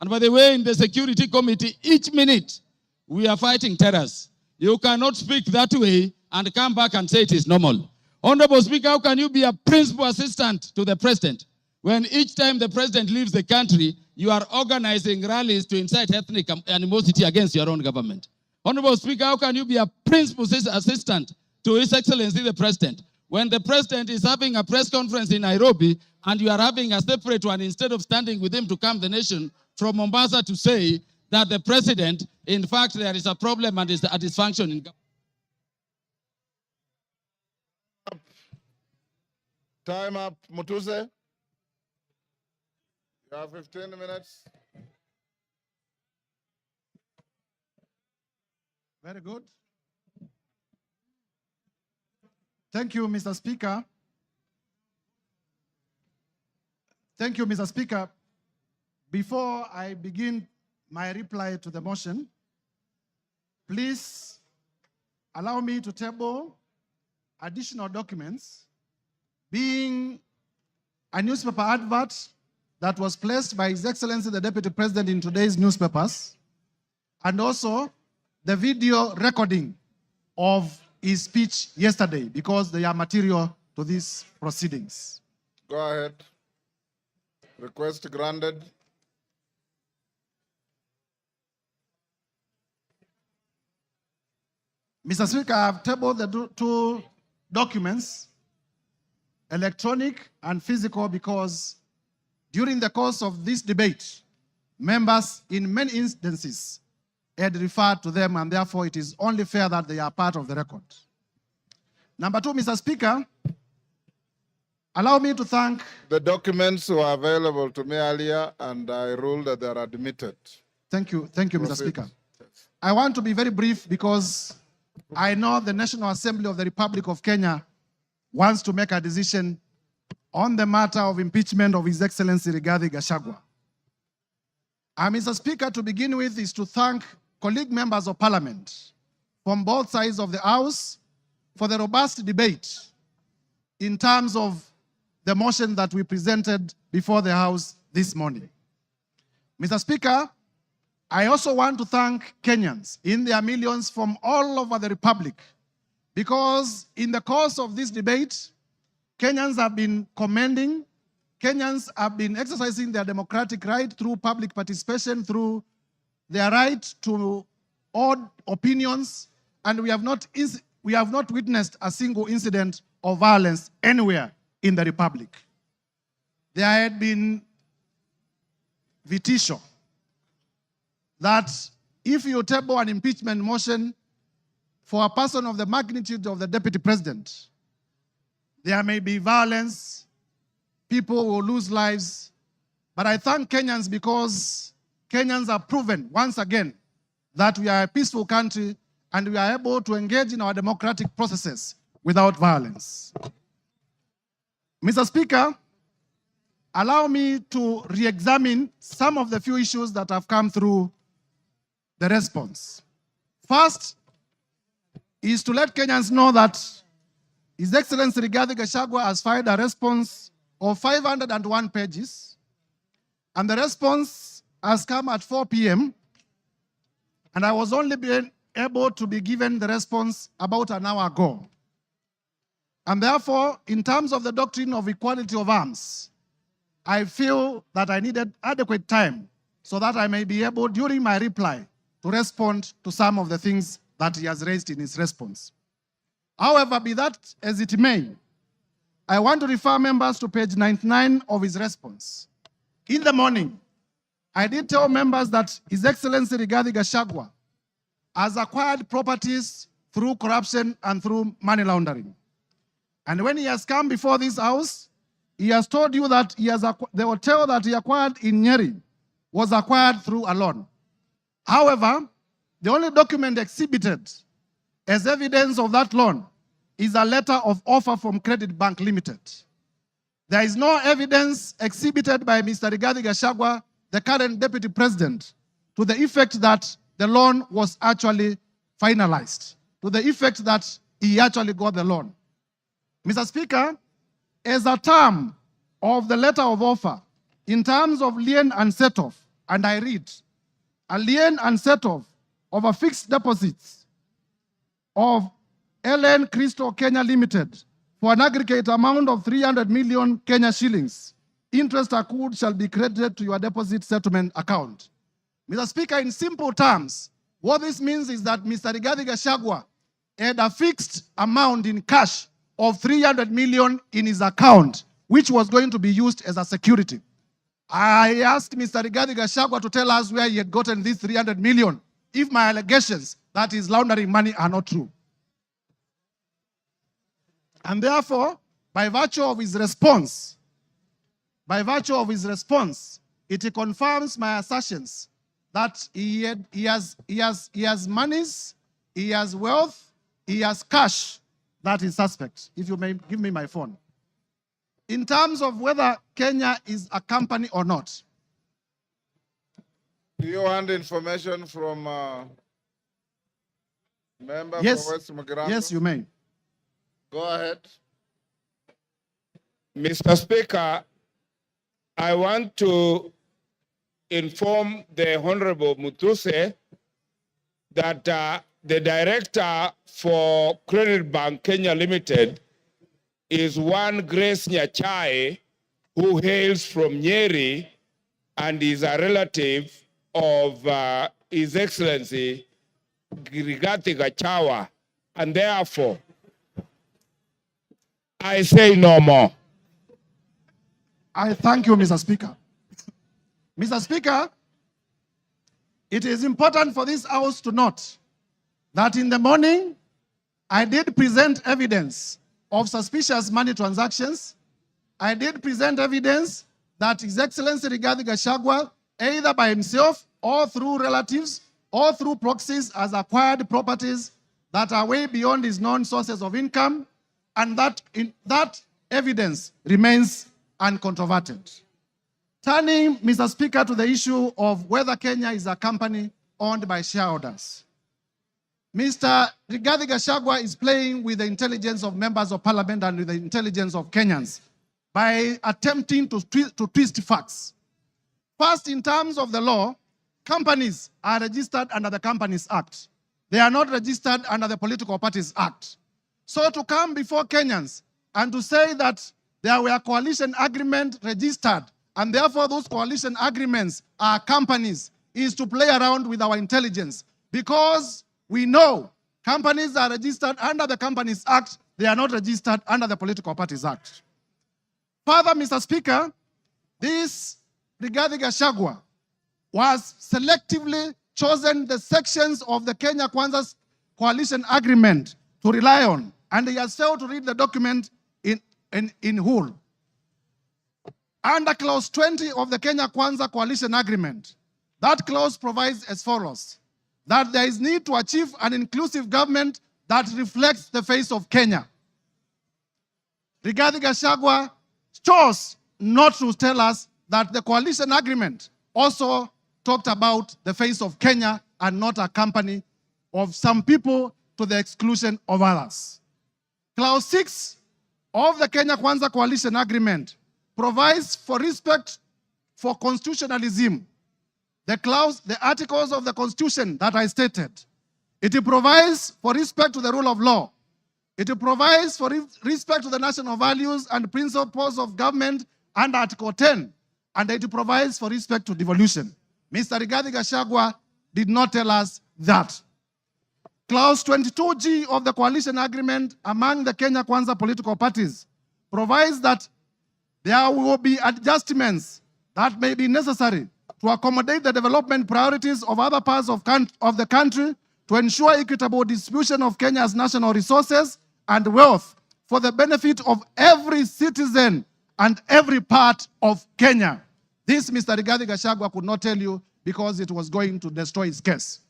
And by the way, in the Security Committee, each minute, we are fighting terrorists. You cannot speak that way and come back and say it is normal. Honorable Speaker, how can you be a principal assistant to the president when each time the president leaves the country, you are organizing rallies to incite ethnic animosity against your own government? Honorable Speaker, how can you be a principal assistant to His Excellency the President when the President is having a press conference in Nairobi and you are having a separate one instead of standing with him to calm the nation from Mombasa to say that the President, in fact, there is a problem and is a dysfunction in government? Time up, Mutuse. You have 15 minutes. Very good. Thank you, Mr. Speaker. Thank you, Mr. Speaker. Before I begin my reply to the motion, please allow me to table additional documents, being a newspaper advert that was placed by His Excellency the Deputy President in today's newspapers, and also the video recording of his speech yesterday, because they are material to these proceedings. Go ahead. Request granted. Mr. Speaker, I have tabled the two documents, electronic and physical, because during the course of this debate, members in many instances had referred to them, and therefore it is only fair that they are part of the record. Number two, Mr. Speaker, allow me to thank... The documents were available to me earlier, and I ruled that they are admitted. Thank you, Mr. Speaker. I want to be very brief because I know the National Assembly of the Republic of Kenya wants to make a decision on the matter of impeachment of His Excellency Rigathi Gachagua. Mr. Speaker, to begin with is to thank colleague members of Parliament from both sides of the House for the robust debate in terms of the motion that we presented before the House this morning. Mr. Speaker, I also want to thank Kenyans in their millions from all over the Republic, because in the course of this debate, Kenyans have been commending Kenyans have been exercising their democratic right through public participation, through their right to odd opinions, and we have not witnessed a single incident of violence anywhere in the Republic. There had been vitisho that if you table an impeachment motion for a person of the magnitude of the deputy president, there may be violence, people will lose lives. But I thank Kenyans because Kenyans have proven once again that we are a peaceful country and we are able to engage in our democratic processes without violence. Mr. Speaker, allow me to re-examine some of the few issues that have come through the response. First is to let Kenyans know that His Excellency Rigathi Gachagua has filed a response of 501 pages, and the response has come at 4 p.m., and I was only being able to be given the response about an hour ago. And therefore, in terms of the doctrine of equality of arms, I feel that I needed adequate time so that I may be able, during my reply, to respond to some of the things that he has raised in his response. However, be that as it may, I want to refer members to page 99 of his response. In the morning, I did tell members that His Excellency Rigathi Gachagua has acquired properties through corruption and through money laundering. And when he has come before this house, he has told you that the hotel that he acquired in Nyeri was acquired through a loan. However, the only document exhibited as evidence of that loan is a letter of offer from Credit Bank Limited. There is no evidence exhibited by Mr. Rigathi Gachagua, the current deputy president, to the effect that the loan was actually finalized, to the effect that he actually got the loan. Mr. Speaker, as a term of the letter of offer, in terms of lien and set-off, and I read, a lien and set-off of a fixed deposits of LN Crystal Kenya Limited for an aggregate amount of 300 million Kenya shillings. Interest accrued shall be credited to your deposit settlement account. Mr. Speaker, in simple terms, what this means is that Mr. Rigathi Gachagua had a fixed amount in cash of 300 million in his account, which was going to be used as a security. I asked Mr. Rigathi Gachagua to tell us where he had gotten this 300 million if my allegations that he's laundering money are not true. And therefore, by virtue of his response, it confirms my assertions that he has monies, he has wealth, he has cash that is suspect. If you may give me my phone. In terms of whether Kenya is a company or not. Do you want information from member for West Mugirango? Yes, you may. Go ahead. Mr. Speaker, I want to inform the Honorable Mutuse that the director for Credit Bank Kenya Limited is one Grace Nyachai, who hails from Nyeri and is a relative of His Excellency Rigathi Gachagua, and therefore I say no more. I thank you, Mr. Speaker. Mr. Speaker, it is important for this House to note that in the morning, I did present evidence of suspicious money transactions. I did present evidence that His Excellency Rigathi Gachagua, either by himself or through relatives or through proxies, has acquired properties that are way beyond his known sources of income, and that evidence remains uncontroverted. Turning, Mr. Speaker, to the issue of whether Kenya is a company owned by shareholders. Mr. Rigathi Gachagua is playing with the intelligence of members of parliament and with the intelligence of Kenyans by attempting to twist facts. First, in terms of the law, companies are registered under the Companies Act. They are not registered under the Political Parties Act. So to come before Kenyans and to say that there were coalition agreements registered, and therefore those coalition agreements are companies, is to play around with our intelligence, because we know companies are registered under the Companies Act, they are not registered under the Political Parties Act. Further, Mr. Speaker, this Rigathi Gachagua was selectively chosen the sections of the Kenya Kwanza's coalition agreement to rely on, and he has failed to read the document in whole. Under clause 20 of the Kenya Kwanza coalition agreement, that clause provides as follows: that there is need to achieve an inclusive government that reflects the face of Kenya. Rigathi Gachagua chose not to tell us that the coalition agreement also talked about the face of Kenya and not a company of some people to the exclusion of others. Clause 6 of the Kenya Kwanza coalition agreement provides for respect for constitutionalism. The articles of the Constitution that I stated, it provides for respect to the rule of law. It provides for respect to the national values and principles of government under Article 10, and it provides for respect to devolution. Mr. Rigathi Gachagua did not tell us that. Clause 22G of the coalition agreement among the Kenya Kwanza political parties provides that there will be adjustments that may be necessary to accommodate the development priorities of other parts of the country to ensure equitable distribution of Kenya's national resources and wealth for the benefit of every citizen and every part of Kenya. This Mr. Rigathi Gachagua could not tell you because it was going to destroy his case.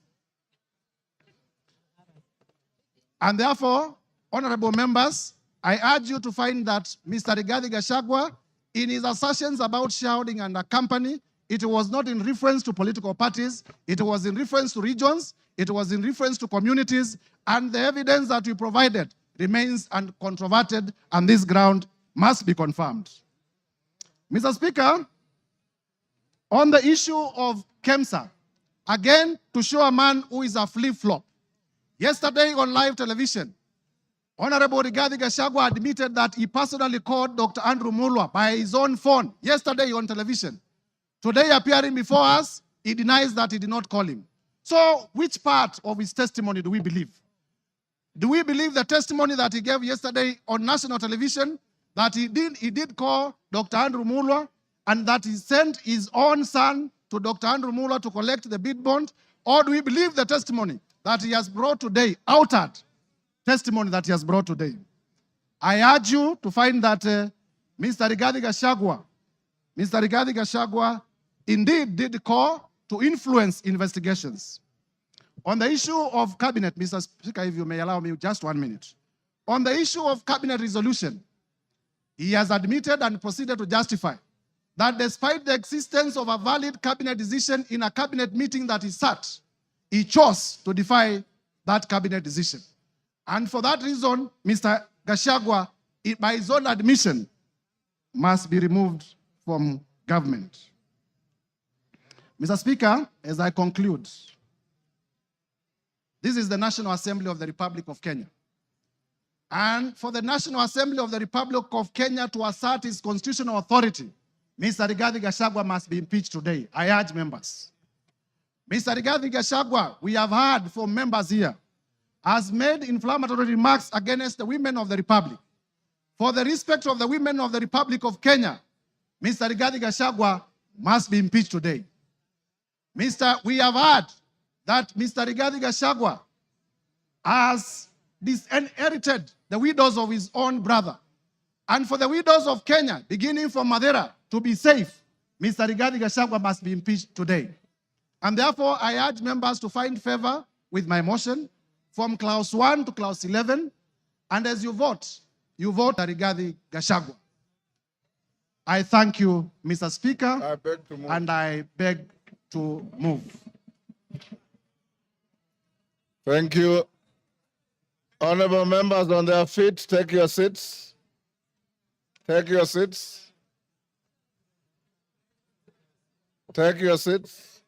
And therefore, honorable members, I urge you to find that Mr. Rigathi Gachagua, in his assertions about shareholding and a company, it was not in reference to political parties, it was in reference to regions, it was in reference to communities, and the evidence that we provided remains uncontroverted, and this ground must be confirmed. Mr. Speaker, on the issue of KEMSA, again, to show a man who is a flip-flop, yesterday on live television, Honorable Rigathi Gachagua admitted that he personally called Dr. Andrew Mulwa by his own phone yesterday on television. Today, appearing before us, he denies that he did not call him. So, which part of his testimony do we believe? Do we believe the testimony that he gave yesterday on national television, that he did call Dr. Andrew Mulwa, and that he sent his own son to Dr. Andrew Mulwa to collect the bid bond? Or do we believe the testimony that he has brought today, altered testimony that he has brought today? I urge you to find that Mr. Rigathi Gachagua indeed did call to influence investigations. On the issue of cabinet, Mr. Speaker, if you may allow me just 1 minute. On the issue of cabinet resolution, he has admitted and proceeded to justify that despite the existence of a valid cabinet decision in a cabinet meeting that he sat, he chose to defy that cabinet decision. And for that reason, Mr. Gachagua, by his own admission, must be removed from government. Mr. Speaker, as I conclude, this is the National Assembly of the Republic of Kenya. And for the National Assembly of the Republic of Kenya to assert its constitutional authority, Mr. Rigathi Gachagua must be impeached today. I urge members. Mr. Rigathi Gachagua, we have heard from members here, has made inflammatory remarks against the women of the Republic. For the respect of the women of the Republic of Kenya, Mr. Rigathi Gachagua must be impeached today. We have heard that Mr. Rigathi Gachagua has disinherited the widows of his own brother. And for the widows of Kenya, beginning from Madeira, to be safe, Mr. Rigathi Gachagua must be impeached today. And therefore, I urge members to find favor with my motion from clause 1 to clause 11. And as you vote Rigathi Gachagua. I thank you, Mr. Speaker, and I beg to move. Thank you. Honorable members on their feet, take your seats. Take your seats. Take your seats.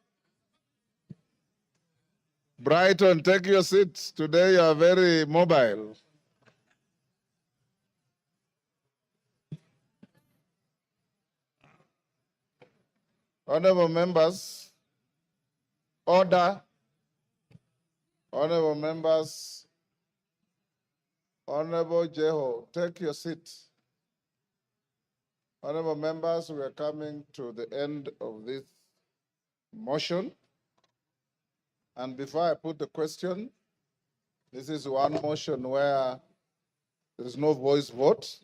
Brighton, take your seats. Today you are very mobile. Honorable members, order. Honorable members, Honorable Jeho, take your seat. Honorable members, we are coming to the end of this motion. And before I put the question, this is one motion where there is no voice vote.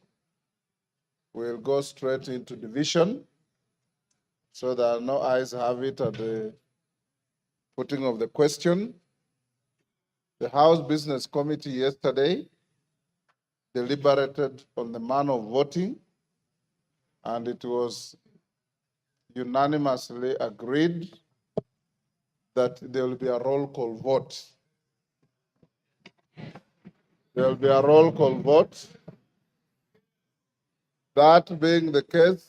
We'll go straight into division so that no ayes have it at the putting of the question. The House Business Committee yesterday deliberated on the manner of voting, and it was unanimously agreed that there will be a roll call vote. There will be a roll call vote. That being the case,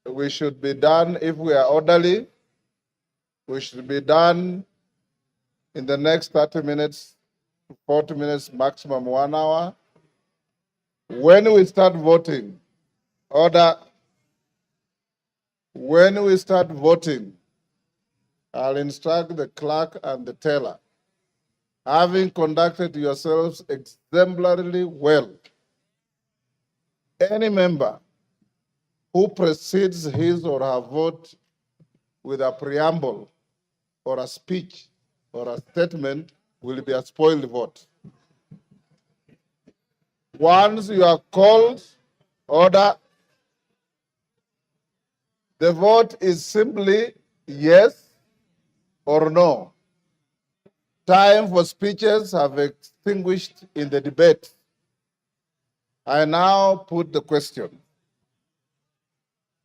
we should be done, if we are orderly, we should be done in the next 30 minutes, 40 minutes, maximum 1 hour. When we start voting, order, when we start voting, I'll instruct the clerk and the teller, having conducted yourselves exemplarily well, any member who precedes his or her vote with a preamble or a speech or a statement will be a spoiled vote. Once you are called, order, the vote is simply yes or no. Time for speeches have extinguished in the debate. I now put the question.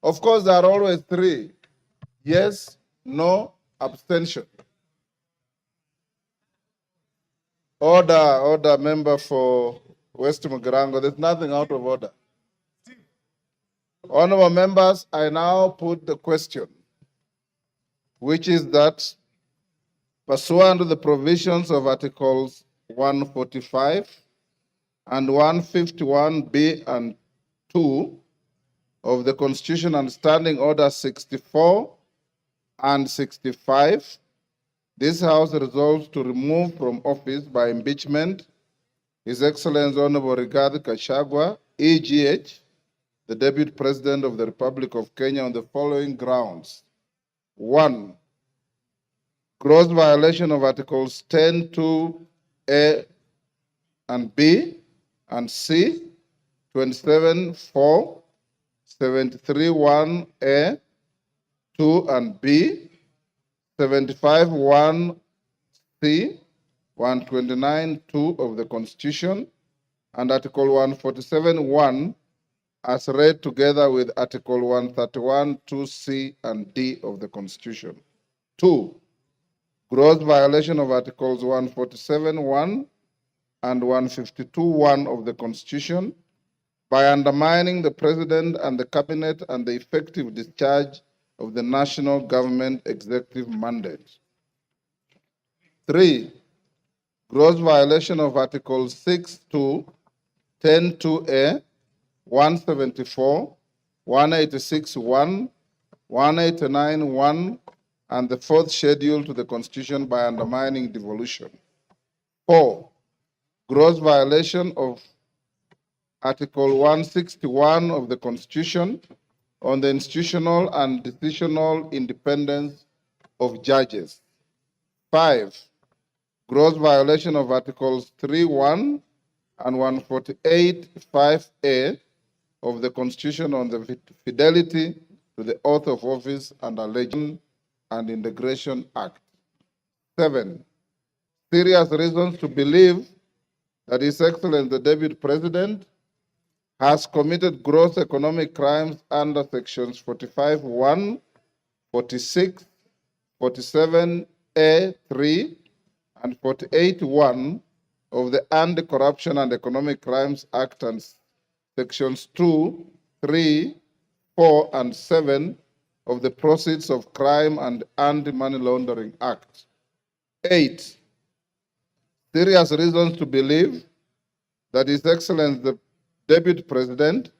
Of course, there are always three: yes, no, abstention. Order, member for West Mugirango. There's nothing out of order. Honorable members, I now put the question, which is that pursuant to the provisions of Articles 145 and 151B and 2 of the Constitution and Standing Order 64 and 65, this House resolves to remove from office by impeachment His Excellency Honorable Rigathi Gachagua, EGH, the Deputy President of the Republic of Kenya, on the following grounds. 1. Gross violation of Articles 10(2)(a) and B and C, 27(4), 73(1)(a), 2 and B, 75(1)(c), 129(2) of the Constitution, and Article 147(1), as read together with Article 131(2)(c) and D of the Constitution. 2. Gross violation of Articles 147(1) and 152(1) of the Constitution by undermining the President and the Cabinet and the effective discharge of the national government executive mandate. 3. Gross violation of Articles 6(2), 10(2)(a), 174, 186(1), 189(1), and the fourth schedule to the Constitution by undermining devolution. 4. Gross violation of Article 161 of the Constitution on the institutional and decisional independence of judges. 5. Gross violation of Articles 3(1) and 148(5)(a) of the Constitution on the fidelity to the oath of office and allegiance and Integration Act. 7. Serious reasons to believe that His Excellency the Deputy President has committed gross economic crimes under sections 45(1), 46, 47(a)(3), and 48(1) of the Anti-Corruption and Economic Crimes Act and sections 2, 3, 4, and 7 of the Proceeds of Crime and Anti-Money Laundering Act. 8. Serious reasons to believe that His Excellency the Deputy President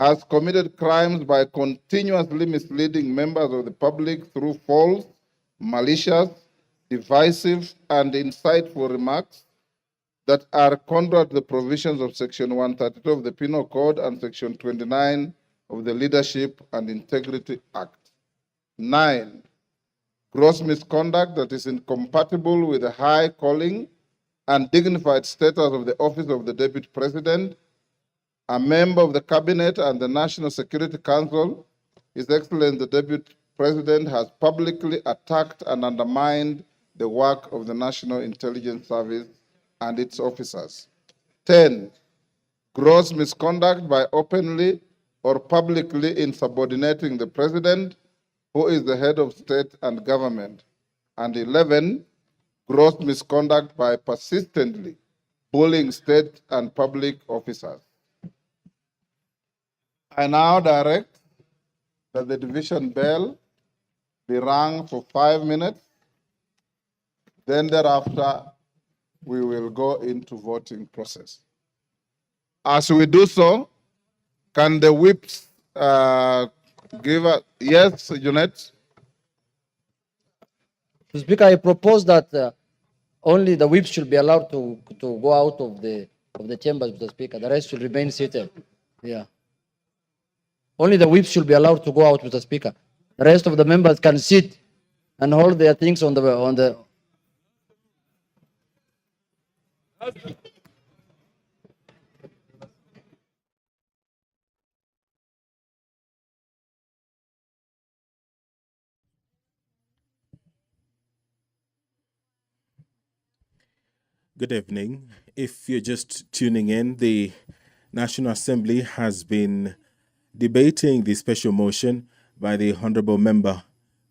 has committed crimes by continuously misleading members of the public through false, malicious, divisive, and insightful remarks that are contrary to the provisions of Section 132 of the Penal Code and Section 29 of the Leadership and Integrity Act. 9, gross misconduct that is incompatible with the high calling and dignified status of the office of the Deputy President, a member of the Cabinet and the National Security Council. His Excellency the Deputy President has publicly attacked and undermined the work of the National Intelligence Service and its officers. 10, gross misconduct by openly or publicly insubordinating the President, who is the head of state and government. And 11, gross misconduct by persistently bullying state and public officers. I now direct that the division bell be rung for 5 minutes. Then thereafter, we will go into voting process. As we do so, can the whips give us, yes, Jeanette? Mr. Speaker, I propose that only the whips should be allowed to go out of the chambers, Mr. Speaker. The rest should remain seated. Yeah. Only the whips should be allowed to go out, Mr. Speaker. The rest of the members can sit and hold their things on the. Good evening. If you're just tuning in, the National Assembly has been debating the special motion by the Honorable Member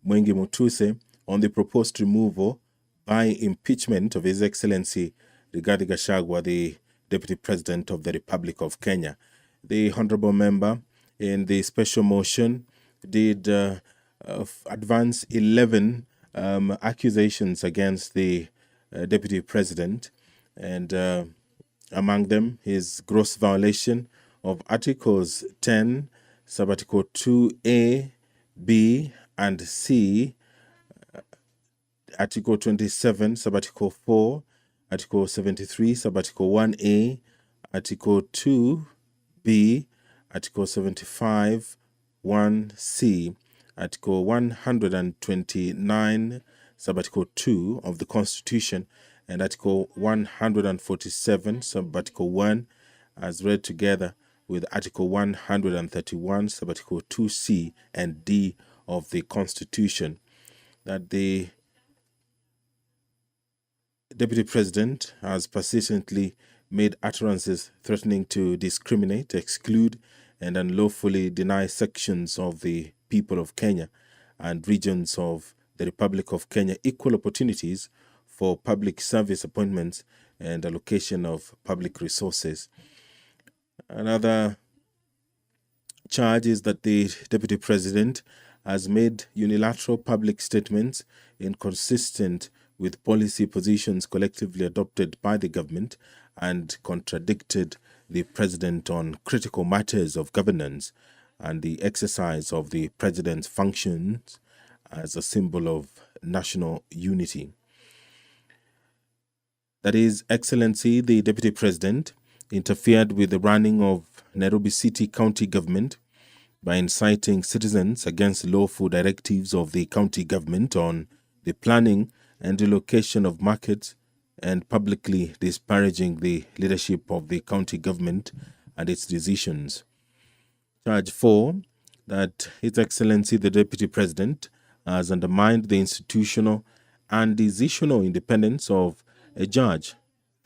Mwengi Mutuse on the proposed removal by impeachment of His Excellency Rigathi Gachagua, the Deputy President of the Republic of Kenya. The Honorable Member in the special motion did advance 11 accusations against the Deputy President, and among them his gross violation of Articles 10, Subarticle 2A, B, and C, Article 27, Subarticle 4, Article 73, Subarticle 1A, Article 2B, Article 75, 1C, Article 129, Subarticle 2 of the Constitution, and Article 147, Subarticle 1, as read together with Article 131, Subarticle 2C and D of the Constitution, that the Deputy President has persistently made utterances threatening to discriminate, exclude, and unlawfully deny sections of the people of Kenya and regions of the Republic of Kenya equal opportunities for public service appointments and allocation of public resources. Another charge is that the Deputy President has made unilateral public statements inconsistent with policy positions collectively adopted by the government and contradicted the President on critical matters of governance and the exercise of the President's functions as a symbol of national unity. That His Excellency, the Deputy President, interfered with the running of Nairobi City County Government by inciting citizens against lawful directives of the county government on the planning and relocation of markets and publicly disparaging the leadership of the county government and its decisions. Charge 4, that His Excellency the Deputy President has undermined the institutional and decisional independence of a judge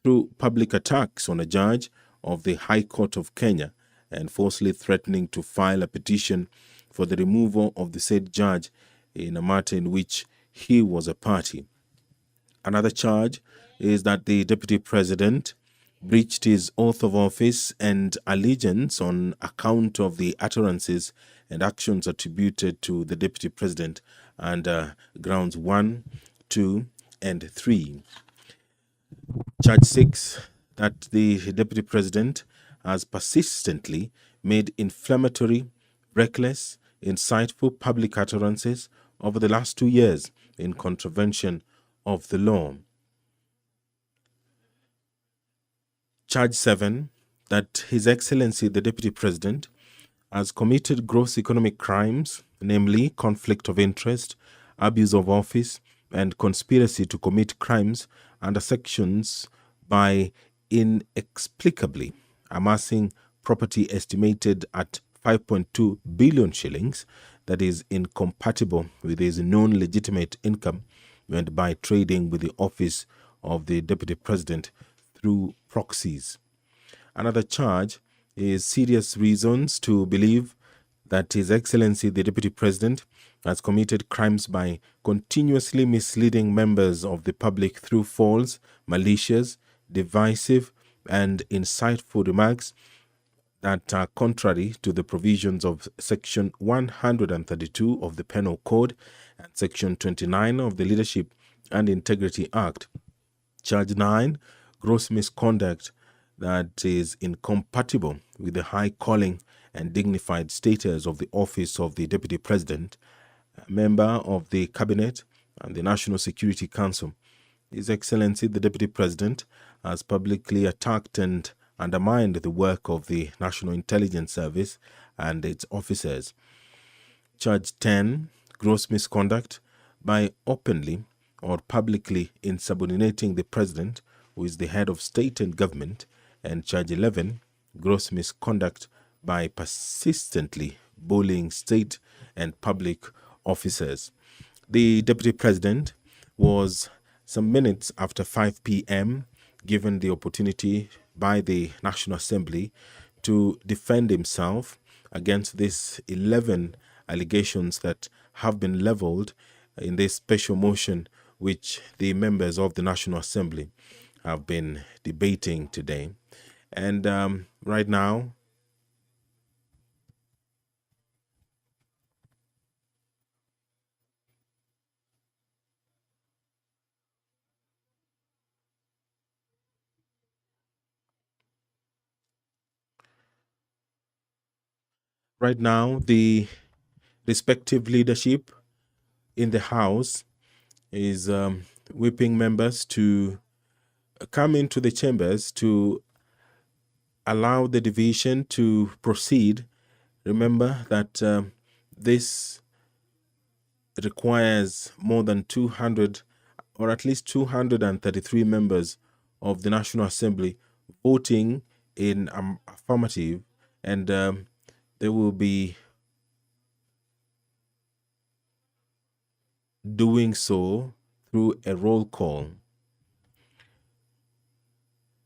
through public attacks on a judge of the High Court of Kenya and falsely threatening to file a petition for the removal of the said judge in a matter in which he was a party. Another charge is that the Deputy President breached his oath of office and allegiance on account of the utterances and actions attributed to the Deputy President under grounds 1, 2, and 3. Charge 6, that the Deputy President has persistently made inflammatory, reckless, insightful public utterances over the last 2 years in contravention of the law. Charge 7, that His Excellency the Deputy President has committed gross economic crimes, namely conflict of interest, abuse of office, and conspiracy to commit crimes under sections by inexplicably amassing property estimated at 5.2 billion shillings that is incompatible with his known legitimate income and by trading with the office of the Deputy President through proxies. Another charge is serious reasons to believe that His Excellency the Deputy President has committed crimes by continuously misleading members of the public through false, malicious, divisive, and insightful remarks that are contrary to the provisions of Section 132 of the Penal Code and Section 29 of the Leadership and Integrity Act. Charge 9, gross misconduct that is incompatible with the high calling and dignified status of the office of the Deputy President, a member of the Cabinet and the National Security Council. His Excellency the Deputy President has publicly attacked and undermined the work of the National Intelligence Service and its officers. Charge 10, gross misconduct by openly or publicly insubordinating the President, who is the head of state and government, and Charge 11, gross misconduct by persistently bullying state and public officers. The Deputy President was some minutes after 5 p.m. given the opportunity by the National Assembly to defend himself against these 11 allegations that have been leveled in this special motion which the members of the National Assembly have been debating today. And right now, the respective leadership in the House is whipping members to come into the chambers to allow the division to proceed. Remember that this requires more than 200 or at least 233 members of the National Assembly voting in affirmative, and they will be doing so through a roll call.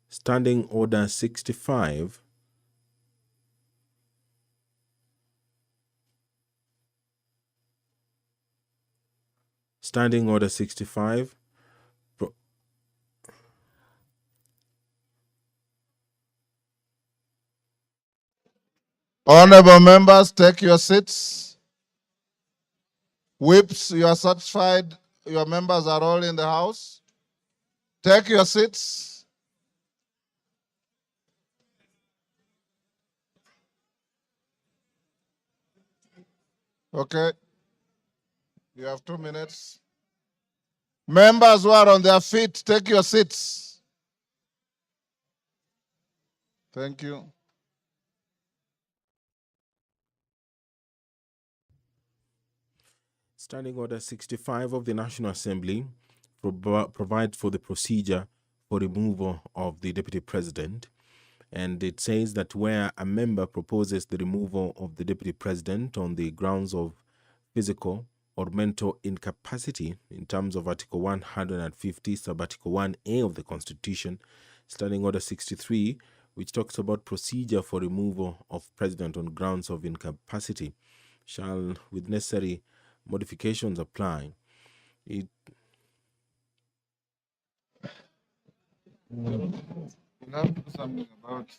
Standing Order 65 Standing Order 65 Honorable members, take your seats. Whips, you are satisfied your members are all in the House? Take your seats. Okay. You have 2 minutes. Members who are on their feet, take your seats. Thank you. Standing Order 65 of the National Assembly provides for the procedure for removal of the Deputy President. And it says that where a member proposes the removal of the Deputy President on the grounds of physical or mental incapacity in terms of Article 150, Sub-Article 1A of the Constitution, Standing Order 63, which talks about procedure for removal of President on grounds of incapacity, shall, with necessary modifications, apply. You have to do something about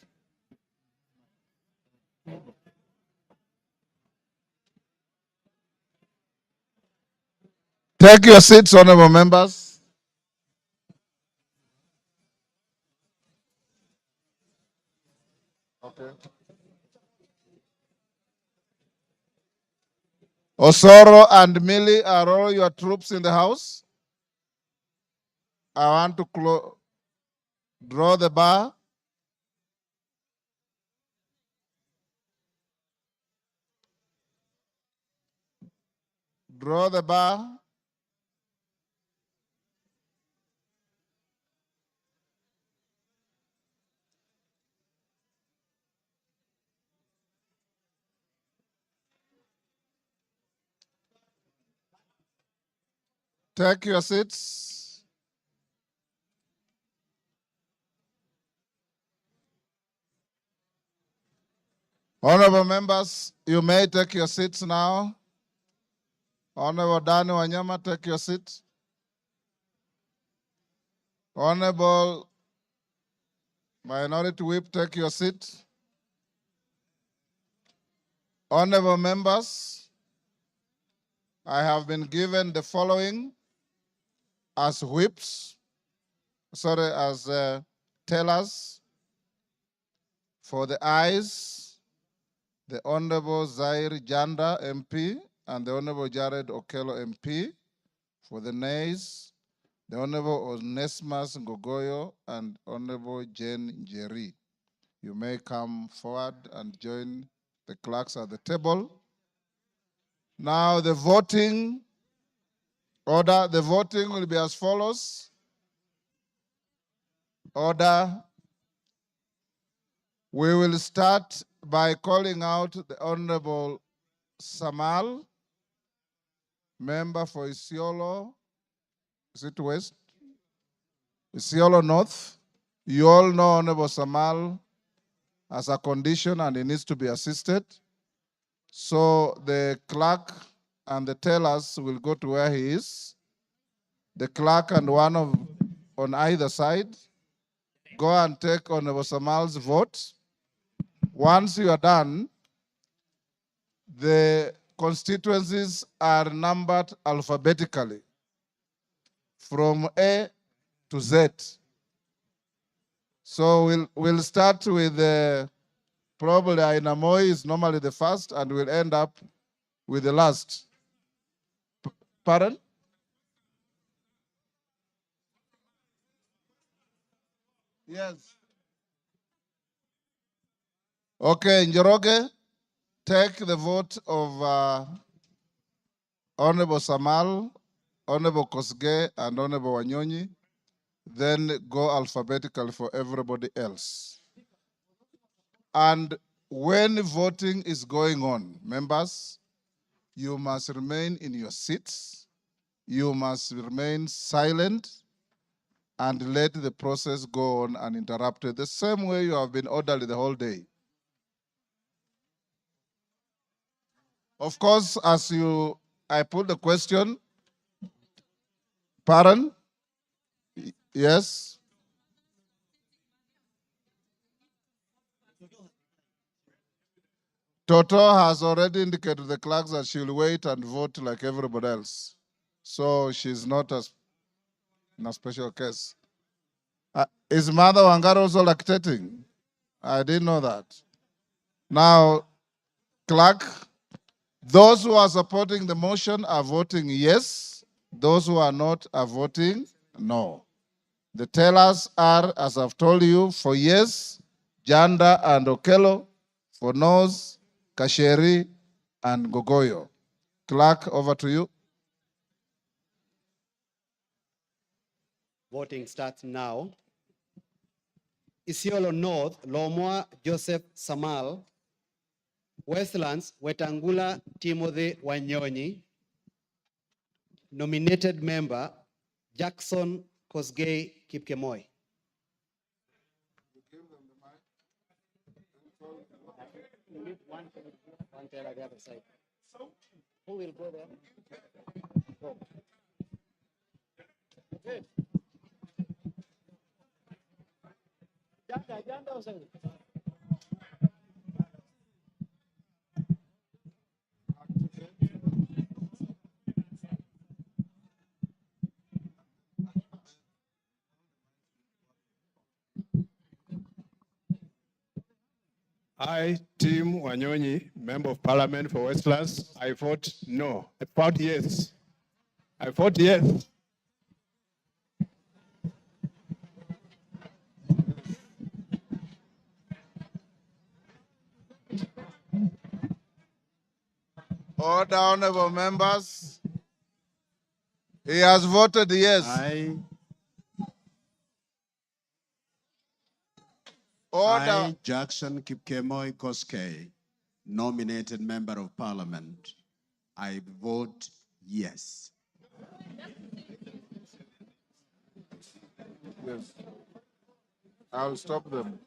Take your seats, honorable members. Okay. Osoro and Millie, are all your troops in the house? I want to draw the bar. Draw the bar. Take your seats. Honorable members, you may take your seats now. Honorable Dani Wanyama, take your seat. Honorable Minority Whip, take your seat. Honorable members, I have been given the following as whips, as tellers for the ayes, the Honorable Zaire Janda MP and the Honorable Jared Okello MP. For the nays, the Honorable Onesmus Ngogoyo and Honorable Jane Njeri. You may come forward and join the clerks at the table. Now the voting order, the voting will be as follows. Order. We will start by calling out the Honorable Samal, member for Isiolo. Is it West? Isiolo North. You all know Honorable Samal as a condition and he needs to be assisted. So the clerk and the tellers will go to where he is. The clerk and one on either side go and take Honorable Samal's vote. Once you are done, the constituencies are numbered alphabetically from A to Z. So we'll start with probably Ainamoi is normally the first and we'll end up with the last. Pardon? Yes. Okay, Njoroge, take the vote of Honorable Samal, Honorable Kosge, and Honorable Wanyonyi. Then go alphabetically for everybody else. And when voting is going on, members, you must remain in your seats. You must remain silent and let the process go on uninterrupted, the same way you have been orderly the whole day. Of course, I put the question, pardon? Yes? Toto has already indicated to the clerks that she'll wait and vote like everybody else. So she's not in a special case. Is Mother Wangara also lactating? I didn't know that. Now, clerk, those who are supporting the motion are voting yes. Those who are not are voting no. The tellers are, as I've told you, for yes, Janda and Okello, for no's, Kasheri and Gogoyo. Clerk, over to you. Voting starts now. Isiolo North, Lomwa Joseph Samal. Westlands, Wetangula Timothy Wanyonyi. Nominated member, Jackson Kosgei Kipkemoi. One teller the other side. Who will go there? Go. Good. I, Tim Wanyonyi, Member of Parliament for Westlands, I vote no. I vote yes. I vote yes. Order, honorable members. He has voted yes. Order. I, Jackson Kipkemoi Koskei, nominated Member of Parliament, I vote yes. Yes. I'll stop them.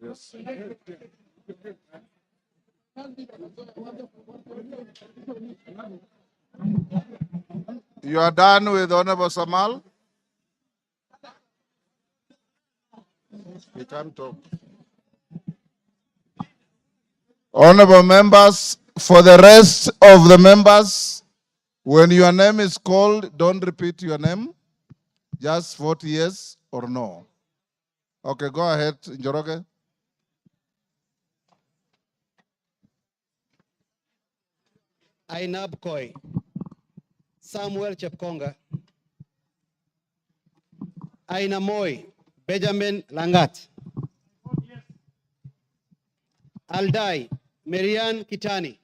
Yes. You are done with Honorable Samal? He can't talk. Honorable members, for the rest of the members, when your name is called, don't repeat your name. Just vote yes or no. Okay, go ahead, Njoroge. Ainab Koi, Samuel Chepkonga, Aina Moi, Benjamin Langat, Aldai, Marian Kitani,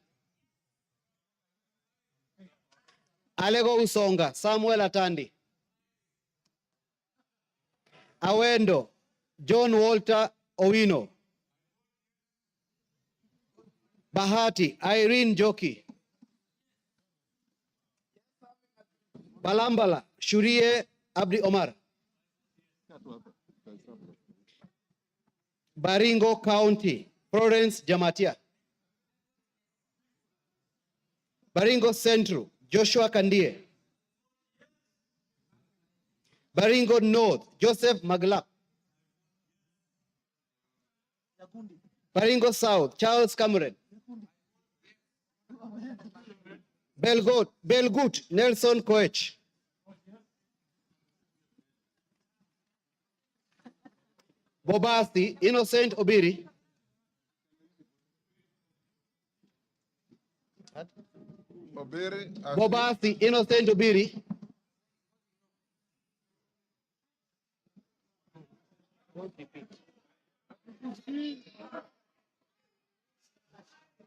Alego Usonga, Samuel Atandi, Awendo, John Walter Owino, Bahati, Irene Joki, Balambala, Shurie Abdi Omar, Baringo County, Florence Jamatia, Baringo Central, Joshua Kandie, Baringo North, Joseph Maglap, Baringo South, Charles Cameron, Belgut, Nelson Koech, Bobasti, Innocent Obiri, Bobasti, Innocent Obiri,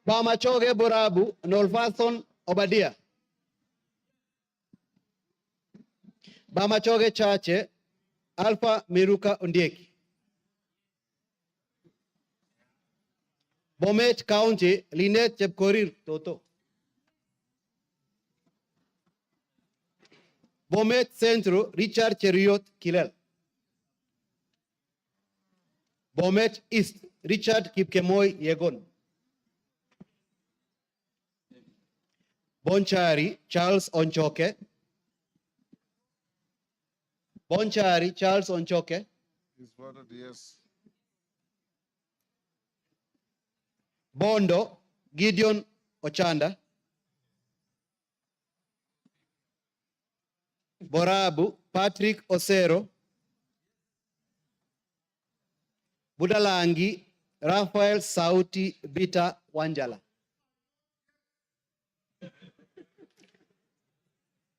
Bamachoge Borabu, Nolfason Obadia, Bamachoge Chache, Alpha Miruka Ondieki, Bomet County, Linet Chepkorir Toto, Bomet Centro, Richard Cheriot Kilel, Bomet East, Richard Kipkemoi Yegon, Bonchari, Charles Onchoke, Bonchari, Charles Onchoke, He's voted yes. Bondo, Gideon Ochanda, Borabu, Patrick Osero, Budalangi, Rafael Sauti Bita Wanjala,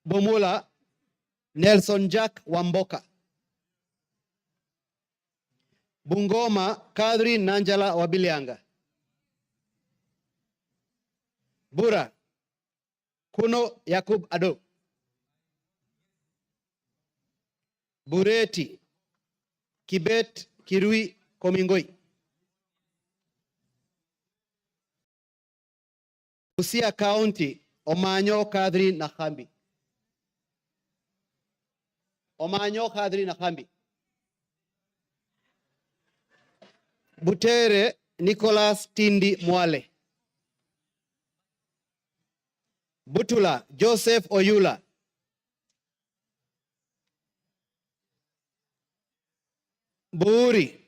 Bomula, Nelson Jack Wamboka, Bungoma, Kadri Nanjala Wabilianga, Bura, Kuno Yakub Ado, Bureti, Kibet Kirui Komingoi, Busia County, Omanyo Kadri Nakambi, Omanyo Kadri Nakambi, Butere Nicholas Tindi Mwale, Butula Joseph Oyula, Buuri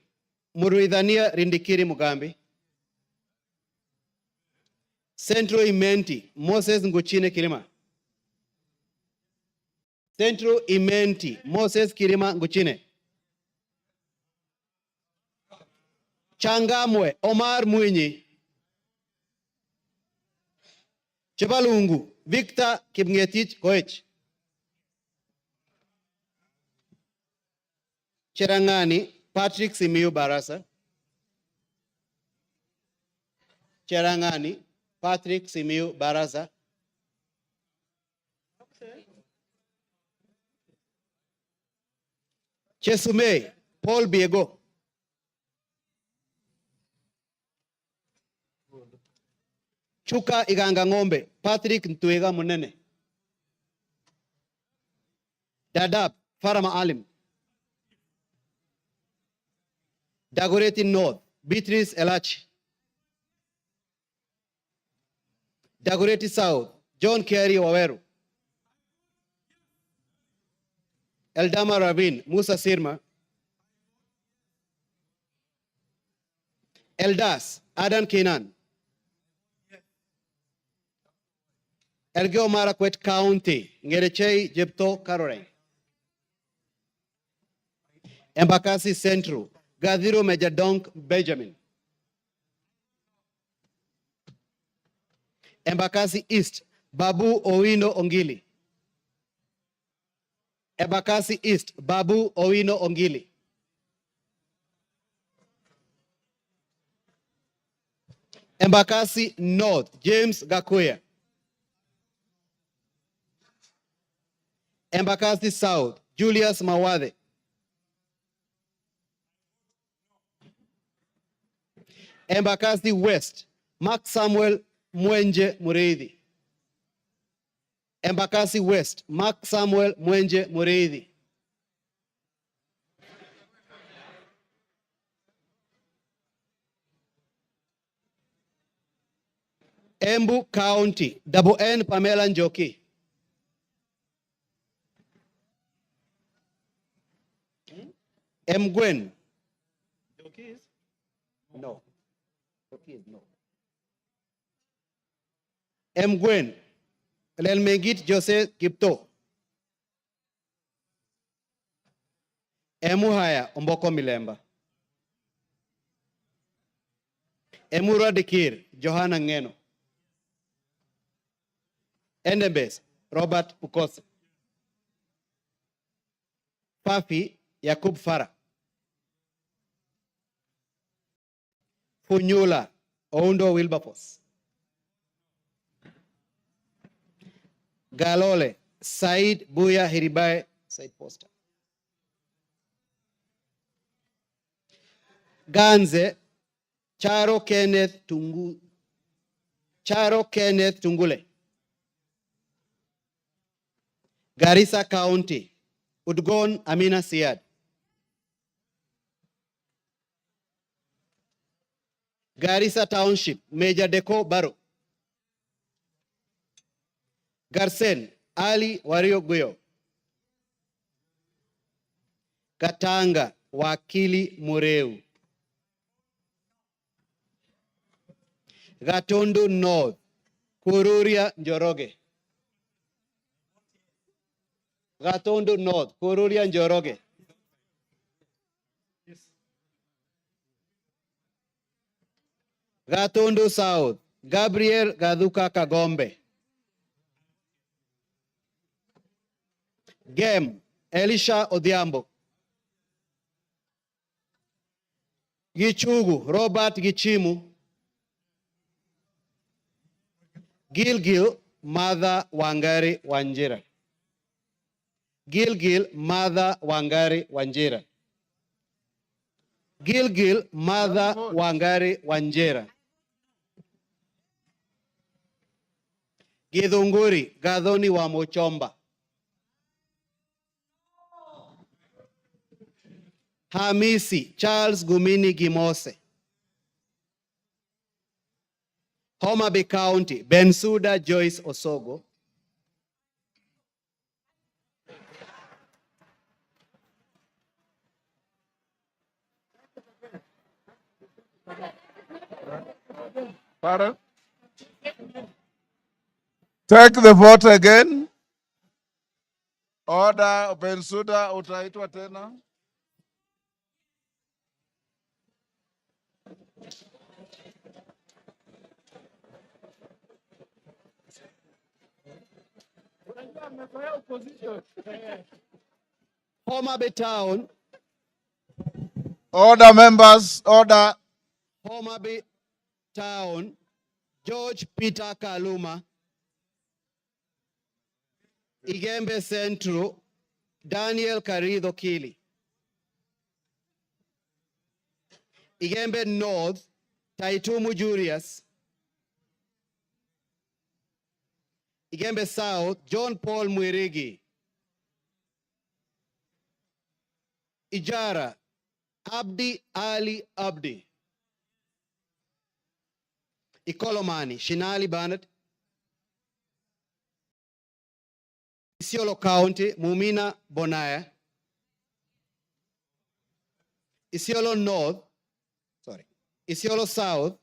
Muruidhania Rindikiri Mugambi, Central Imenti, Moses Nguchine Kirima. Central Imenti, Moses Kirima Nguchine. Changamwe, Omar Mwinyi. Chepalungu, Victor Kipngetich Koech. Cherangani, Patrick Simiyu Barasa. Cherangani, Patrick Simiyu Barasa. Chesume, Paul Biego. Chuka Iganga Ng'ombe, Patrick Ntwega Munene. Dadab, Farama Alim. Dagoretti North, Beatrice Elachi. Dagoretti South, John Kerry Waweru. Eldama Ravine, Musa Sirma. Eldas, Adan Kenan. Elgeyo Marakwet County, Ngerechei Jepto Caroline. Embakasi Central, Gadhiro Majadonk Benjamin. Embakasi East, Babu Owino Ongili. Embakasi East, Babu Owino Ongili. Embakasi North, James Gakuya. Embakasi South, Julius Mawade. Embakasi West, Mark Samuel Mwenje Mureithi. Embakasi West, Mark Samuel Mwenje Mureithi. Embu County, Double N Pamela Njoki. Mgwen. No. No. Mgwen. Lelmengit Jose Kipto. Emuhaya Omboko Milemba. Emura Dikir Johanna Ngeno. Endebes Robert Ukose. Fafi Yakub Farah. Funyula Oundo Wilberforce. Galole Said Buya Hiribae Said Poster. Ganze Charo Kenneth Tungule. Garissa County, Udgon Amina Siad. Garissa Township, Major Deko Baro. Garsen, Ali Wario Guyo. Katanga, Wakili Mureu. Gatundu North, Kururia Njoroge. Gatundu North, Kururia Njoroge. Gatundu South, Gabriel Gaduka Kagombe. Gem, Elisha Odhiambo. Gichugu, Robert Gichimu. Gilgil, Mother Wangari Wanjira. Gilgil, Mother Wangari Wanjira. Gilgil, Mother Wangari Wanjira. Githunguri, Gathoni wa Mochomba. Hamisi, Charles Gumini Gimose. Homa Bay County, Bensuda Joyce Osogo. Para. Take the vote again. Order, Bensuda, utaitwa tena. Homa Bay Town. Order, members, order. Homa Bay Town. George Peter Kaluma. Igembe Central. Daniel Karido Kili. Igembe North. Taitumu Julius. Igembe South. John Paul Mwirigi. Ijara. Abdi Ali Abdi. Ikolomani. Shinali Bernard. Isiolo County. Mumina Bonaya. Isiolo North. Isiolo South.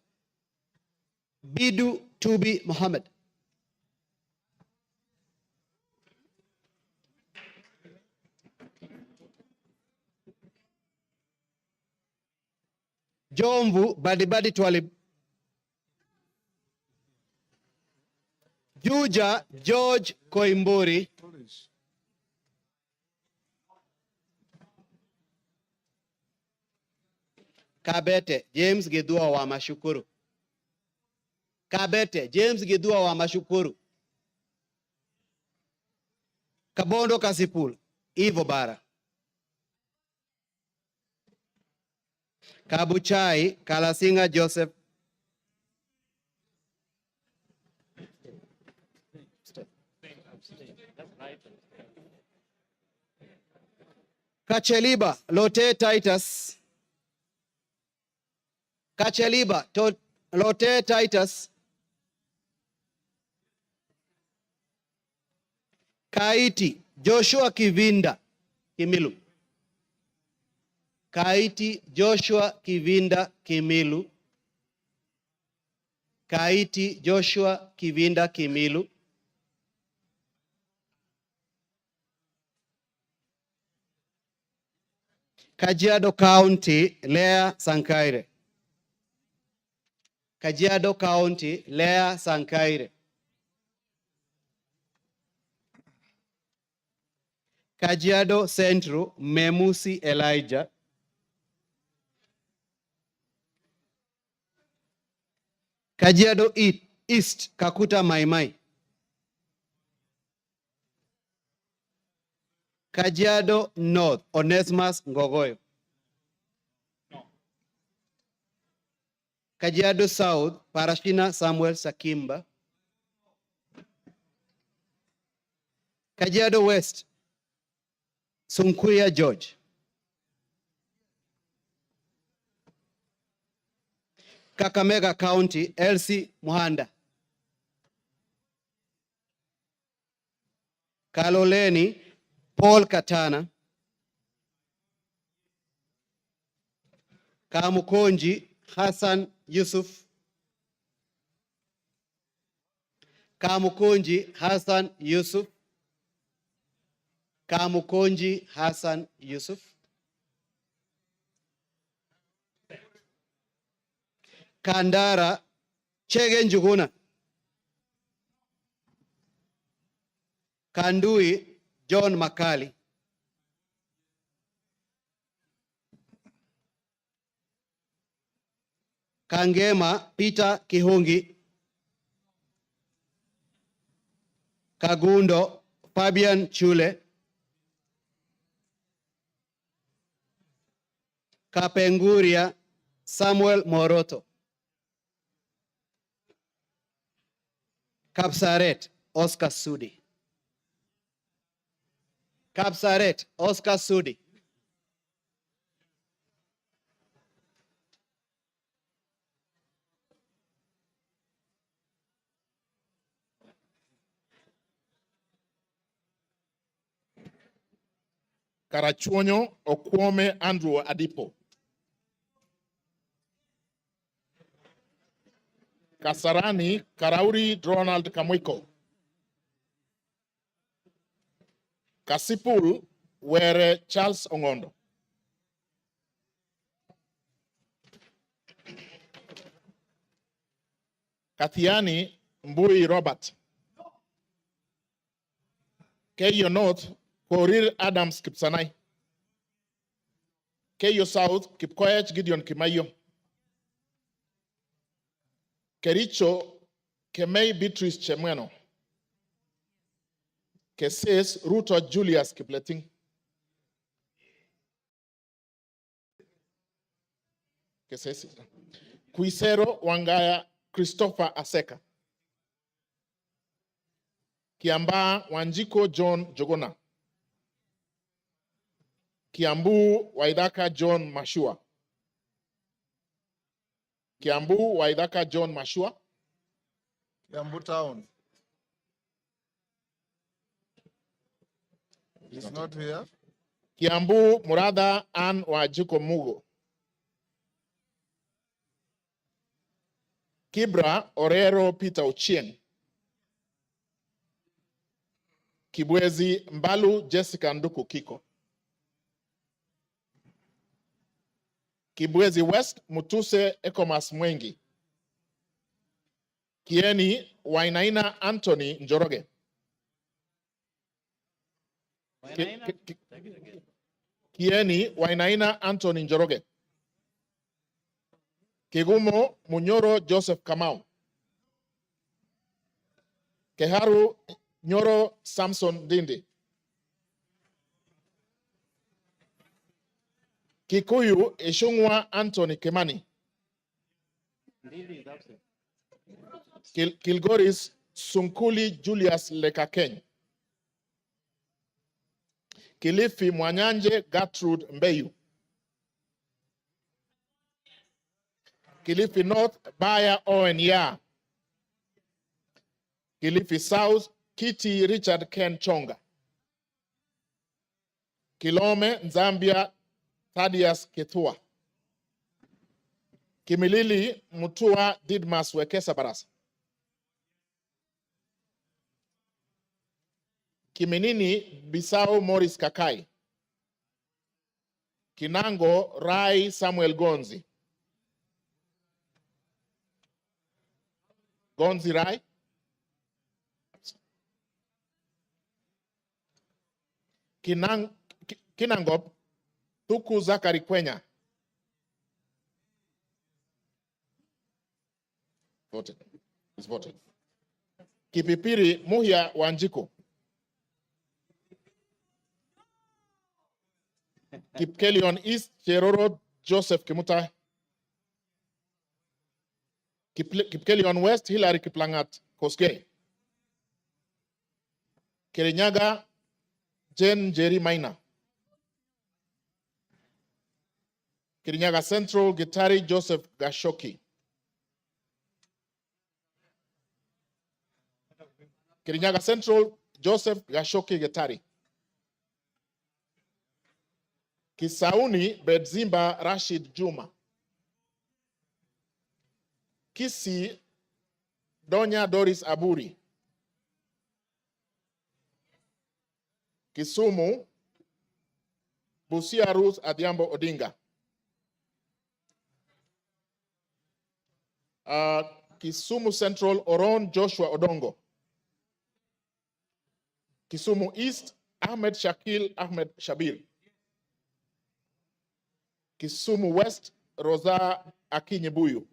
Bidu Tubi Mohammed. Jomvu Badibadi Twalib. Juja George Koimburi. Kabete James Gedua wa Mashukuru. Kabete James Gedua wa Mashukuru. Kabondo Kasipul Ivo Bara. Kabuchai Kalasinga Joseph. Kacheliba Lote Titus. Kacheliba Lote Titus. Kaiti Joshua Kivinda Kimilu. Kaiti Joshua Kivinda Kimilu. Kaiti Joshua Kivinda Kimilu. Kajiado County Lea Sankaire. Kajiado County Lea Sankaire. Kajiado Central Memusi Elijah. Kajiado East Kakuta Maimai. Kajiado North Onesimus Ngogoyo. Kajiado South Parashina Samuel Sakimba. Kajiado West Sunkuya George. Kakamega County Elsie Muhanda. Kaloleni Paul Katana. Kamukonji Hassan Yusuf. Kamukonji Hassan Yusuf. Kamukonji Hassan Yusuf. Kandara Chege Njuguna. Kandui John Makali. Kangema Peter Kihungi. Kagundo Fabian Chule. Kapenguria Samuel Moroto. Kapsaret Oscar Sudi. Kapsaret Oscar Sudi. Karachuonyo Okwome Andrew Adipo. Kasarani Karauri Ronald Kamwiko. Kasipul were Charles Ongondo. Kathiani Mbui Robert. Keyo North, Korir Adams Kipsanai. Keyo South, Kipkoech Gideon Kimayo. Kericho, Kemei Beatrice Chemweno. Keses Ruto Julius Kipleting. Keses. Kuisero Wangaya Christopher Aseka. Kiamba Wanjiko John Jogona. Kiambu Waidaka John Mashua. Kiambu Waidaka John Mashua. Kiambu Town. He's not here. Kiambu Murada Ann Wajiko Mugo. Kibra Orero Peter Ochieng. Kibwezi Mbalu Jessica Nduku Kiko. Kibwezi West Mutuse Ekomas Mwengi. Kieni Wainaina Anthony Njoroge. Kieni Wainaina Anthony Njoroge. Kigumo Munyoro Joseph Kamau. Keharu Nyoro Samson Dindi. Kikuyu Ishungwa Anthony Kemani. Kilgoris Sunkuli Julius Lekakeny. Kilifi Mwanyanje Gertrude Mbeyu. Kilifi North Baya Owen Ya. Kilifi South Kitty Richard Ken Chonga. Kilome Zambia Thaddeus Ketua. Kimilili Mutua Didmas Wekesa Barasa. Kiminini Bisao Morris Kakai. Kinango Rai Samuel Gonzi. Gonzi Rai. Kinangop Tuku Zakari Kwenya. Voted. It's voted. Kipipiri Muhia Wanjiko. Kipkelion East Cheroro Joseph Kimutai. Kipkelion West Hilary Kiplangat Koske. Kirinyaga Jen Jerry Maina. Kirinyaga Central Gitari Joseph Gashoki. Kirinyaga Central Joseph Gashoki Gitari. Kisauni Bedzimba Rashid Juma. Kisi Donya Doris Aburi. Kisumu Busia Ruth Adhiambo Odinga. Kisumu Central Oron Joshua Odongo. Kisumu East Ahmed Shakil Ahmed Shabir. Kisumu West Rosa Akinyebuyu.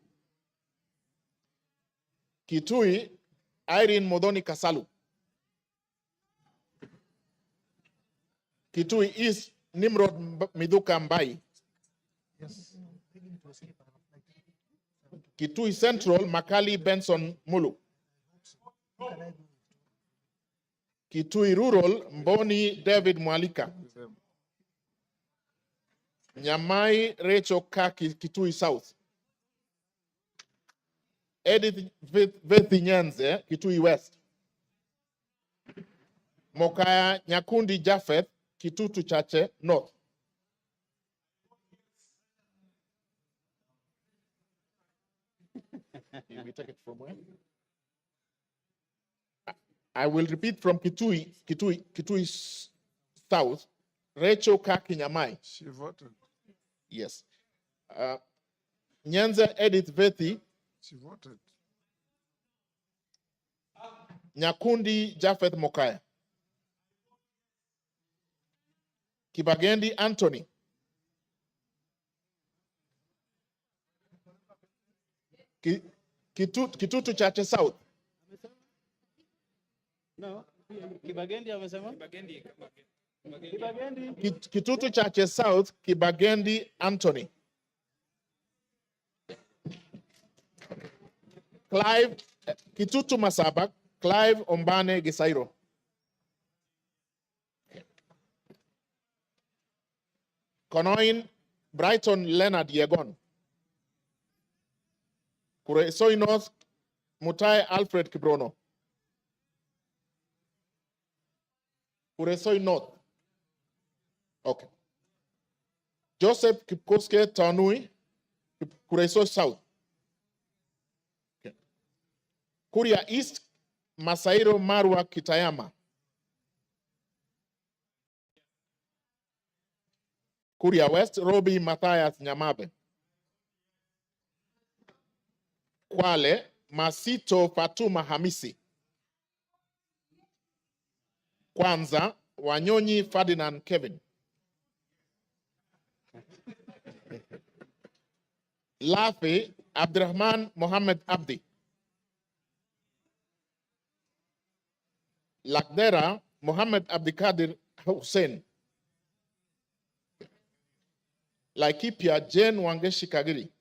Kitui Irene Modoni Kasalu. Kitui East Nimrod Miduka Mbai. Yes. Kitui Central Makali Benson Mulu. Kitui Rural Mboni David Mwalika. Nyamai Rachel Kaki Kitui South. Edith Vethi Nyanze Kitui West. Mokaya Nyakundi Japheth Kitutu Chache North. We take it from where? I will repeat from Kitui South, Rachel Kakinyamai. She voted. Yes. Nyanza Edith Vethi. She voted. Nyakundi Japheth Mokaya. Kibagendi Anthony. Kitutu Chache South. No, Kibagendi amesema? Kitutu Chache South, Kibagendi Anthony. Clive, Kitutu Masaba, Clive Ombane Gisairo. Konoin, Brighton Leonard Yegon. Kuresoi North, Mutai Alfred Kibrono. Kuresoi North. Okay. Joseph Kipkoske Tanui, Kuresoi South. Okay. Kuria East, Masairo Marwa Kitayama. Kuria West, Robi Matthias Nyamabe. Kwale, Masito Fatuma Hamisi. Kwanza, Wanyonyi Ferdinand Kevin. Lafi, Abdurrahman Mohammed Abdi. Lakdera, Mohammed Abdikadir Hussein. Laikipia, Jane Wangeshi Kagiri.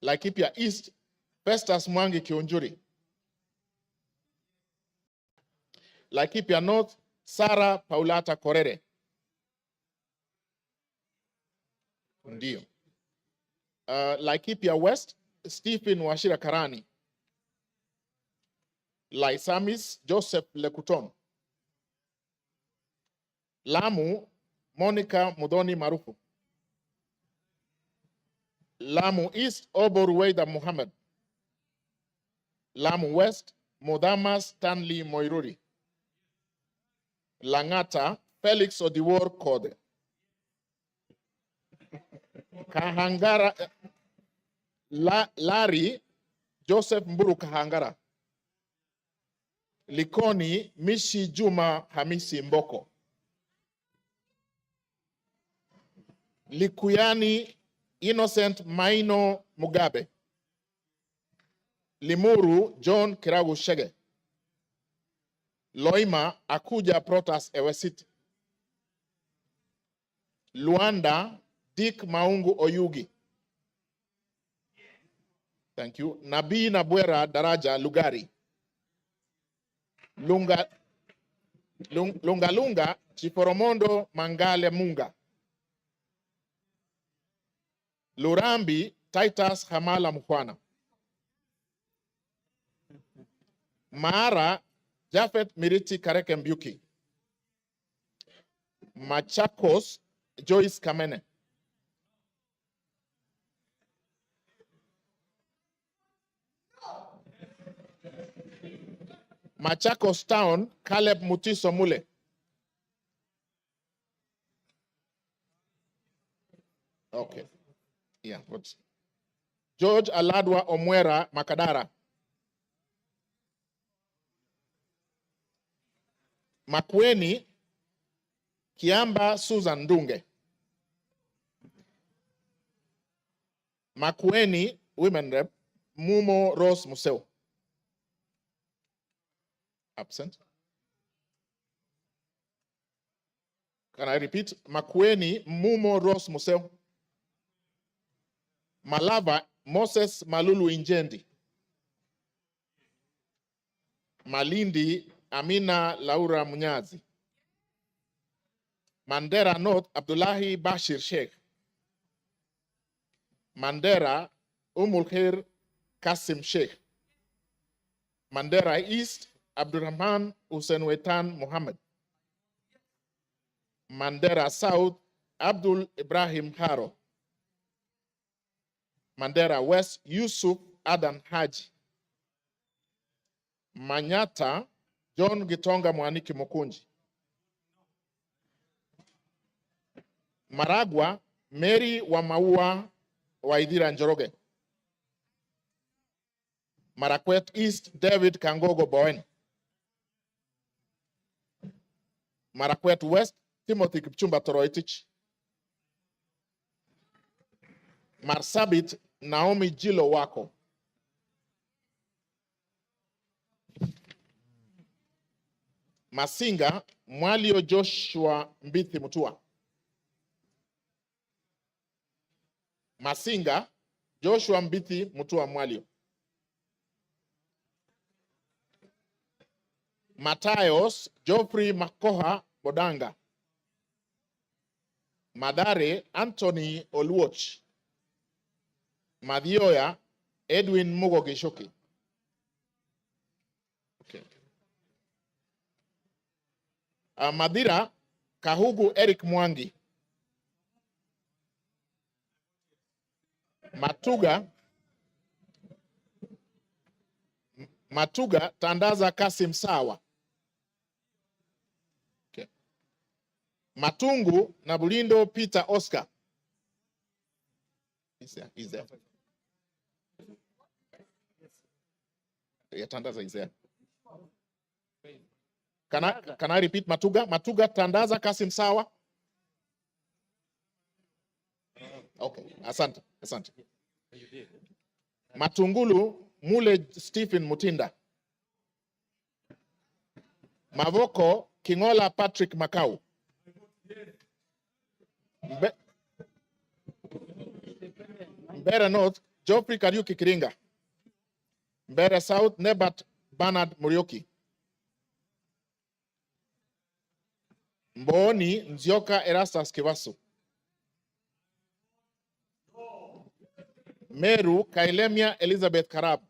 Laikipia East, Festus Mwangi Kionjuri. Laikipia North, Sarah Paulata Korere. Ndio. Laikipia West, Stephen Washira Karani. Laisamis, Joseph Lekuton. Lamu, Monica Mudoni Marufu. Lamu East, Obor Weida Muhammad. Lamu West, Modama Stanley Moiruri. Langata, Felix Odiwor Kode. Kahangara, Larry, Joseph Mburu Kahangara. Likoni, Mishi Juma Hamisi Mboko. Likuyani, Innocent Maino Mugabe. Limuru, John Kiragu Shege. Loima, Akuja Protas Ewesiti. Luanda, Dick Maungu Oyugi. Thank you. Nabii Nabwera Daraja Lugari. Lunga, Chiporomondo Mangale Munga. Lurambi, Titus Hamala Mkwana. Maara, Jafet Miriti Kareke Mbyuki. Machakos, Joyce Kamene. Machakos Town, Caleb Mutiso Mule. Okay. Yeah, what's George Aladwa Omwera Makadara. Makweni Kiamba Susan Dunge. Makweni Women Rep Mumo Rose Museo. Absent. Can I repeat? Makweni Mumo Rose Museo. Malava Moses Malulu Injendi. Malindi Amina Laura Munyazi. Mandera North Abdullahi Bashir Sheikh. Mandera Umul Kasim Sheikh. Mandera East Abdurrahman Hussein Wetan Muhammad. Mandera South Abdul Ibrahim Haro. Mandera West Yusuf Adan Haji. Manyata John Gitonga Mwaniki Mukunji. Maragwa, Mary wa Maua Waithira Njoroge. Marakwet East, David Kangogo Bowen. Marakwet West, Timothy Kipchumba Toroitich. Marsabit, Naomi Jilo Wako. Masinga, Mwalio Joshua Mbithi Mutua. Masinga, Joshua Mbithi Mutua Mwalio. Matayos, Geoffrey Makoha Bodanga. Madare, Anthony Oluoch. Madhioya, Edwin Mugo Gishoki. Okay. Madira, Kahugu Eric Mwangi. Matuga, Tandaza Kasim Sawa. Okay. Matungu, Nabulindo Peter Oscar. He's there. Yeah, Tandaza is there. Can I repeat Matuga? Matuga, Tandaza Kasim Sawa. Okay, asante. Matungulu, Mule Stephen Mutinda. Mavoko, Kingola Patrick Makau. Mbere North, Geoffrey Kariuki Kiringa. Mbere South, Nebat Bernard Murioki. Mboni, Nzioka Erastus Kivasu. Meru, Kailemia Elizabeth Karab.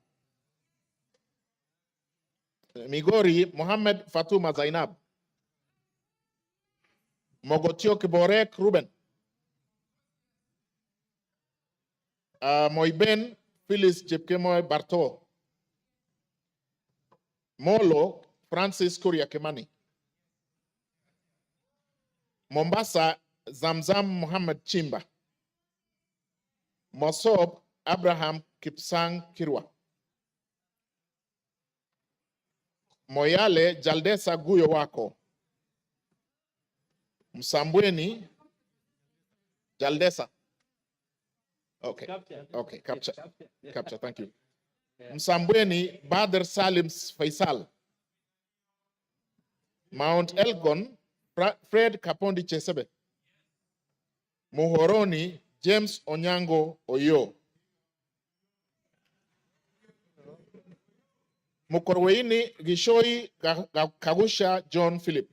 Migori, Mohammed Fatuma Zainab. Mogotio Kiborek Ruben. Moiben Phyllis Jepkemoy Barto. Molo Francis Kuria Kimani. Mombasa Zamzam Muhammad Chimba. Mosob Abraham Kipsang Kirwa. Moyale Jaldesa Guyo Wako. Msambweni Jaldesa. Okay, capture, thank you. Msambweni Badr Salim Faisal. Mount Elgon Fred Kapondi Chesebe. Muhoroni James Onyango Oyo. Mukorweini Gishoi Kagusha John Philip.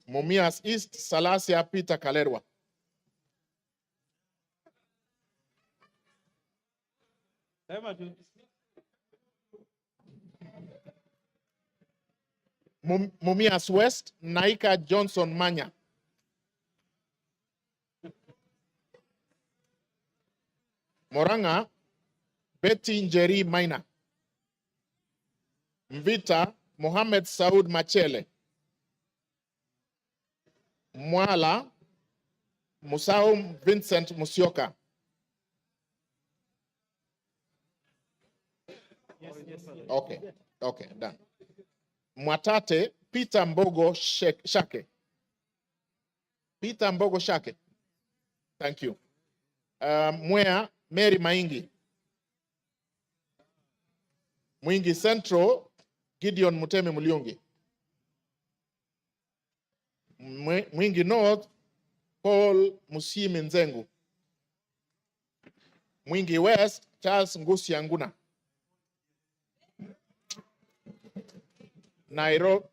Mumias East Salasia Peter Kalerwa. Mumias West Naika Johnson Manya. Moranga Betty Njeri Maina. Mvita Mohamed Saud Machele. Mwala Musau Vincent Musioka. Okay, done. Mwatate Peter Mbogo Shake. Peter Mbogo Shake. Thank you. Mwea Mary Maingi. Mwingi Central Gideon Mutemi Muliungi. Mwingi North Paul Musimi Nzengu. Mwingi West Charles Ngusi Anguna.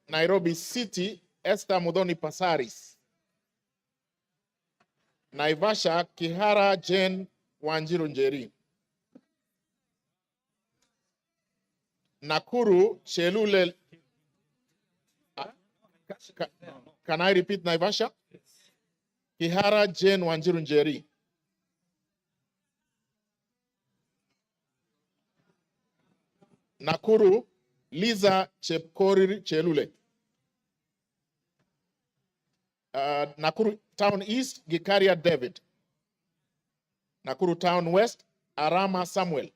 Nairobi City Esther Mudhoni Pasaris. Naivasha Kihara Jane Wanjiru Njeri. Nakuru Chelule. Can I repeat Naivasha? Kihara Jane Wanjiru Njeri. Nakuru Liza Chepkorir Chelule. Nakuru Town East, Gikaria David. Nakuru Town West, Arama Samuel.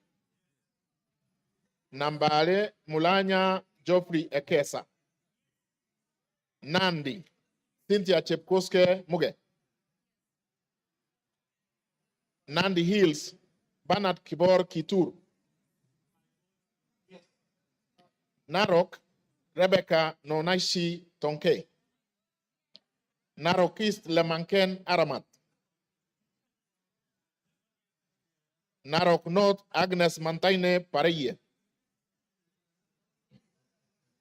Nambale Mulanya Geoffrey Ekesa. Nandi Cynthia Chepkoske Muge. Nandi Hills, Bernard Kibor Kitur. Narok, Rebecca Nonaishi Tonke. Narok East, Lemanken Aramat. Narok North, Agnes Mantaine Pareye.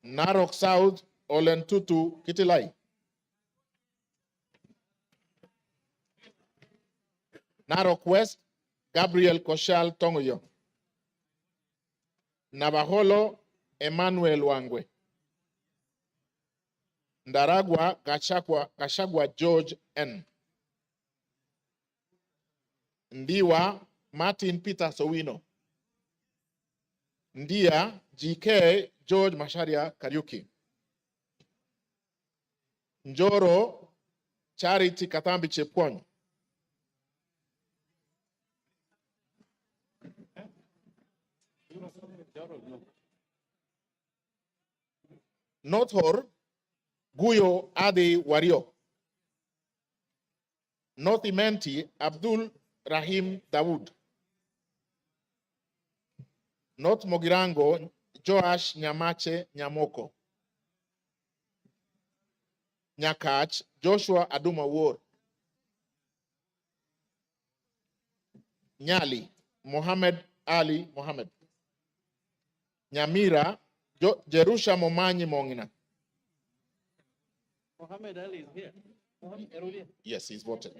Narok South, Olentutu Kitilai. Narok West, Gabriel Koshal Tongoyo. Navajolo, Emmanuel Wangwe. Ndaragwa, Gachagua George N. Ndiwa, Martin Peter Sowino. Ndia, GK George Masharia Kariuki. Njoro, Charity Katambi Chepkwony. North Guyo Adi Wario. North Imenti, Abdul Rahim Dawood. North Mogirango, Joash Nyamache Nyamoko. Nyakach, Joshua Aduma War. Nyali, Mohammed Ali Mohammed. Nyamira, Jerusha Momanyi Mongina. Mohammed Ali is here. Yes, he's voted.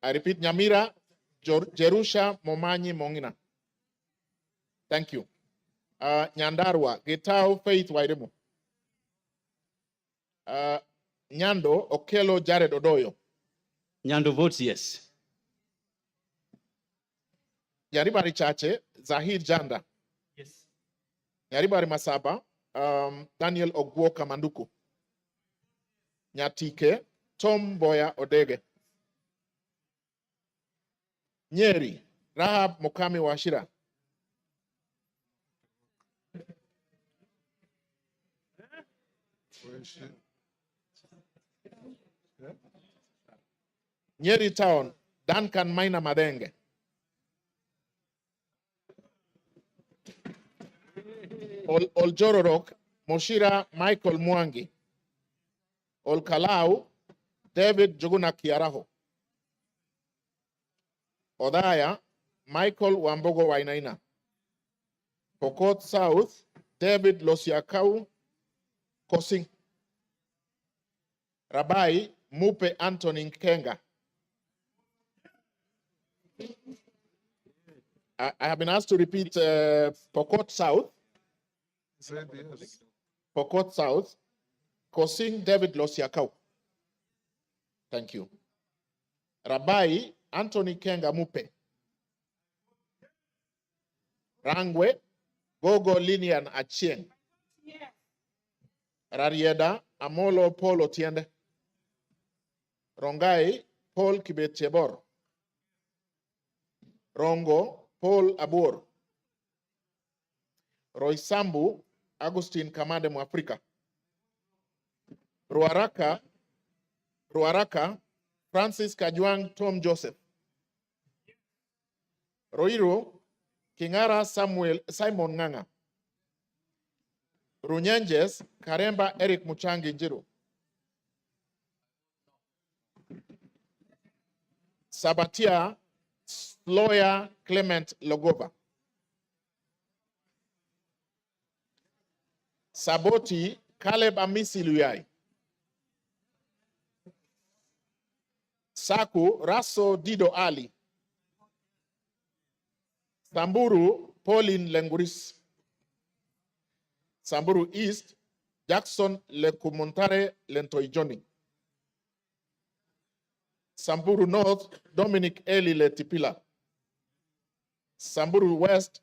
I repeat, Nyamira, Jerusha Momanyi Mongina. Thank you. Nyandarua, Getao Faith Wairemo. Nyando, Okelo Jared Odoyo. Nyando votes yes. Yaribari Chache, Zahid Janda. Yes. Yaribari Masaba, Daniel Ogwoka Manduku. Nyatike, Tom Boya Odege. Nyeri, Rahab Mokami Washira. Nyeri Town, Duncan Maina Madenge. Oljororok, Moshira Michael Mwangi. Olkalau, David Juguna Kiaraho. Odaya, Michael Wambogo Wainaina. Pokot South, David Losiakau Kosing. Rabai, Mupe Anthony Nkenga. I have been asked to repeat Pokot South. Pokot South, Kosing David Losiakau. Thank you. Rabai Anthony Kenga Mupe. Rangwe Gogo Linian Achieng. Rarieda Amolo Paul Otiende. Rongai Paul Kibet Chebor. Rongo Paul Abur. Roysambu Agustin Kamade Mwafrika. Ruaraka Francis Kajwang Tom Joseph. Roiro Kingara Simon Nganga. Runyenjes Karemba Eric Muchangi Njiru. Sabatia Lawyer Clement Logova. Saboti Caleb Amisi Luyai. Saku Raso Dido Ali. Samburu Pauline Lenguris. Samburu East Jackson Lekumontare Lentoijoni. Samburu North Dominic Eli Letipila. Samburu West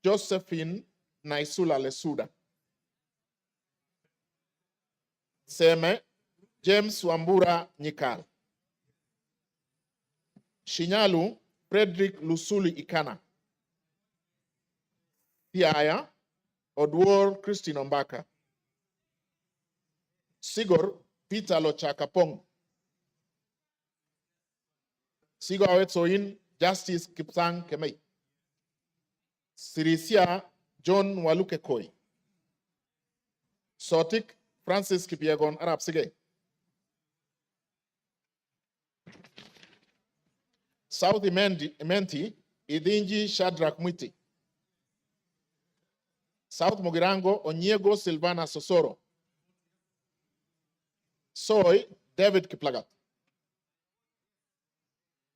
Josephine Naisula Lesuda. Seme James Wambura Nyikal. Shinyalu Frederick Lusuli Ikana. Thiaya Odwor Christine Ombaka. Sigor Peter Lochakapong. Sigor Awetsoin Justice Kipsang Kemei. Sirisia John Waluke Koi. Sotik Francis Kipiegon Arab Sige. South Imenti Idinji Shadrach Mwiti. South Mogirango Onyego Silvana Sosoro. Soy David Kiplagat.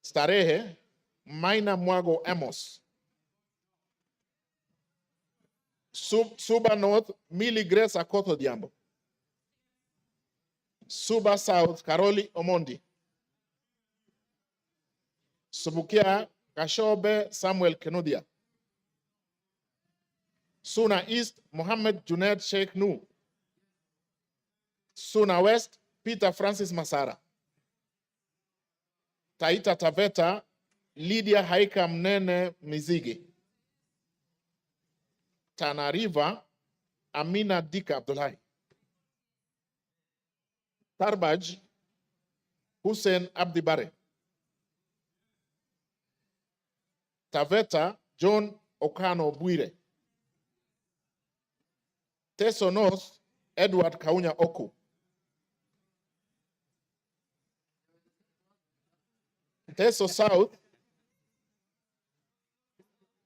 Starehe Maina Mwago Amos. Suba North Millie Grace Akoto Diambo. Suba South Karoli Omondi. Subukia Kashobe Samuel Kenudia. Suna East Mohammed Junaid Sheikh Nu. Suna West Peter Francis Masara. Taita Taveta Lydia Haika Mnene Mizigi. Tana River Amina Dika Abdullahi. Tarbaj Hussein Abdibare. Taveta John Okano Bwire. Teso North Edward Kaunya Oku. Teso South,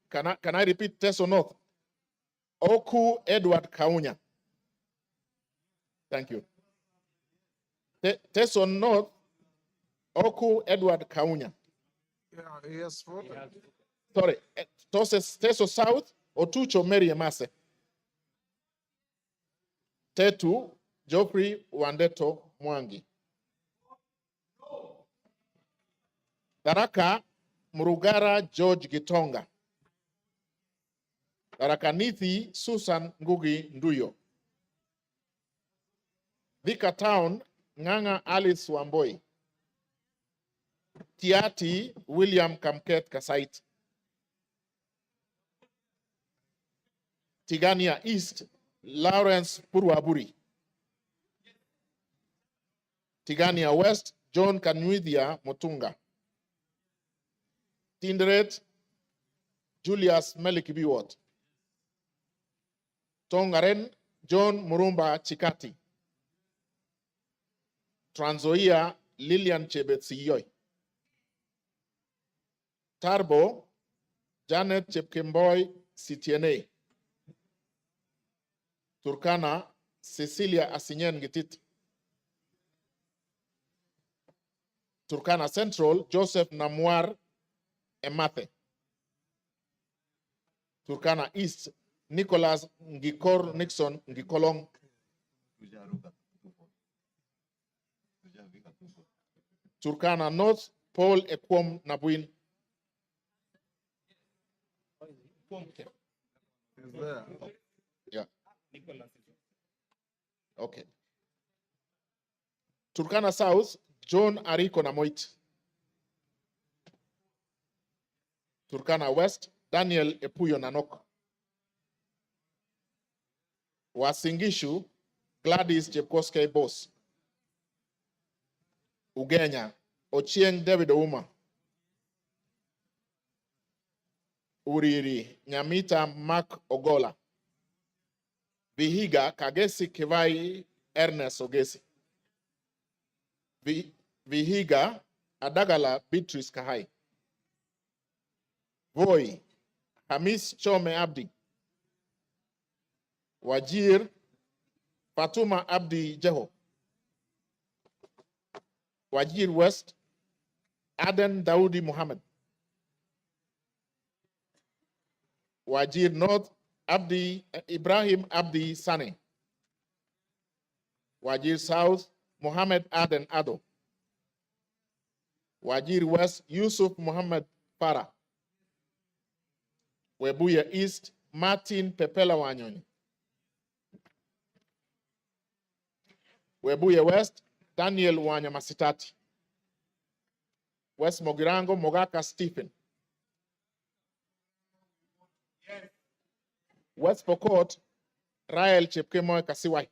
can I repeat Teso North? Oku Edward Kaunya. Thank you. Teso North, Oku Edward Kaunya. Yeah, yes, Sorry, Teso South, Otucho Mary Emase. Tetu, Geoffrey Wandeto Mwangi. Daraka, Murugara George Gitonga. Daraka Nithi, Susan Ngugi Nduyo. Thika Town, Nganga Alice Wamboi. Tiati, William Kamket Kasait. Tigania East, Lawrence Purwaburi. Tigania West, John Kanwithia Motunga. Tinderet, Julius Melikibiwot. Tongaren, John Murumba Chikati. Transoia, Lilian Chebetsiyoy. Tarbo, Janet Chepkemboy Sitiene. Turkana, Cecilia Asinyen Gitit. Turkana Central, Joseph Namwar Emathe. Turkana East, Nicholas Ngikor Nixon Ngikolong. Turkana North, Paul Ekwom Nabuin. Yeah. Okay. Turkana South, John Ariko Namoit. Turkana West, Daniel Epuyo Nanok. Wasingishu, Gladys Jepkoske Boss. Ugenya, Ochieng David Ouma. Uriri, Nyamita Mark Ogola. Vihiga, Kagesi Kivai Ernest Ogesi. Vihiga, Adagala Beatrice Kahai. Voi, Hamis Chome Abdi. Wajir, Fatuma Abdi Jeho. Wajir West, Aden Daudi Muhammad. Wajir North, Ibrahim Abdi Sane. Wajir South, Muhammad Aden Ado. Wajir West, Yusuf Muhammad Farah. Webuye East, Martin Pepela Wanyonyi. Webuye West, Daniel Wanyamasitati. West Mogirango, Mogaka Stephen. West Pokot, Rael Chepkemoy Kasiwai.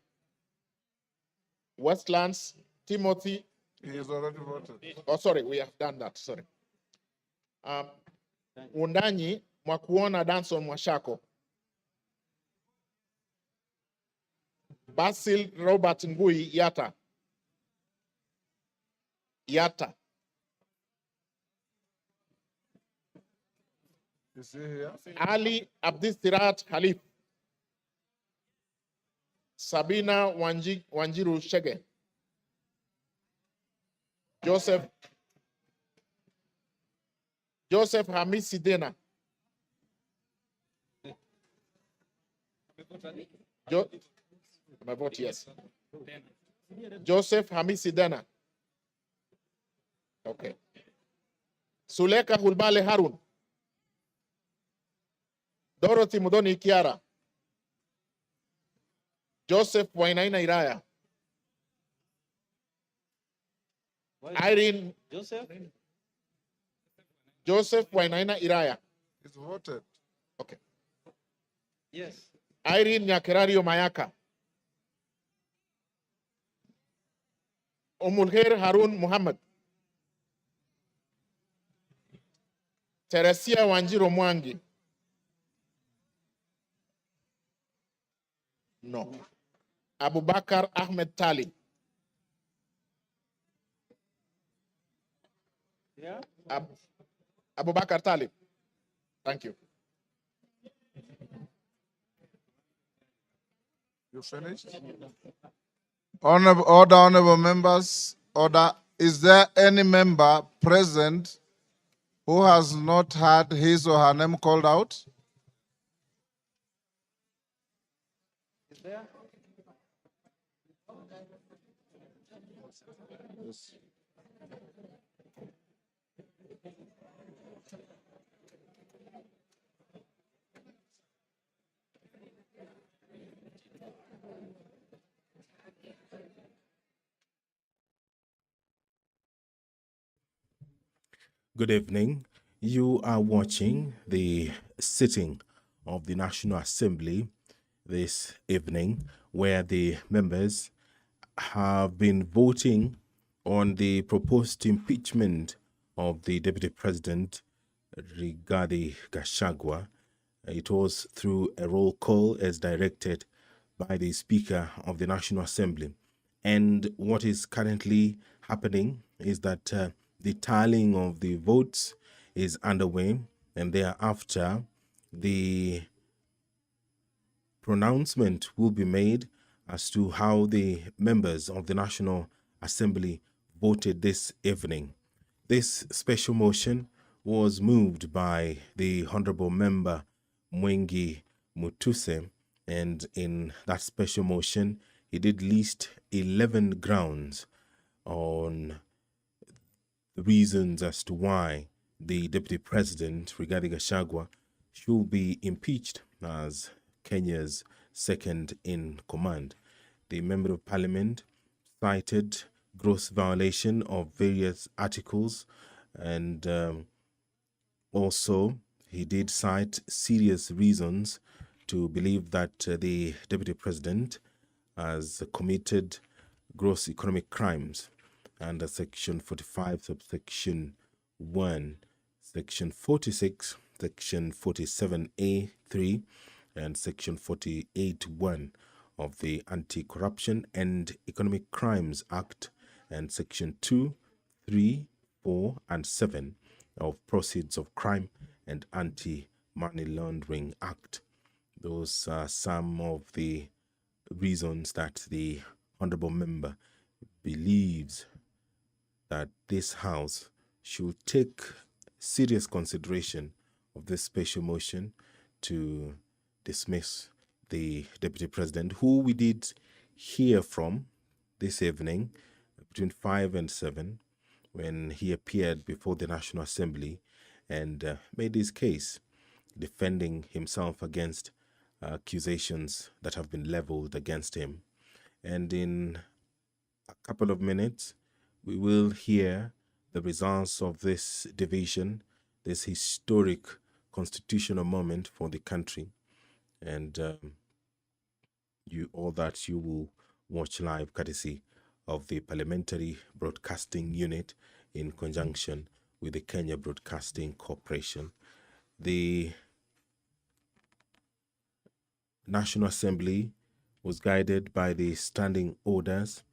Westlands, Timothy. He has already voted. Oh, sorry, we have done that. Sorry. Wundanyi Mwakuona Danson Mwashako. Basil Robert Ngui Yata. Yata. Is he here? Ali Abdistirat Khalif. Sabina Wanjiru Shege. Joseph Hamisi Dena. My vote yes. Joseph Hamisi Dena. Okay. Suleka Hulbale Harun. Dorothy Mudoni Kiara. Joseph Wainaina Iraya. Irene Joseph Wainaina Iraya. He's voted. Okay. Yes. Irene Nyakerario Mayaka. Umulher Harun Muhammad. Teresia Wanjiro Mwangi. No. Abubakar Ahmed Talib. Yeah. Abubakar Talib. Thank you. You finished? Honorable members, order. Is there any member present who has not had his or her name called out? Is there? Yes. Good evening. You are watching the sitting of the National Assembly this evening, where the members have been voting on the proposed impeachment of the Deputy President, Rigathi Gachagua. It was through a roll call as directed by the Speaker of the National Assembly. And what is currently happening is that the tallying of the votes is underway, and thereafter the pronouncement will be made as to how the members of the National Assembly voted this evening. This special motion was moved by the Honorable Member Mwengi Mutuse, and in that special motion, he did list 11 grounds on the reasons as to why the Deputy President, Rigathi Gachagua, should be impeached as Kenya's second in command. The Member of Parliament cited gross violation of various articles, and also he did cite serious reasons to believe that the Deputy President has committed gross economic crimes under Section 45, subsection 1, Section 46, Section 47A3, and Section 48(1) of the Anti-Corruption and Economic Crimes Act, and Section 2, 3, 4, and 7 of Proceeds of Crime and Anti-Money Laundering Act. Those are some of the reasons that the Honorable Member believes that this House should take serious consideration of this special motion to dismiss the Deputy President, who we did hear from this evening between 5 and 7 when he appeared before the National Assembly and made his case defending himself against accusations that have been leveled against him. And in a couple of minutes, we will hear the results of this division, this historic constitutional moment for the country. And all that you will watch live courtesy of the Parliamentary Broadcasting Unit in conjunction with the Kenya Broadcasting Corporation. The National Assembly was guided by the standing orders,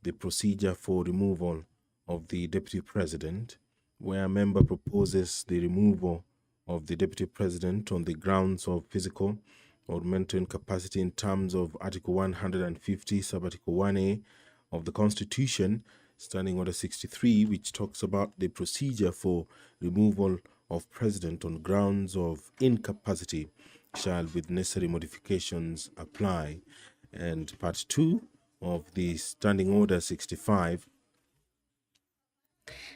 the procedure for removal of the Deputy President, where a member proposes the removal of the Deputy President on the grounds of physical or mental incapacity in terms of Article 150, Sub-Article 1A of the Constitution, Standing Order 63, which talks about the procedure for removal of President on grounds of incapacity, shall with necessary modifications apply. And Part 2 of the Standing Order 65,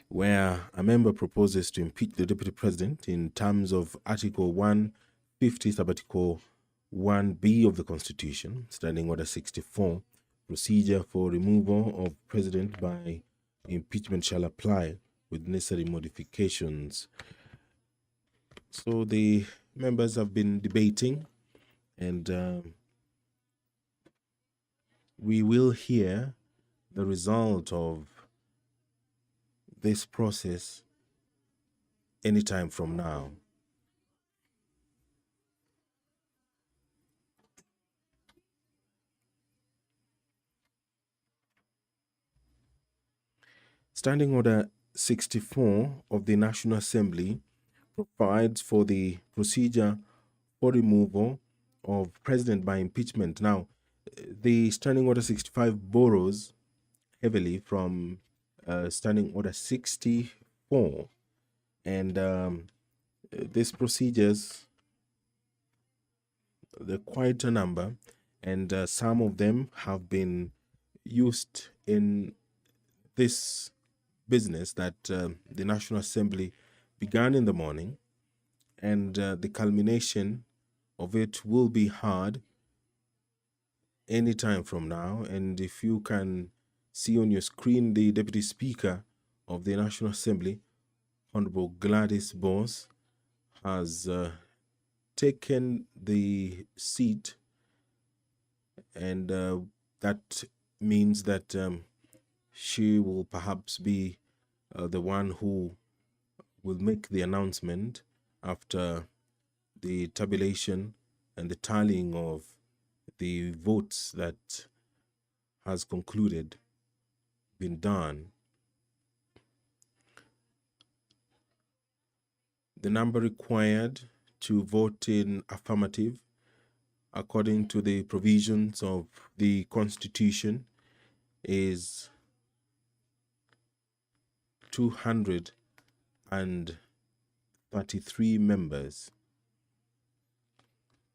where a member proposes to impeach the Deputy President in terms of Article 150, Sub-Article 1B of the Constitution, Standing Order 64, procedure for removal of President by impeachment shall apply with necessary modifications. So the members have been debating, and we will hear the result of this process anytime from now. Standing Order 64 of the National Assembly provides for the procedure for removal of President by impeachment. Now, the Standing Order 65 borrows heavily from Standing Order 64, and these procedures, they're quite a number, and some of them have been used in this business that the National Assembly began in the morning, and the culmination of it will be heard any time from now. And if you can see on your screen, the Deputy Speaker of the National Assembly, Honorable Gladys Bose, has taken the seat, and that means that she will perhaps be the one who will make the announcement after the tabulation and the tallying of the votes that has concluded, been done. The number required to vote in affirmative, according to the provisions of the Constitution, is 233 members.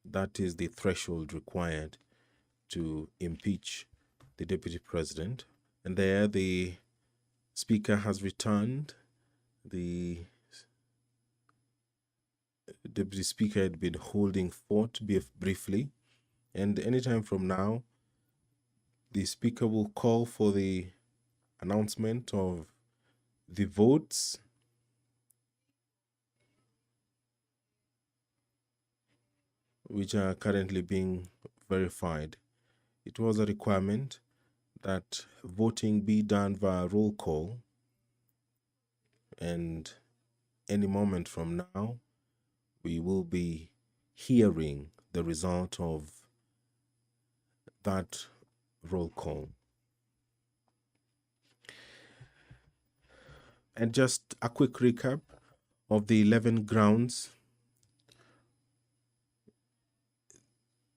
That is the threshold required to impeach the Deputy President. And there the Speaker has returned. The Deputy Speaker had been holding forth briefly, and anytime from now, the Speaker will call for the announcement of the votes, which are currently being verified. It was a requirement that voting be done via roll call, and any moment from now, we will be hearing the result of that roll call. And just a quick recap of the 11 grounds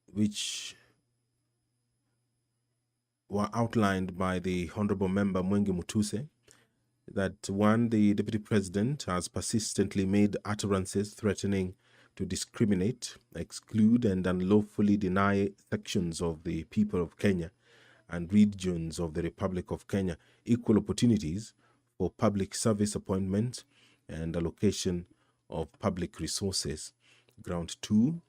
which were outlined by the Honorable Member Mwengi Mutuse. That one, the Deputy President has persistently made utterances threatening to discriminate, exclude, and unlawfully deny sections of the people of Kenya and regions of the Republic of Kenya equal opportunities for public service appointments and allocation of public resources. Ground 2,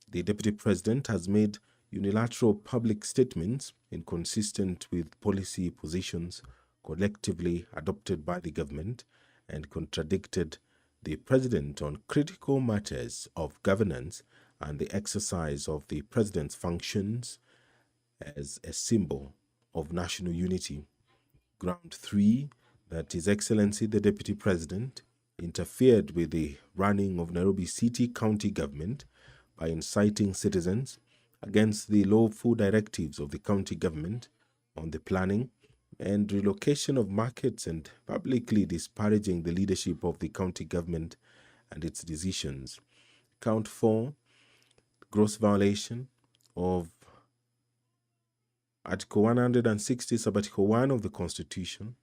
the Deputy President has made unilateral public statements inconsistent with policy positions collectively adopted by the government and contradicted the President on critical matters of governance and the exercise of the President's functions as a symbol of national unity. Ground 3, that His Excellency the Deputy President interfered with the running of Nairobi City County Government by inciting citizens against the lawful directives of the county government on the planning and relocation of markets and publicly disparaging the leadership of the county government and its decisions. Count 4, gross violation of Article 160, Subarticle 1 of the Constitution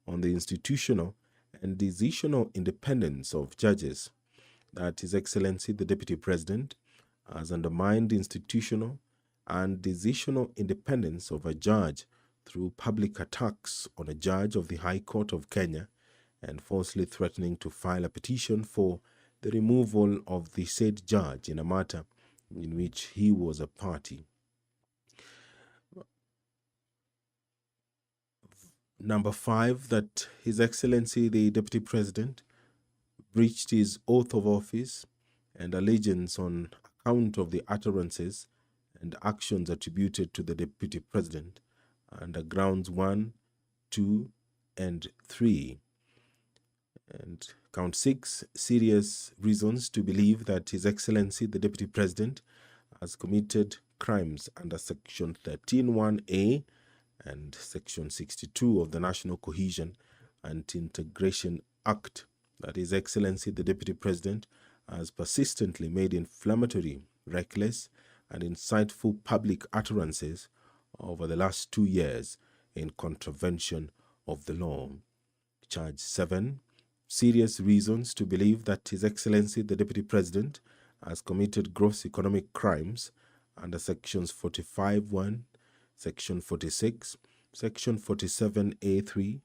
on the institutional and decisional independence of judges, that His Excellency the Deputy President has undermined institutional and decisional independence of a judge through public attacks on a judge of the High Court of Kenya and falsely threatening to file a petition for the removal of the said judge in a matter in which he was a party. Number 5, that His Excellency the Deputy President breached his oath of office and allegiance on account of the utterances and actions attributed to the Deputy President under grounds 1, 2, and 3. And count 6, serious reasons to believe that His Excellency the Deputy President has committed crimes under Section 13(1)(a) and Section 62 of the National Cohesion and Integration Act, that His Excellency the Deputy President has persistently made inflammatory, reckless, and insightful public utterances over the last 2 years in contravention of the law. Charge 7, serious reasons to believe that His Excellency the Deputy President has committed gross economic crimes under Sections 45(1), Section 46, Section 47(a)(3),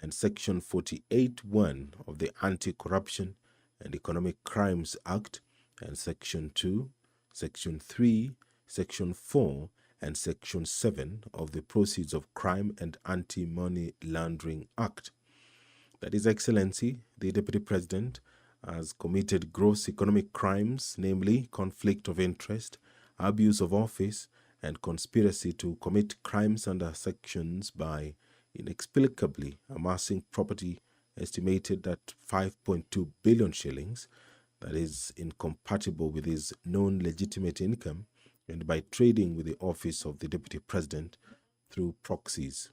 and Section 48(1) of the Anti-Corruption and Economic Crimes Act, and Section 2, Section 3, Section 4, and Section 7 of the Proceeds of Crime and Anti-Money Laundering Act. That His Excellency, the Deputy President, has committed gross economic crimes, namely conflict of interest, abuse of office, and conspiracy to commit crimes under sections by inexplicably amassing property estimated at 5.2 billion shillings, that is incompatible with his known legitimate income, and by trading with the office of the Deputy President through proxies.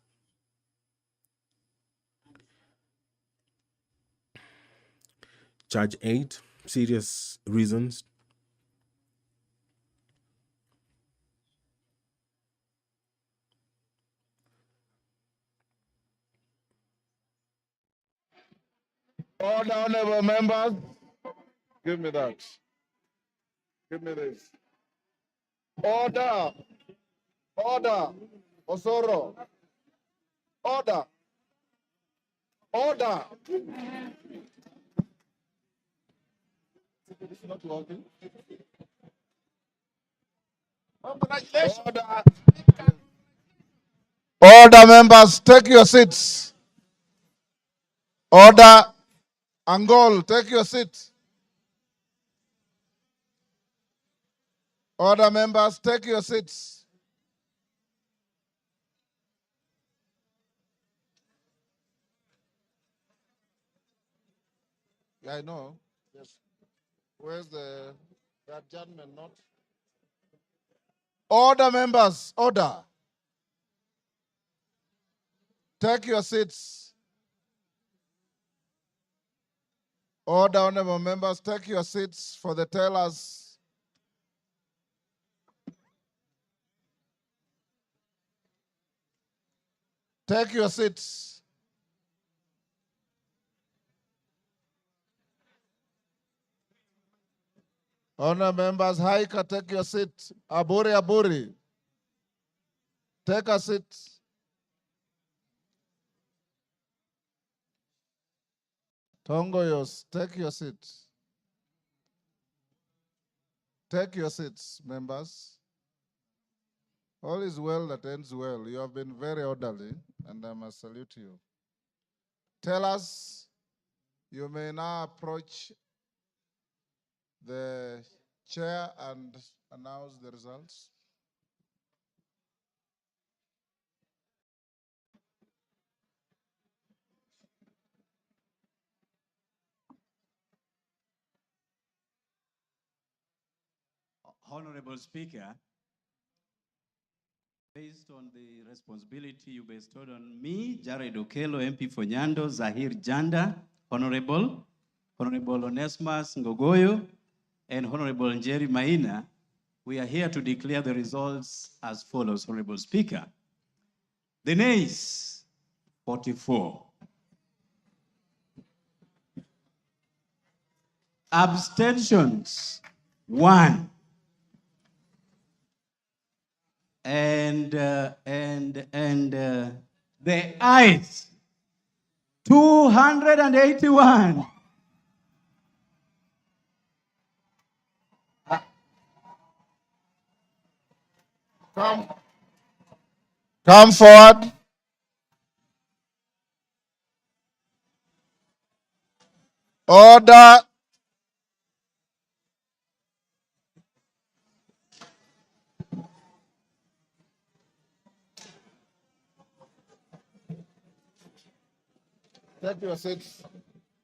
Charge 8, serious reasons Order, honorable members. Give me that. Give me this. Order. Order. Osoro. Order. Order. This is not working. Congratulations. Order. Order, members. Take your seats. Order. Angol, take your seat. Order, members, take your seats. Yeah, I know. Yes. Where's the adjournment note? Order, members, order. Take your seats. Order, honorable members, take your seats for the tellers. Take your seats. Honor members, Haika, take your seat. Aburi, take a seat. Tongoyos, take your seat. Take your seats, members. All is well that ends well. You have been very orderly, and I must salute you. Tell us, you may now approach the chair and announce the results. Honorable Speaker, based on the responsibility you bestowed on me, Jared Okello, MP for Nyando, Zahir Janda, Honorable Onesmus Ngogoyo, and Honorable Njeri Maina, we are here to declare the results as follows, Honorable Speaker. The nays, 44. Abstentions, 1. And the ayes, 281. Come forward. Order. Take your seats.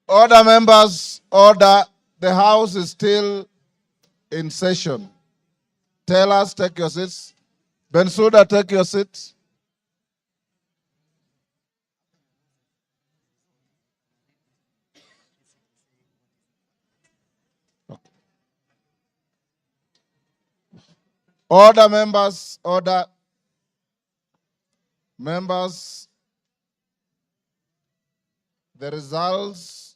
Order, members, order. The House is still in session. Tell us, take your seats. Bensouda, take your seat. Order, members, order. Members, the results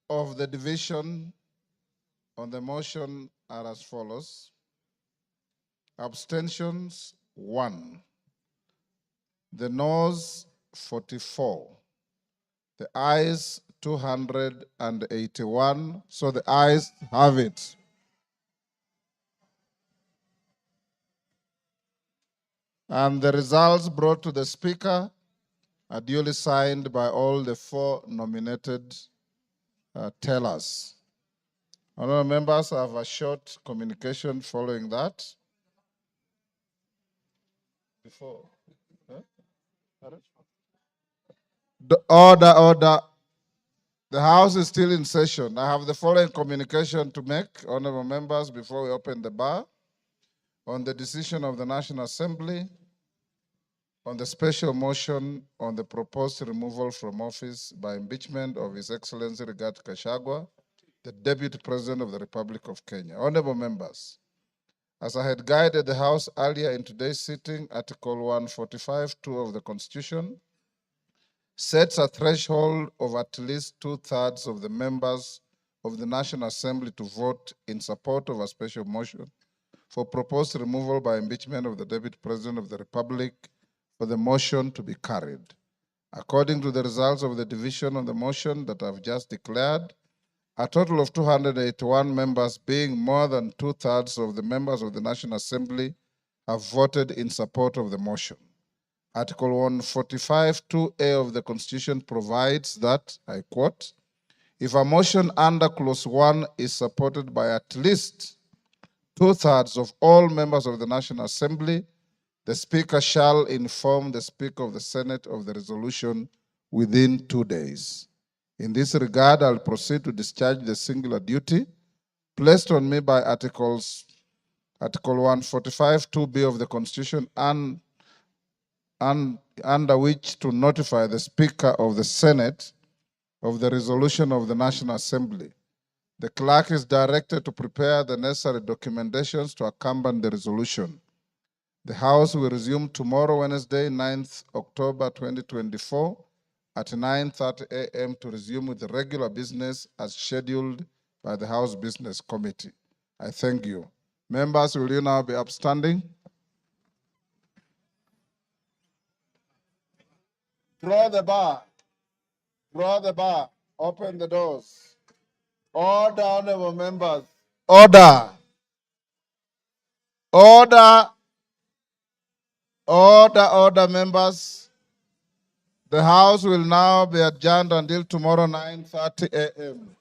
of the division on the motion are as follows. Abstentions, 1. The noes, 44. The ayes, 281. So the ayes have it. And the results brought to the Speaker are duly signed by all the 4 nominated tellers. Honourable members, I have a short communication following that. Before. Order, order. The House is still in session. I have the following communication to make, honourable members, before we open the bar. On the decision of the National Assembly, on the special motion on the proposed removal from office by impeachment of His Excellency Rigathi Gachagua, the Deputy President of the Republic of Kenya. Honourable members, as I had guided the House earlier in today's sitting, Article 145(2) of the Constitution sets a threshold of at least 2/3 of the members of the National Assembly to vote in support of a special motion for proposed removal by impeachment of the Deputy President of the Republic for the motion to be carried. According to the results of the division on the motion that I've just declared, a total of 281 members, being more than 2/3 of the members of the National Assembly, have voted in support of the motion. Article 145(2)(a) of the Constitution provides that, I quote, if a motion under Clause 1 is supported by at least 2/3 of all members of the National Assembly, the Speaker shall inform the Speaker of the Senate of the resolution within 2 days. In this regard, I'll proceed to discharge the singular duty placed on me by Article 145(2)(b) of the Constitution and under which to notify the Speaker of the Senate of the resolution of the National Assembly. The clerk is directed to prepare the necessary documentations to accompany the resolution. The House will resume tomorrow, Wednesday, 9th October 2024, at 9:30 a.m. to resume with the regular business as scheduled by the House Business Committee. I thank you. Members, will you now be upstanding? Draw the bar. Draw the bar. Open the doors. Order, honorable members. Order. Order. Order, members. The House will now be adjourned until tomorrow 9:30 a.m.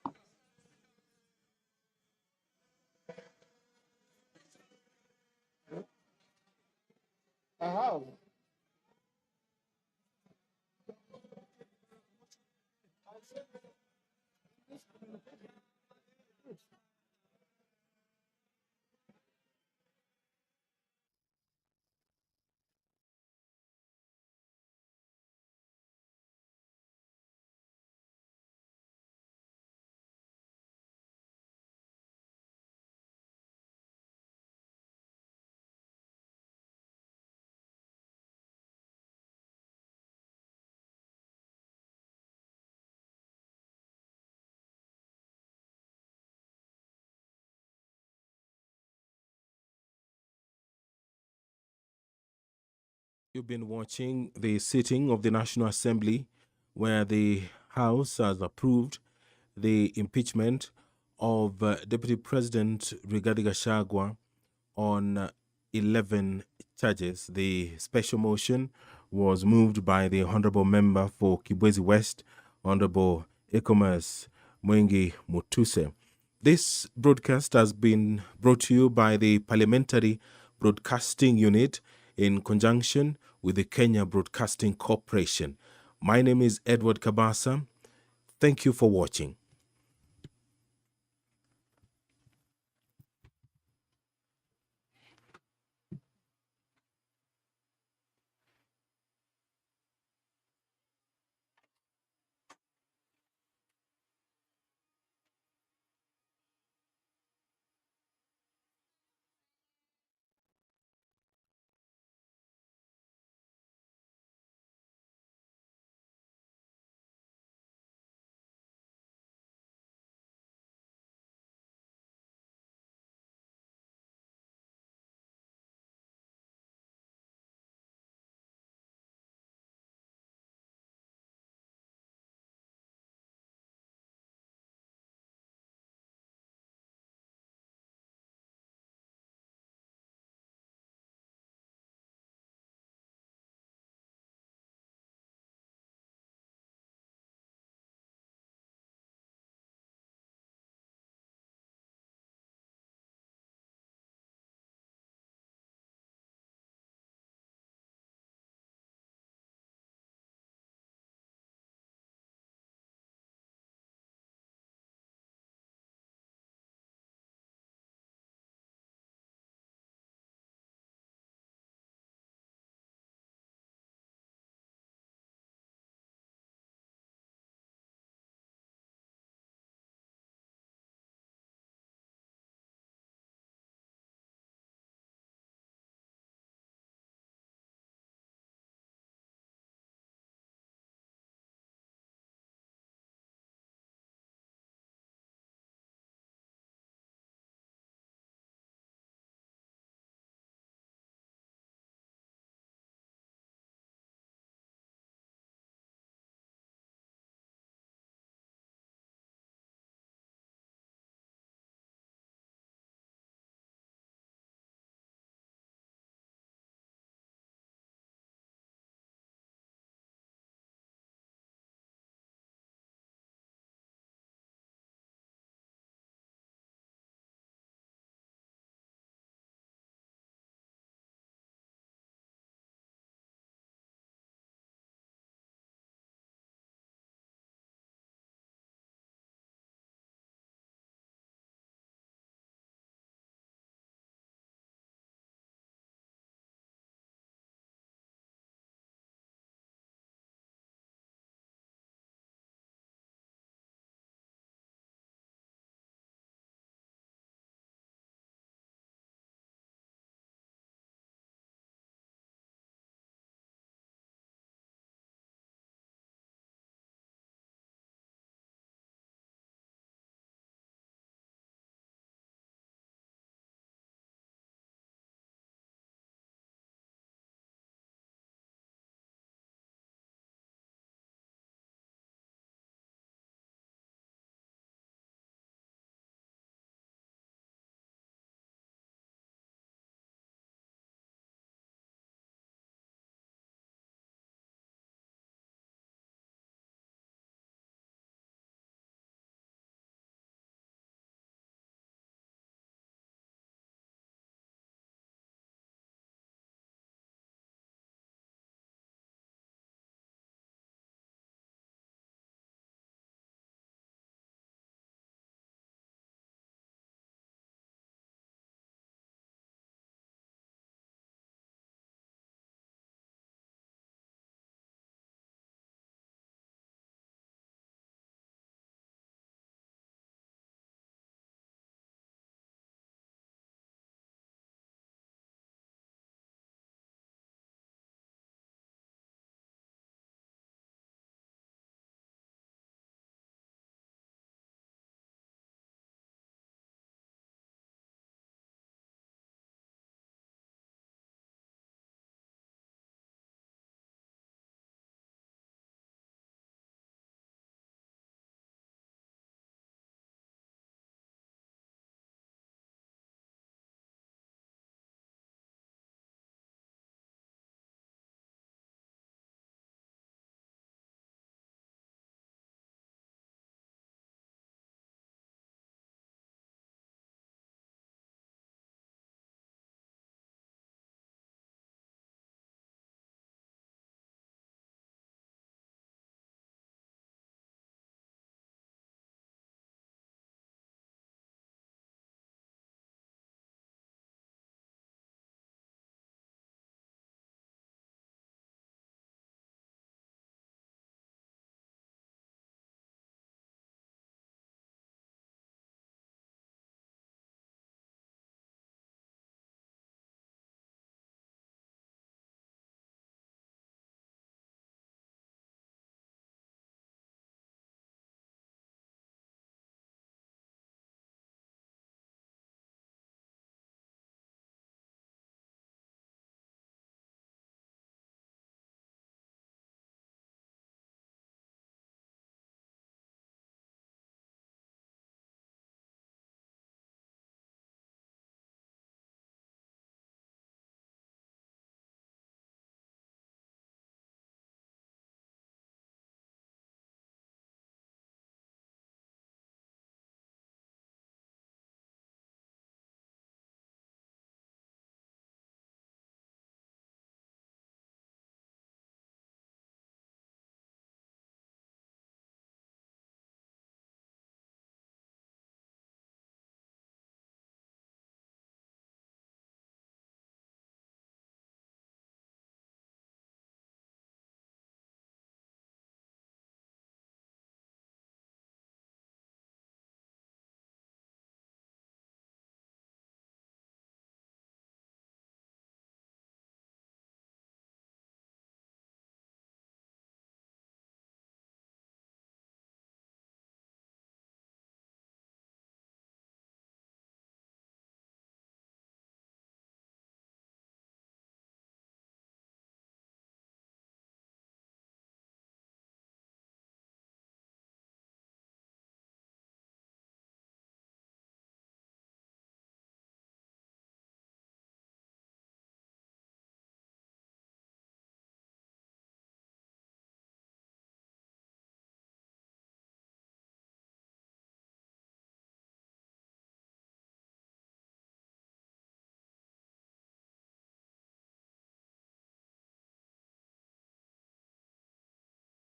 You've been watching the sitting of the National Assembly where the House has approved the impeachment of Deputy President Rigathi Gachagua on 11 charges. The special motion was moved by the Honorable Member for Kibwezi West, Honorable Ecomas Mwengi Mutuse. This broadcast has been brought to you by the Parliamentary Broadcasting Unit in conjunction with the Kenya Broadcasting Corporation. My name is Edward Kabasa. Thank you for watching.